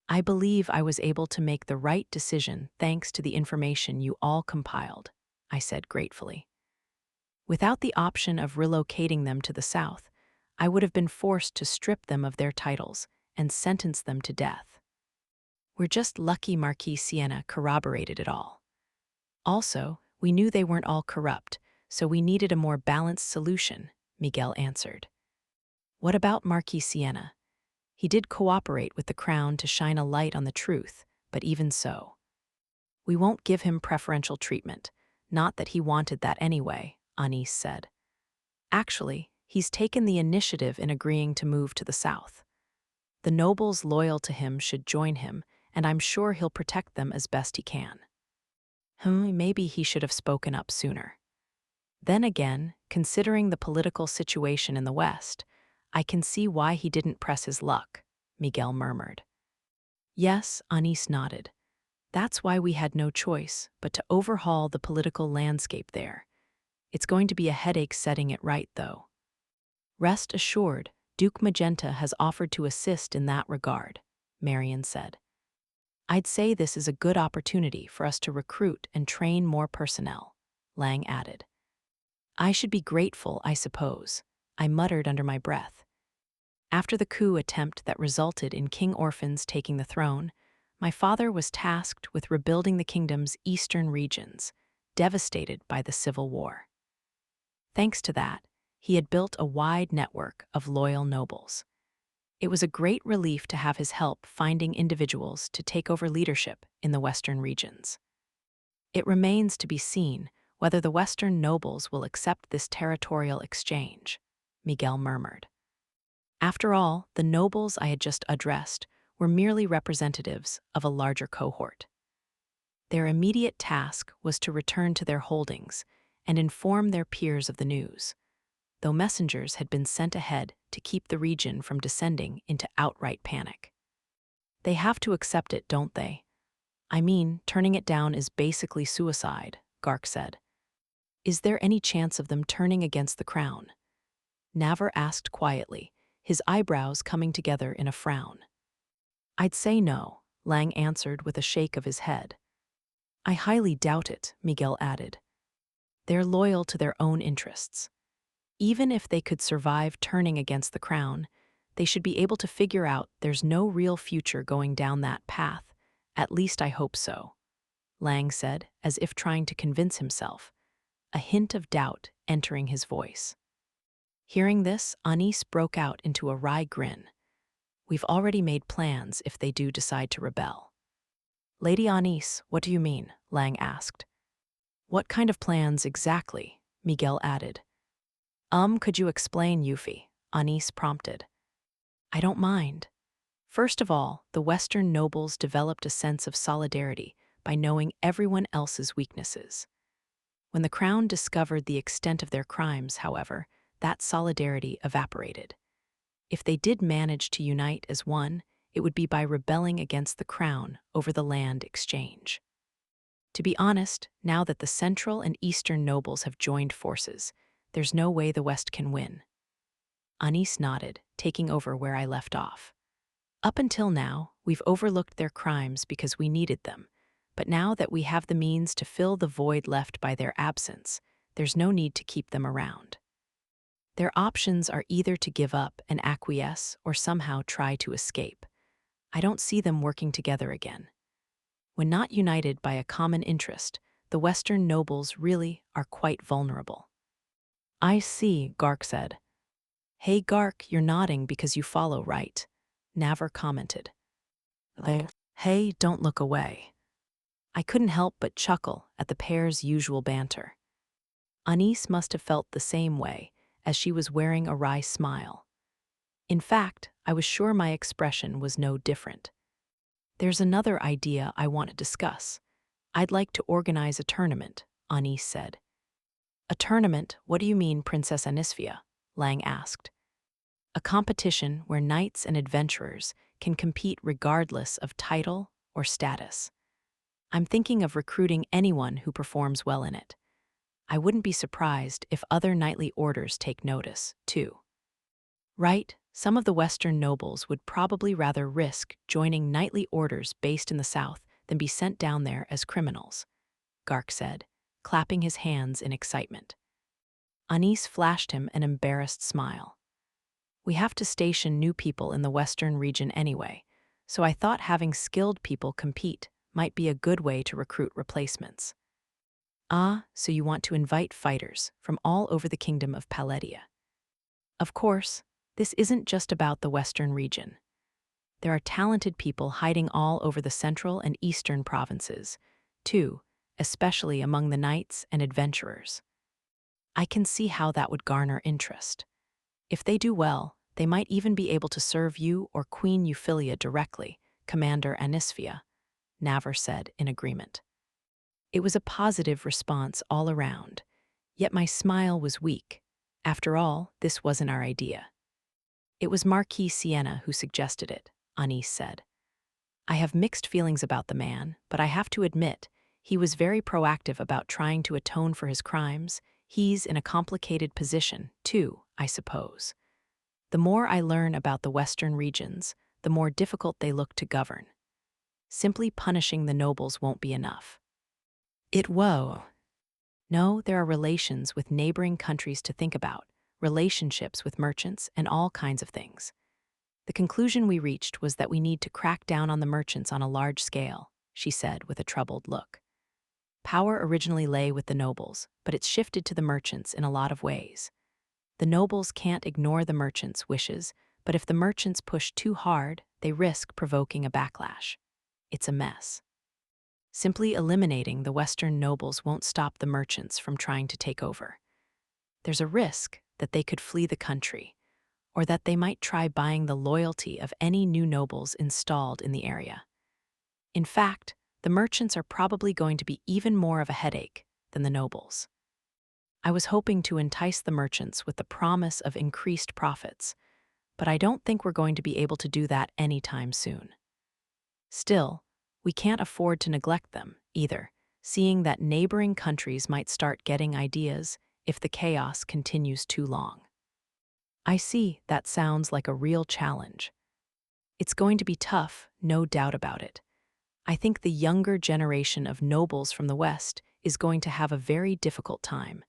I believe I was able to make the right decision thanks to the information you all compiled, I said gratefully. Without the option of relocating them to the south, I would have been forced to strip them of their titles and sentence them to death. We're just lucky Marquis Sienna corroborated it all. Also, we knew they weren't all corrupt, so we needed a more balanced solution, Miguel answered. What about Marquis Sienna? He did cooperate with the crown to shine a light on the truth, but even so. We won't give him preferential treatment, not that he wanted that anyway, Anis said. Actually, he's taken the initiative in agreeing to move to the south. The nobles loyal to him should join him, and I'm sure he'll protect them as best he can. Maybe he should have spoken up sooner. Then again, considering the political situation in the West, I can see why he didn't press his luck, Miguel murmured. Yes, Anis nodded. That's why we had no choice but to overhaul the political landscape there. It's going to be a headache setting it right, though. Rest assured, Duke Magenta has offered to assist in that regard, Marion said. I'd say this is a good opportunity for us to recruit and train more personnel, Lang added. I should be grateful, I suppose, I muttered under my breath. After the coup attempt that resulted in King Orphan's taking the throne, my father was tasked with rebuilding the kingdom's eastern regions, devastated by the Civil War. Thanks to that, he had built a wide network of loyal nobles. It was a great relief to have his help finding individuals to take over leadership in the western regions. It remains to be seen whether the western nobles will accept this territorial exchange, Miguel murmured. After all, the nobles I had just addressed were merely representatives of a larger cohort. Their immediate task was to return to their holdings and inform their peers of the news, though messengers had been sent ahead to keep the region from descending into outright panic. They have to accept it, don't they? I mean, turning it down is basically suicide, Gark said. Is there any chance of them turning against the crown? Navar asked quietly, his eyebrows coming together in a frown. I'd say no, Lang answered with a shake of his head. I highly doubt it, Miguel added. They're loyal to their own interests. Even if they could survive turning against the crown, they should be able to figure out there's no real future going down that path. At least I hope so, Lang said, as if trying to convince himself, a hint of doubt entering his voice. Hearing this, Anis broke out into a wry grin. We've already made plans if they do decide to rebel. Lady Anis, what do you mean? Lang asked. What kind of plans exactly? Miguel added. Could you explain, Yuffie? Anis prompted. I don't mind. First of all, the Western nobles developed a sense of solidarity by knowing everyone else's weaknesses. When the crown discovered the extent of their crimes, however, that solidarity evaporated. If they did manage to unite as one, it would be by rebelling against the crown over the land exchange. To be honest, now that the central and eastern nobles have joined forces, there's no way the West can win. Anis nodded, taking over where I left off. Up until now, we've overlooked their crimes because we needed them, but now that we have the means to fill the void left by their absence, there's no need to keep them around. Their options are either to give up and acquiesce or somehow try to escape. I don't see them working together again. When not united by a common interest, the Western nobles really are quite vulnerable. I see, Gark said. Hey Gark, you're nodding because you follow, right? Navar commented. Hey, don't look away. I couldn't help but chuckle at the pair's usual banter. Anis must have felt the same way, as she was wearing a wry smile. In fact, I was sure my expression was no different. There's another idea I want to discuss. I'd like to organize a tournament, Anis said. A tournament? What do you mean, Princess Anisphia? Lang asked. A competition where knights and adventurers can compete regardless of title or status. I'm thinking of recruiting anyone who performs well in it. I wouldn't be surprised if other knightly orders take notice, too. Right, some of the Western nobles would probably rather risk joining knightly orders based in the South than be sent down there as criminals, Gark said, clapping his hands in excitement. Anis flashed him an embarrassed smile. We have to station new people in the Western region anyway, so I thought having skilled people compete might be a good way to recruit replacements. Ah, so you want to invite fighters from all over the kingdom of Paletia. Of course, this isn't just about the Western region. There are talented people hiding all over the central and eastern provinces, too, especially among the knights and adventurers. I can see how that would garner interest. If they do well, they might even be able to serve you or Queen Euphyllia directly, Commander Anisphia, Navar said in agreement. It was a positive response all around, yet my smile was weak. After all, this wasn't our idea. It was Marquis Sienna who suggested it, Anis said. I have mixed feelings about the man, but I have to admit, he was very proactive about trying to atone for his crimes. He's in a complicated position, too, I suppose. The more I learn about the Western regions, the more difficult they look to govern. Simply punishing the nobles won't be enough. No, there are relations with neighboring countries to think about, relationships with merchants, and all kinds of things. The conclusion we reached was that we need to crack down on the merchants on a large scale, she said with a troubled look. Power originally lay with the nobles, but it's shifted to the merchants in a lot of ways. The nobles can't ignore the merchants' wishes, but if the merchants push too hard, they risk provoking a backlash. It's a mess. Simply eliminating the Western nobles won't stop the merchants from trying to take over. There's a risk that they could flee the country, or that they might try buying the loyalty of any new nobles installed in the area. In fact, the merchants are probably going to be even more of a headache than the nobles. I was hoping to entice the merchants with the promise of increased profits, but I don't think we're going to be able to do that anytime soon. Still, we can't afford to neglect them, either, seeing that neighboring countries might start getting ideas if the chaos continues too long. I see, that sounds like a real challenge. It's going to be tough, no doubt about it. I think the younger generation of nobles from the West is going to have a very difficult time.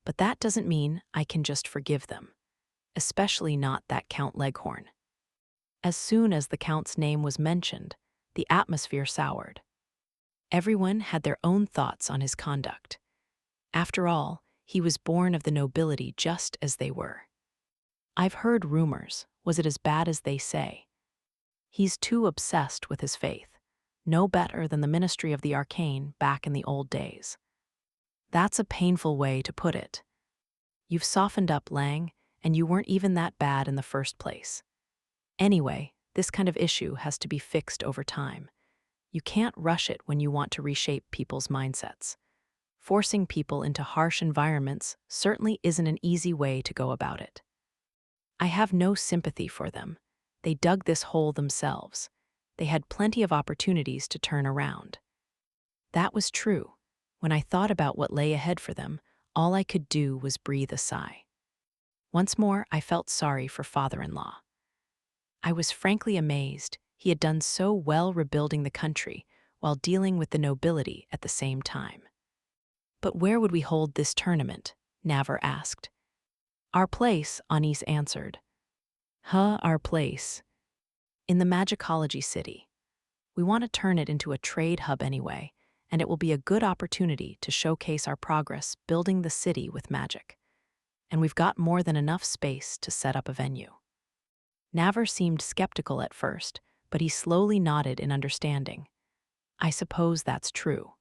But that doesn't mean I can just forgive them, especially not that Count Leghorn. As soon as the Count's name was mentioned, the atmosphere soured. Everyone had their own thoughts on his conduct. After all, he was born of the nobility just as they were. I've heard rumors. Was it as bad as they say? He's too obsessed with his faith, no better than the Ministry of the Arcane back in the old days. That's a painful way to put it. You've softened up, Lang, and you weren't even that bad in the first place. Anyway, this kind of issue has to be fixed over time. You can't rush it when you want to reshape people's mindsets. Forcing people into harsh environments certainly isn't an easy way to go about it. I have no sympathy for them. They dug this hole themselves. They had plenty of opportunities to turn around. That was true. When I thought about what lay ahead for them, all I could do was breathe a sigh. Once more, I felt sorry for father-in-law. I was frankly amazed he had done so well rebuilding the country while dealing with the nobility at the same time. But where would we hold this tournament? Navar asked. Our place, Anis answered. Our place. In the Magicology City. We want to turn it into a trade hub anyway, and it will be a good opportunity to showcase our progress building the city with magic. and we've got more than enough space to set up a venue. Navar seemed skeptical at first, but he slowly nodded in understanding. I suppose that's true.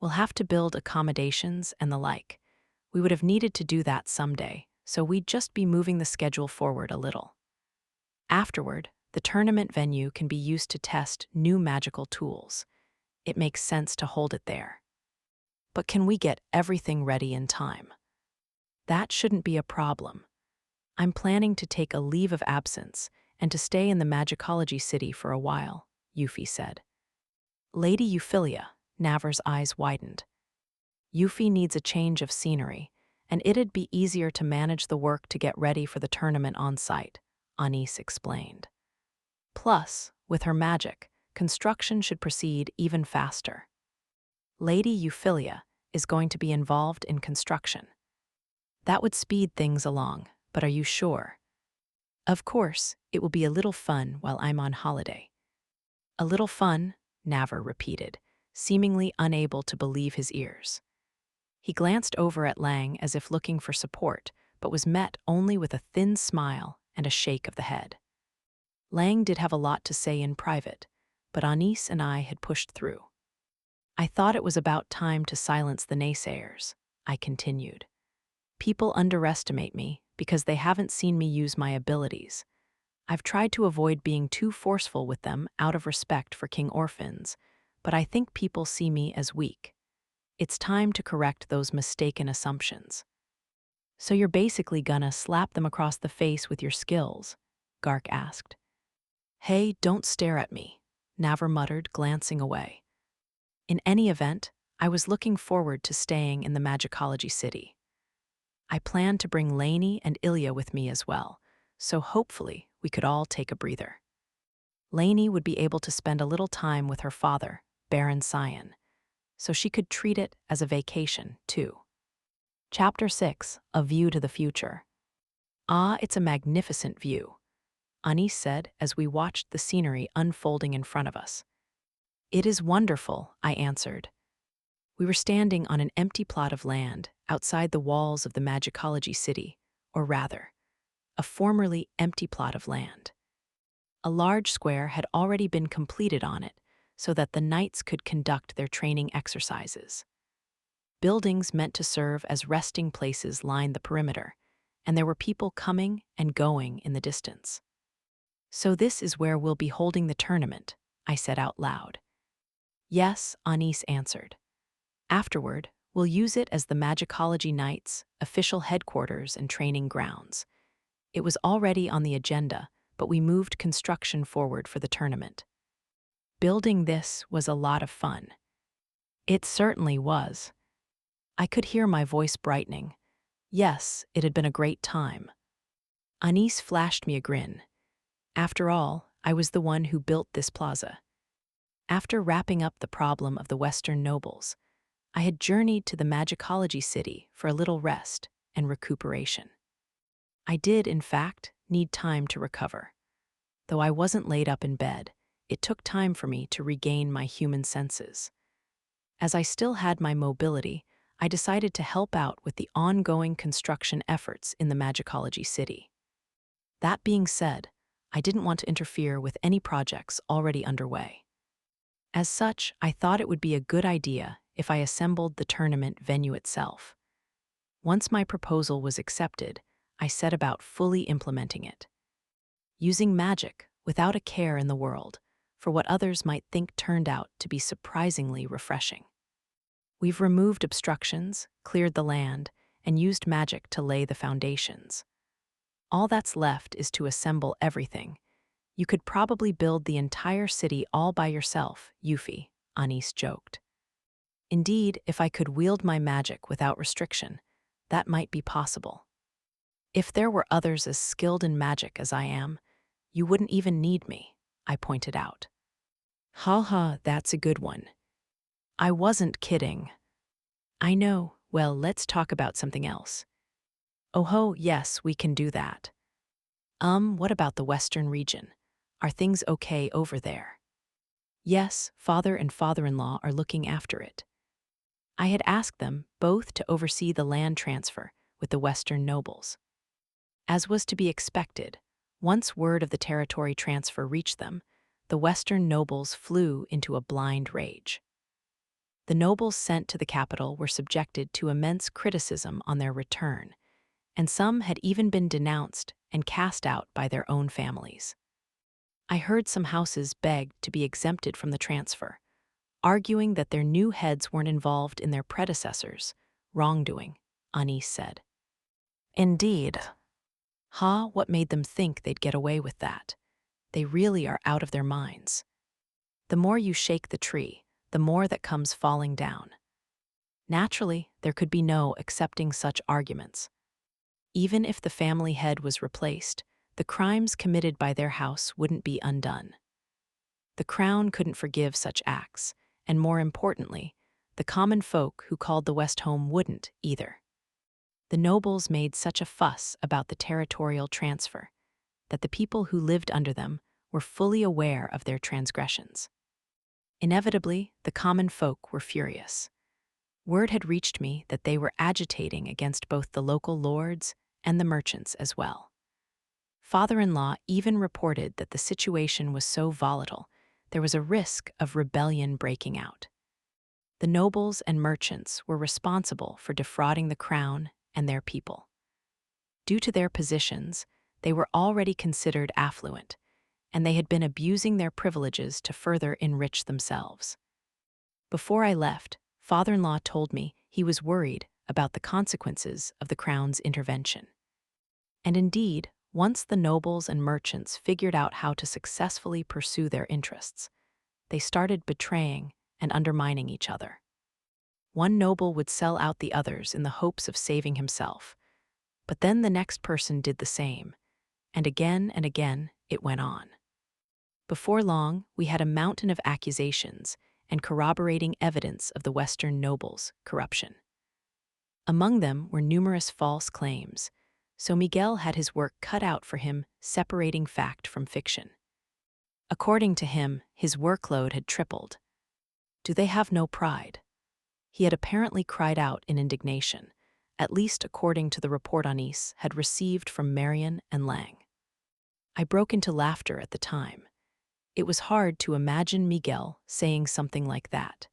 We'll have to build accommodations and the like. We would have needed to do that someday, so we'd just be moving the schedule forward a little. Afterward, the tournament venue can be used to test new magical tools. It makes sense to hold it there. But can we get everything ready in time? That shouldn't be a problem. I'm planning to take a leave of absence and to stay in the Magicology City for a while, Yuffie said. Lady Euphyllia, Navar's eyes widened. Yuffie needs a change of scenery, and it'd be easier to manage the work to get ready for the tournament on site, Anis explained. Plus, with her magic, construction should proceed even faster. Lady Euphyllia is going to be involved in construction. That would speed things along, but are you sure? Of course, it will be a little fun while I'm on holiday. A little fun, Navar repeated, seemingly unable to believe his ears. He glanced over at Lang as if looking for support, but was met only with a thin smile and a shake of the head. Lang did have a lot to say in private, but Anis and I had pushed through. I thought it was about time to silence the naysayers, I continued. People underestimate me because they haven't seen me use my abilities. I've tried to avoid being too forceful with them out of respect for King Orphans, but I think people see me as weak. It's time to correct those mistaken assumptions. So you're basically gonna slap them across the face with your skills? Gark asked. Hey, don't stare at me, Navar muttered, glancing away. In any event, I was looking forward to staying in the Magicology City. I planned to bring Lainie and Ilya with me as well, so hopefully we could all take a breather. Lainie would be able to spend a little time with her father, Baron Cyan, so she could treat it as a vacation, too. Chapter 6, A View to the Future. Ah, it's a magnificent view, Anis said as we watched the scenery unfolding in front of us. It is wonderful, I answered. We were standing on an empty plot of land outside the walls of the Magicology City, or rather, a formerly empty plot of land. A large square had already been completed on it so that the knights could conduct their training exercises. Buildings meant to serve as resting places lined the perimeter, and there were people coming and going in the distance. So this is where we'll be holding the tournament, I said out loud. Yes, Anis answered. Afterward, we'll use it as the Magicology Knights' official headquarters and training grounds. It was already on the agenda, but we moved construction forward for the tournament. Building this was a lot of fun. It certainly was. I could hear my voice brightening. Yes, it had been a great time. Anis flashed me a grin. After all, I was the one who built this plaza. After wrapping up the problem of the Western nobles, I had journeyed to the Magicology City for a little rest and recuperation. I did, in fact, need time to recover. Though I wasn't laid up in bed, it took time for me to regain my human senses. As I still had my mobility, I decided to help out with the ongoing construction efforts in the Magicology City. That being said, I didn't want to interfere with any projects already underway. As such, I thought it would be a good idea if I assembled the tournament venue itself. Once my proposal was accepted, I set about fully implementing it. Using magic without a care in the world for what others might think turned out to be surprisingly refreshing. We've removed obstructions, cleared the land, and used magic to lay the foundations. All that's left is to assemble everything. You could probably build the entire city all by yourself, Yuffie, Anis joked. Indeed, if I could wield my magic without restriction, that might be possible. If there were others as skilled in magic as I am, you wouldn't even need me, I pointed out. Ha ha, that's a good one. I wasn't kidding. I know, well, let's talk about something else. Oh ho, yes, we can do that. What about the Western region? Are things okay over there? Yes, father and father-in-law are looking after it. I had asked them both to oversee the land transfer with the Western nobles. As was to be expected, once word of the territory transfer reached them, the Western nobles flew into a blind rage. The nobles sent to the capital were subjected to immense criticism on their return, and some had even been denounced and cast out by their own families. I heard some houses beg to be exempted from the transfer, arguing that their new heads weren't involved in their predecessors' wrongdoing, Anis said. Indeed. What made them think they'd get away with that? They really are out of their minds. The more you shake the tree, the more that comes falling down. Naturally, there could be no accepting such arguments. Even if the family head was replaced, the crimes committed by their house wouldn't be undone. The crown couldn't forgive such acts, and more importantly, the common folk who called the West home wouldn't either. The nobles made such a fuss about the territorial transfer that the people who lived under them were fully aware of their transgressions. Inevitably, the common folk were furious. Word had reached me that they were agitating against both the local lords and the merchants as well. Father-in-law even reported that the situation was so volatile, there was a risk of rebellion breaking out. The nobles and merchants were responsible for defrauding the crown and their people. Due to their positions, they were already considered affluent, and they had been abusing their privileges to further enrich themselves. Before I left, father-in-law told me he was worried about the consequences of the crown's intervention. And indeed, once the nobles and merchants figured out how to successfully pursue their interests, they started betraying and undermining each other. One noble would sell out the others in the hopes of saving himself, but then the next person did the same, and again it went on. Before long, we had a mountain of accusations and corroborating evidence of the Western nobles' corruption. Among them were numerous false claims, so Miguel had his work cut out for him separating fact from fiction. According to him, his workload had tripled. Do they have no pride? He had apparently cried out in indignation, at least according to the report Anis had received from Marion and Lang. I broke into laughter at the time. It was hard to imagine Miguel saying something like that.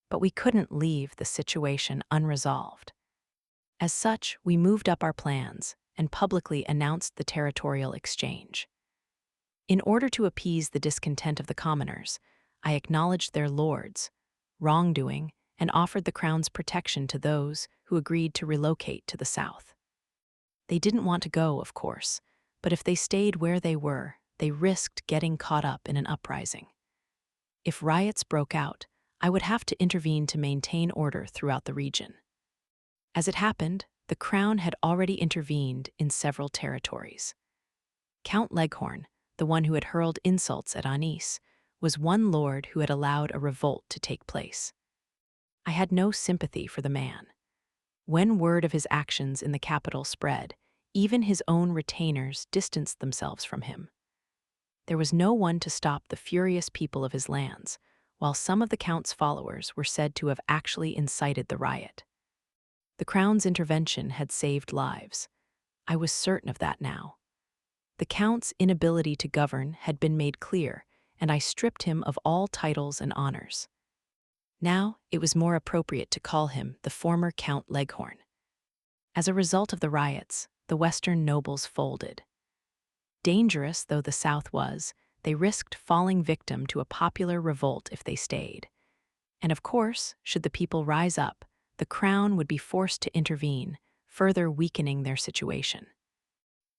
But we couldn't leave the situation unresolved. As such, we moved up our plans and publicly announced the territorial exchange. In order to appease the discontent of the commoners, I acknowledged their lords' wrongdoing and offered the crown's protection to those who agreed to relocate to the south. They didn't want to go, of course, but if they stayed where they were, they risked getting caught up in an uprising. If riots broke out, I would have to intervene to maintain order throughout the region. As it happened, the crown had already intervened in several territories. Count Leghorn, the one who had hurled insults at Anis, was one lord who had allowed a revolt to take place. I had no sympathy for the man. When word of his actions in the capital spread, even his own retainers distanced themselves from him. There was no one to stop the furious people of his lands, while some of the count's followers were said to have actually incited the riot. The crown's intervention had saved lives. I was certain of that now. The count's inability to govern had been made clear, and I stripped him of all titles and honors. Now it was more appropriate to call him the former Count Leghorn. As a result of the riots, the Western nobles folded. Dangerous though the South was, they risked falling victim to a popular revolt if they stayed. And of course, should the people rise up, the crown would be forced to intervene, further weakening their situation.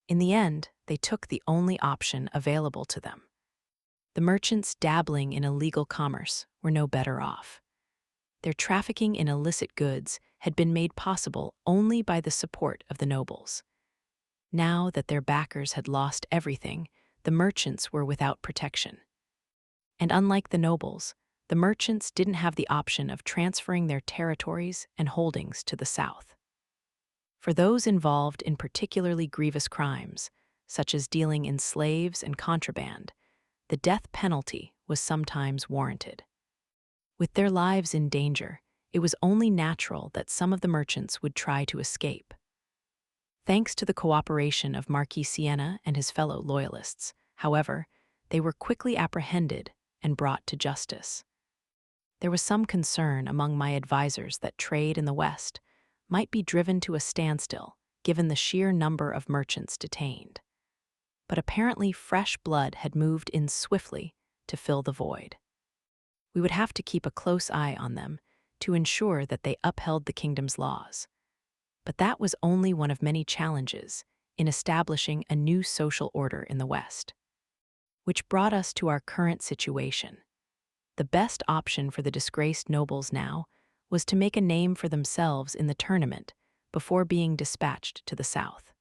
In the end, they took the only option available to them. The merchants dabbling in illegal commerce were no better off. Their trafficking in illicit goods had been made possible only by the support of the nobles. Now that their backers had lost everything, the merchants were without protection. And unlike the nobles, the merchants didn't have the option of transferring their territories and holdings to the south. For those involved in particularly grievous crimes, such as dealing in slaves and contraband, the death penalty was sometimes warranted. With their lives in danger, it was only natural that some of the merchants would try to escape. Thanks to the cooperation of Marquis Siena and his fellow loyalists, however, they were quickly apprehended and brought to justice. There was some concern among my advisors that trade in the West might be driven to a standstill given the sheer number of merchants detained. But apparently fresh blood had moved in swiftly to fill the void. We would have to keep a close eye on them to ensure that they upheld the kingdom's laws. But that was only one of many challenges in establishing a new social order in the West. Which brought us to our current situation. The best option for the disgraced nobles now was to make a name for themselves in the tournament before being dispatched to the south.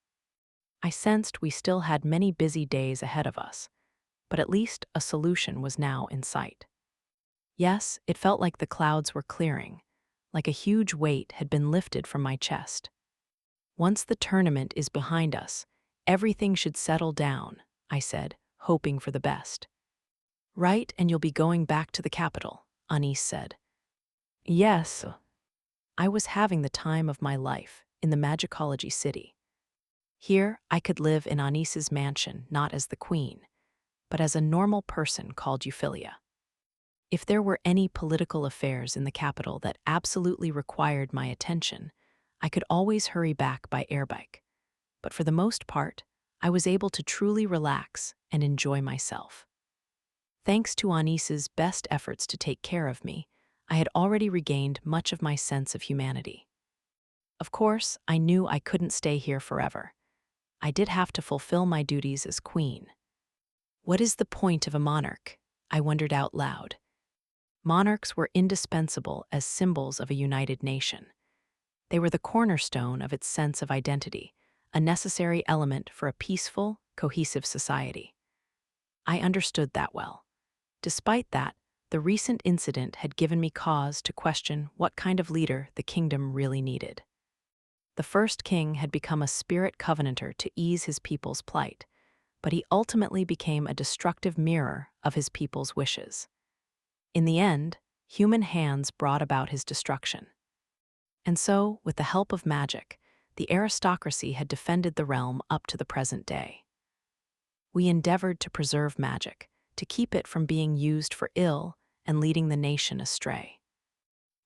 I sensed we still had many busy days ahead of us, but at least a solution was now in sight. Yes, it felt like the clouds were clearing, like a huge weight had been lifted from my chest. Once the tournament is behind us, everything should settle down, I said, hoping for the best. Right, and you'll be going back to the capital, Anis said. Yes. I was having the time of my life in the Magicology city. Here, I could live in Anis's mansion not as the queen, but as a normal person called Euphyllia. If there were any political affairs in the capital that absolutely required my attention, I could always hurry back by airbike. But for the most part, I was able to truly relax and enjoy myself. Thanks to Anis's best efforts to take care of me, I had already regained much of my sense of humanity. Of course, I knew I couldn't stay here forever. I did have to fulfill my duties as queen. What is the point of a monarch? I wondered out loud. Monarchs were indispensable as symbols of a united nation. They were the cornerstone of its sense of identity, a necessary element for a peaceful, cohesive society. I understood that well. Despite that, the recent incident had given me cause to question what kind of leader the kingdom really needed. The first king had become a spirit covenanter to ease his people's plight, but he ultimately became a destructive mirror of his people's wishes. In the end, human hands brought about his destruction. And so, with the help of magic, the aristocracy had defended the realm up to the present day. We endeavored to preserve magic, to keep it from being used for ill and leading the nation astray.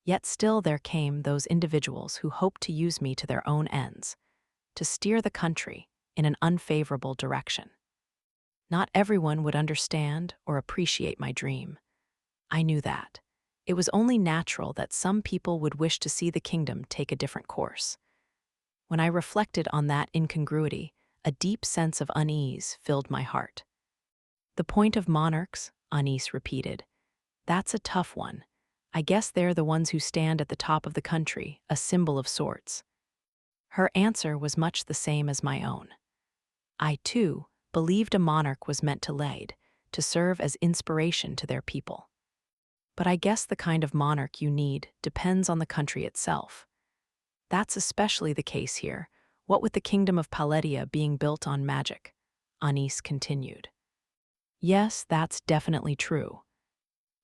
Yet still there came those individuals who hoped to use me to their own ends, to steer the country in an unfavorable direction. Not everyone would understand or appreciate my dream. I knew that. It was only natural that some people would wish to see the kingdom take a different course. When I reflected on that incongruity, a deep sense of unease filled my heart. The point of monarchs, Anis repeated. That's a tough one. I guess they're the ones who stand at the top of the country, a symbol of sorts. Her answer was much the same as my own. I, too, believed a monarch was meant to lead, to serve as inspiration to their people. But I guess the kind of monarch you need depends on the country itself. That's especially the case here, what with the kingdom of Paledia being built on magic, Anis continued. Yes, that's definitely true.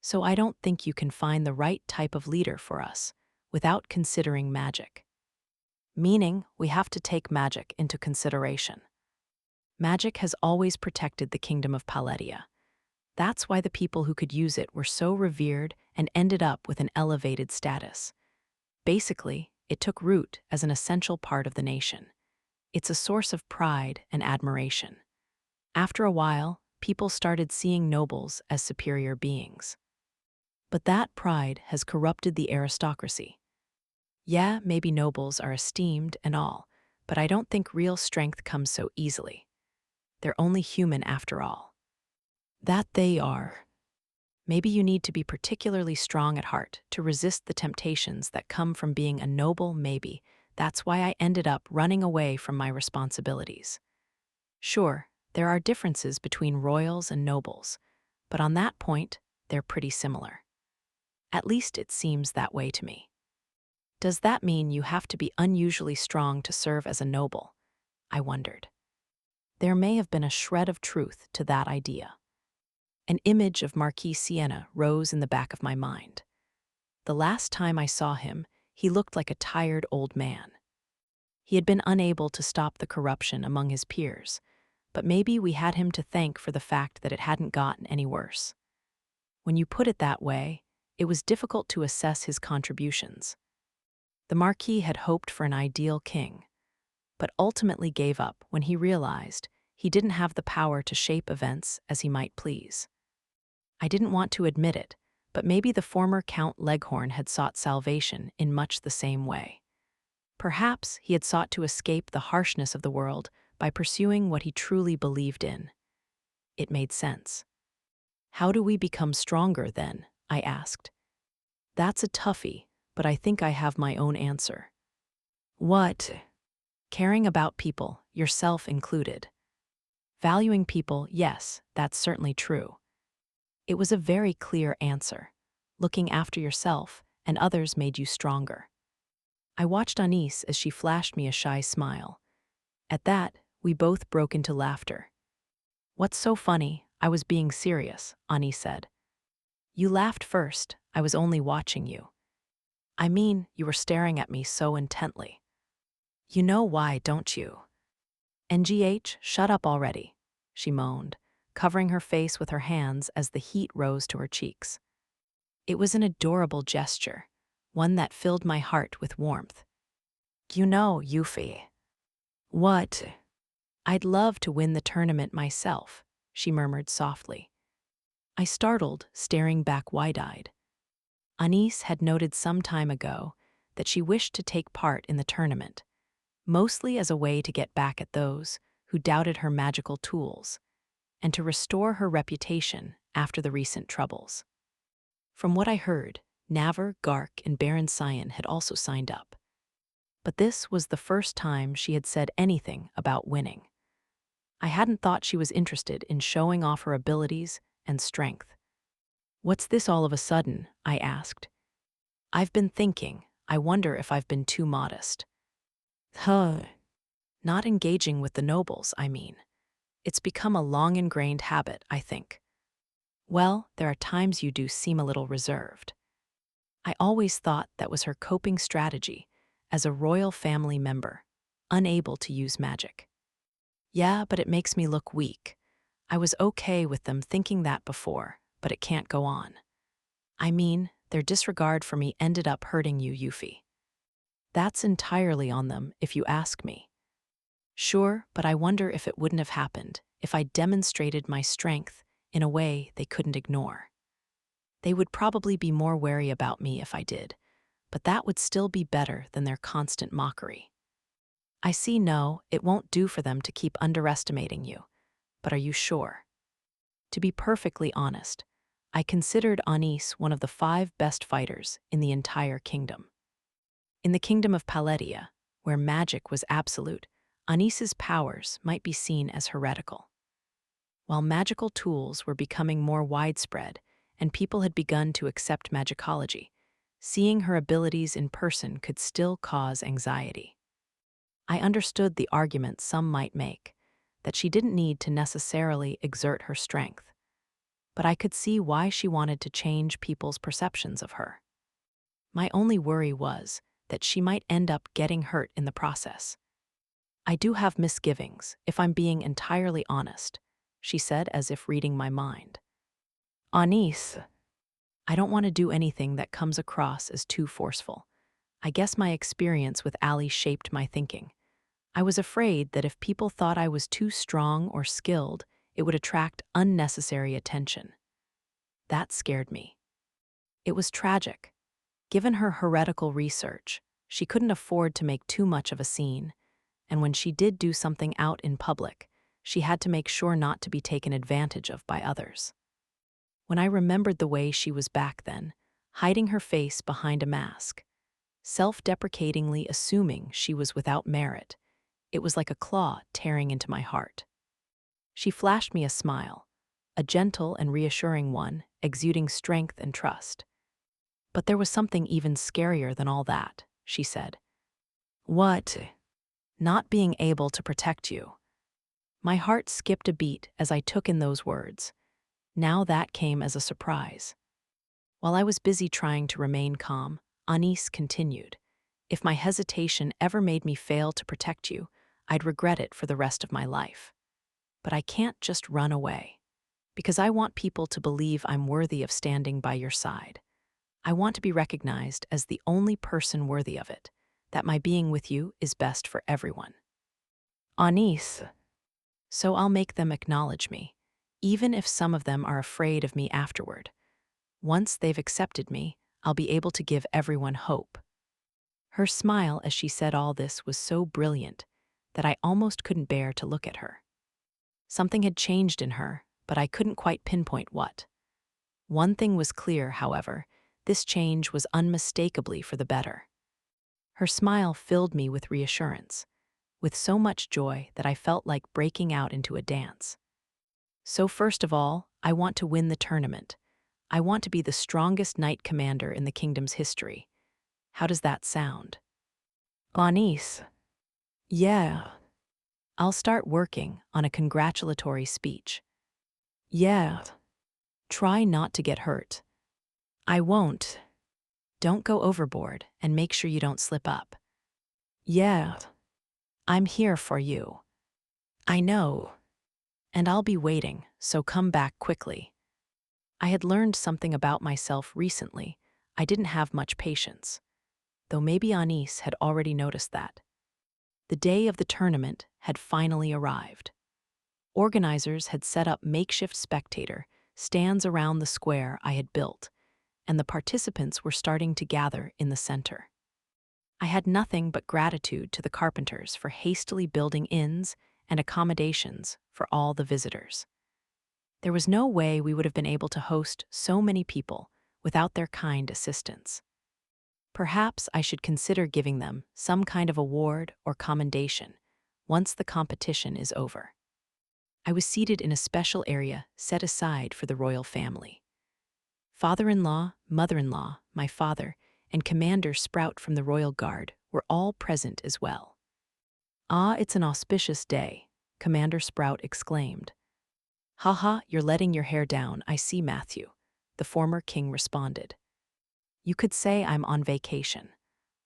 So I don't think you can find the right type of leader for us without considering magic. Meaning, we have to take magic into consideration. Magic has always protected the kingdom of Paledia. That's why the people who could use it were so revered and ended up with an elevated status. Basically, it took root as an essential part of the nation. It's a source of pride and admiration. After a while, people started seeing nobles as superior beings. But that pride has corrupted the aristocracy. Yeah, maybe nobles are esteemed and all, but I don't think real strength comes so easily. They're only human after all. That they are. Maybe you need to be particularly strong at heart to resist the temptations that come from being a noble maybe. That's why I ended up running away from my responsibilities. Sure, there are differences between royals and nobles, but on that point, they're pretty similar. At least it seems that way to me. Does that mean you have to be unusually strong to serve as a noble? I wondered. There may have been a shred of truth to that idea. An image of Marquis Siena rose in the back of my mind. The last time I saw him, he looked like a tired old man. He had been unable to stop the corruption among his peers, but maybe we had him to thank for the fact that it hadn't gotten any worse. When you put it that way, it was difficult to assess his contributions. The Marquis had hoped for an ideal king, but ultimately gave up when he realized he didn't have the power to shape events as he might please. I didn't want to admit it, but maybe the former Count Leghorn had sought salvation in much the same way. Perhaps he had sought to escape the harshness of the world by pursuing what he truly believed in. It made sense. "How do we become stronger, then?" I asked. "That's a toughie, but I think I have my own answer." "What?" "Caring about people, yourself included." "Valuing people, yes, that's certainly true." It was a very clear answer. Looking after yourself and others made you stronger. I watched Anis as she flashed me a shy smile. At that, we both broke into laughter. "What's so funny? I was being serious," Anis said. "You laughed first. I was only watching you." "I mean, you were staring at me so intently." "You know why, don't you?" "NGH, shut up already," she moaned, covering her face with her hands as the heat rose to her cheeks. It was an adorable gesture, one that filled my heart with warmth. "You know, Yuffie." "What?" "I'd love to win the tournament myself," she murmured softly. I startled, staring back wide-eyed. Anis had noted some time ago that she wished to take part in the tournament, mostly as a way to get back at those who doubted her magical tools, and to restore her reputation after the recent troubles. From what I heard, Navar, Gark, and Baron Sion had also signed up. But this was the first time she had said anything about winning. I hadn't thought she was interested in showing off her abilities and strength. "What's this all of a sudden?" I asked. "I've been thinking. I wonder if I've been too modest." "Huh. Not engaging with the nobles, I mean. It's become a long-ingrained habit, I think." "Well, there are times you do seem a little reserved." I always thought that was her coping strategy as a royal family member, unable to use magic. "Yeah, but it makes me look weak. I was okay with them thinking that before, but it can't go on. I mean, their disregard for me ended up hurting you, Yuffie. That's entirely on them, if you ask me." "Sure, but I wonder if it wouldn't have happened if I demonstrated my strength in a way they couldn't ignore. They would probably be more wary about me if I did, but that would still be better than their constant mockery." "I see. No, it won't do for them to keep underestimating you. But are you sure?" To be perfectly honest, I considered Anis one of the 5 best fighters in the entire kingdom. In the kingdom of Paletia, where magic was absolute, Anis's powers might be seen as heretical. While magical tools were becoming more widespread and people had begun to accept magicology, seeing her abilities in person could still cause anxiety. I understood the argument some might make, that she didn't need to necessarily exert her strength, but I could see why she wanted to change people's perceptions of her. My only worry was that she might end up getting hurt in the process. "I do have misgivings, if I'm being entirely honest," she said as if reading my mind. "Anis, I don't want to do anything that comes across as too forceful. I guess my experience with Ali shaped my thinking. I was afraid that if people thought I was too strong or skilled, it would attract unnecessary attention. That scared me. It was tragic. Given her heretical research, she couldn't afford to make too much of a scene, and when she did do something out in public, she had to make sure not to be taken advantage of by others. When I remembered the way she was back then, hiding her face behind a mask, self-deprecatingly assuming she was without merit, it was like a claw tearing into my heart. She flashed me a smile, a gentle and reassuring one, exuding strength and trust. "But there was something even scarier than all that," she said. "What?" "Not being able to protect you." My heart skipped a beat as I took in those words. Now that came as a surprise. While I was busy trying to remain calm, Anis continued. If my hesitation ever made me fail to protect you, I'd regret it for the rest of my life. But I can't just run away, because I want people to believe I'm worthy of standing by your side. I want to be recognized as the only person worthy of it, that my being with you is best for everyone. Anis. So I'll make them acknowledge me, even if some of them are afraid of me afterward. Once they've accepted me, I'll be able to give everyone hope. Her smile as she said all this was so brilliant that I almost couldn't bear to look at her. Something had changed in her, but I couldn't quite pinpoint what. One thing was clear, however, this change was unmistakably for the better. Her smile filled me with reassurance, with so much joy that I felt like breaking out into a dance. So first of all, I want to win the tournament. I want to be the strongest knight commander in the kingdom's history. How does that sound? Anis. Yeah. I'll start working on a congratulatory speech. Yeah. Try not to get hurt. I won't. Don't go overboard and make sure you don't slip up. Yeah. I'm here for you. I know. And I'll be waiting, so come back quickly. I had learned something about myself recently. I didn't have much patience, though maybe Anis had already noticed that. The day of the tournament had finally arrived. Organizers had set up makeshift spectator stands around the square I had built, and the participants were starting to gather in the center. I had nothing but gratitude to the carpenters for hastily building inns and accommodations for all the visitors. There was no way we would have been able to host so many people without their kind assistance. Perhaps I should consider giving them some kind of award or commendation once the competition is over. I was seated in a special area set aside for the royal family. Father-in-law, mother-in-law, my father, and Commander Sprout from the Royal Guard were all present as well. "Ah, it's an auspicious day," Commander Sprout exclaimed. "Haha, you're letting your hair down, I see, Matthew," the former king responded. "You could say I'm on vacation,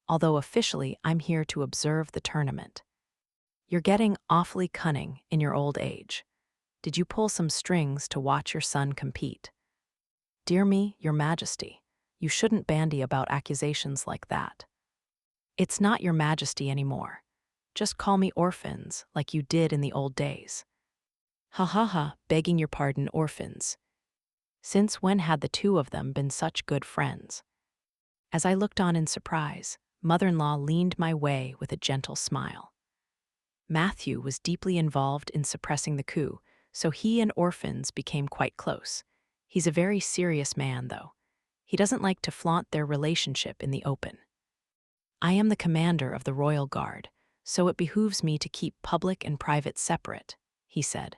although officially I'm here to observe the tournament. You're getting awfully cunning in your old age. Did you pull some strings to watch your son compete?" "Dear me, your majesty, you shouldn't bandy about accusations like that." "It's not your majesty anymore. Just call me orphans like you did in the old days." "Ha ha ha, begging your pardon, orphans. Since when had the two of them been such good friends?" As I looked on in surprise, mother-in-law leaned my way with a gentle smile. Matthew was deeply involved in suppressing the coup, so he and orphans became quite close. He's a very serious man, though. He doesn't like to flaunt their relationship in the open. "I am the commander of the Royal Guard, so it behooves me to keep public and private separate," he said.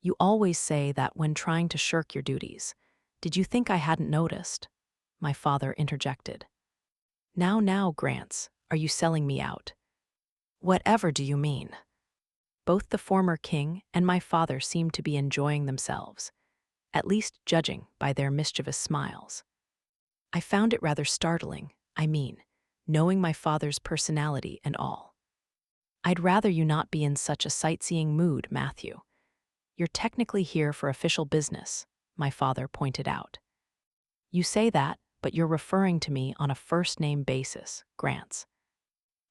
"You always say that when trying to shirk your duties. Did you think I hadn't noticed?" My father interjected. Now, Grants, are you selling me out?" "Whatever do you mean?" Both the former king and my father seemed to be enjoying themselves, at least judging by their mischievous smiles. I found it rather startling, knowing my father's personality and all. "I'd rather you not be in such a sightseeing mood, Matthew. You're technically here for official business," my father pointed out. "You say that, but you're referring to me on a first-name basis, Grants.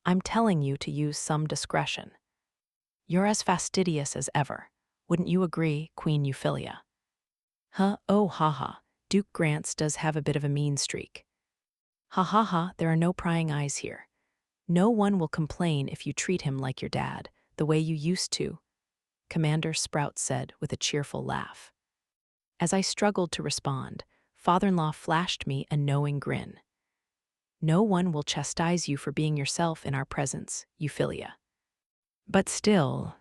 I'm telling you to use some discretion. You're as fastidious as ever. Wouldn't you agree, Queen Euphyllia?" "Huh, oh haha, Duke Grants does have a bit of a mean streak." "Ha ha ha, there are no prying eyes here. No one will complain if you treat him like your dad, the way you used to," Commander Sprout said with a cheerful laugh. As I struggled to respond, father-in-law flashed me a knowing grin. "No one will chastise you for being yourself in our presence, Euphyllia. But still,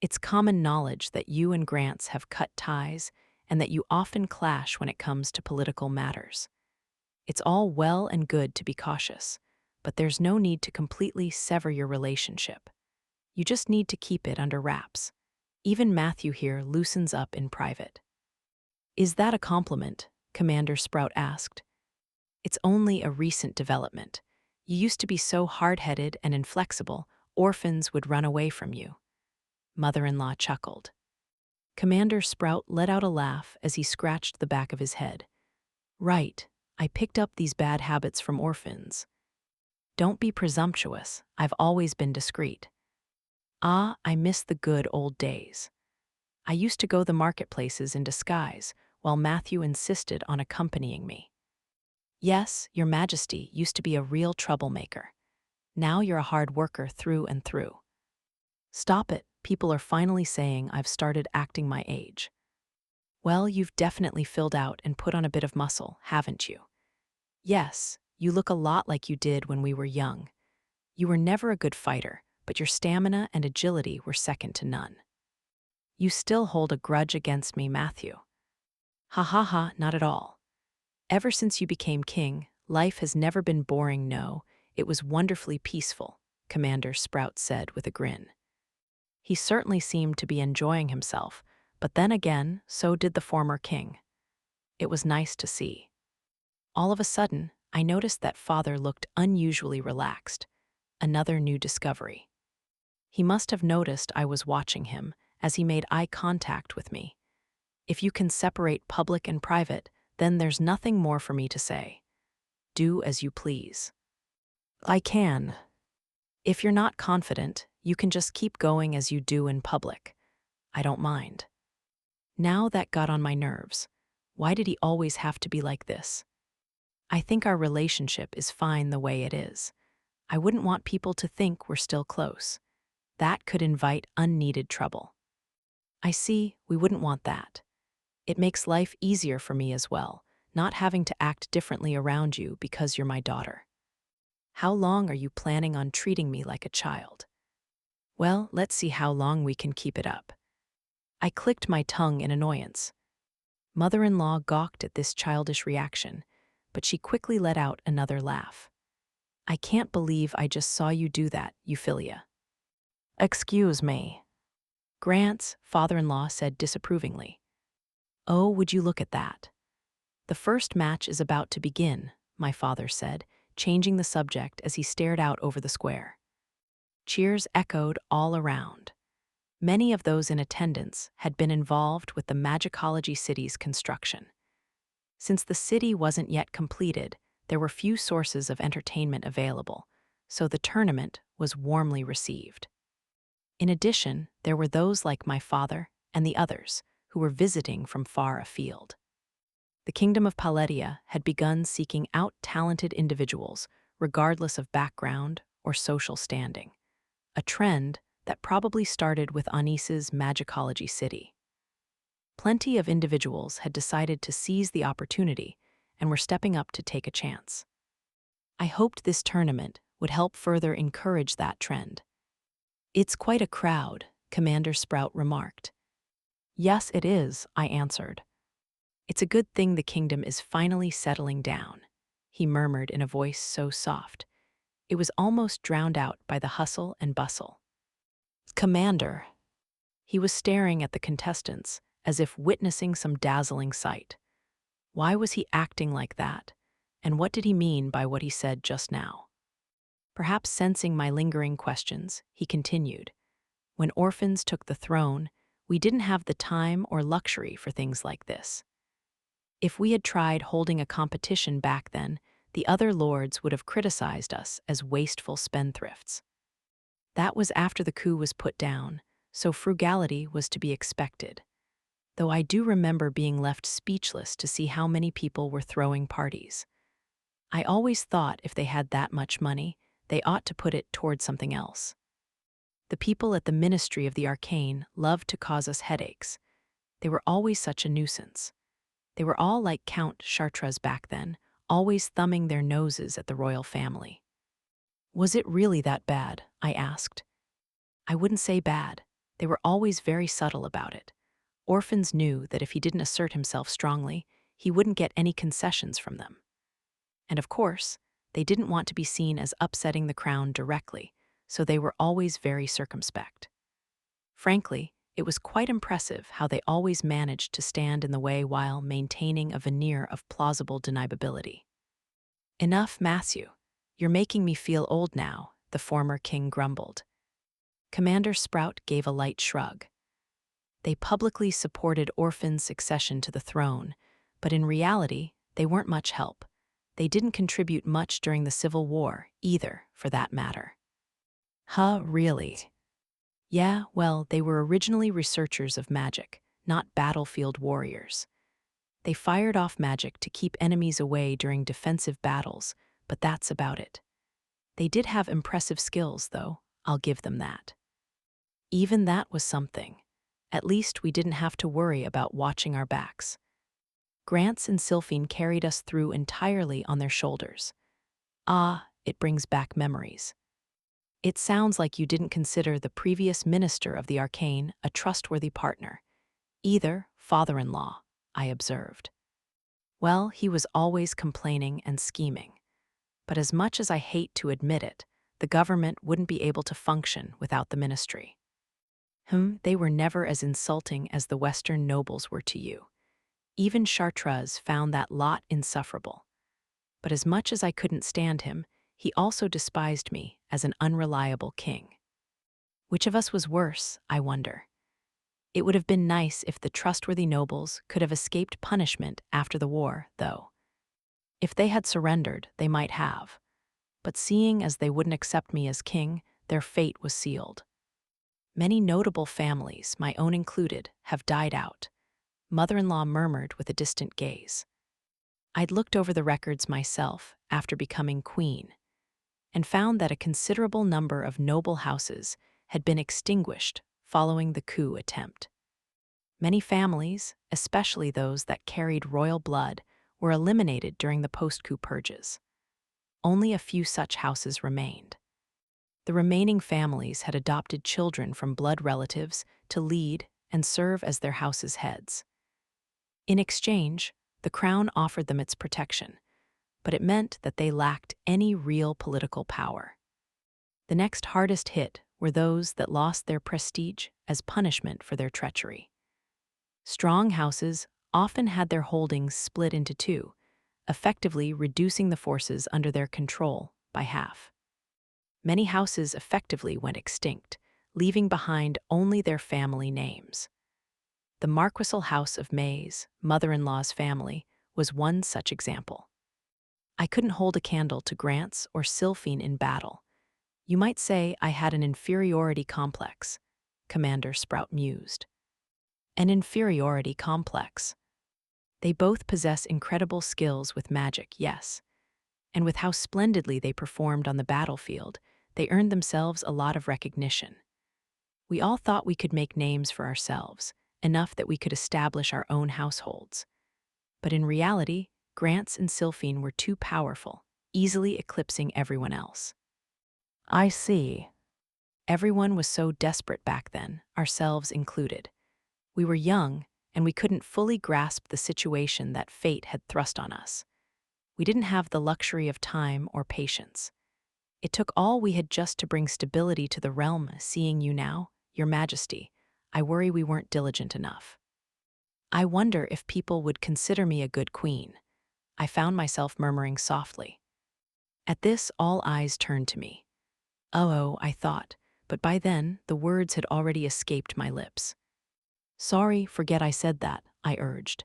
it's common knowledge that you and Grants have cut ties and that you often clash when it comes to political matters. It's all well and good to be cautious, but there's no need to completely sever your relationship. You just need to keep it under wraps. Even Matthew here loosens up in private." "Is that a compliment?" Commander Sprout asked. "It's only a recent development. You used to be so hard-headed and inflexible, orphans would run away from you. Mother-in-law chuckled. Commander Sprout let out a laugh as he scratched the back of his head. Right, I picked up these bad habits from orphans. Don't be presumptuous, I've always been discreet. Ah, I miss the good old days. I used to go the marketplaces in disguise, while Matthew insisted on accompanying me. Yes, your majesty used to be a real troublemaker. Now you're a hard worker through and through. Stop it, people are finally saying I've started acting my age. Well, you've definitely filled out and put on a bit of muscle, haven't you? Yes, you look a lot like you did when we were young. You were never a good fighter, but your stamina and agility were second to none. You still hold a grudge against me, Matthew. Ha ha ha, not at all. Ever since you became king, life has never been boring, no, it was wonderfully peaceful, Commander Sprout said with a grin. He certainly seemed to be enjoying himself, but then again, so did the former king. It was nice to see. All of a sudden, I noticed that father looked unusually relaxed. Another new discovery. He must have noticed I was watching him, as he made eye contact with me. If you can separate public and private, then there's nothing more for me to say. Do as you please. I can. If you're not confident, you can just keep going as you do in public. I don't mind. Now that got on my nerves. Why did he always have to be like this? I think our relationship is fine the way it is. I wouldn't want people to think we're still close. That could invite unneeded trouble. I see, we wouldn't want that. It makes life easier for me as well, not having to act differently around you because you're my daughter. How long are you planning on treating me like a child? Well, let's see how long we can keep it up. I clicked my tongue in annoyance. Mother-in-law gawked at this childish reaction, but she quickly let out another laugh. I can't believe I just saw you do that, Euphyllia. Excuse me. Grant's father-in-law said disapprovingly. Oh, would you look at that? The first match is about to begin, my father said, changing the subject as he stared out over the square. Cheers echoed all around. Many of those in attendance had been involved with the Magicology City's construction. Since the city wasn't yet completed, there were few sources of entertainment available, so the tournament was warmly received. In addition, there were those like my father and the others who were visiting from far afield. The Kingdom of Paletia had begun seeking out talented individuals, regardless of background or social standing, a trend that probably started with Anis's Magicology City. Plenty of individuals had decided to seize the opportunity and were stepping up to take a chance. I hoped this tournament would help further encourage that trend. It's quite a crowd, Commander Sprout remarked. Yes, it is, I answered. It's a good thing the kingdom is finally settling down, he murmured in a voice so soft. It was almost drowned out by the hustle and bustle. Commander. He was staring at the contestants as if witnessing some dazzling sight. Why was he acting like that? And what did he mean by what he said just now? Perhaps sensing my lingering questions, he continued. When orphans took the throne, we didn't have the time or luxury for things like this. If we had tried holding a competition back then, the other lords would have criticized us as wasteful spendthrifts. That was after the coup was put down, so frugality was to be expected. Though I do remember being left speechless to see how many people were throwing parties. I always thought if they had that much money, they ought to put it toward something else. The people at the Ministry of the Arcane loved to cause us headaches. They were always such a nuisance. They were all like Count Chartres back then, always thumbing their noses at the royal family. Was it really that bad? I asked. I wouldn't say bad. They were always very subtle about it. Orphans knew that if he didn't assert himself strongly, he wouldn't get any concessions from them. And of course, they didn't want to be seen as upsetting the crown directly, so they were always very circumspect. Frankly, it was quite impressive how they always managed to stand in the way while maintaining a veneer of plausible deniability. Enough, Matthew. You're making me feel old now, the former king grumbled. Commander Sprout gave a light shrug. They publicly supported orphans' succession to the throne, but in reality, they weren't much help. They didn't contribute much during the Civil War, either, for that matter. Huh, really? Yeah, well, they were originally researchers of magic, not battlefield warriors. They fired off magic to keep enemies away during defensive battles, but that's about it. They did have impressive skills, though, I'll give them that. Even that was something. At least we didn't have to worry about watching our backs. Grants and Sylphine carried us through entirely on their shoulders. Ah, it brings back memories. It sounds like you didn't consider the previous minister of the arcane a trustworthy partner. Either father-in-law, I observed. Well, he was always complaining and scheming. But as much as I hate to admit it, the government wouldn't be able to function without the ministry. They were never as insulting as the Western nobles were to you. Even Chartres found that lot insufferable. But as much as I couldn't stand him, he also despised me as an unreliable king. Which of us was worse, I wonder? It would have been nice if the trustworthy nobles could have escaped punishment after the war, though. If they had surrendered, they might have. But seeing as they wouldn't accept me as king, their fate was sealed. Many notable families, my own included, have died out. Mother-in-law murmured with a distant gaze. I'd looked over the records myself after becoming queen, and found that a considerable number of noble houses had been extinguished following the coup attempt. Many families, especially those that carried royal blood, were eliminated during the post-coup purges. Only a few such houses remained. The remaining families had adopted children from blood relatives to lead and serve as their house's heads. In exchange, the crown offered them its protection, but it meant that they lacked any real political power. The next hardest hit were those that lost their prestige as punishment for their treachery. Strong houses often had their holdings split into two, effectively reducing the forces under their control by half. Many houses effectively went extinct, leaving behind only their family names. The Marquisal House of May's, mother-in-law's family, was one such example. I couldn't hold a candle to Grants or Sylphine in battle. You might say I had an inferiority complex, Commander Sprout mused. An inferiority complex. They both possess incredible skills with magic, yes. And with how splendidly they performed on the battlefield, they earned themselves a lot of recognition. We all thought we could make names for ourselves, enough that we could establish our own households. But in reality, Grants and Sylphine were too powerful, easily eclipsing everyone else. I see. Everyone was so desperate back then, ourselves included. We were young, and we couldn't fully grasp the situation that fate had thrust on us. We didn't have the luxury of time or patience. It took all we had just to bring stability to the realm. Seeing you now, Your Majesty, I worry we weren't diligent enough. I wonder if people would consider me a good queen. I found myself murmuring softly. At this, all eyes turned to me. Oh, I thought, but by then the words had already escaped my lips. Sorry, forget I said that, I urged.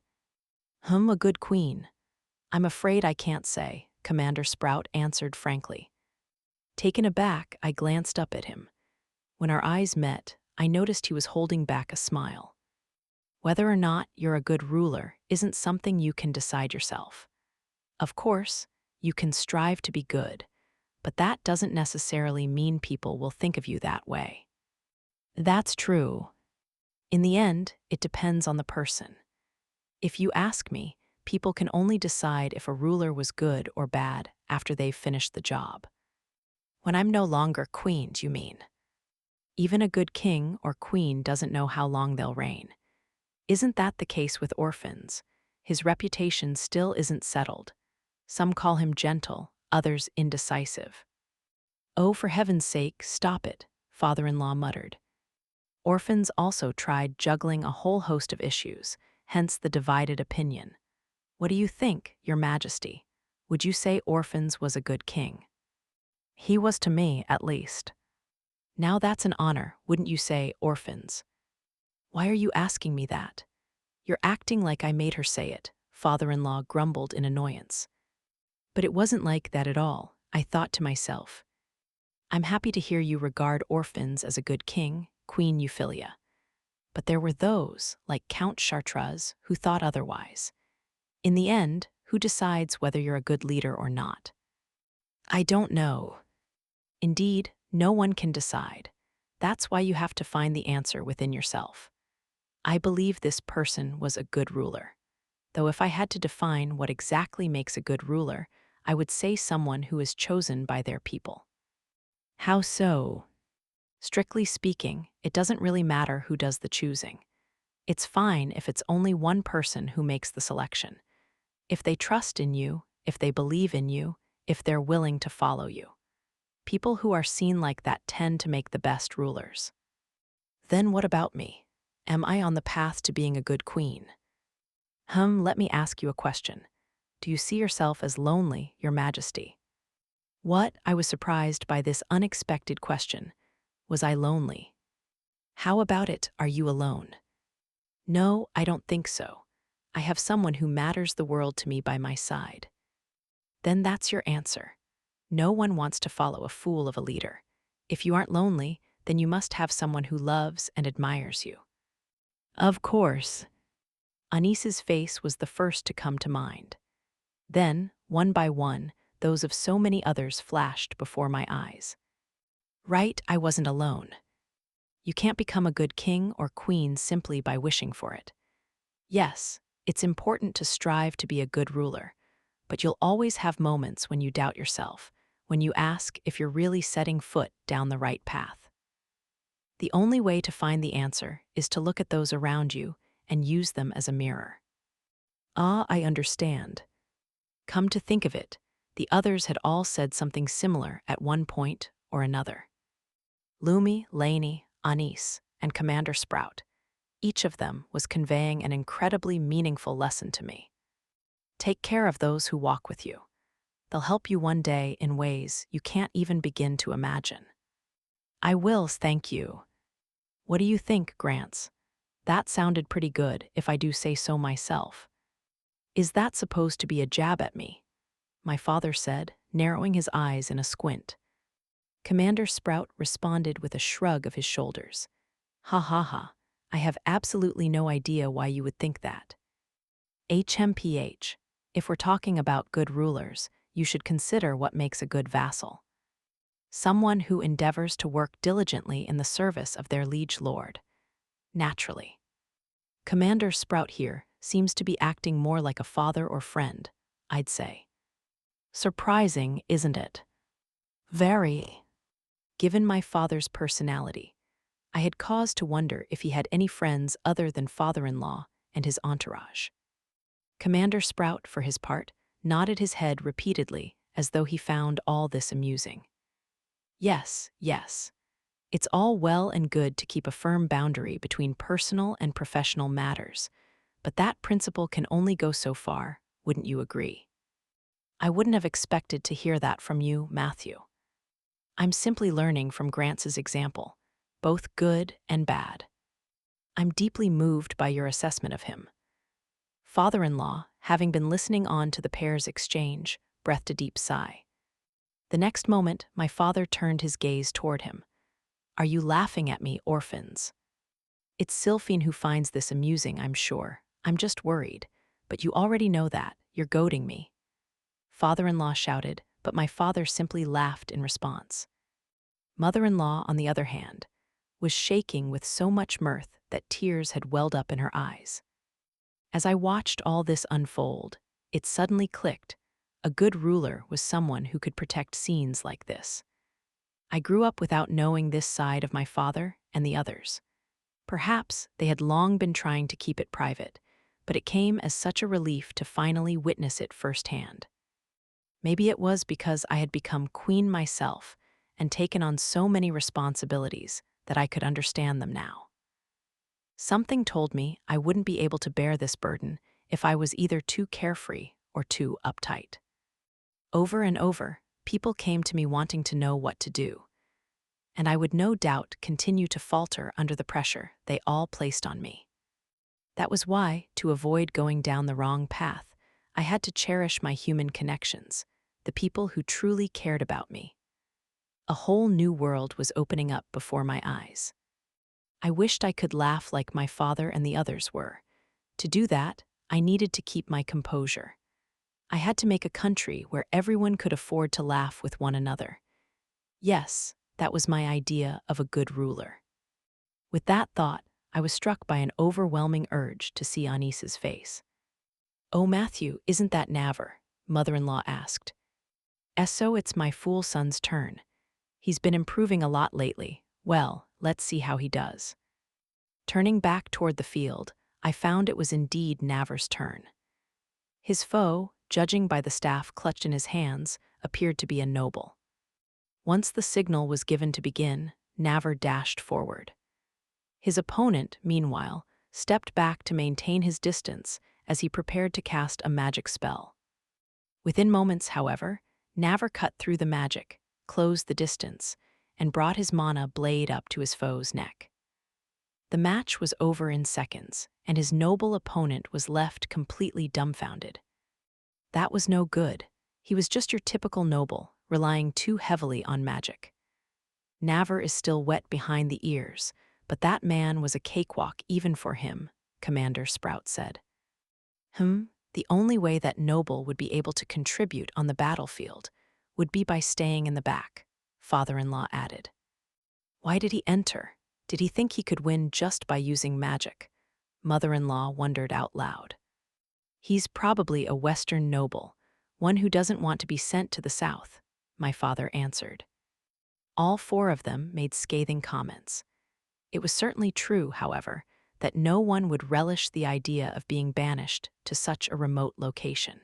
A good queen. I'm afraid I can't say, Commander Sprout answered frankly. Taken aback, I glanced up at him. When our eyes met, I noticed he was holding back a smile. Whether or not you're a good ruler isn't something you can decide yourself. Of course, you can strive to be good, but that doesn't necessarily mean people will think of you that way. That's true. In the end, it depends on the person. If you ask me, people can only decide if a ruler was good or bad after they've finished the job. When I'm no longer queen, you mean? Even a good king or queen doesn't know how long they'll reign. Isn't that the case with orphans? His reputation still isn't settled. Some call him gentle, others indecisive. Oh, for heaven's sake, stop it, father-in-law muttered. Orphans also tried juggling a whole host of issues, hence the divided opinion. What do you think, Your Majesty? Would you say Orphans was a good king? He was to me, at least. Now that's an honor, wouldn't you say, orphans? Why are you asking me that? You're acting like I made her say it, father-in-law grumbled in annoyance. But it wasn't like that at all, I thought to myself. I'm happy to hear you regard orphans as a good king, Queen Euphyllia. But there were those, like Count Chartres, who thought otherwise. In the end, who decides whether you're a good leader or not? I don't know. Indeed, no one can decide. That's why you have to find the answer within yourself. I believe this person was a good ruler. Though if I had to define what exactly makes a good ruler, I would say someone who is chosen by their people. How so? Strictly speaking, it doesn't really matter who does the choosing. It's fine if it's only one person who makes the selection. If they trust in you, if they believe in you, if they're willing to follow you. People who are seen like that tend to make the best rulers. Then what about me? Am I on the path to being a good queen? Let me ask you a question. Do you see yourself as lonely, Your Majesty? What? I was surprised by this unexpected question. Was I lonely? How about it, are you alone? No, I don't think so. I have someone who matters the world to me by my side. Then that's your answer. No one wants to follow a fool of a leader. If you aren't lonely, then you must have someone who loves and admires you. Of course. Anis's face was the first to come to mind. Then, one by one, those of so many others flashed before my eyes. Right, I wasn't alone. You can't become a good king or queen simply by wishing for it. Yes, it's important to strive to be a good ruler, but you'll always have moments when you doubt yourself, when you ask if you're really setting foot down the right path. The only way to find the answer is to look at those around you and use them as a mirror. Ah, I understand. Come to think of it, the others had all said something similar at one point or another. Lumi, Lainie, Anis, and Commander Sprout. Each of them was conveying an incredibly meaningful lesson to me. Take care of those who walk with you. They'll help you one day in ways you can't even begin to imagine. I will, thank you. What do you think, Grants? That sounded pretty good, if I do say so myself. Is that supposed to be a jab at me? My father said, narrowing his eyes in a squint. Commander Sprout responded with a shrug of his shoulders. Ha ha ha, I have absolutely no idea why you would think that. HMPH, if we're talking about good rulers, you should consider what makes a good vassal. Someone who endeavors to work diligently in the service of their liege lord. Naturally. Commander Sprout here seems to be acting more like a father or friend, I'd say. Surprising, isn't it? Very. Given my father's personality, I had cause to wonder if he had any friends other than father-in-law and his entourage. Commander Sprout, for his part, nodded his head repeatedly as though he found all this amusing. Yes, yes. It's all well and good to keep a firm boundary between personal and professional matters, but that principle can only go so far, wouldn't you agree? I wouldn't have expected to hear that from you, Matthew. I'm simply learning from Grants's example, both good and bad. I'm deeply moved by your assessment of him. Father-in-law, having been listening on to the pair's exchange, breathed a deep sigh. The next moment, my father turned his gaze toward him. Are you laughing at me, orphans? It's Sylphine who finds this amusing, I'm sure. I'm just worried. But you already know that. You're goading me. Father-in-law shouted, but my father simply laughed in response. Mother-in-law, on the other hand, was shaking with so much mirth that tears had welled up in her eyes. As I watched all this unfold, it suddenly clicked. A good ruler was someone who could protect scenes like this. I grew up without knowing this side of my father and the others. Perhaps they had long been trying to keep it private, but it came as such a relief to finally witness it firsthand. Maybe it was because I had become queen myself and taken on so many responsibilities that I could understand them now. Something told me I wouldn't be able to bear this burden if I was either too carefree or too uptight. Over and over, People came to me wanting to know what to do, and I would no doubt continue to falter under the pressure they all placed on me. That was why, to avoid going down the wrong path, I had to cherish my human connections, the people who truly cared about me. A whole new world was opening up before my eyes. I wished I could laugh like my father and the others were. To do that, I needed to keep my composure. I had to make a country where everyone could afford to laugh with one another. Yes, that was my idea of a good ruler. With that thought, I was struck by an overwhelming urge to see Anis's face. "Oh, Matthew, isn't that Naver?" mother-in-law asked. "So it's my fool son's turn. He's been improving a lot lately. Well, let's see how he does." Turning back toward the field, I found it was indeed Naver's turn. His foe, judging by the staff clutched in his hands, appeared to be a noble. Once the signal was given to begin, Naver dashed forward. His opponent, meanwhile, stepped back to maintain his distance as he prepared to cast a magic spell. Within moments, however, Naver cut through the magic, closed the distance, and brought his mana blade up to his foe's neck. The match was over in seconds, and his noble opponent was left completely dumbfounded. That was no good. He was just your typical noble, relying too heavily on magic. Naver is still wet behind the ears, but that man was a cakewalk even for him, Commander Sprout said. The only way that noble would be able to contribute on the battlefield would be by staying in the back, father-in-law added. Why did he enter? Did he think he could win just by using magic? Mother-in-law wondered out loud. He's probably a Western noble, one who doesn't want to be sent to the South, my father answered. All four of them made scathing comments. It was certainly true, however, that no one would relish the idea of being banished to such a remote location.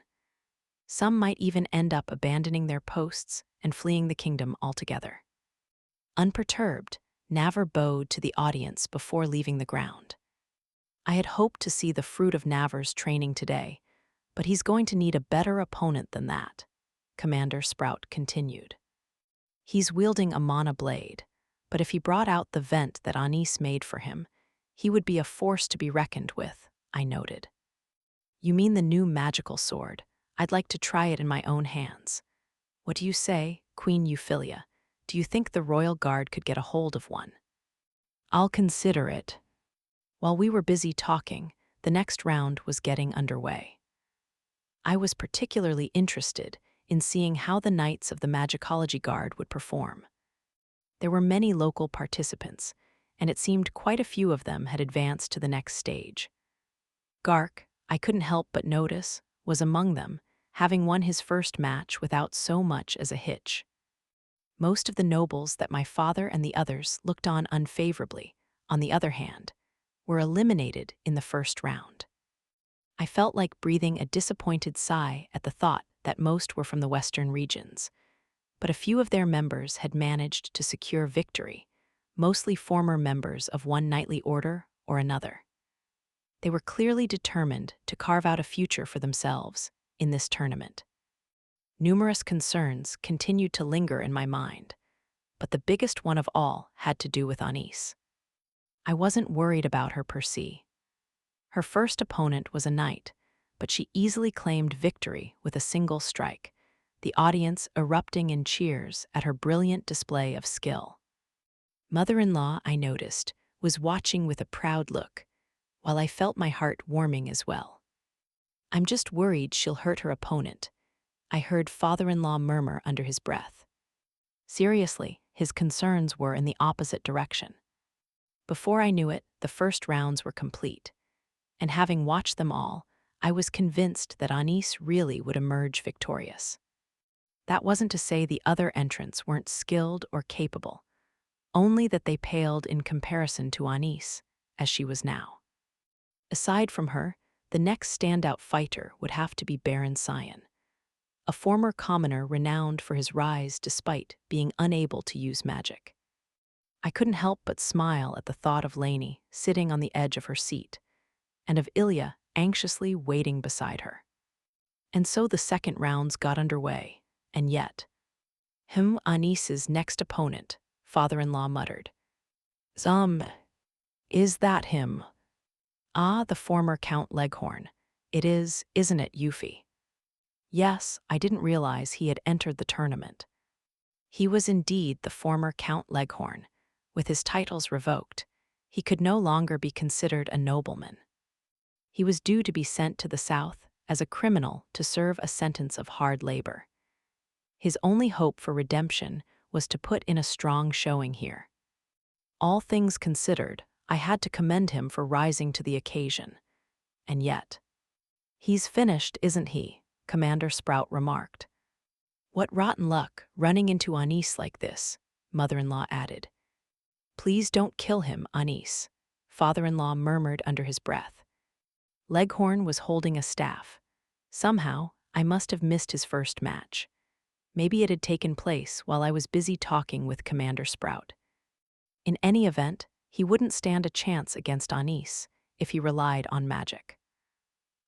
Some might even end up abandoning their posts and fleeing the kingdom altogether. Unperturbed, Naver bowed to the audience before leaving the ground. I had hoped to see the fruit of Naver's training today, but he's going to need a better opponent than that, Commander Sprout continued. He's wielding a mana blade, but if he brought out the vent that Anis made for him, he would be a force to be reckoned with, I noted. You mean the new magical sword? I'd like to try it in my own hands. What do you say, Queen Euphyllia? Do you think the royal guard could get a hold of one? I'll consider it. While we were busy talking, the next round was getting underway. I was particularly interested in seeing how the Knights of the Magicology Guard would perform. There were many local participants, and it seemed quite a few of them had advanced to the next stage. Gark, I couldn't help but notice, was among them, having won his first match without so much as a hitch. Most of the nobles that my father and the others looked on unfavorably, on the other hand, were eliminated in the first round. I felt like breathing a disappointed sigh at the thought that most were from the western regions, but a few of their members had managed to secure victory, mostly former members of one knightly order or another. They were clearly determined to carve out a future for themselves in this tournament. Numerous concerns continued to linger in my mind, but the biggest one of all had to do with Anis. I wasn't worried about her per se. Her first opponent was a knight, but she easily claimed victory with a single strike, the audience erupting in cheers at her brilliant display of skill. Mother-in-law, I noticed, was watching with a proud look, while I felt my heart warming as well. I'm just worried she'll hurt her opponent, I heard father-in-law murmur under his breath. Seriously, his concerns were in the opposite direction. Before I knew it, the first rounds were complete, and having watched them all, I was convinced that Anis really would emerge victorious. That wasn't to say the other entrants weren't skilled or capable, only that they paled in comparison to Anis, as she was now. Aside from her, the next standout fighter would have to be Baron Sion, a former commoner renowned for his rise despite being unable to use magic. I couldn't help but smile at the thought of Lainie sitting on the edge of her seat, and of Ilya anxiously waiting beside her. And so the second rounds got underway, and yet, Anis's next opponent, father-in-law muttered. Is that him? Ah, the former Count Leghorn. It is, isn't it, Yuffie? Yes, I didn't realize he had entered the tournament. He was indeed the former Count Leghorn. With his titles revoked, he could no longer be considered a nobleman. He was due to be sent to the south as a criminal to serve a sentence of hard labor. His only hope for redemption was to put in a strong showing here. All things considered, I had to commend him for rising to the occasion. And yet, "He's finished, isn't he?" Commander Sprout remarked. "What rotten luck, running into Anis like this," mother-in-law added. "Please don't kill him, Anis," father-in-law murmured under his breath. Leghorn was holding a staff. Somehow, I must have missed his first match. Maybe it had taken place while I was busy talking with Commander Sprout. In any event, he wouldn't stand a chance against Anis if he relied on magic.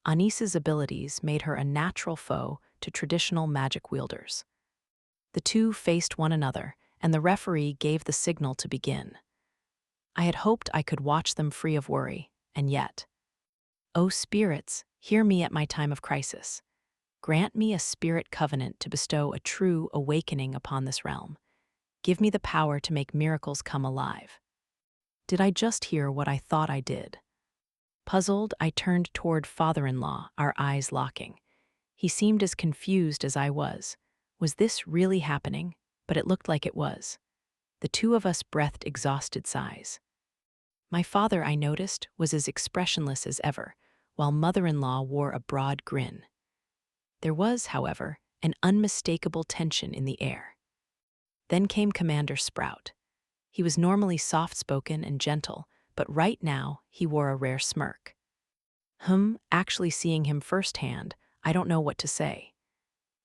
Anis's abilities made her a natural foe to traditional magic wielders. The two faced one another, and the referee gave the signal to begin. I had hoped I could watch them free of worry, and yet, "O spirits, hear me at my time of crisis. Grant me a spirit covenant to bestow a true awakening upon this realm. Give me the power to make miracles come alive." Did I just hear what I thought I did? Puzzled, I turned toward father-in-law, our eyes locking. He seemed as confused as I was. Was this really happening? But it looked like it was. The two of us breathed exhausted sighs. My father, I noticed, was as expressionless as ever, while mother-in-law wore a broad grin. There was, however, an unmistakable tension in the air. Then came Commander Sprout. He was normally soft-spoken and gentle, but right now he wore a rare smirk. Actually seeing him firsthand, I don't know what to say.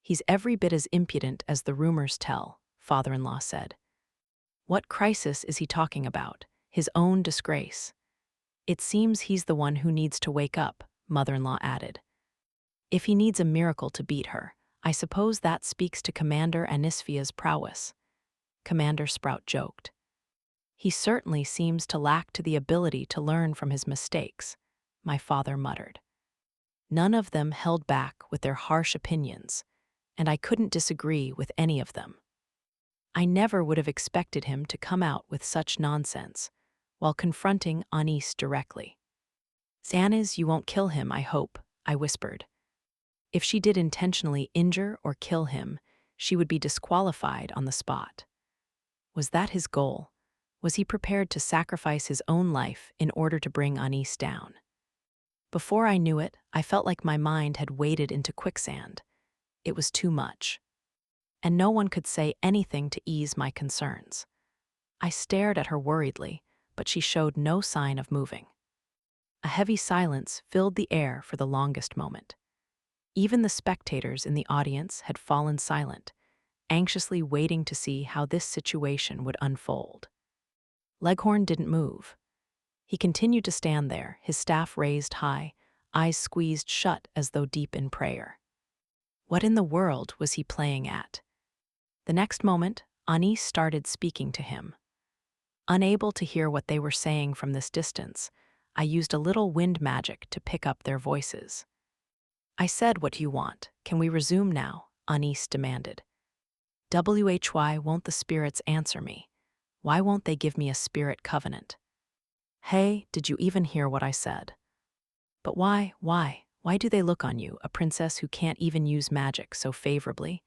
"He's every bit as impudent as the rumors tell," father-in-law said. "What crisis is he talking about? His own disgrace." "It seems he's the one who needs to wake up," mother-in-law added. "If he needs a miracle to beat her, I suppose that speaks to Commander Anisphia's prowess," Commander Sprout joked. "He certainly seems to lack the ability to learn from his mistakes," my father muttered. None of them held back with their harsh opinions, and I couldn't disagree with any of them. I never would have expected him to come out with such nonsense while confronting Anis directly. "Xaniz, you won't kill him, I hope," I whispered. If she did intentionally injure or kill him, she would be disqualified on the spot. Was that his goal? Was he prepared to sacrifice his own life in order to bring Anis down? Before I knew it, I felt like my mind had waded into quicksand. It was too much. And no one could say anything to ease my concerns. I stared at her worriedly, but she showed no sign of moving. A heavy silence filled the air for the longest moment. Even the spectators in the audience had fallen silent, anxiously waiting to see how this situation would unfold. Leghorn didn't move. He continued to stand there, his staff raised high, eyes squeezed shut as though deep in prayer. What in the world was he playing at? The next moment, Anis started speaking to him. Unable to hear what they were saying from this distance, I used a little wind magic to pick up their voices. "I said, what do you want? Can we resume now?" Anis demanded. "Why won't the spirits answer me? Why won't they give me a spirit covenant?" "Hey, did you even hear what I said?" "But why do they look on you, a princess who can't even use magic, so favorably?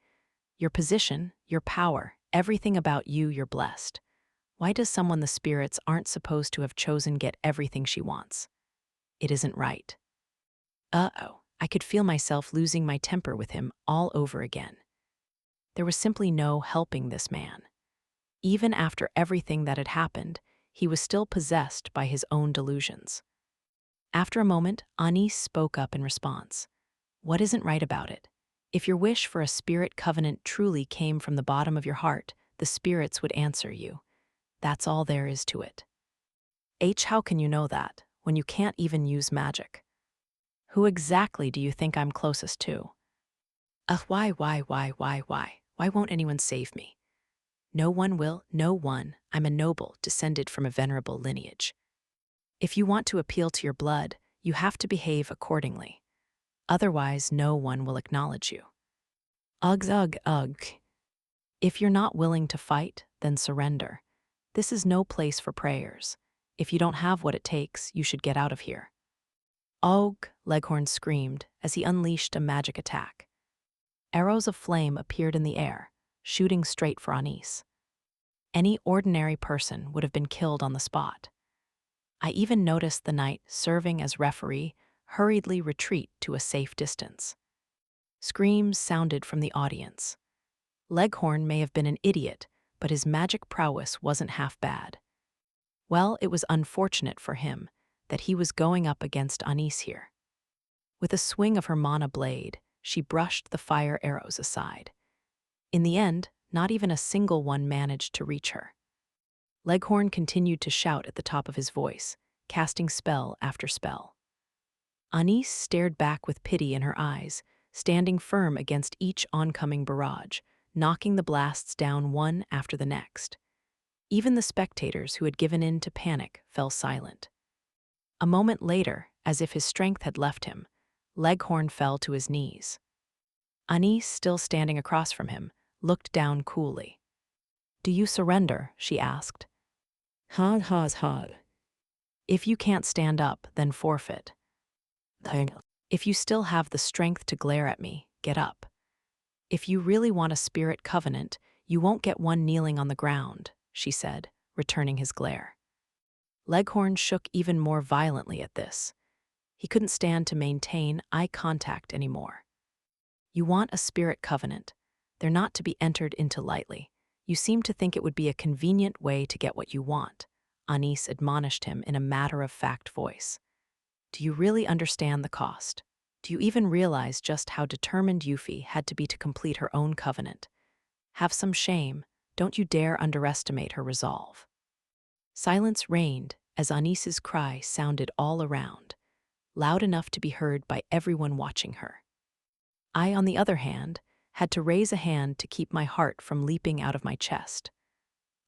Your position, your power, everything about you, you're blessed. Why does someone the spirits aren't supposed to have chosen get everything she wants? It isn't right." I could feel myself losing my temper with him all over again. There was simply no helping this man. Even after everything that had happened, he was still possessed by his own delusions. After a moment, Anis spoke up in response. "What isn't right about it? If your wish for a spirit covenant truly came from the bottom of your heart, the spirits would answer you. That's all there is to it." How can you know that, when you can't even use magic? "Who exactly do you think I'm closest to?" Why won't anyone save me? No one will, no one. I'm a noble, descended from a venerable lineage. If you want to appeal to your blood, you have to behave accordingly. Otherwise, no one will acknowledge you. Ugh, ugh, ugh. If you're not willing to fight, then surrender. This is no place for prayers. If you don't have what it takes, you should get out of here. Og, Leghorn screamed as he unleashed a magic attack. Arrows of flame appeared in the air, shooting straight for Anis. Any ordinary person would have been killed on the spot. I even noticed the knight serving as referee hurriedly retreat to a safe distance. Screams sounded from the audience. Leghorn may have been an idiot, but his magic prowess wasn't half bad. Well, it was unfortunate for him that he was going up against Anis here. With a swing of her mana blade, she brushed the fire arrows aside. In the end, not even a single one managed to reach her. Leghorn continued to shout at the top of his voice, casting spell after spell. Anis stared back with pity in her eyes, standing firm against each oncoming barrage, knocking the blasts down one after the next. Even the spectators who had given in to panic fell silent. A moment later, as if his strength had left him, Leghorn fell to his knees. Anis, still standing across from him, looked down coolly. "Do you surrender?" she asked. "Hod, hod, hod. If you can't stand up, then forfeit. If you still have the strength to glare at me, get up. If you really want a spirit covenant, you won't get one kneeling on the ground," she said, returning his glare. Leghorn shook even more violently at this. He couldn't stand to maintain eye contact anymore. "You want a spirit covenant. They're not to be entered into lightly. You seem to think it would be a convenient way to get what you want," Anis admonished him in a matter-of-fact voice. "Do you really understand the cost? Do you even realize just how determined Euphy had to be to complete her own covenant? Have some shame. Don't you dare underestimate her resolve." Silence reigned as Anis's cry sounded all around, loud enough to be heard by everyone watching her. I, on the other hand, had to raise a hand to keep my heart from leaping out of my chest.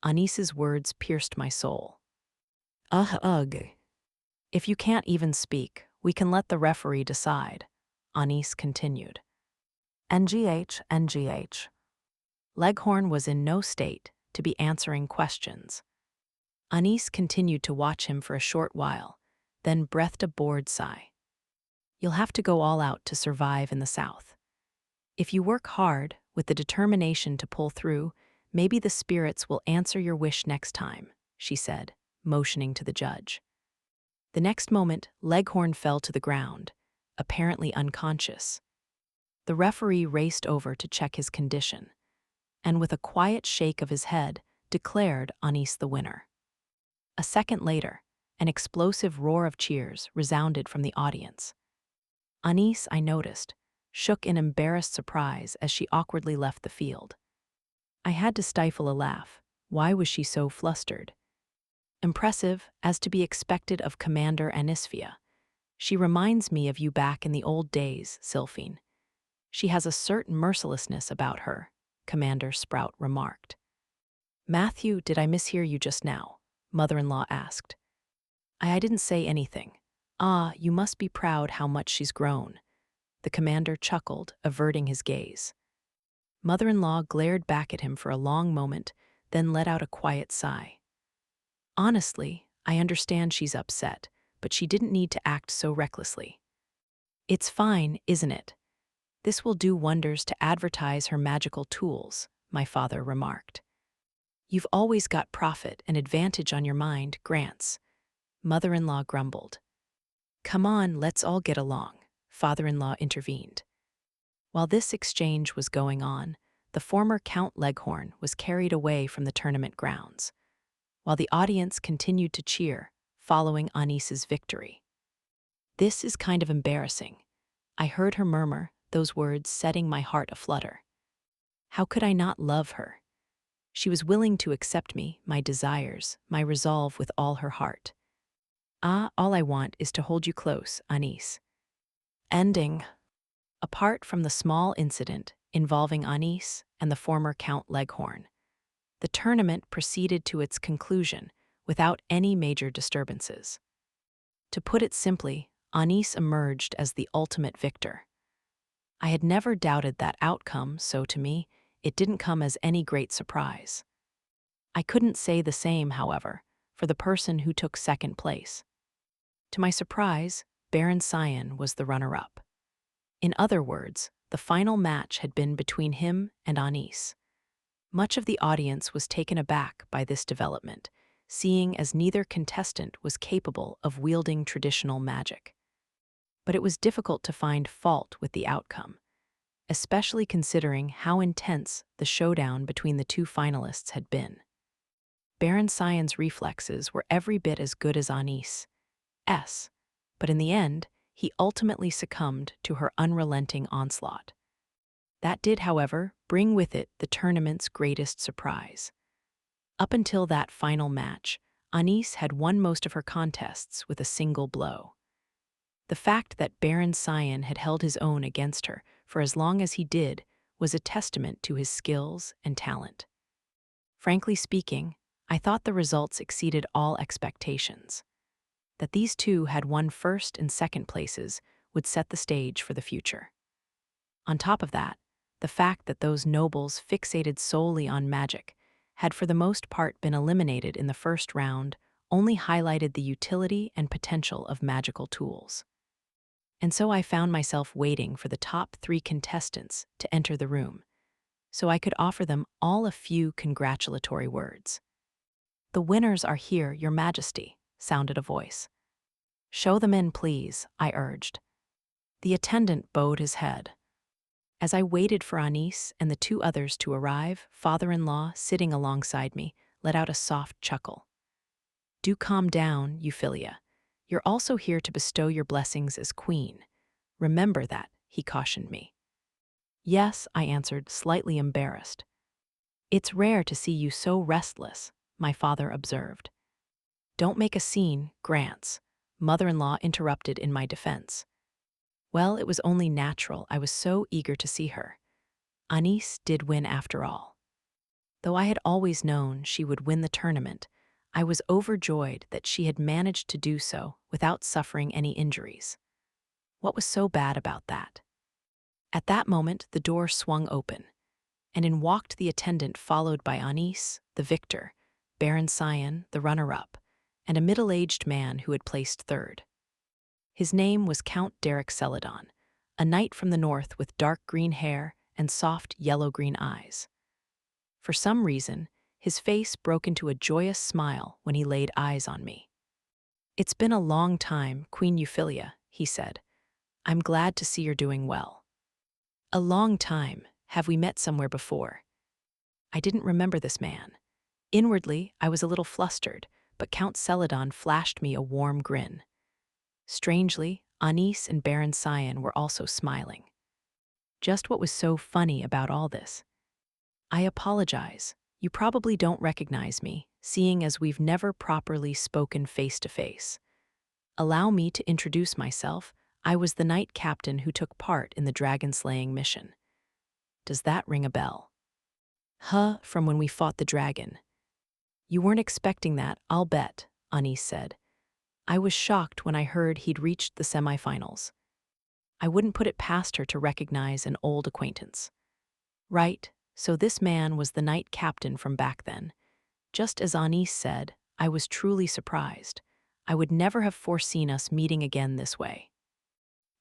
Anis's words pierced my soul. Ugh. If you can't even speak, we can let the referee decide," Anis continued. NGH. Leghorn was in no state to be answering questions. Anis continued to watch him for a short while, then breathed a bored sigh. "You'll have to go all out to survive in the South. If you work hard, with the determination to pull through, maybe the spirits will answer your wish next time," she said, motioning to the judge. The next moment, Leghorn fell to the ground, apparently unconscious. The referee raced over to check his condition, and with a quiet shake of his head, declared Anis the winner. A second later, an explosive roar of cheers resounded from the audience. Anis, I noticed, shook in embarrassed surprise as she awkwardly left the field. I had to stifle a laugh. Why was she so flustered? Impressive, as to be expected of Commander Anisphia. She reminds me of you back in the old days, Sylphine. She has a certain mercilessness about her, Commander Sprout remarked. Matthew, did I mishear you just now? Mother-in-law asked. I didn't say anything. Ah, you must be proud how much she's grown. The commander chuckled, averting his gaze. Mother-in-law glared back at him for a long moment, then let out a quiet sigh. Honestly, I understand she's upset, but she didn't need to act so recklessly. It's fine, isn't it? This will do wonders to advertise her magical tools, my father remarked. You've always got profit and advantage on your mind, Grants. Mother-in-law grumbled. Come on, let's all get along, father-in-law intervened. While this exchange was going on, the former Count Leghorn was carried away from the tournament grounds, while the audience continued to cheer, following Anis's victory. This is kind of embarrassing. I heard her murmur, those words setting my heart aflutter. How could I not love her? She was willing to accept me, my desires, my resolve with all her heart. All I want is to hold you close, Anis. Ending. Apart from the small incident involving Anis and the former Count Leghorn, The tournament proceeded to its conclusion without any major disturbances. To put it simply, Anis emerged as the ultimate victor. I had never doubted that outcome, so to me, it didn't come as any great surprise. I couldn't say the same, however, for the person who took second place. To my surprise, Baron Cyan was the runner-up. In other words, the final match had been between him and Anis. Much of the audience was taken aback by this development, seeing as neither contestant was capable of wielding traditional magic. But it was difficult to find fault with the outcome, especially considering how intense the showdown between the two finalists had been. Baron Cyan's reflexes were every bit as good as Anis's, but in the end, he ultimately succumbed to her unrelenting onslaught. That did, however, bring with it the tournament's greatest surprise. Up until that final match, Anis had won most of her contests with a single blow. The fact that Baron Cyan had held his own against her for as long as he did was a testament to his skills and talent. Frankly speaking, I thought the results exceeded all expectations. That these two had won first and second places would set the stage for the future. On top of that, the fact that those nobles fixated solely on magic had for the most part been eliminated in the first round only highlighted the utility and potential of magical tools. And so I found myself waiting for the top 3 contestants to enter the room, so I could offer them all a few congratulatory words. "The winners are here, Your Majesty," sounded a voice. "Show them in, please," I urged. The attendant bowed his head. As I waited for Anis and the 2 others to arrive, father-in-law, sitting alongside me, let out a soft chuckle. "Do calm down, Euphyllia. You're also here to bestow your blessings as queen. Remember that," he cautioned me. "Yes," I answered, slightly embarrassed. "It's rare to see you so restless," my father observed. "Don't make a scene, Grants," mother-in-law interrupted in my defense. Well, it was only natural. I was so eager to see her. Anis did win after all. Though I had always known she would win the tournament, I was overjoyed that she had managed to do so without suffering any injuries. What was so bad about that? At that moment, the door swung open, and in walked the attendant followed by Anis, the victor, Baron Cyan, the runner-up, and a middle-aged man who had placed third. His name was Count Derek Celadon, a knight from the north with dark green hair and soft yellow-green eyes. For some reason, his face broke into a joyous smile when he laid eyes on me. "It's been a long time, Queen Euphyllia," he said. "I'm glad to see you're doing well." "A long time. Have we met somewhere before?" I didn't remember this man. Inwardly, I was a little flustered, but Count Celadon flashed me a warm grin. Strangely, Anis and Baron Cyan were also smiling. Just what was so funny about all this? "I apologize. You probably don't recognize me, seeing as we've never properly spoken face-to-face. Allow me to introduce myself. I was the knight captain who took part in the dragon-slaying mission. Does that ring a bell?" From when we fought the dragon." "You weren't expecting that, I'll bet," Anis said. "I was shocked when I heard he'd reached the semifinals. I wouldn't put it past her to recognize an old acquaintance." "Right, so this man was the knight captain from back then. Just as Anis said, I was truly surprised. I would never have foreseen us meeting again this way."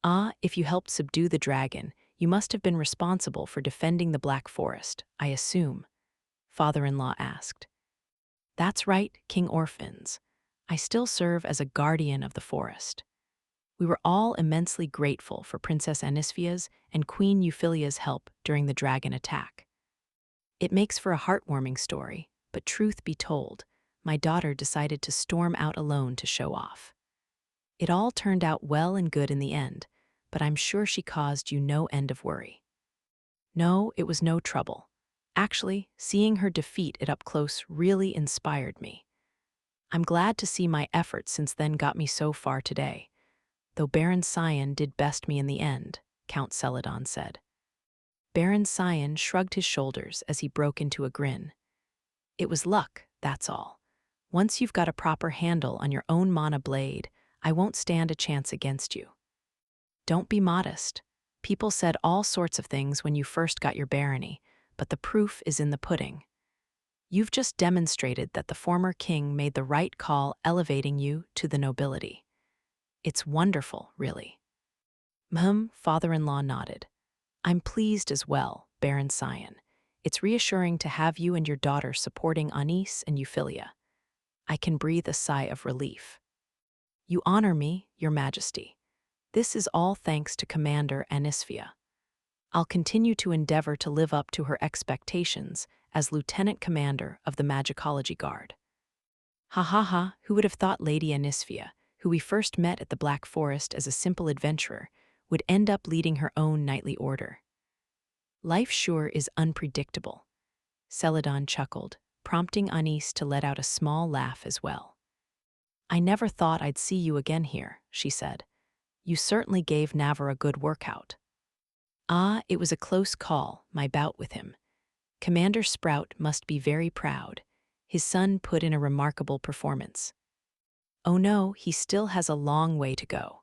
"Ah, if you helped subdue the dragon, you must have been responsible for defending the Black Forest, I assume?" father-in-law asked. "That's right, King Orphans. I still serve as a guardian of the forest." We were all immensely grateful for Princess Anisphia's and Queen Euphyllia's help during the dragon attack. It makes for a heartwarming story, but truth be told, my daughter decided to storm out alone to show off. It all turned out well and good in the end, but I'm sure she caused you no end of worry. "No, it was no trouble. Actually, seeing her defeat it up close really inspired me. I'm glad to see my efforts since then got me so far today, though Baron Cyan did best me in the end," Count Celadon said. Baron Cyan shrugged his shoulders as he broke into a grin. It was luck, that's all. Once you've got a proper handle on your own mana blade, I won't stand a chance against you. Don't be modest. People said all sorts of things when you first got your barony, but the proof is in the pudding. You've just demonstrated that the former king made the right call, elevating you to the nobility. It's wonderful, really. Father-in-law nodded. I'm pleased as well, Baron Sion. It's reassuring to have you and your daughter supporting Anis and Euphyllia. I can breathe a sigh of relief. You honor me, Your Majesty. This is all thanks to Commander Anisphia. I'll continue to endeavor to live up to her expectations as Lieutenant Commander of the Magicology Guard. Ha ha ha, who would have thought Lady Anisphia, who we first met at the Black Forest as a simple adventurer, would end up leading her own knightly order. Life sure is unpredictable. Celadon chuckled, prompting Anis to let out a small laugh as well. I never thought I'd see you again here, she said. You certainly gave Navarre a good workout. Ah, it was a close call, my bout with him. Commander Sprout must be very proud. His son put in a remarkable performance. Oh no, he still has a long way to go.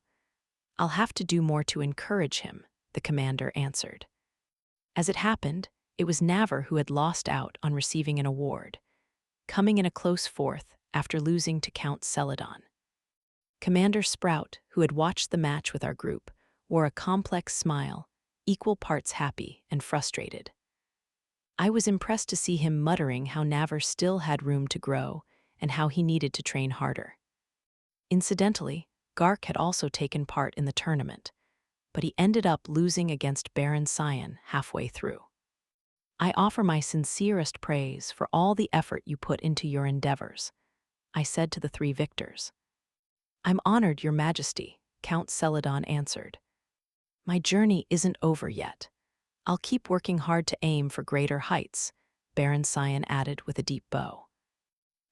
I'll have to do more to encourage him, the commander answered. As it happened, it was Navarre who had lost out on receiving an award, coming in a close fourth after losing to Count Celadon. Commander Sprout, who had watched the match with our group, wore a complex smile, equal parts happy and frustrated. I was impressed to see him muttering how Navarre still had room to grow and how he needed to train harder. Incidentally, Gark had also taken part in the tournament, but he ended up losing against Baron Sion halfway through. I offer my sincerest praise for all the effort you put into your endeavors, I said to the three victors. I'm honored, Your Majesty, Count Celadon answered. My journey isn't over yet. I'll keep working hard to aim for greater heights, Baron Sion added with a deep bow.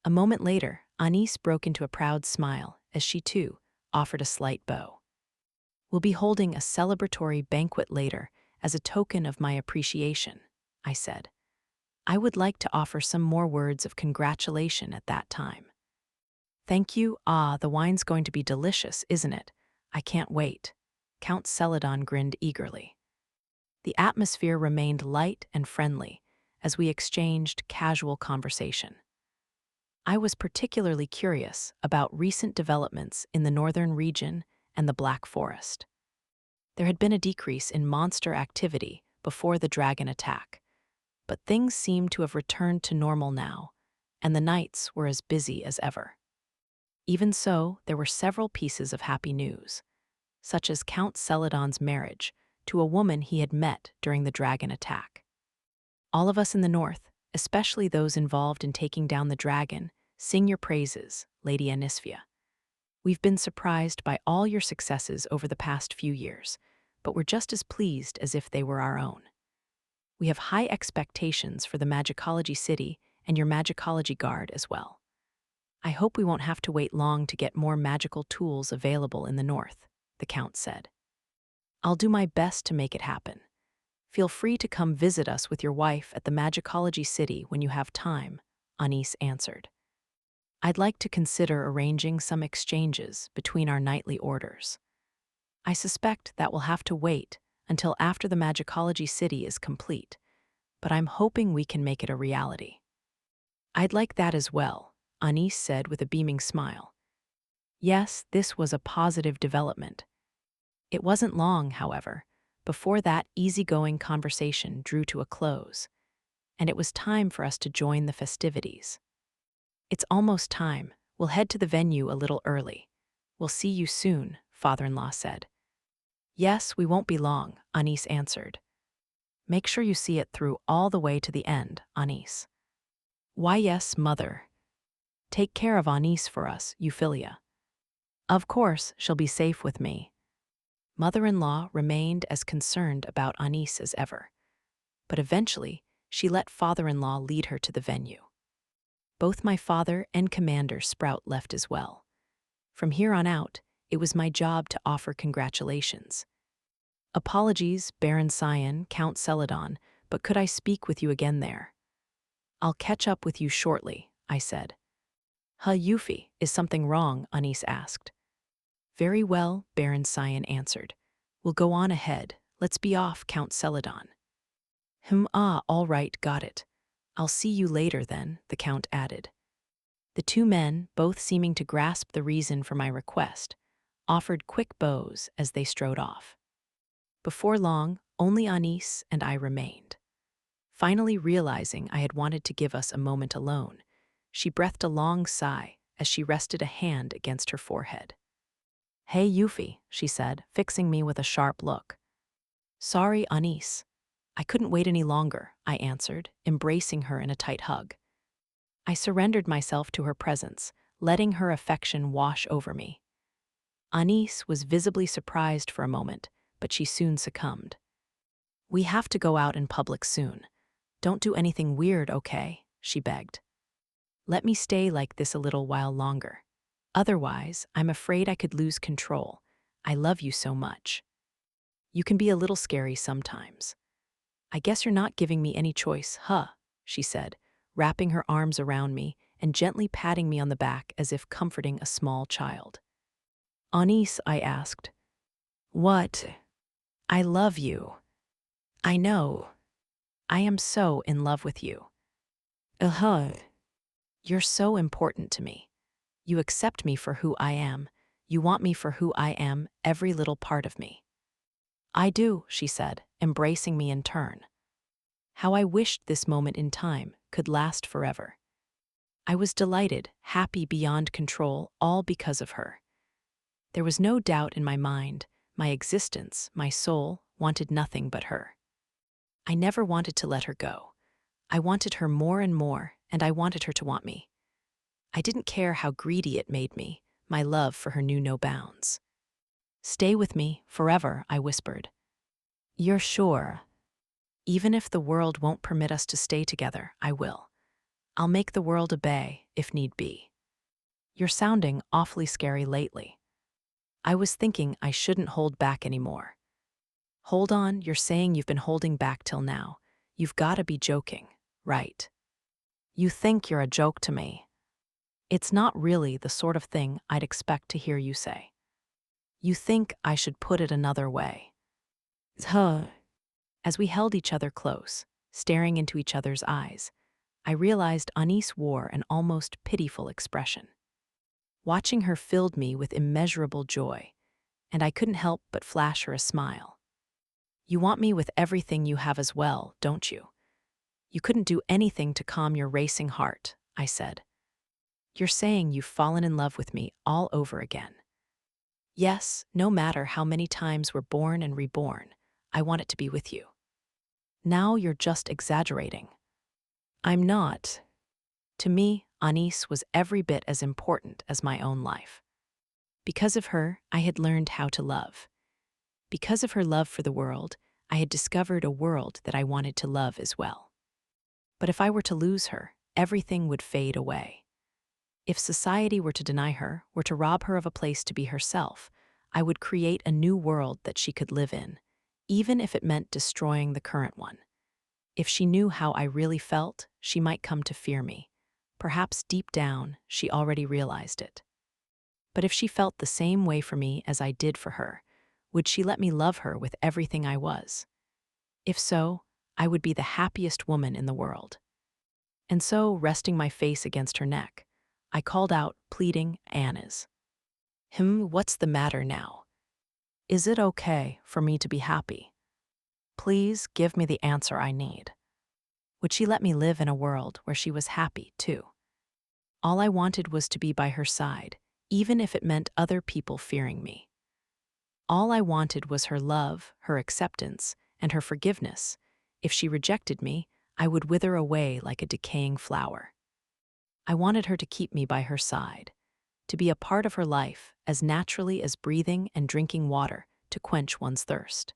A moment later, Anis broke into a proud smile as she, too, offered a slight bow. We'll be holding a celebratory banquet later as a token of my appreciation, I said. I would like to offer some more words of congratulation at that time. Thank you. Ah, the wine's going to be delicious, isn't it? I can't wait. Count Celadon grinned eagerly. The atmosphere remained light and friendly as we exchanged casual conversation. I was particularly curious about recent developments in the northern region and the Black Forest. There had been a decrease in monster activity before the dragon attack, but things seemed to have returned to normal now, and the nights were as busy as ever. Even so, there were several pieces of happy news, such as Count Celadon's marriage to a woman he had met during the dragon attack. All of us in the north, especially those involved in taking down the dragon, sing your praises, Lady Anisphia. We've been surprised by all your successes over the past few years, but we're just as pleased as if they were our own. We have high expectations for the Magicology City and your Magicology Guard as well. I hope we won't have to wait long to get more magical tools available in the north, the Count said. I'll do my best to make it happen. Feel free to come visit us with your wife at the Magicology City when you have time, Anis answered. I'd like to consider arranging some exchanges between our knightly orders. I suspect that will have to wait until after the Magicology City is complete, but I'm hoping we can make it a reality. I'd like that as well, Anis said with a beaming smile. Yes, this was a positive development. It wasn't long, however, before that easygoing conversation drew to a close, and it was time for us to join the festivities. It's almost time. We'll head to the venue a little early. We'll see you soon, father-in-law said. Yes, we won't be long, Anis answered. Make sure you see it through all the way to the end, Anis. Why yes, mother. Take care of Anis for us, Euphyllia. Of course, she'll be safe with me. Mother-in-law remained as concerned about Anis as ever, but eventually she let father-in-law lead her to the venue. Both my father and Commander Sprout left as well. From here on out, it was my job to offer congratulations. Apologies, Baron Sion, Count Celadon, but could I speak with you again there? I'll catch up with you shortly, I said. Yuffie, is something wrong? Anis asked. Very well, Baron Cyan answered. We'll go on ahead. Let's be off, Count Celadon. All right, got it. I'll see you later then, the Count added. The two men, both seeming to grasp the reason for my request, offered quick bows as they strode off. Before long, only Anis and I remained. Finally realizing I had wanted to give us a moment alone, she breathed a long sigh as she rested a hand against her forehead. Hey, Yuffie, she said, fixing me with a sharp look. Sorry, Anis. I couldn't wait any longer, I answered, embracing her in a tight hug. I surrendered myself to her presence, letting her affection wash over me. Anis was visibly surprised for a moment, but she soon succumbed. We have to go out in public soon. Don't do anything weird, okay? She begged. Let me stay like this a little while longer. Otherwise, I'm afraid I could lose control. I love you so much. You can be a little scary sometimes. I guess you're not giving me any choice, huh? She said, wrapping her arms around me and gently patting me on the back as if comforting a small child. Anis, I asked. What? I love you. I know. I am so in love with you. You're so important to me. You accept me for who I am. You want me for who I am, every little part of me. I do, she said, embracing me in turn. How I wished this moment in time could last forever. I was delighted, happy beyond control, all because of her. There was no doubt in my mind, my existence, my soul, wanted nothing but her. I never wanted to let her go. I wanted her more and more, and I wanted her to want me. I didn't care how greedy it made me, my love for her knew no bounds. Stay with me, forever, I whispered. You're sure? Even if the world won't permit us to stay together, I will. I'll make the world obey, if need be. You're sounding awfully scary lately. I was thinking I shouldn't hold back anymore. Hold on, you're saying you've been holding back till now. You've gotta be joking, right? You think you're a joke to me. It's not really the sort of thing I'd expect to hear you say. You think I should put it another way. As we held each other close, staring into each other's eyes, I realized Anis wore an almost pitiful expression. Watching her filled me with immeasurable joy, and I couldn't help but flash her a smile. You want me with everything you have as well, don't you? You couldn't do anything to calm your racing heart, I said. You're saying you've fallen in love with me all over again. Yes, no matter how many times we're born and reborn, I want it to be with you. Now you're just exaggerating. I'm not. To me, Anis was every bit as important as my own life. Because of her, I had learned how to love. Because of her love for the world, I had discovered a world that I wanted to love as well. But if I were to lose her, everything would fade away. If society were to deny her, were to rob her of a place to be herself, I would create a new world that she could live in, even if it meant destroying the current one. If she knew how I really felt, she might come to fear me. Perhaps deep down, she already realized it. But if she felt the same way for me as I did for her, would she let me love her with everything I was? If so, I would be the happiest woman in the world. And so, resting my face against her neck, I called out, pleading, Anis. What's the matter now? Is it okay for me to be happy? Please give me the answer I need. Would she let me live in a world where she was happy, too? All I wanted was to be by her side, even if it meant other people fearing me. All I wanted was her love, her acceptance, and her forgiveness. If she rejected me, I would wither away like a decaying flower. I wanted her to keep me by her side, to be a part of her life as naturally as breathing and drinking water to quench one's thirst.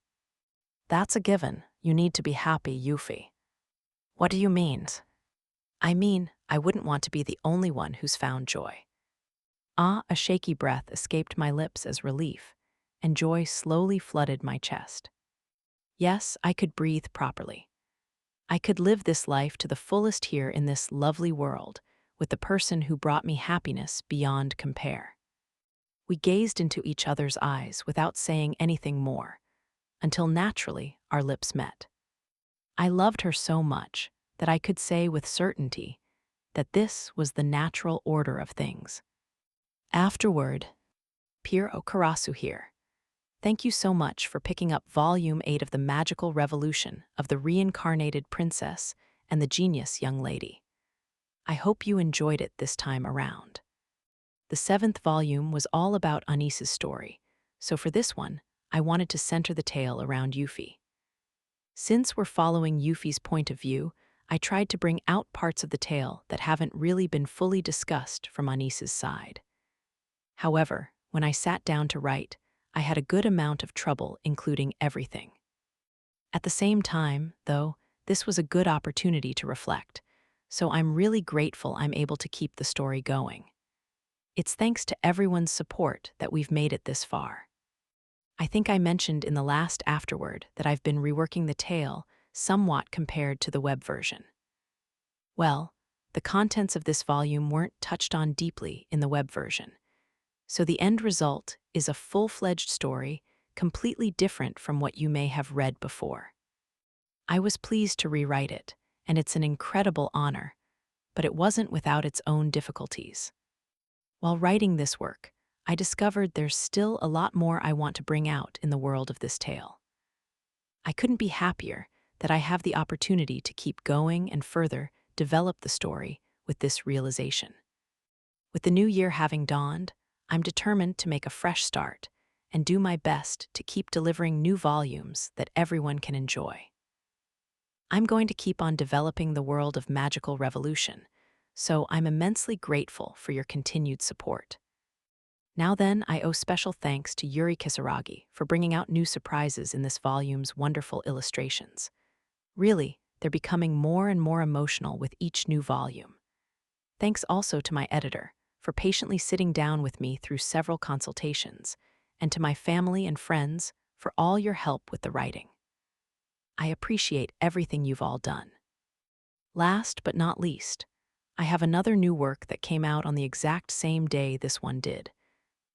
That's a given. You need to be happy, Yuffie. What do you mean? I mean, I wouldn't want to be the only one who's found joy. A shaky breath escaped my lips as relief, and joy slowly flooded my chest. Yes, I could breathe properly. I could live this life to the fullest here in this lovely world, with the person who brought me happiness beyond compare. We gazed into each other's eyes without saying anything more, until naturally our lips met. I loved her so much that I could say with certainty that this was the natural order of things. Afterword, Pierre Okarasu here. Thank you so much for picking up Volume 8 of the Magical Revolution of the Reincarnated Princess and the Genius Young Lady. I hope you enjoyed it this time around. The 7th volume was all about Anis's story, so for this one, I wanted to center the tale around Yuffie. Since we're following Yuffie's point of view, I tried to bring out parts of the tale that haven't really been fully discussed from Anis's side. However, when I sat down to write, I had a good amount of trouble including everything. At the same time, though, this was a good opportunity to reflect, so I'm really grateful I'm able to keep the story going. It's thanks to everyone's support that we've made it this far. I think I mentioned in the last Afterword that I've been reworking the tale somewhat compared to the web version. Well, the contents of this volume weren't touched on deeply in the web version, so the end result is a full-fledged story completely different from what you may have read before. I was pleased to rewrite it, and it's an incredible honor, but it wasn't without its own difficulties. While writing this work, I discovered there's still a lot more I want to bring out in the world of this tale. I couldn't be happier that I have the opportunity to keep going and further develop the story with this realization. With the new year having dawned, I'm determined to make a fresh start and do my best to keep delivering new volumes that everyone can enjoy. I'm going to keep on developing the world of Magical Revolution, so I'm immensely grateful for your continued support. Now then, I owe special thanks to Yuri Kisaragi for bringing out new surprises in this volume's wonderful illustrations. Really, they're becoming more and more emotional with each new volume. Thanks also to my editor for patiently sitting down with me through several consultations, and to my family and friends for all your help with the writing. I appreciate everything you've all done. Last but not least, I have another new work that came out on the exact same day this one did.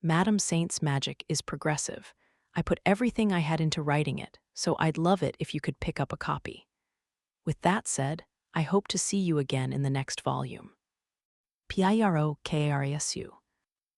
Madame Saint's magic is progressive. I put everything I had into writing it, so I'd love it if you could pick up a copy. With that said, I hope to see you again in the next volume. Piero Krasu.